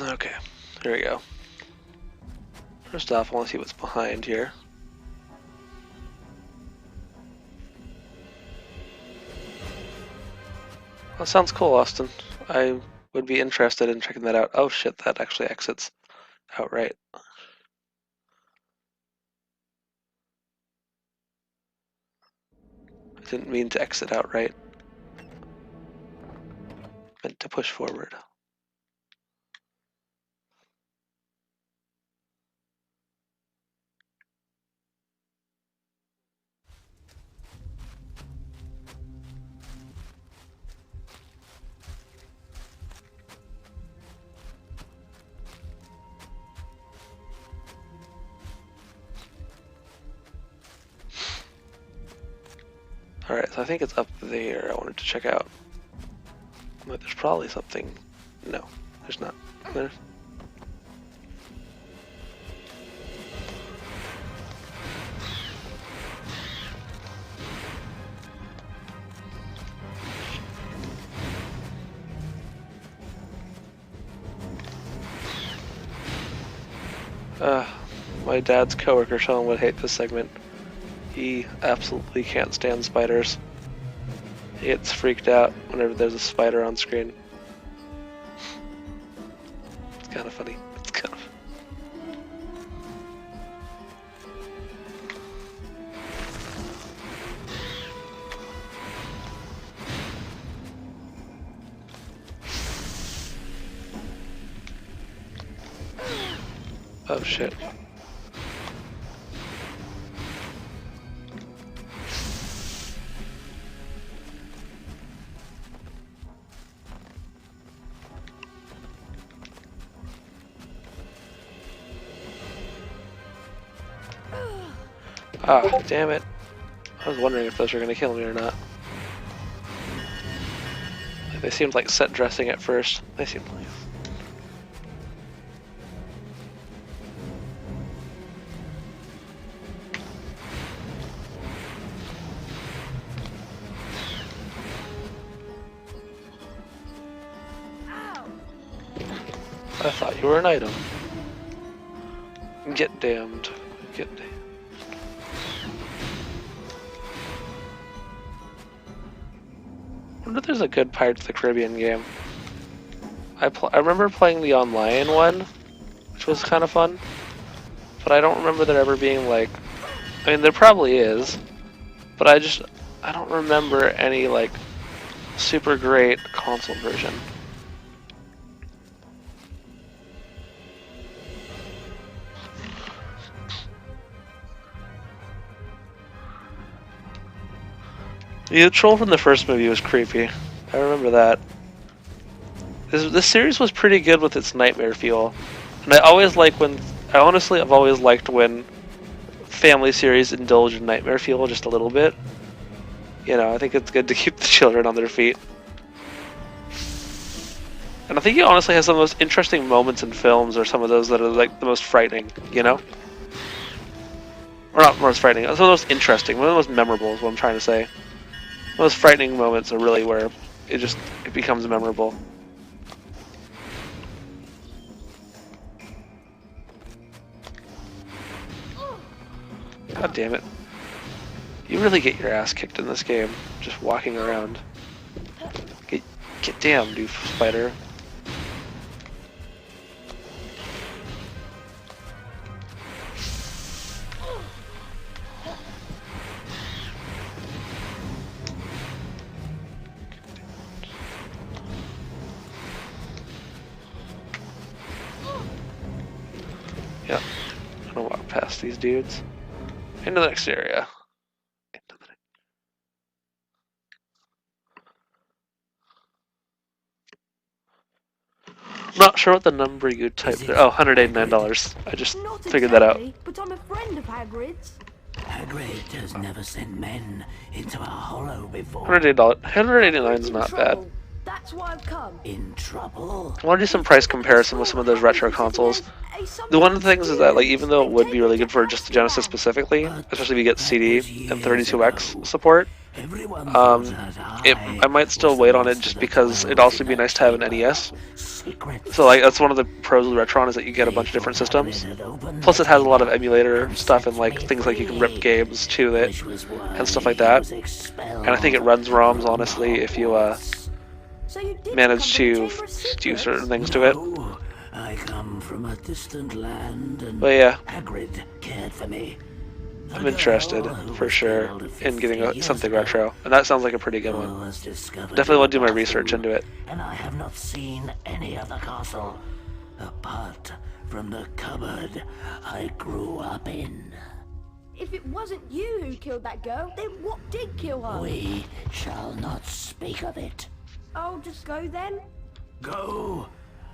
Okay, here we go. First off, I want to see what's behind here. That sounds cool, Austin. I would be interested in checking that out. Oh shit, that actually exits outright. I didn't mean to exit outright. I meant to push forward. Alright, so I think it's up there I wanted to check out. But there's probably something. No, there's not. There's... My dad's coworker Sean would hate this segment. He absolutely can't stand spiders. He gets freaked out whenever there's a spider on screen. It's kind of funny. It's kind of... Oh shit. Ah, damn it. I was wondering if those were gonna kill me or not. They seemed like set dressing at first. They seemed like... I thought you were an item. Get damned. Get damned. I wonder if there's a good Pirates of the Caribbean game. I remember playing the online one, which was kind of fun. But I don't remember there ever being like, I mean there probably is, but I don't remember any like super great console version. The troll from the first movie was creepy. I remember that. This series was pretty good with its nightmare feel, and I've always liked when family series indulge in nightmare feel just a little bit. You know, I think it's good to keep the children on their feet. And I think he honestly has some of the most interesting moments in films, or some of those that are like the most frightening, you know? Or not most frightening, some of the most interesting, one of the most memorable is what I'm trying to say. The most frightening moments are really where it becomes memorable. God damn it. You really get your ass kicked in this game, just walking around. Get down, doof spider. Yep, I'm gonna walk past these dudes. Into the next area. I'm not sure what the number you typed there. Oh, $189. I just figured that out. But I'm a friend of Hagrid's. Hagrid has never sent men into a hollow before. $189. $189 is not bad. That's why I've come. In trouble. I want to do some price comparison with some of those retro consoles. The one of the things is that, like, even though it would be really good for just the Genesis specifically, especially if you get CD and 32X support, I might still wait on it just because it'd also be nice to have an NES. So, like, that's one of the pros of the Retron is that you get a bunch of different systems. Plus, it has a lot of emulator stuff and like things like you can rip games to it and stuff like that. And I think it runs ROMs honestly if you manage to do certain things to it. I come from a distant land, and but yeah, Hagrid cared for me. I'm interested for sure in getting something retro, and that sounds like a pretty good one. Definitely want to do my research into it. And I have not seen any other castle apart from the cupboard I grew up in. If it wasn't you who killed that girl, then what did kill her? We shall not speak of it. I'll just go then. Go?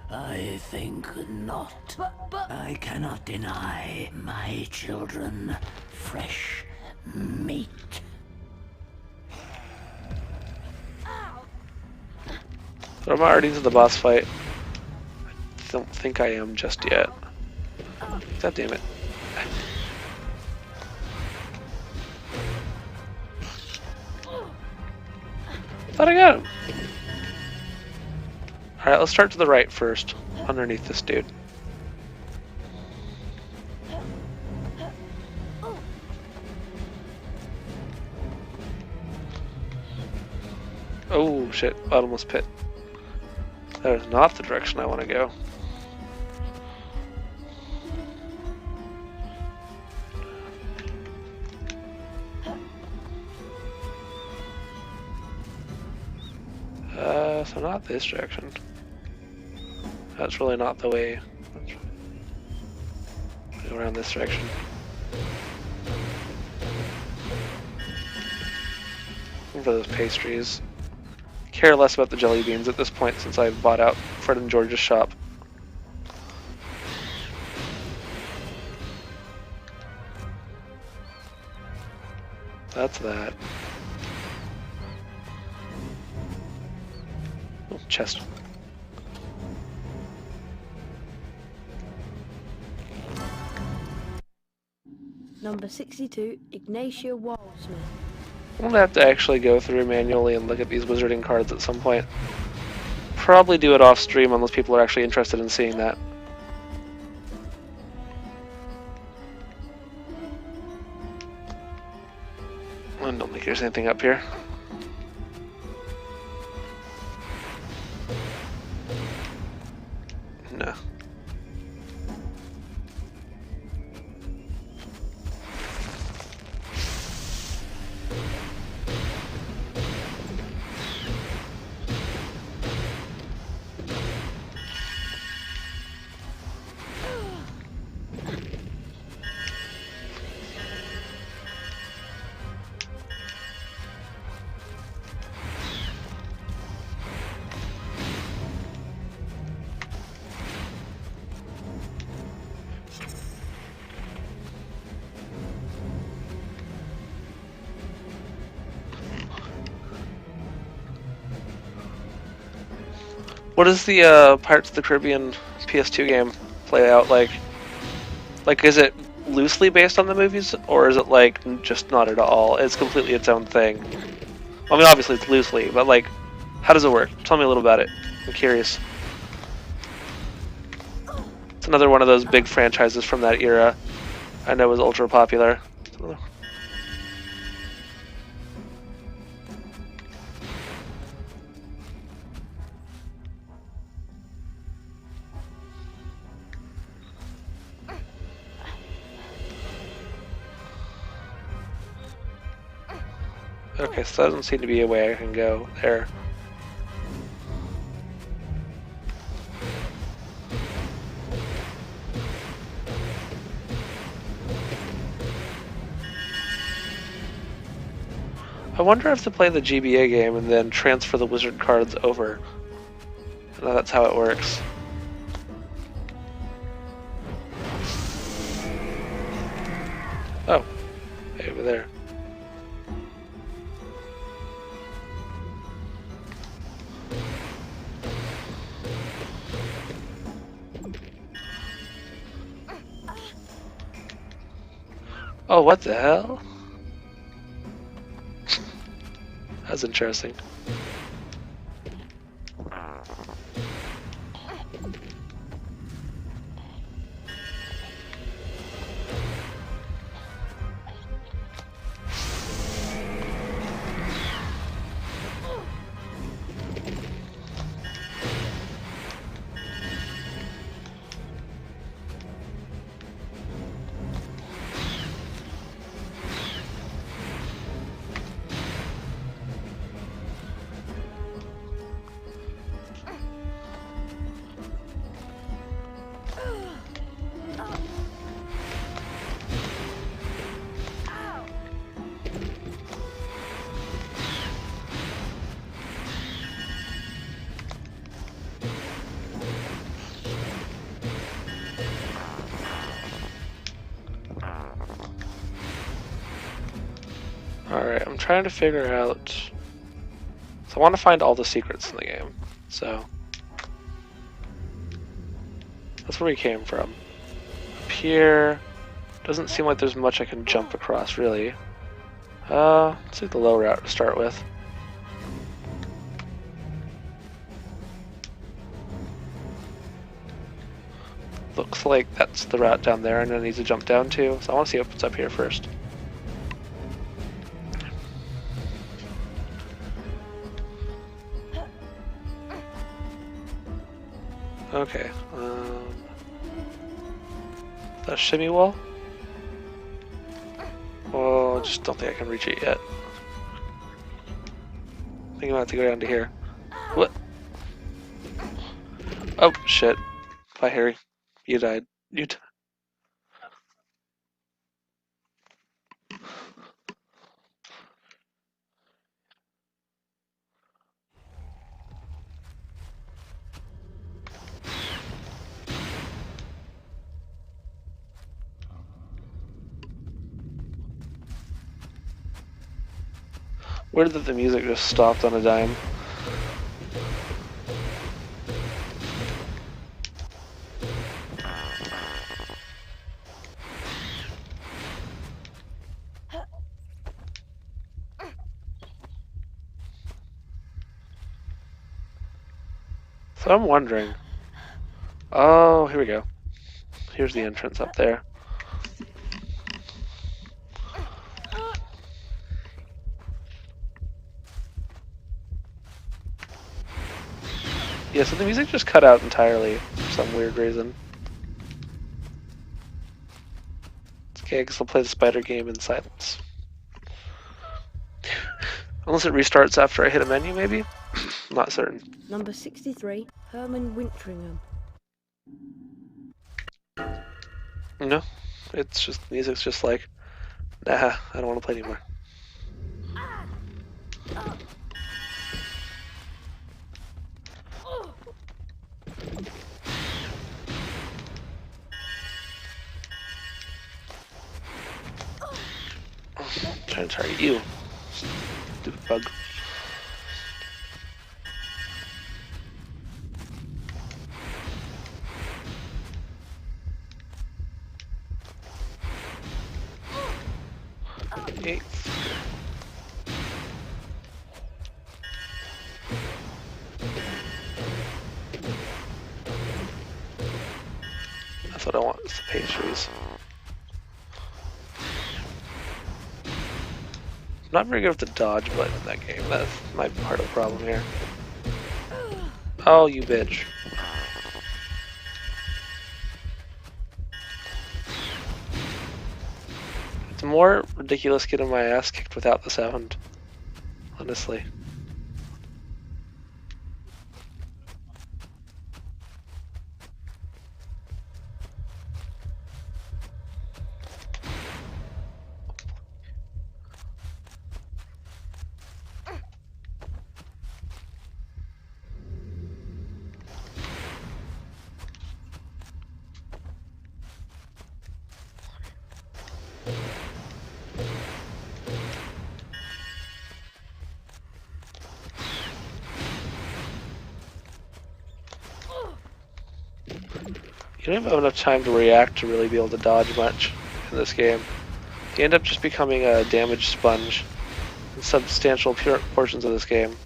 I think not. But I cannot deny my children fresh meat. So I'm already into the boss fight. I don't think I am just yet. God damn it. Thought I got him. Alright, let's start to the right first, underneath this dude. Oh shit, bottomless pit. That is not the direction I want to go. So not this direction. That's really not the way. Go around this direction. Looking for those pastries. Care less about the jelly beans at this point since I've bought out Fred and George's shop. That's that. Oh, chest. Number 62, Ignatia Wildsmith. I'm gonna have to actually go through manually and look at these wizarding cards at some point. Probably do it off stream unless people are actually interested in seeing that. I don't think there's anything up here. No. What does the Pirates of the Caribbean PS2 game play out like? Like, is it loosely based on the movies, or is it like just not at all? It's completely its own thing. I mean, obviously it's loosely, but like, how does it work? Tell me a little about it. I'm curious. It's another one of those big franchises from that era. I know was ultra popular. Okay, so that doesn't seem to be a way I can go there. I wonder if to play the GBA game and then transfer the wizard cards over. No, that's how it works. Oh, hey, over there. Oh, what the hell? That's interesting. Alright, I'm trying to figure out... So I want to find all the secrets in the game, so... That's where we came from. Up here... Doesn't seem like there's much I can jump across, really. Let's take the low route to start with. Looks like that's the route down there, and I need to jump down to, so I want to see what's up here first. Okay, that shimmy wall? Oh, I just don't think I can reach it yet. I think I'm gonna have to go down to here. What? Oh, shit. Bye, Harry. You died. You died. Weird that the music just stopped on a dime. So I'm wondering. Oh, here we go. Here's the entrance up there. Yeah, so the music just cut out entirely for some weird reason. It's okay, I guess I'll play the spider game in silence. Unless it restarts after I hit a menu, maybe? Not certain. Number 63, Herman Wintringham. No, it's just, music's just like, nah, I don't want to play anymore. I'm trying to target you, stupid bug. 28th. That's what I want, is the pastries. I'm not very good with the dodge button in that game. That's my part of the problem here. Oh, you bitch. It's more ridiculous getting my ass kicked without the sound. Honestly. You don't even have enough time to react to really be able to dodge much in this game. You end up just becoming a damage sponge in substantial portions of this game.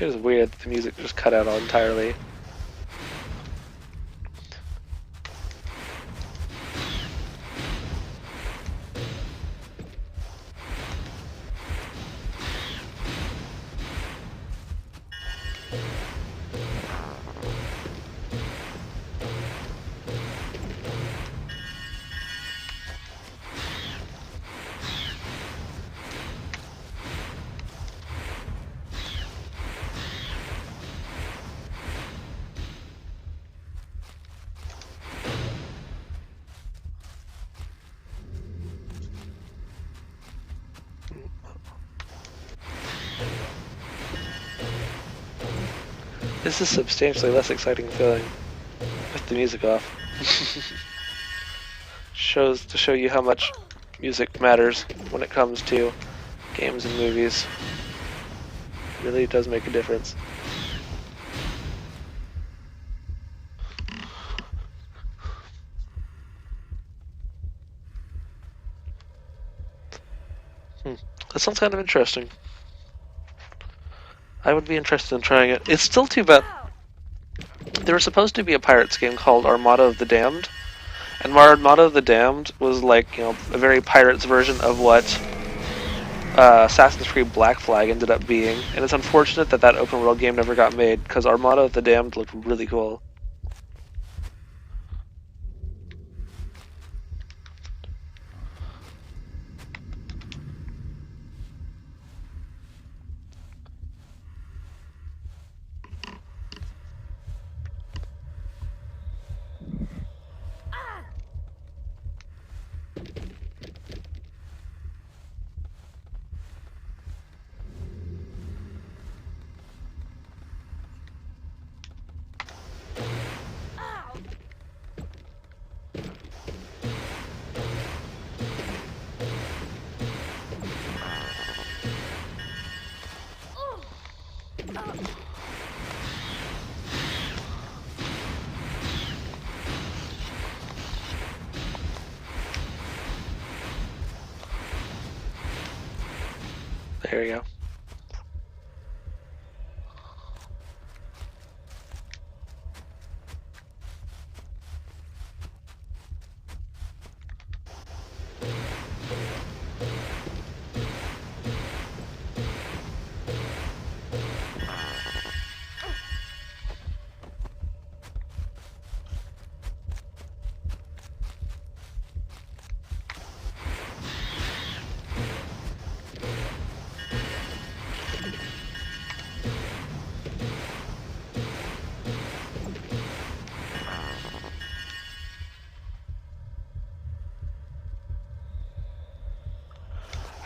It is weird that the music just cut out entirely. This is substantially less exciting feeling with the music off. Shows to show you how much music matters when it comes to games and movies. It really does make a difference. That sounds kind of interesting. I would be interested in trying it. It's still too bad. There was supposed to be a Pirates game called Armada of the Damned, and Armada of the Damned was like, you know, a very Pirates version of what Assassin's Creed Black Flag ended up being, and it's unfortunate that that open world game never got made, because Armada of the Damned looked really cool. There we go.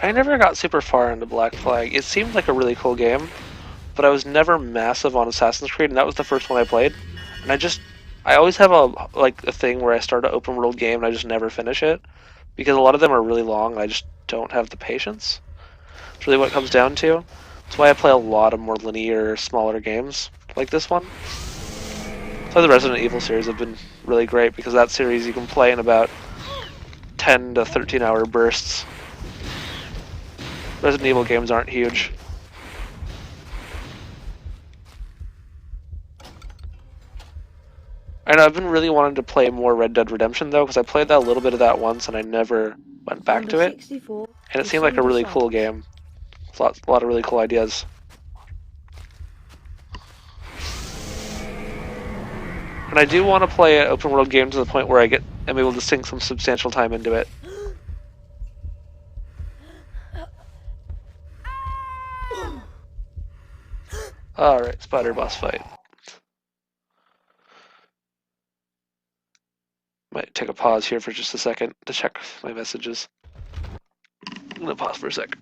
I never got super far into Black Flag. It seemed like a really cool game, but I was never massive on Assassin's Creed, and that was the first one I played. And I always have a thing where I start an open world game and I just never finish it, because a lot of them are really long and I just don't have the patience. It's really what it comes down to. That's why I play a lot of more linear, smaller games like this one. So the Resident Evil series have been really great because that series you can play in about 10 to 13 hour bursts. Resident Evil games aren't huge. And I've been really wanting to play more Red Dead Redemption though, because I played that a little bit of that once and I never went back Number to it. 64. And it seemed like a really cool game. A lot of really cool ideas. And I do want to play an open world game to the point where am able to sink some substantial time into it. Alright, spider boss fight. Might take a pause here for just a second to check my messages. I'm gonna pause for a sec.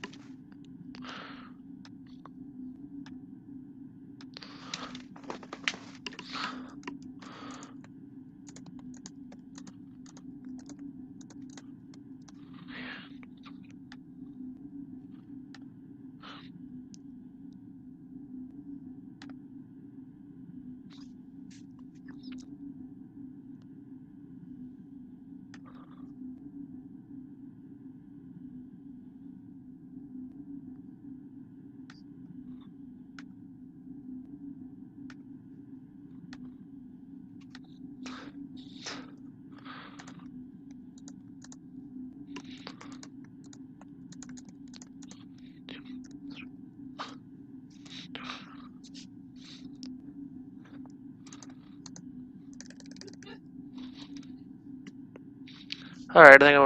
Alright, I think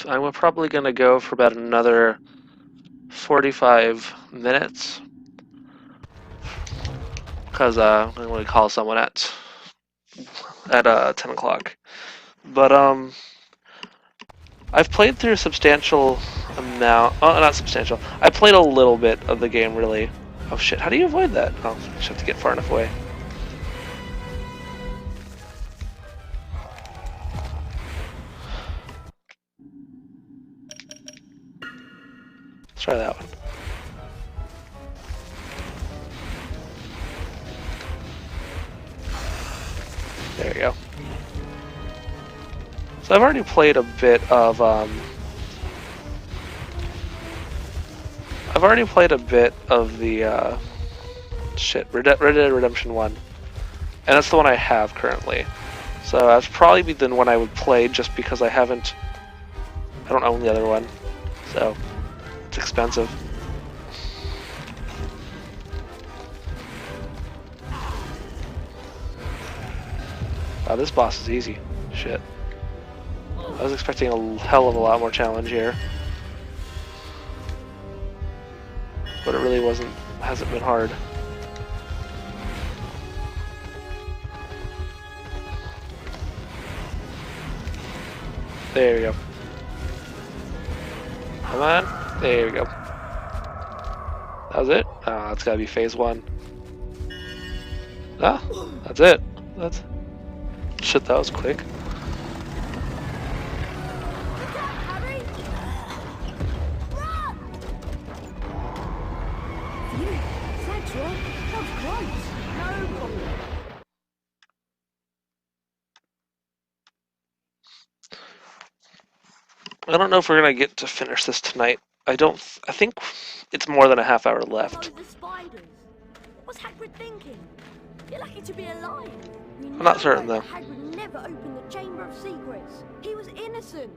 I'm probably gonna go for about another 45 minutes. Because I'm going to call someone at 10 o'clock. But I've played through a substantial amount. Oh, not substantial. I played a little bit of the game, really. Oh shit! How do you avoid that? Oh, you just have to get far enough away. Let's try that one. There you go. So I've already played a bit of the Red Dead Redemption 1. And that's the one I have currently. So that's probably be the one I would play just because I don't own the other one. So it's expensive. Wow, this boss is easy. Shit. I was expecting a hell of a lot more challenge here. But it really hasn't been hard. There we go. Come on. There we go. That was it? Oh, that's gotta be phase 1. Ah, that's it. Shit, that was quick. I don't know if we're gonna get to finish this tonight. I think it's more than a half hour left. The spiders. What's Hagrid thinking? You're lucky to be alive. I'm not certain though. Hagrid never opened the Chamber of Secrets. He was innocent.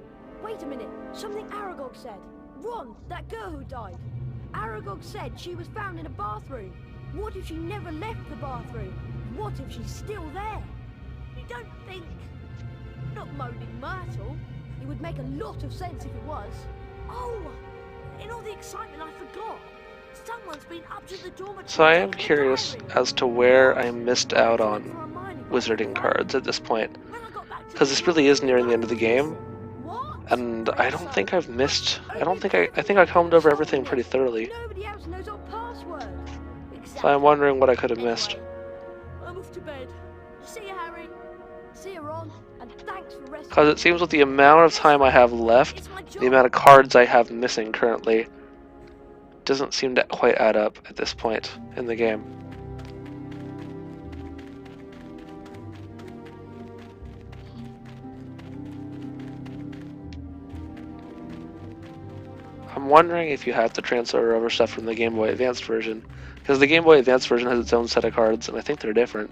Wait a minute. Something Aragog said. Ron, that girl who died. Aragog said she was found in a bathroom. What if she never left the bathroom? What if she's still there? You don't think... Not moaning Myrtle. It would make a lot of sense if it was. Oh! In all the excitement, I forgot. Someone's been up to the dormitory. So I am curious as to where I missed out on wizarding cards at this point. Because this really is nearing the end of the game. And I don't think I've missed... I think I combed over everything pretty thoroughly. So I'm wondering what I could have missed. I'm off to bed. See you, Harry. See you, Ron. And thanks for rescuing. Because it seems with the amount of time I have left, the amount of cards I have missing currently, doesn't seem to quite add up at this point in the game. I'm wondering if you have to transfer over stuff from the Game Boy Advance version, because the Game Boy Advance version has its own set of cards, and I think they're different.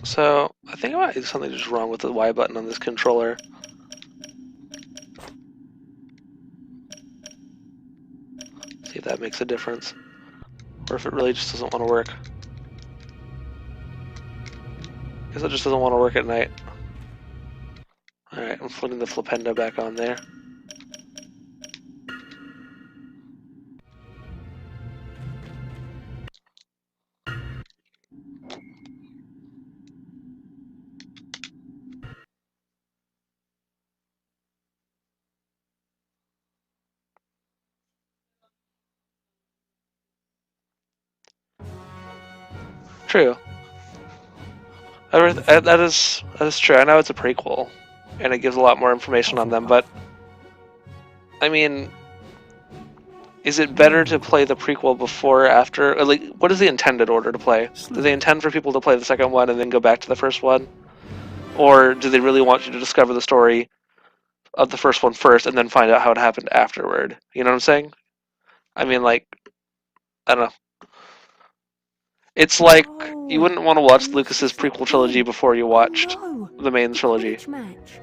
So, I think I might do something just wrong with the Y button on this controller. See if that makes a difference. Or if it really just doesn't want to work. Guess it just doesn't want to work at night. Alright, I'm putting the FLIPENDO back on there. True. That is true. I know it's a prequel, and it gives a lot more information on them, but I mean, is it better to play the prequel before or after? Like, what is the intended order to play? Do they intend for people to play the second one and then go back to the first one? Or do they really want you to discover the story of the first one first and then find out how it happened afterward? You know what I'm saying? I mean, like, I don't know. It's like you wouldn't want to watch Lucas's prequel trilogy before you watched the main trilogy. Match.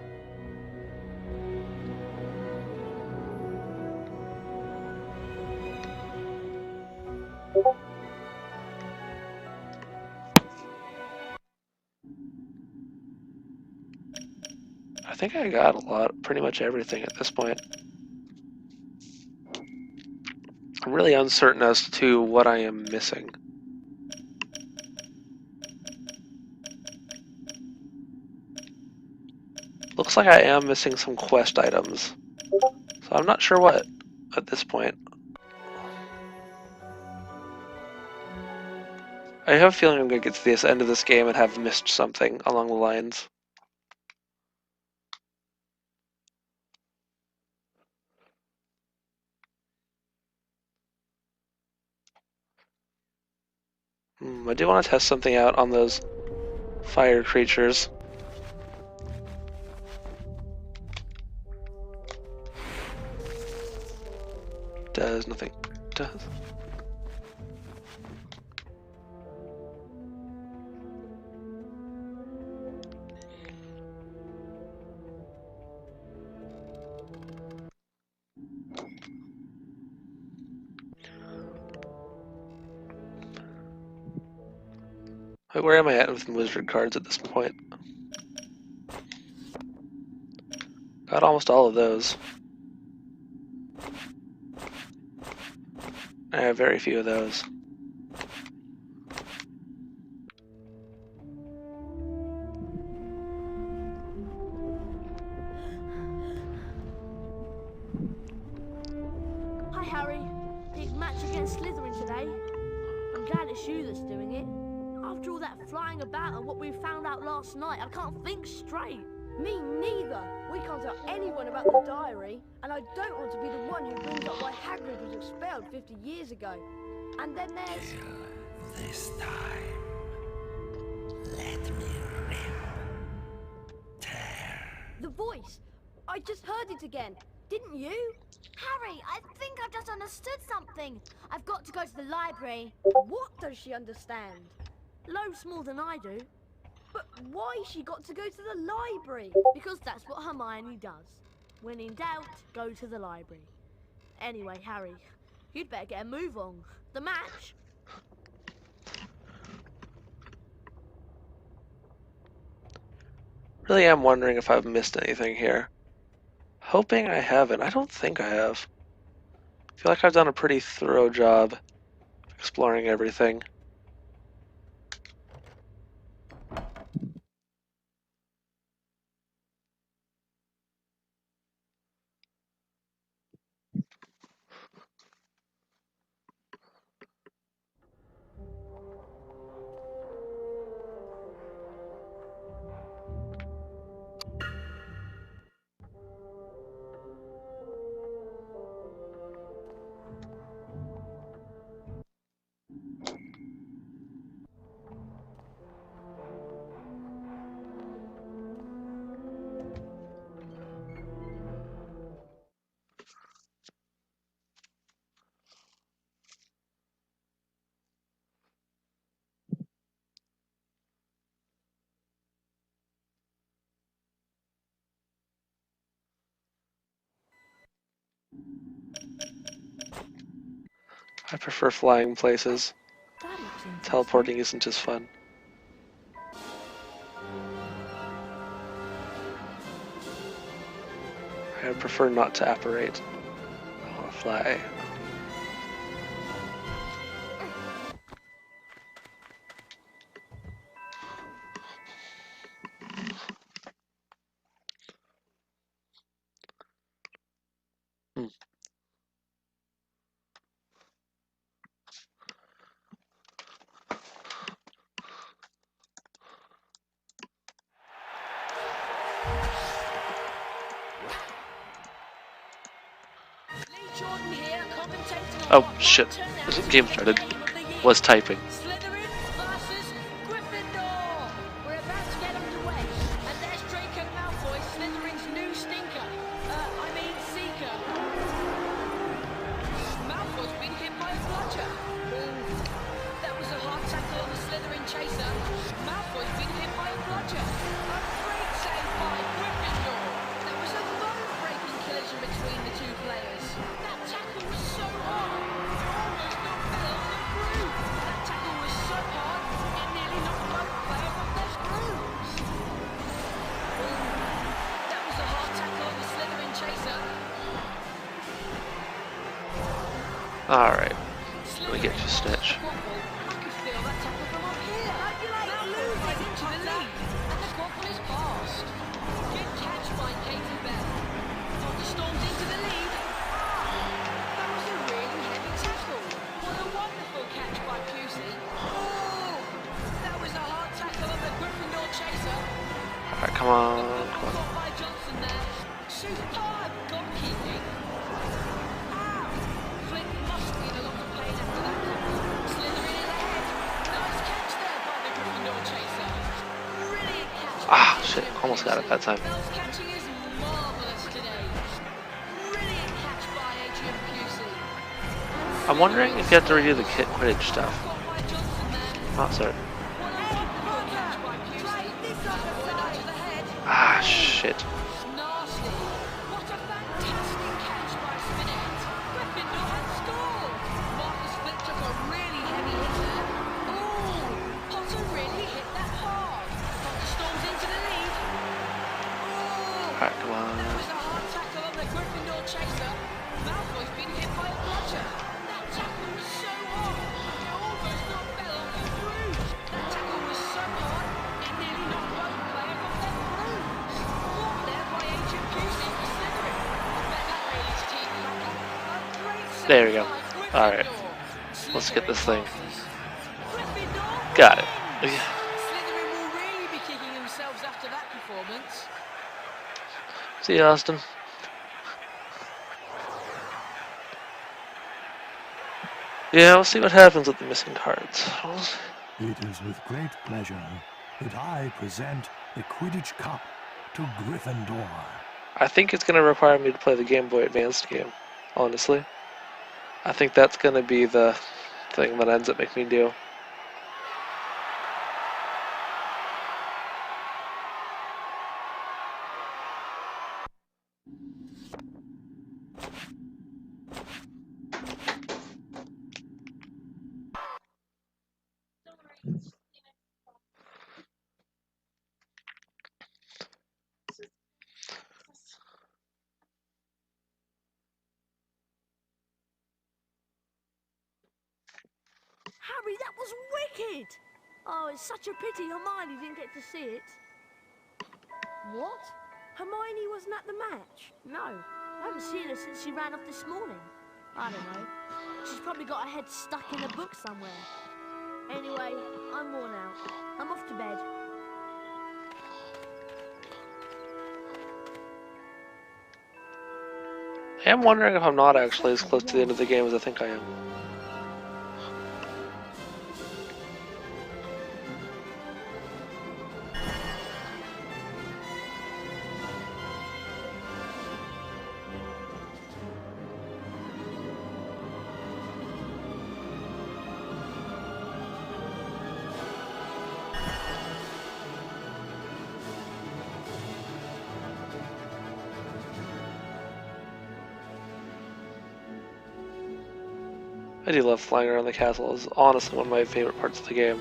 I think I got pretty much everything at this point. I'm really uncertain as to what I am missing. Looks like I am missing some quest items. So I'm not sure what at this point. I have a feeling I'm going to get to this end of this game and have missed something along the lines. I do want to test something out on those fire creatures. Does nothing. Does. Wait, where am I at with wizard cards at this point? Got almost all of those. I have very few of those. Hi, Harry. Big match against Slytherin today. I'm glad it's you that's doing it. After all that flying about and what we found out last night, I can't think straight. Me neither. We can't tell anyone about the diary, and I don't want to be the one who brings up why Hagrid was expelled 50 years ago. And then there's... This time, let me tear. the voice. I just heard it again. Didn't you? Harry, I think I've just understood something. I've got to go to the library. What does she understand? Loads more than I do. But why she got to go to the library? Because that's what Hermione does. When in doubt, go to the library. Anyway, Harry, you'd better get a move on. The match. Really am wondering if I've missed anything here. Hoping I haven't. I don't think I have. I feel like I've done a pretty thorough job exploring everything. I prefer flying places. That looks interesting. Teleporting isn't as fun. I prefer not to apparate. I want to fly. Hmm. Oh shit! The game started. Was typing. Slytherin versus Gryffindor. We're about to get underway, and there's Draco Malfoy, Slytherin's new stinker. Seeker. Malfoy's been hit by a bludger. That was a hard tackle on the Slytherin chaser. Malfoy's been hit by a bludger. A great save by Gryffindor. That was a bone-breaking collision between the two players. That tackle was so hard, it almost knocked Bell off the groove. That tackle was so hard, it nearly knocked both players off their grooves. That was a hard tackle on the Slytherin chaser. Alright. Let me get you Snitch. I could feel that tackle from up here. Malfoy into the lead, and the quaffle is passed. Good catch by Katie Bell. Doctor storms into the lead. That was a really heavy tackle. What a wonderful catch by Pusey. Oh, that was a hard tackle of the Gryffindor chaser. Alright, come on, come on. Caught by Johnson there. Superb goalkeeping. Ow! Flint must be in a lot of pain after that tackle. Slytherin in ahead. Nice catch there by the Gryffindor chaser. Brilliant catch. Ah, shit! Almost got it that time. Bell's catching is marvellous today. Brilliant catch by Adrian Pusey. I'm wondering if you have to redo the kit Quidditch stuff. Not certain. Catch by Pusey. Going up to the head. Ah, shit. Nasty. What a fantastic catch by Spinett. Gryffindor had scored. Marcus Flint took a really heavy hit there. Ooh, Potter really hit that hard. Potter storms into the lead. Ooh, Alright, come on. that was a hard tackle on the Gryffindor chaser. Malfoy's been hit by a bludger. That tackle was so hard, it almost knocked Bell off the groove. That tackle was so hard, it nearly knocked both players off their grooves. Blocked there by Adrian Pusey for Slytherin. I bet that made his team happy. A great save There we go. by Gryffindor. Alright. Let's get this thing. Gryffindor Got it. wins. Slytherin will really be kicking themselves after that performance. See you, Austin. Yeah, we'll see what happens with the missing cards. It is with great pleasure that I present the Quidditch Cup to Gryffindor. I think it's going to require me to play the Game Boy Advanced game, honestly. I think that's going to be the thing that ends up making me do. Harry, that was wicked! Oh, it's such a pity Hermione didn't get to see it. What? Hermione wasn't at the match? No. I haven't seen her since she ran off this morning. I don't know. She's probably got her head stuck in a book somewhere. Anyway, I'm worn out. I'm off to bed. I am wondering if I'm not actually as close to the end of the game as I think I am. I do love flying around the castle. It's honestly one of my favorite parts of the game.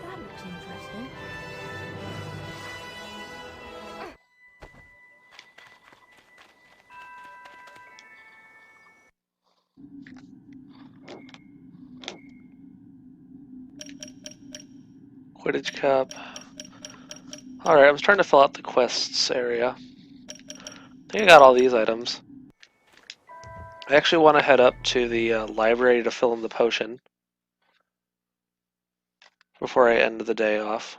That looks interesting. Quidditch Cup. Alright, I was trying to fill out the quests area. I think I got all these items. I actually want to head up to the library to fill in the potion before I end the day off.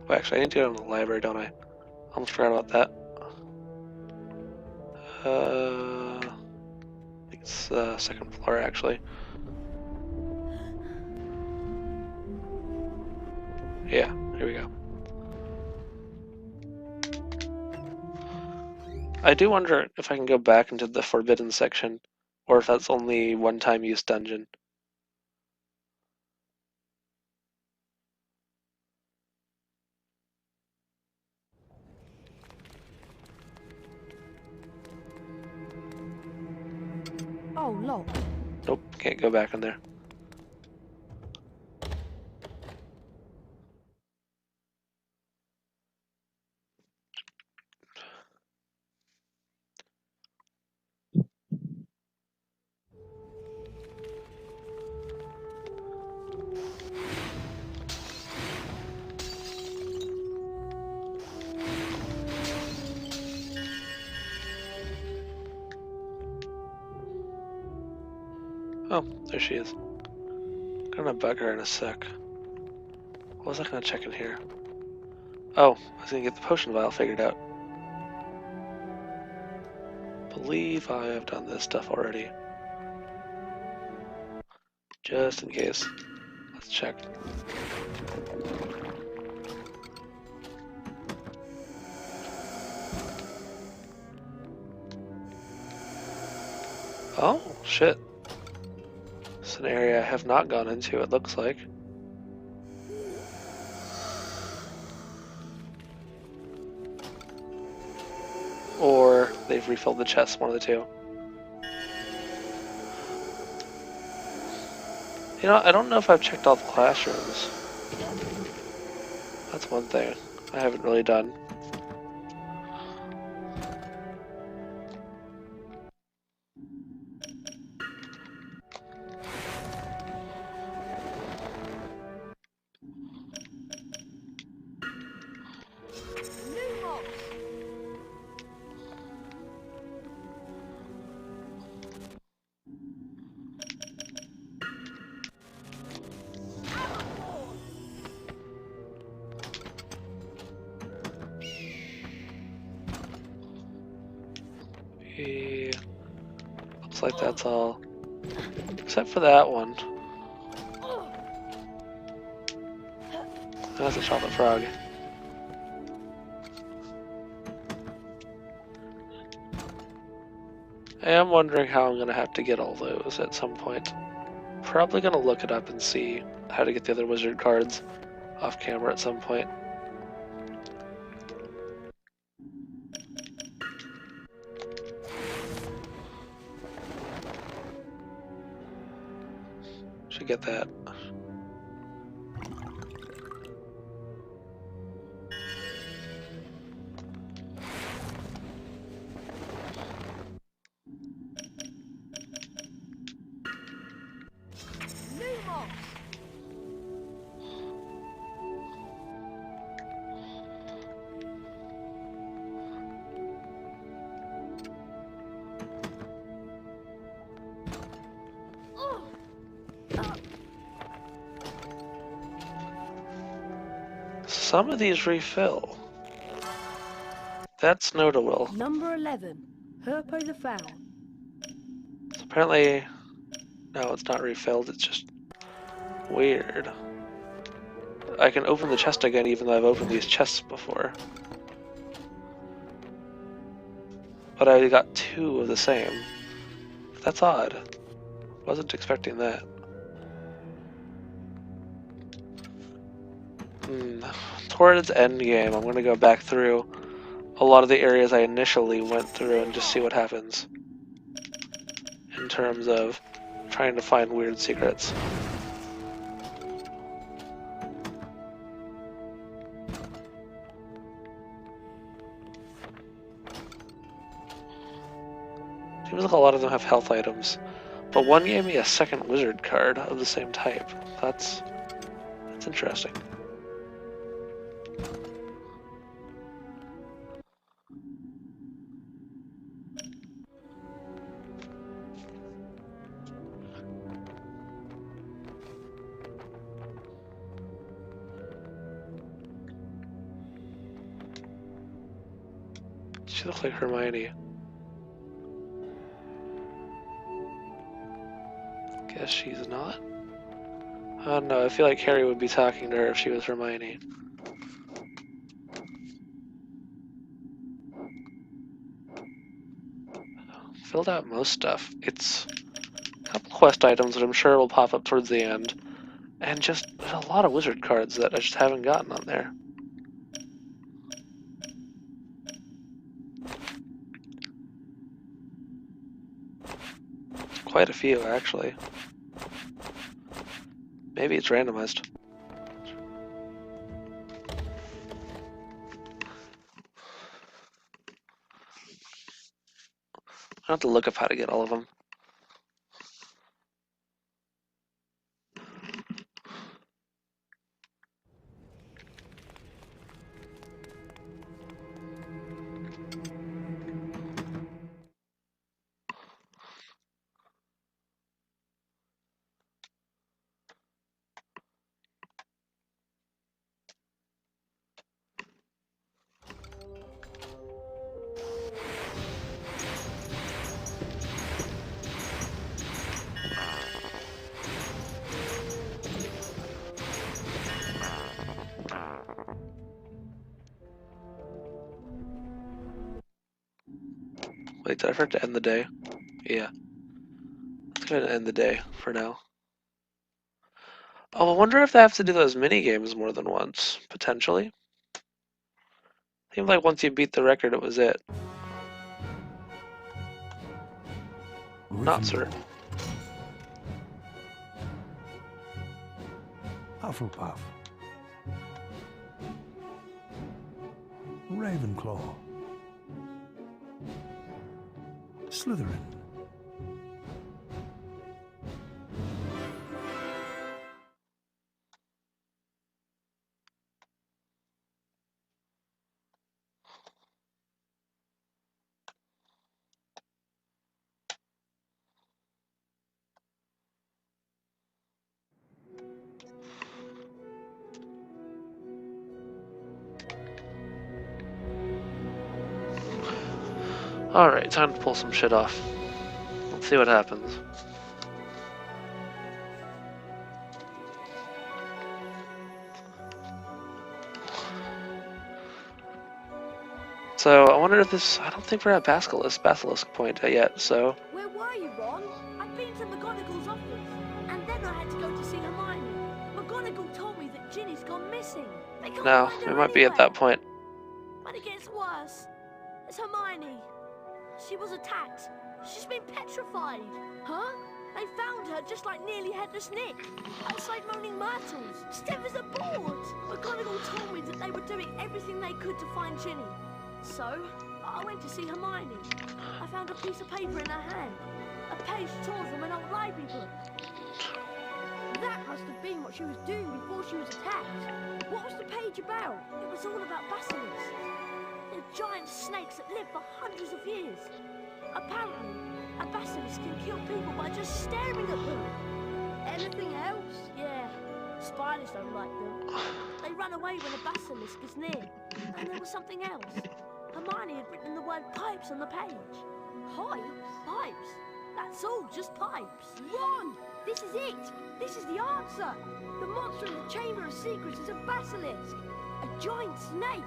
Oh, actually, I need to go to the library, don't I? Almost forgot about that. I think it's the second floor, actually. Yeah, here we go. I do wonder if I can go back into the forbidden section, or if that's only one-time use dungeon. Oh, locked. Nope, can't go back in there. Oh, there she is. Gonna bug her in a sec. What was I gonna check in here? Oh, I was gonna get the potion vial figured out. Believe I have done this stuff already. Just in case. Let's check. Oh, shit. It's an area I have not gone into, it looks like. Or they've refilled the chest, one of the two. You know, I don't know if I've checked all the classrooms. That's one thing I haven't really done. Looks like that's all. Except for that one. That's a chocolate frog. I am wondering how I'm gonna have to get all those at some point. Probably gonna look it up and see how to get the other wizard cards off camera at some point. Should get that. Some of these refill. That's notable. Number 11, Herpo the Fowl. Apparently, no, it's not refilled. It's just weird. I can open the chest again, even though I've opened these chests before. But I got 2 of the same. That's odd. Wasn't expecting that. Towards endgame, I'm going to go back through a lot of the areas I initially went through and just see what happens. In terms of trying to find weird secrets. Seems like a lot of them have health items. But one gave me a second wizard card of the same type. That's interesting. She looks like Hermione. Guess she's not. Oh no, I feel like Harry would be talking to her if she was Hermione. Filled out most stuff. It's a couple quest items that I'm sure will pop up towards the end. And just a lot of wizard cards that I just haven't gotten on there. Quite a few, actually. Maybe it's randomized. I have to look up how to get all of them. Wait, did I forget to end the day? Yeah. Let's go ahead and end the day for now. Oh, I wonder if they have to do those mini games more than once, potentially. Seems like once you beat the record, it was it. Not certain. Hufflepuff. Ravenclaw. Slytherin. Alright, time to pull some shit off. Let's see what happens. So, I wonder if this... I don't think we're at Basilisk point yet, so... Where were you, Ron? I've been to McGonagall's office, and then I had to go to see Hermione. McGonagall told me that Ginny's gone missing. They can't No, find we her might be at anywhere. that point. But it gets worse. It's Hermione. She was attacked. She's been petrified. Huh? They found her just like Nearly Headless Nick, outside Moaning Myrtles, stiff as a board. McGonagall told me that they were doing everything they could to find Ginny. So, I went to see Hermione. I found a piece of paper in her hand, a page torn from an old library book. That must have been what she was doing before she was attacked. What was the page about? It was all about basilisks. They're giant snakes that live for hundreds of years. Apparently, a basilisk can kill people by just staring at them. Anything else? Yeah, spiders don't like them. they run away when a basilisk is near. And there was something else. Hermione had written the word pipes on the page. Pipes? Pipes. That's all, just pipes. Ron! This is it! This is the answer! The monster in the Chamber of Secrets is a basilisk! A giant snake!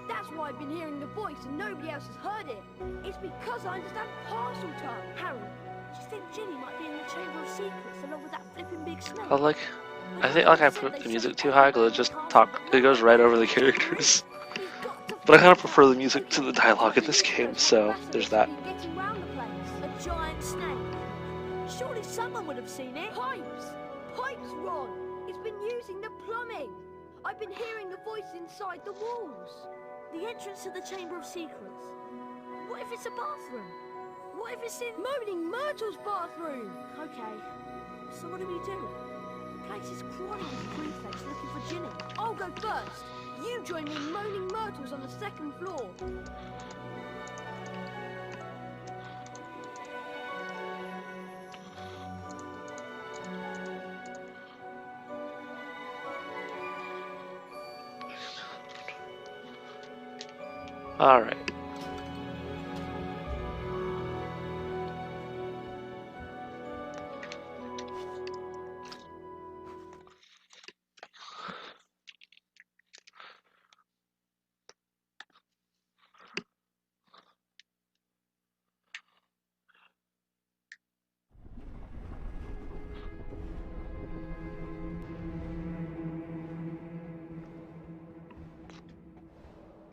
That's why I've been hearing the voice and nobody else has heard it. It's because I understand parcel tongue. Harry, do you think Ginny might be in the Chamber of Secrets along with that flipping big snake? I like. I think like I put the music too high because it goes right over the characters. But I kind of prefer the music to the dialogue in this game, so there's that. Getting round the place. A giant snake. Surely someone would have seen it. Pipes! Pipes, Ron! It's been using the plumbing! I've been hearing the voice inside the walls. The entrance to the Chamber of Secrets. What if it's a bathroom? What if it's in... Moaning Myrtle's bathroom! Okay, so what do we do? The place is crawling with prefects looking for Ginny. I'll go first. You join me in Moaning Myrtle's on the second floor. Alright.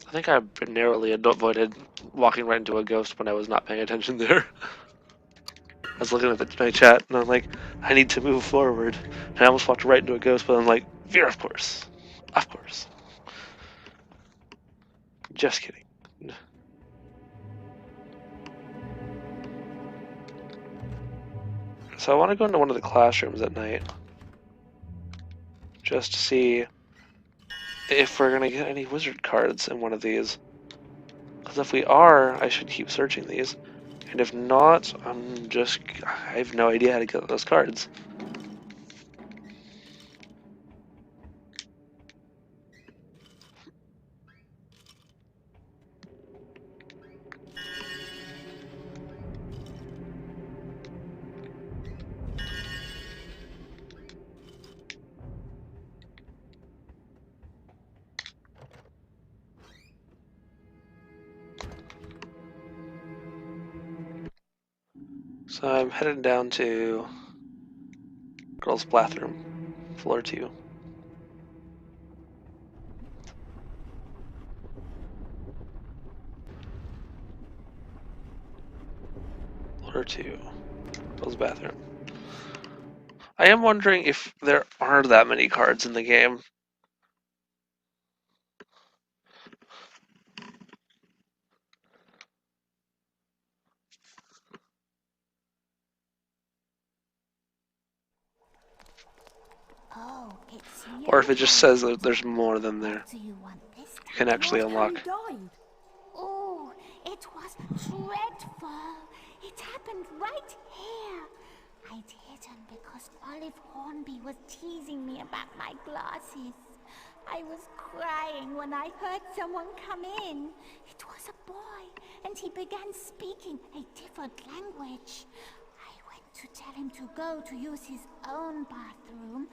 I think I narrowly avoided walking right into a ghost when I was not paying attention there. I was looking at my chat and I'm like, I need to move forward. And I almost walked right into a ghost, but I'm like, Veer, of course. Of course. Just kidding. So I want to go into one of the classrooms at night. Just to see if we're going to get any wizard cards in one of these. Because if we are, I should keep searching these. And if not, I have no idea how to get those cards. So I'm headed down to girls' bathroom, floor 2. Floor 2, girls' bathroom. I am wondering if there are that many cards in the game. Oh, it's you. Or if it just says that there's more than there. Do you want this? You can actually unlock. Oh, it was dreadful. It happened right here. I'd hidden because Olive Hornby was teasing me about my glasses. I was crying when I heard someone come in. It was a boy, and he began speaking a different language. I went to tell him to go to use his own bathroom,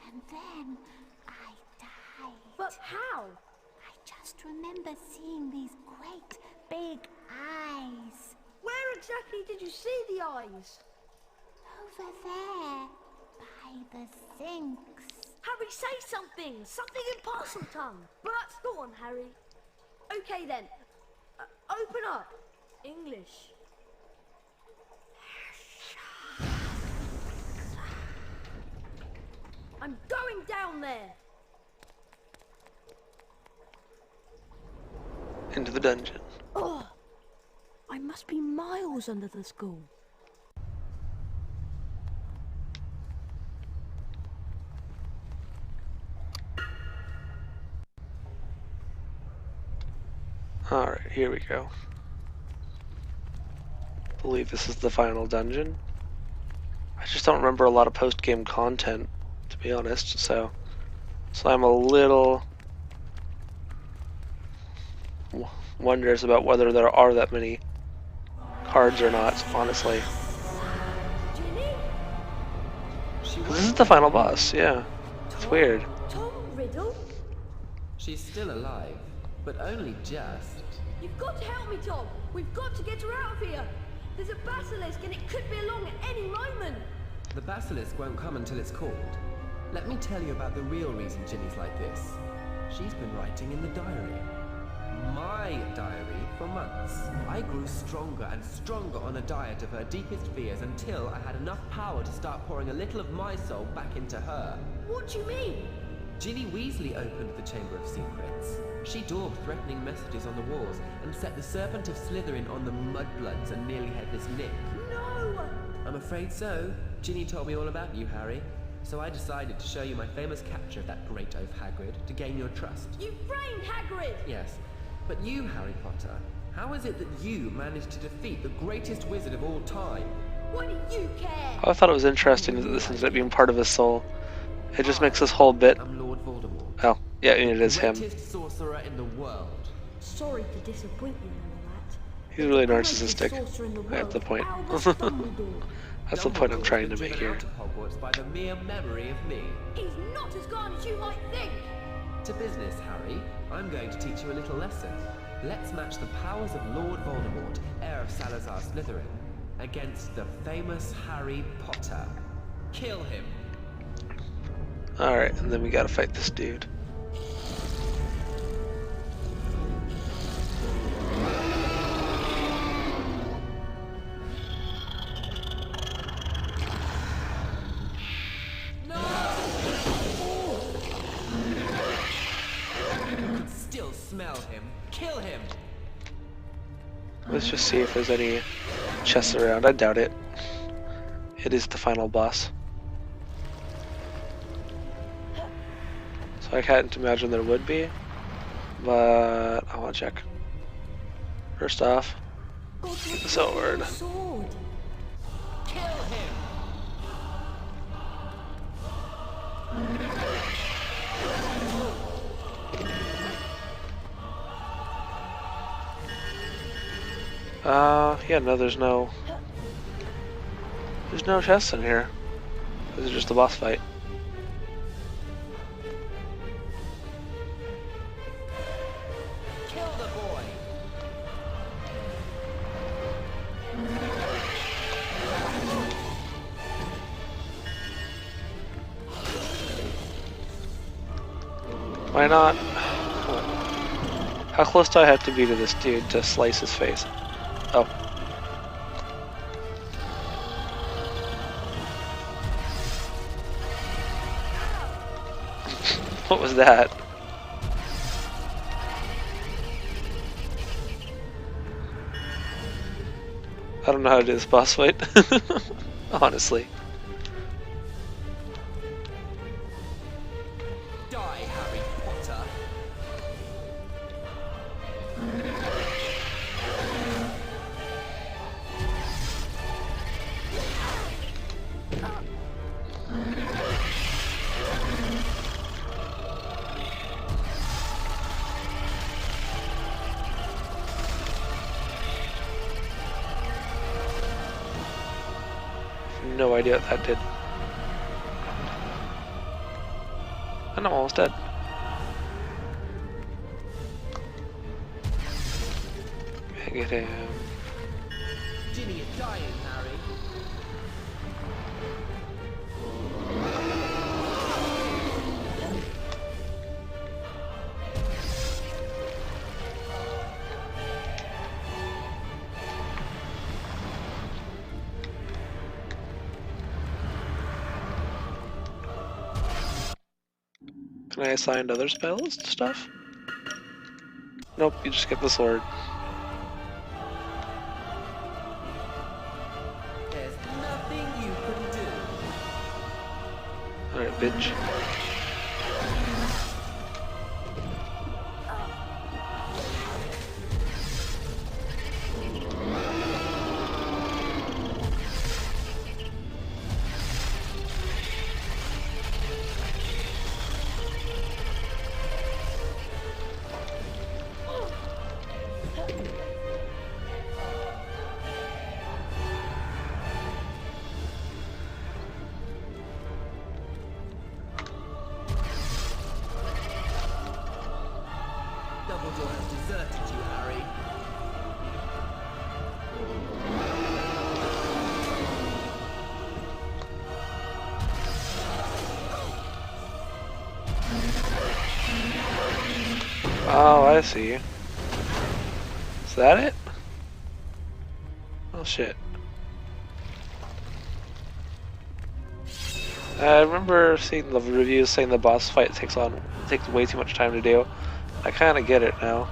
and then I died. But how? I just remember seeing these great big eyes. Where exactly did you see the eyes? Over there, by the sinks. Harry, say something! Something in parcel tongue! But... Go on, Harry. Okay then. Open up. English. I'm going down there. Into the dungeon. Oh! I must be miles under the school. Alright, here we go. I believe this is the final dungeon. I just don't remember a lot of post-game content, to be honest, so So I'm a little wonders about whether there are that many cards or not, honestly. This is the final boss, yeah. It's weird. Tom Riddle? She's still alive, but only just. You've got to help me, Tom. We've got to get her out of here. There's a basilisk and it could be along at any moment. The basilisk won't come until it's called. Let me tell you about the real reason Ginny's like this. She's been writing in the diary. My diary for months. I grew stronger and stronger on a diet of her deepest fears until I had enough power to start pouring a little of my soul back into her. What do you mean? Ginny Weasley opened the Chamber of Secrets. She daubed threatening messages on the walls and set the Serpent of Slytherin on the Mudbloods and nearly Headless Nick. No! I'm afraid so. Ginny told me all about you, Harry. So I decided to show you my famous capture of that great oaf Hagrid to gain your trust. You framed Hagrid! Yes. But you, Harry Potter, how is it that you managed to defeat the greatest wizard of all time? What do you care? I thought it was interesting that this ended up being part of his soul. It just makes this whole bit. I'm Lord Voldemort. Oh, yeah, it is him. Greatest sorcerer in the world. Sorry to disappoint you and all that. He's really narcissistic. That's the point. That's the point I'm trying to make here. Out of Hogwarts by the mere memory of me. He's not as gone as you might think. To business, Harry. I'm going to teach you a little lesson. Let's match the powers of Lord Voldemort, heir of Salazar Slytherin, against the famous Harry Potter. Kill him. Alright, and then we gotta fight this dude. Still smell him. Kill him. Let's just see if there's any chests around. I doubt it. It is the final boss. So I can't imagine there would be, but I want to check. First off, the sword. Kill him. Yeah, no, there's no chests in here. This is just a boss fight. Kill the boy. Why not? How close do I have to be to this dude to slice his face? Oh. What was that? I don't know how to do this boss fight. Honestly. Die, Harry Potter. No idea what that did. And I'm almost dead. Get him. Ginny is dying, Harry. Can I assign other spells to stuff? Nope, you just get the sword. There's nothing you can do. Alright, bitch. I see. Is that it? Oh shit. I remember seeing the reviews saying the boss fight takes way too much time to do. I kind of get it now.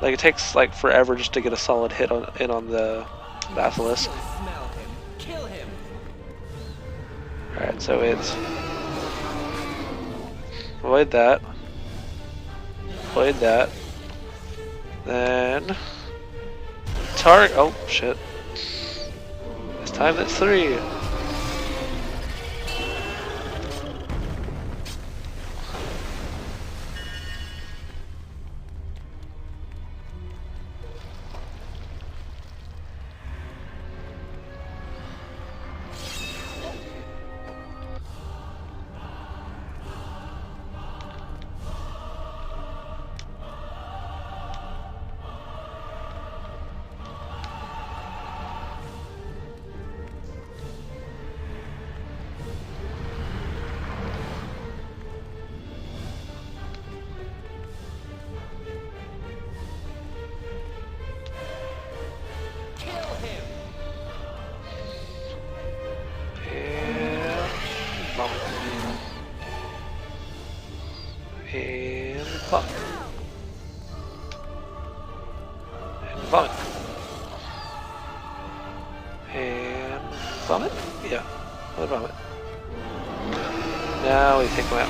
Like it takes like forever just to get a solid hit on the basilisk. Smell him. Kill him. Alright, so it's avoid that. Avoid that. Then target. Oh shit! This time it's 3. And vomit. And vomit. And vomit? Yeah, another vomit. Now we take them out.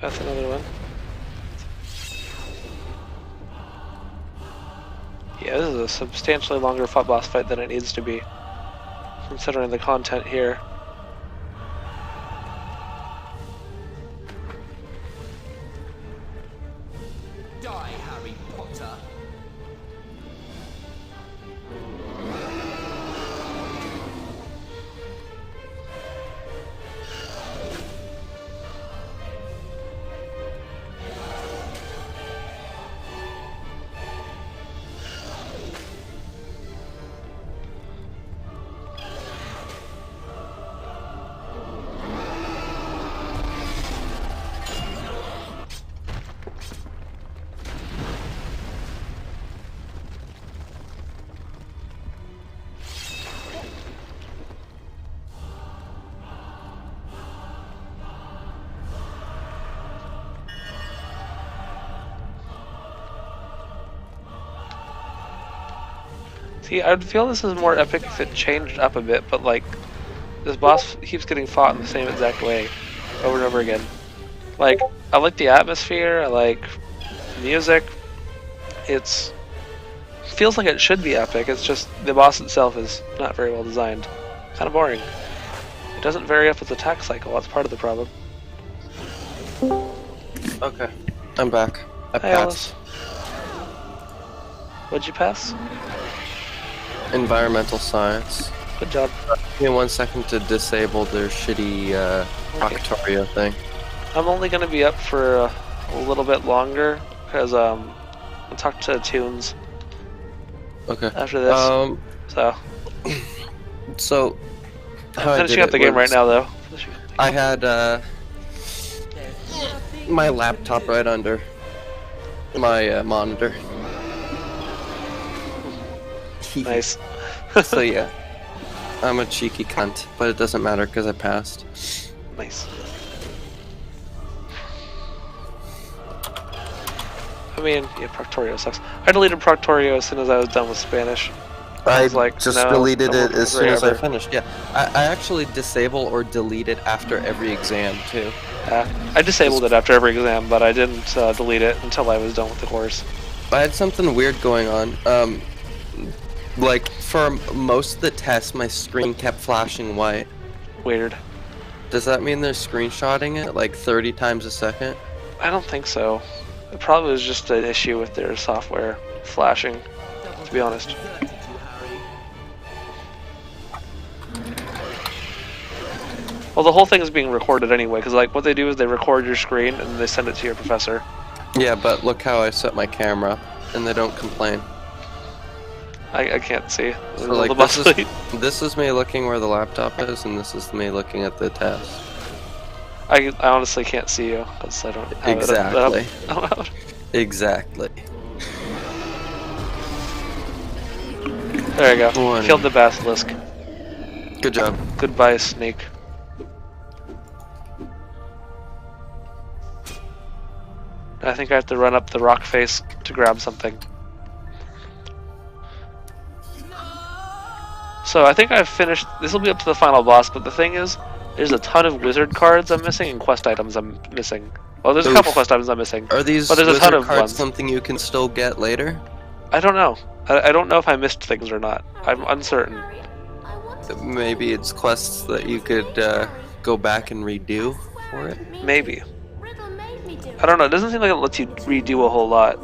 That's another one. Yeah, this is a substantially longer boss fight than it needs to be, considering the content here. Die, Harry Potter. See, I'd feel this is more epic if it changed up a bit, but like, this boss keeps getting fought in the same exact way, over and over again. Like, I like the atmosphere, I like the music, feels like it should be epic, it's just the boss itself is not very well designed. Kind of boring. It doesn't vary up its attack cycle, that's part of the problem. Okay, I'm back. I Hey, passed. Alice. What'd you pass? Environmental science. Good job. Give me 1 second to disable their shitty Proctorio thing. I'm only going to be up for a little bit longer, because I'll talk to Tunes Okay. after this. So, how I'm I finishing did up the it game right was now, though. I had my laptop right under my monitor. Nice. So yeah, I'm a cheeky cunt, but it doesn't matter because I passed. Nice. I mean, yeah, Proctorio sucks. I deleted Proctorio as soon as I was done with Spanish. I I was like, just no, deleted that it won't be as soon great as I ever. finished. Yeah, I actually disable or delete it after every exam too. I disabled it after every exam, but I didn't delete it until I was done with the course. I had something weird going on. Like for most of the tests, my screen kept flashing white. Weird. Does that mean they're screenshotting it like 30 times a second? I don't think so. It probably was just an issue with their software flashing, to be honest. Well, the whole thing is being recorded anyway, because like what they do is they record your screen and they send it to your professor. Yeah, but look how I set my camera, and they don't complain. I can't see. So like this is me looking where the laptop is, and this is me looking at the test. I honestly can't see you because I don't have Exactly. it up. Exactly. There you go. Killed the basilisk. Good job. Goodbye, snake. I think I have to run up the rock face to grab something. So I think I've finished. This will be up to the final boss, but the thing is, there's a ton of wizard cards I'm missing and quest items I'm missing. Well, there's a couple quest items I'm missing. Are these but there's a ton wizard of cards ones. something you can still get later? I don't know. I don't know if I missed things or not. I'm uncertain. Maybe it's quests that you could go back and redo for it? Maybe. I don't know. It doesn't seem like it lets you redo a whole lot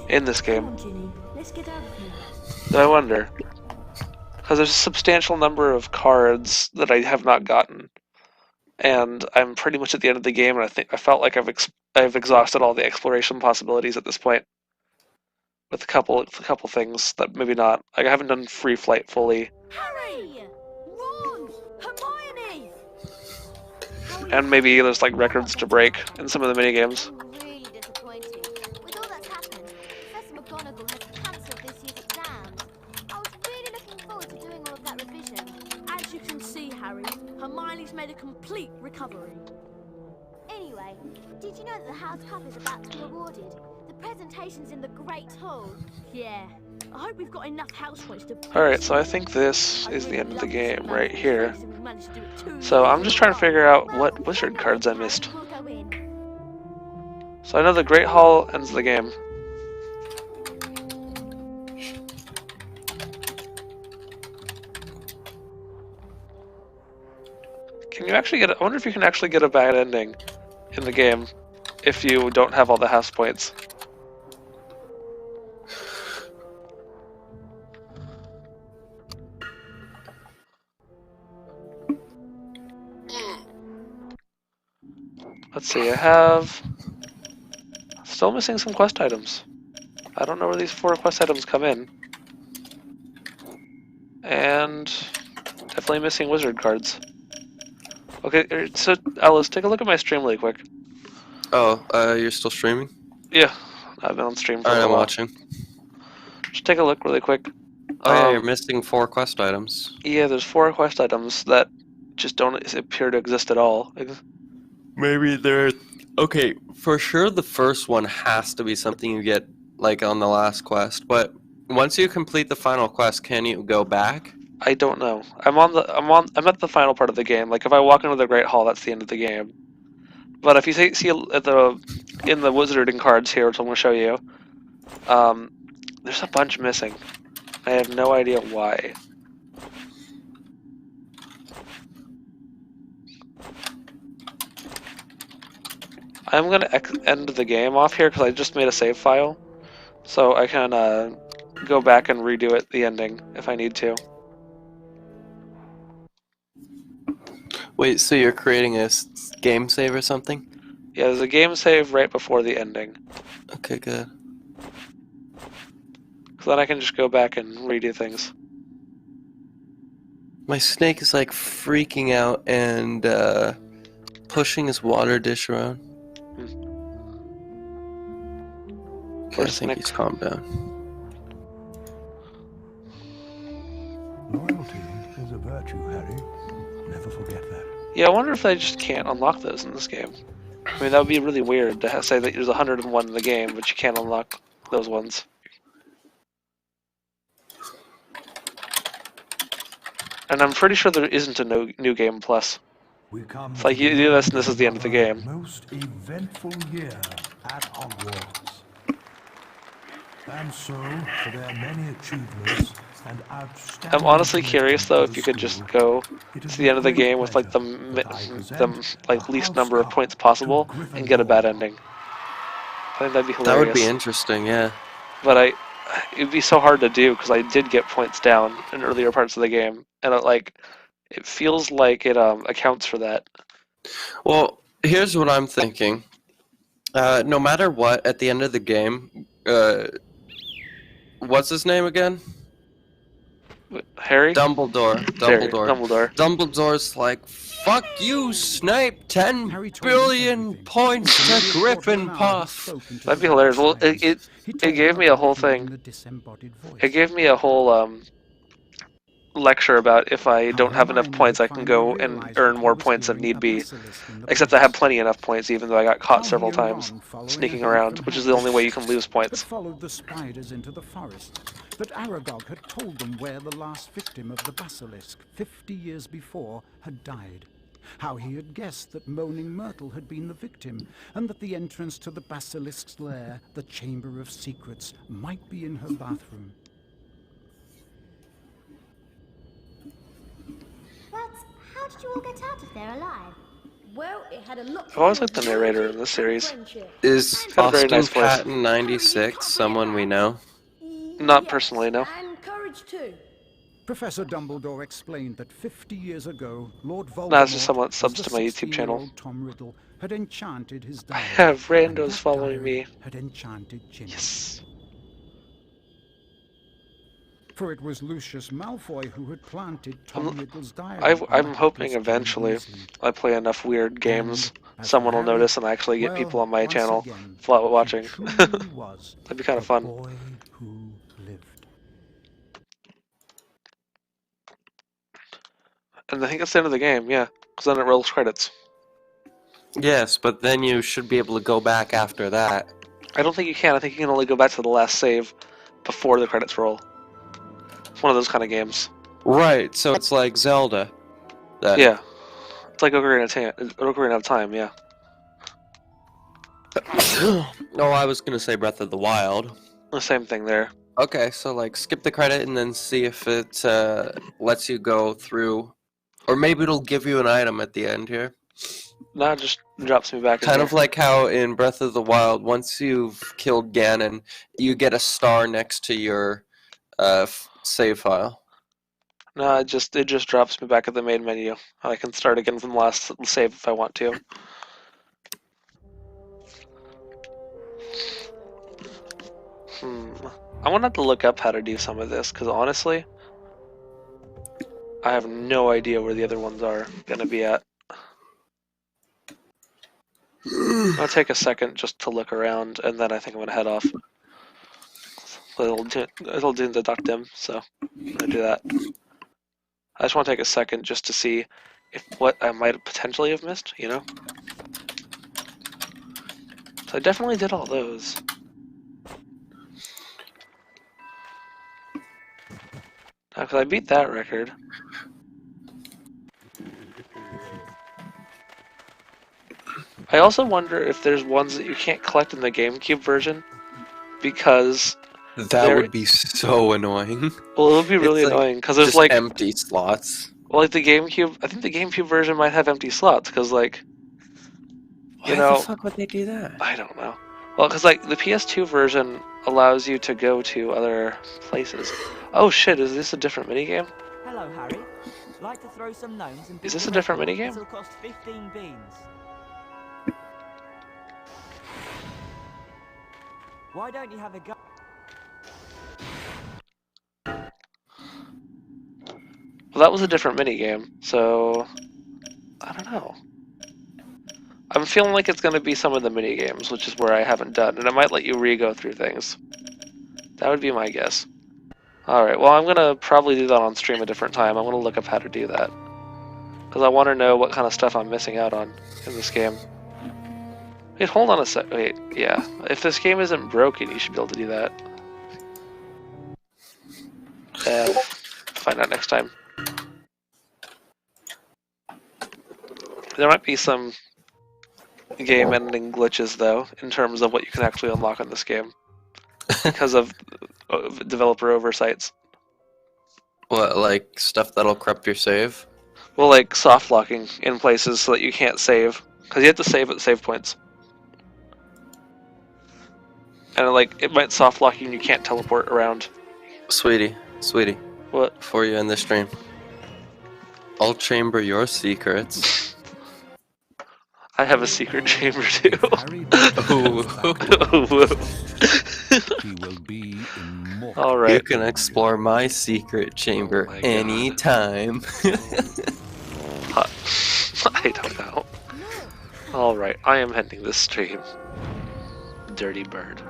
in this game. So I wonder. Because there's a substantial number of cards that I have not gotten. And I'm pretty much at the end of the game, and I felt like I've exhausted all the exploration possibilities at this point. With a couple things that maybe not. Like I haven't done free flight fully. Harry! Ron! Hermione! And maybe there's like records to break in some of the minigames. Really disappointing. With all that's happened, Professor McGonagall has cancelled this year's exams. I was really looking forward to doing all of that revision. As you can see, Harry, Hermione's made a complete recovery. Anyway, did you know that the House Cup is about to be awarded? The presentation's in the Great Hall. Yeah. I hope we've got enough house points to... Alright, so I think this is the end of the game right here. So I'm just trying to figure out what wizard cards I missed. So I know the Great Hall ends the game. Can you actually get I wonder if you can actually get a bad ending in the game if you don't have all the house points. Let's see, I have still missing some quest items. I don't know where these 4 quest items come in. And definitely missing wizard cards. Okay, so Alice, take a look at my stream really quick. Oh, you're still streaming? Yeah, I've been on stream for a Alright, I'm while. watching. Just take a look really quick. Oh yeah, you're missing 4 quest items. Yeah, there's 4 quest items that just don't appear to exist at all. Maybe they're... Okay, for sure the first one has to be something you get, like, on the last quest, but once you complete the final quest, can you go back? I don't know. I'm at the final part of the game. Like if I walk into the Great Hall, that's the end of the game. But if you see at in the wizarding cards here, which I'm going to show you, there's a bunch missing. I have no idea why. I'm going to end the game off here because I just made a save file. So I can go back and redo it, the ending, if I need to. Wait, so you're creating a game save or something? Yeah, there's a game save right before the ending. Okay, good. So then I can just go back and redo things. My snake is like freaking out and pushing his water dish around. Okay, I think he's calmed down. Loyalty is a virtue, Harry. Never forget that. Yeah, I wonder if they just can't unlock those in this game. I mean, that would be really weird to say that there's 101 in the game, but you can't unlock those ones. And I'm pretty sure there isn't a new game plus. We come It's like to you the do this end and this of is the end of the another game. most eventful year at Hogwarts. And so, for their many achievements and outstanding I'm honestly curious commitment though to if the you could just school, go it is to the with end of the great game with like pleasure that I present like the least House number of Cup points to possible and get a bad Gryffindor. ending. I think that'd be That would be hilarious. interesting, yeah. But it'd be so hard to do because I did get points down in earlier parts of the game, and it feels like it accounts for that. Well, here's what I'm thinking. No matter what, at the end of the game, what's his name again? Harry? Dumbledore. Dumbledore's like, fuck you, Snape! 10 billion points to Gryffindor! That'd be hilarious. Well, it gave me a whole thing. It gave me a whole lecture about if I don't have enough points, I can go and earn more points than need be. Except I have plenty enough points, even though I got caught several times sneaking around, which is the only way you can lose points. Followed the spiders into the forest, but Aragog had told them where the last victim of the basilisk 50 years before had died. How he had guessed that Moaning Myrtle had been the victim, and that the entrance to the basilisk's lair, the Chamber of Secrets, might be in her bathroom. But how did you all get out of there alive? Well, it had a lot. I always like the narrator in this series. Is Got a very Austin nice voice. Patton 96 someone we know? Not personally, no. And courage too. Professor Dumbledore explained that 50 years ago, Lord Voldemort, Nah, it's just someone that as subs the to my YouTube channel. 16-year-old Tom Riddle, had enchanted his I diary. have and randos that following diary me. had enchanted Ginny. Yes. For it was Lucius Malfoy who had planted Tom Riddle's diary. I'm hoping eventually I play enough weird games, someone will notice and actually get people on my channel watching. That'd be kind of fun. Who lived. And I think that's the end of the game, yeah, because then it rolls credits. Yes, but then you should be able to go back after that. I don't think you can. I think you can only go back to the last save before the credits roll. It's one of those kind of games. Right, so it's like Zelda. Then. Yeah. It's like Ocarina of Time, yeah. No, I was gonna say Breath of the Wild. The same thing there. Okay, so like skip the credit and then see if it lets you go through, or maybe it'll give you an item at the end here. No, it just drops me back in Kind there. of like how in Breath of the Wild, once you've killed Ganon, you get a star next to your save file. No, it just drops me back at the main menu. I can start again from the last save if I want to. I wanted to look up how to do some of this, because honestly, I have no idea where the other ones are going to be at. I'll take a second just to look around, and then I think I'm going to head off. It'll do the duck dim, so I'm going to do that. I just want to take a second just to see if what I might potentially have missed, you know? So I definitely did all those. Because I beat that record. I also wonder if there's ones that you can't collect in the GameCube version, because that would be so annoying. Well, it would be really annoying because there's just like empty slots. Well, like the GameCube, I think the GameCube version might have empty slots because, like, Why the fuck would they do that? I don't know. Well, because like the PS2 version allows you to go to other places. Oh shit! Is this a different minigame? Hello, Harry. Like to throw some gnomes and Is this a different minigame? This'll cost 15 beans. Why don't you have a go? Well, that was a different minigame, so I don't know. I'm feeling like it's going to be some of the minigames, which is where I haven't done, and it might let you re-go through things. That would be my guess. Alright, well I'm going to probably do that on stream a different time. I'm going to look up how to do that. Because I want to know what kind of stuff I'm missing out on in this game. Wait, hold on a sec. Wait, yeah. If this game isn't broken, you should be able to do that. Find out next time. There might be some game ending glitches though, in terms of what you can actually unlock in this game, because of developer oversights. What, like stuff that'll corrupt your save? Well, like soft locking in places so that you can't save, because you have to save at save points. And like it might soft lock you and you can't teleport around. Sweetie. What? Before you end the stream, I'll chamber your secrets. I have a secret chamber too. He will be immortal. All right. You can explore my secret chamber anytime. I don't know. All right, I am ending this stream. Dirty bird.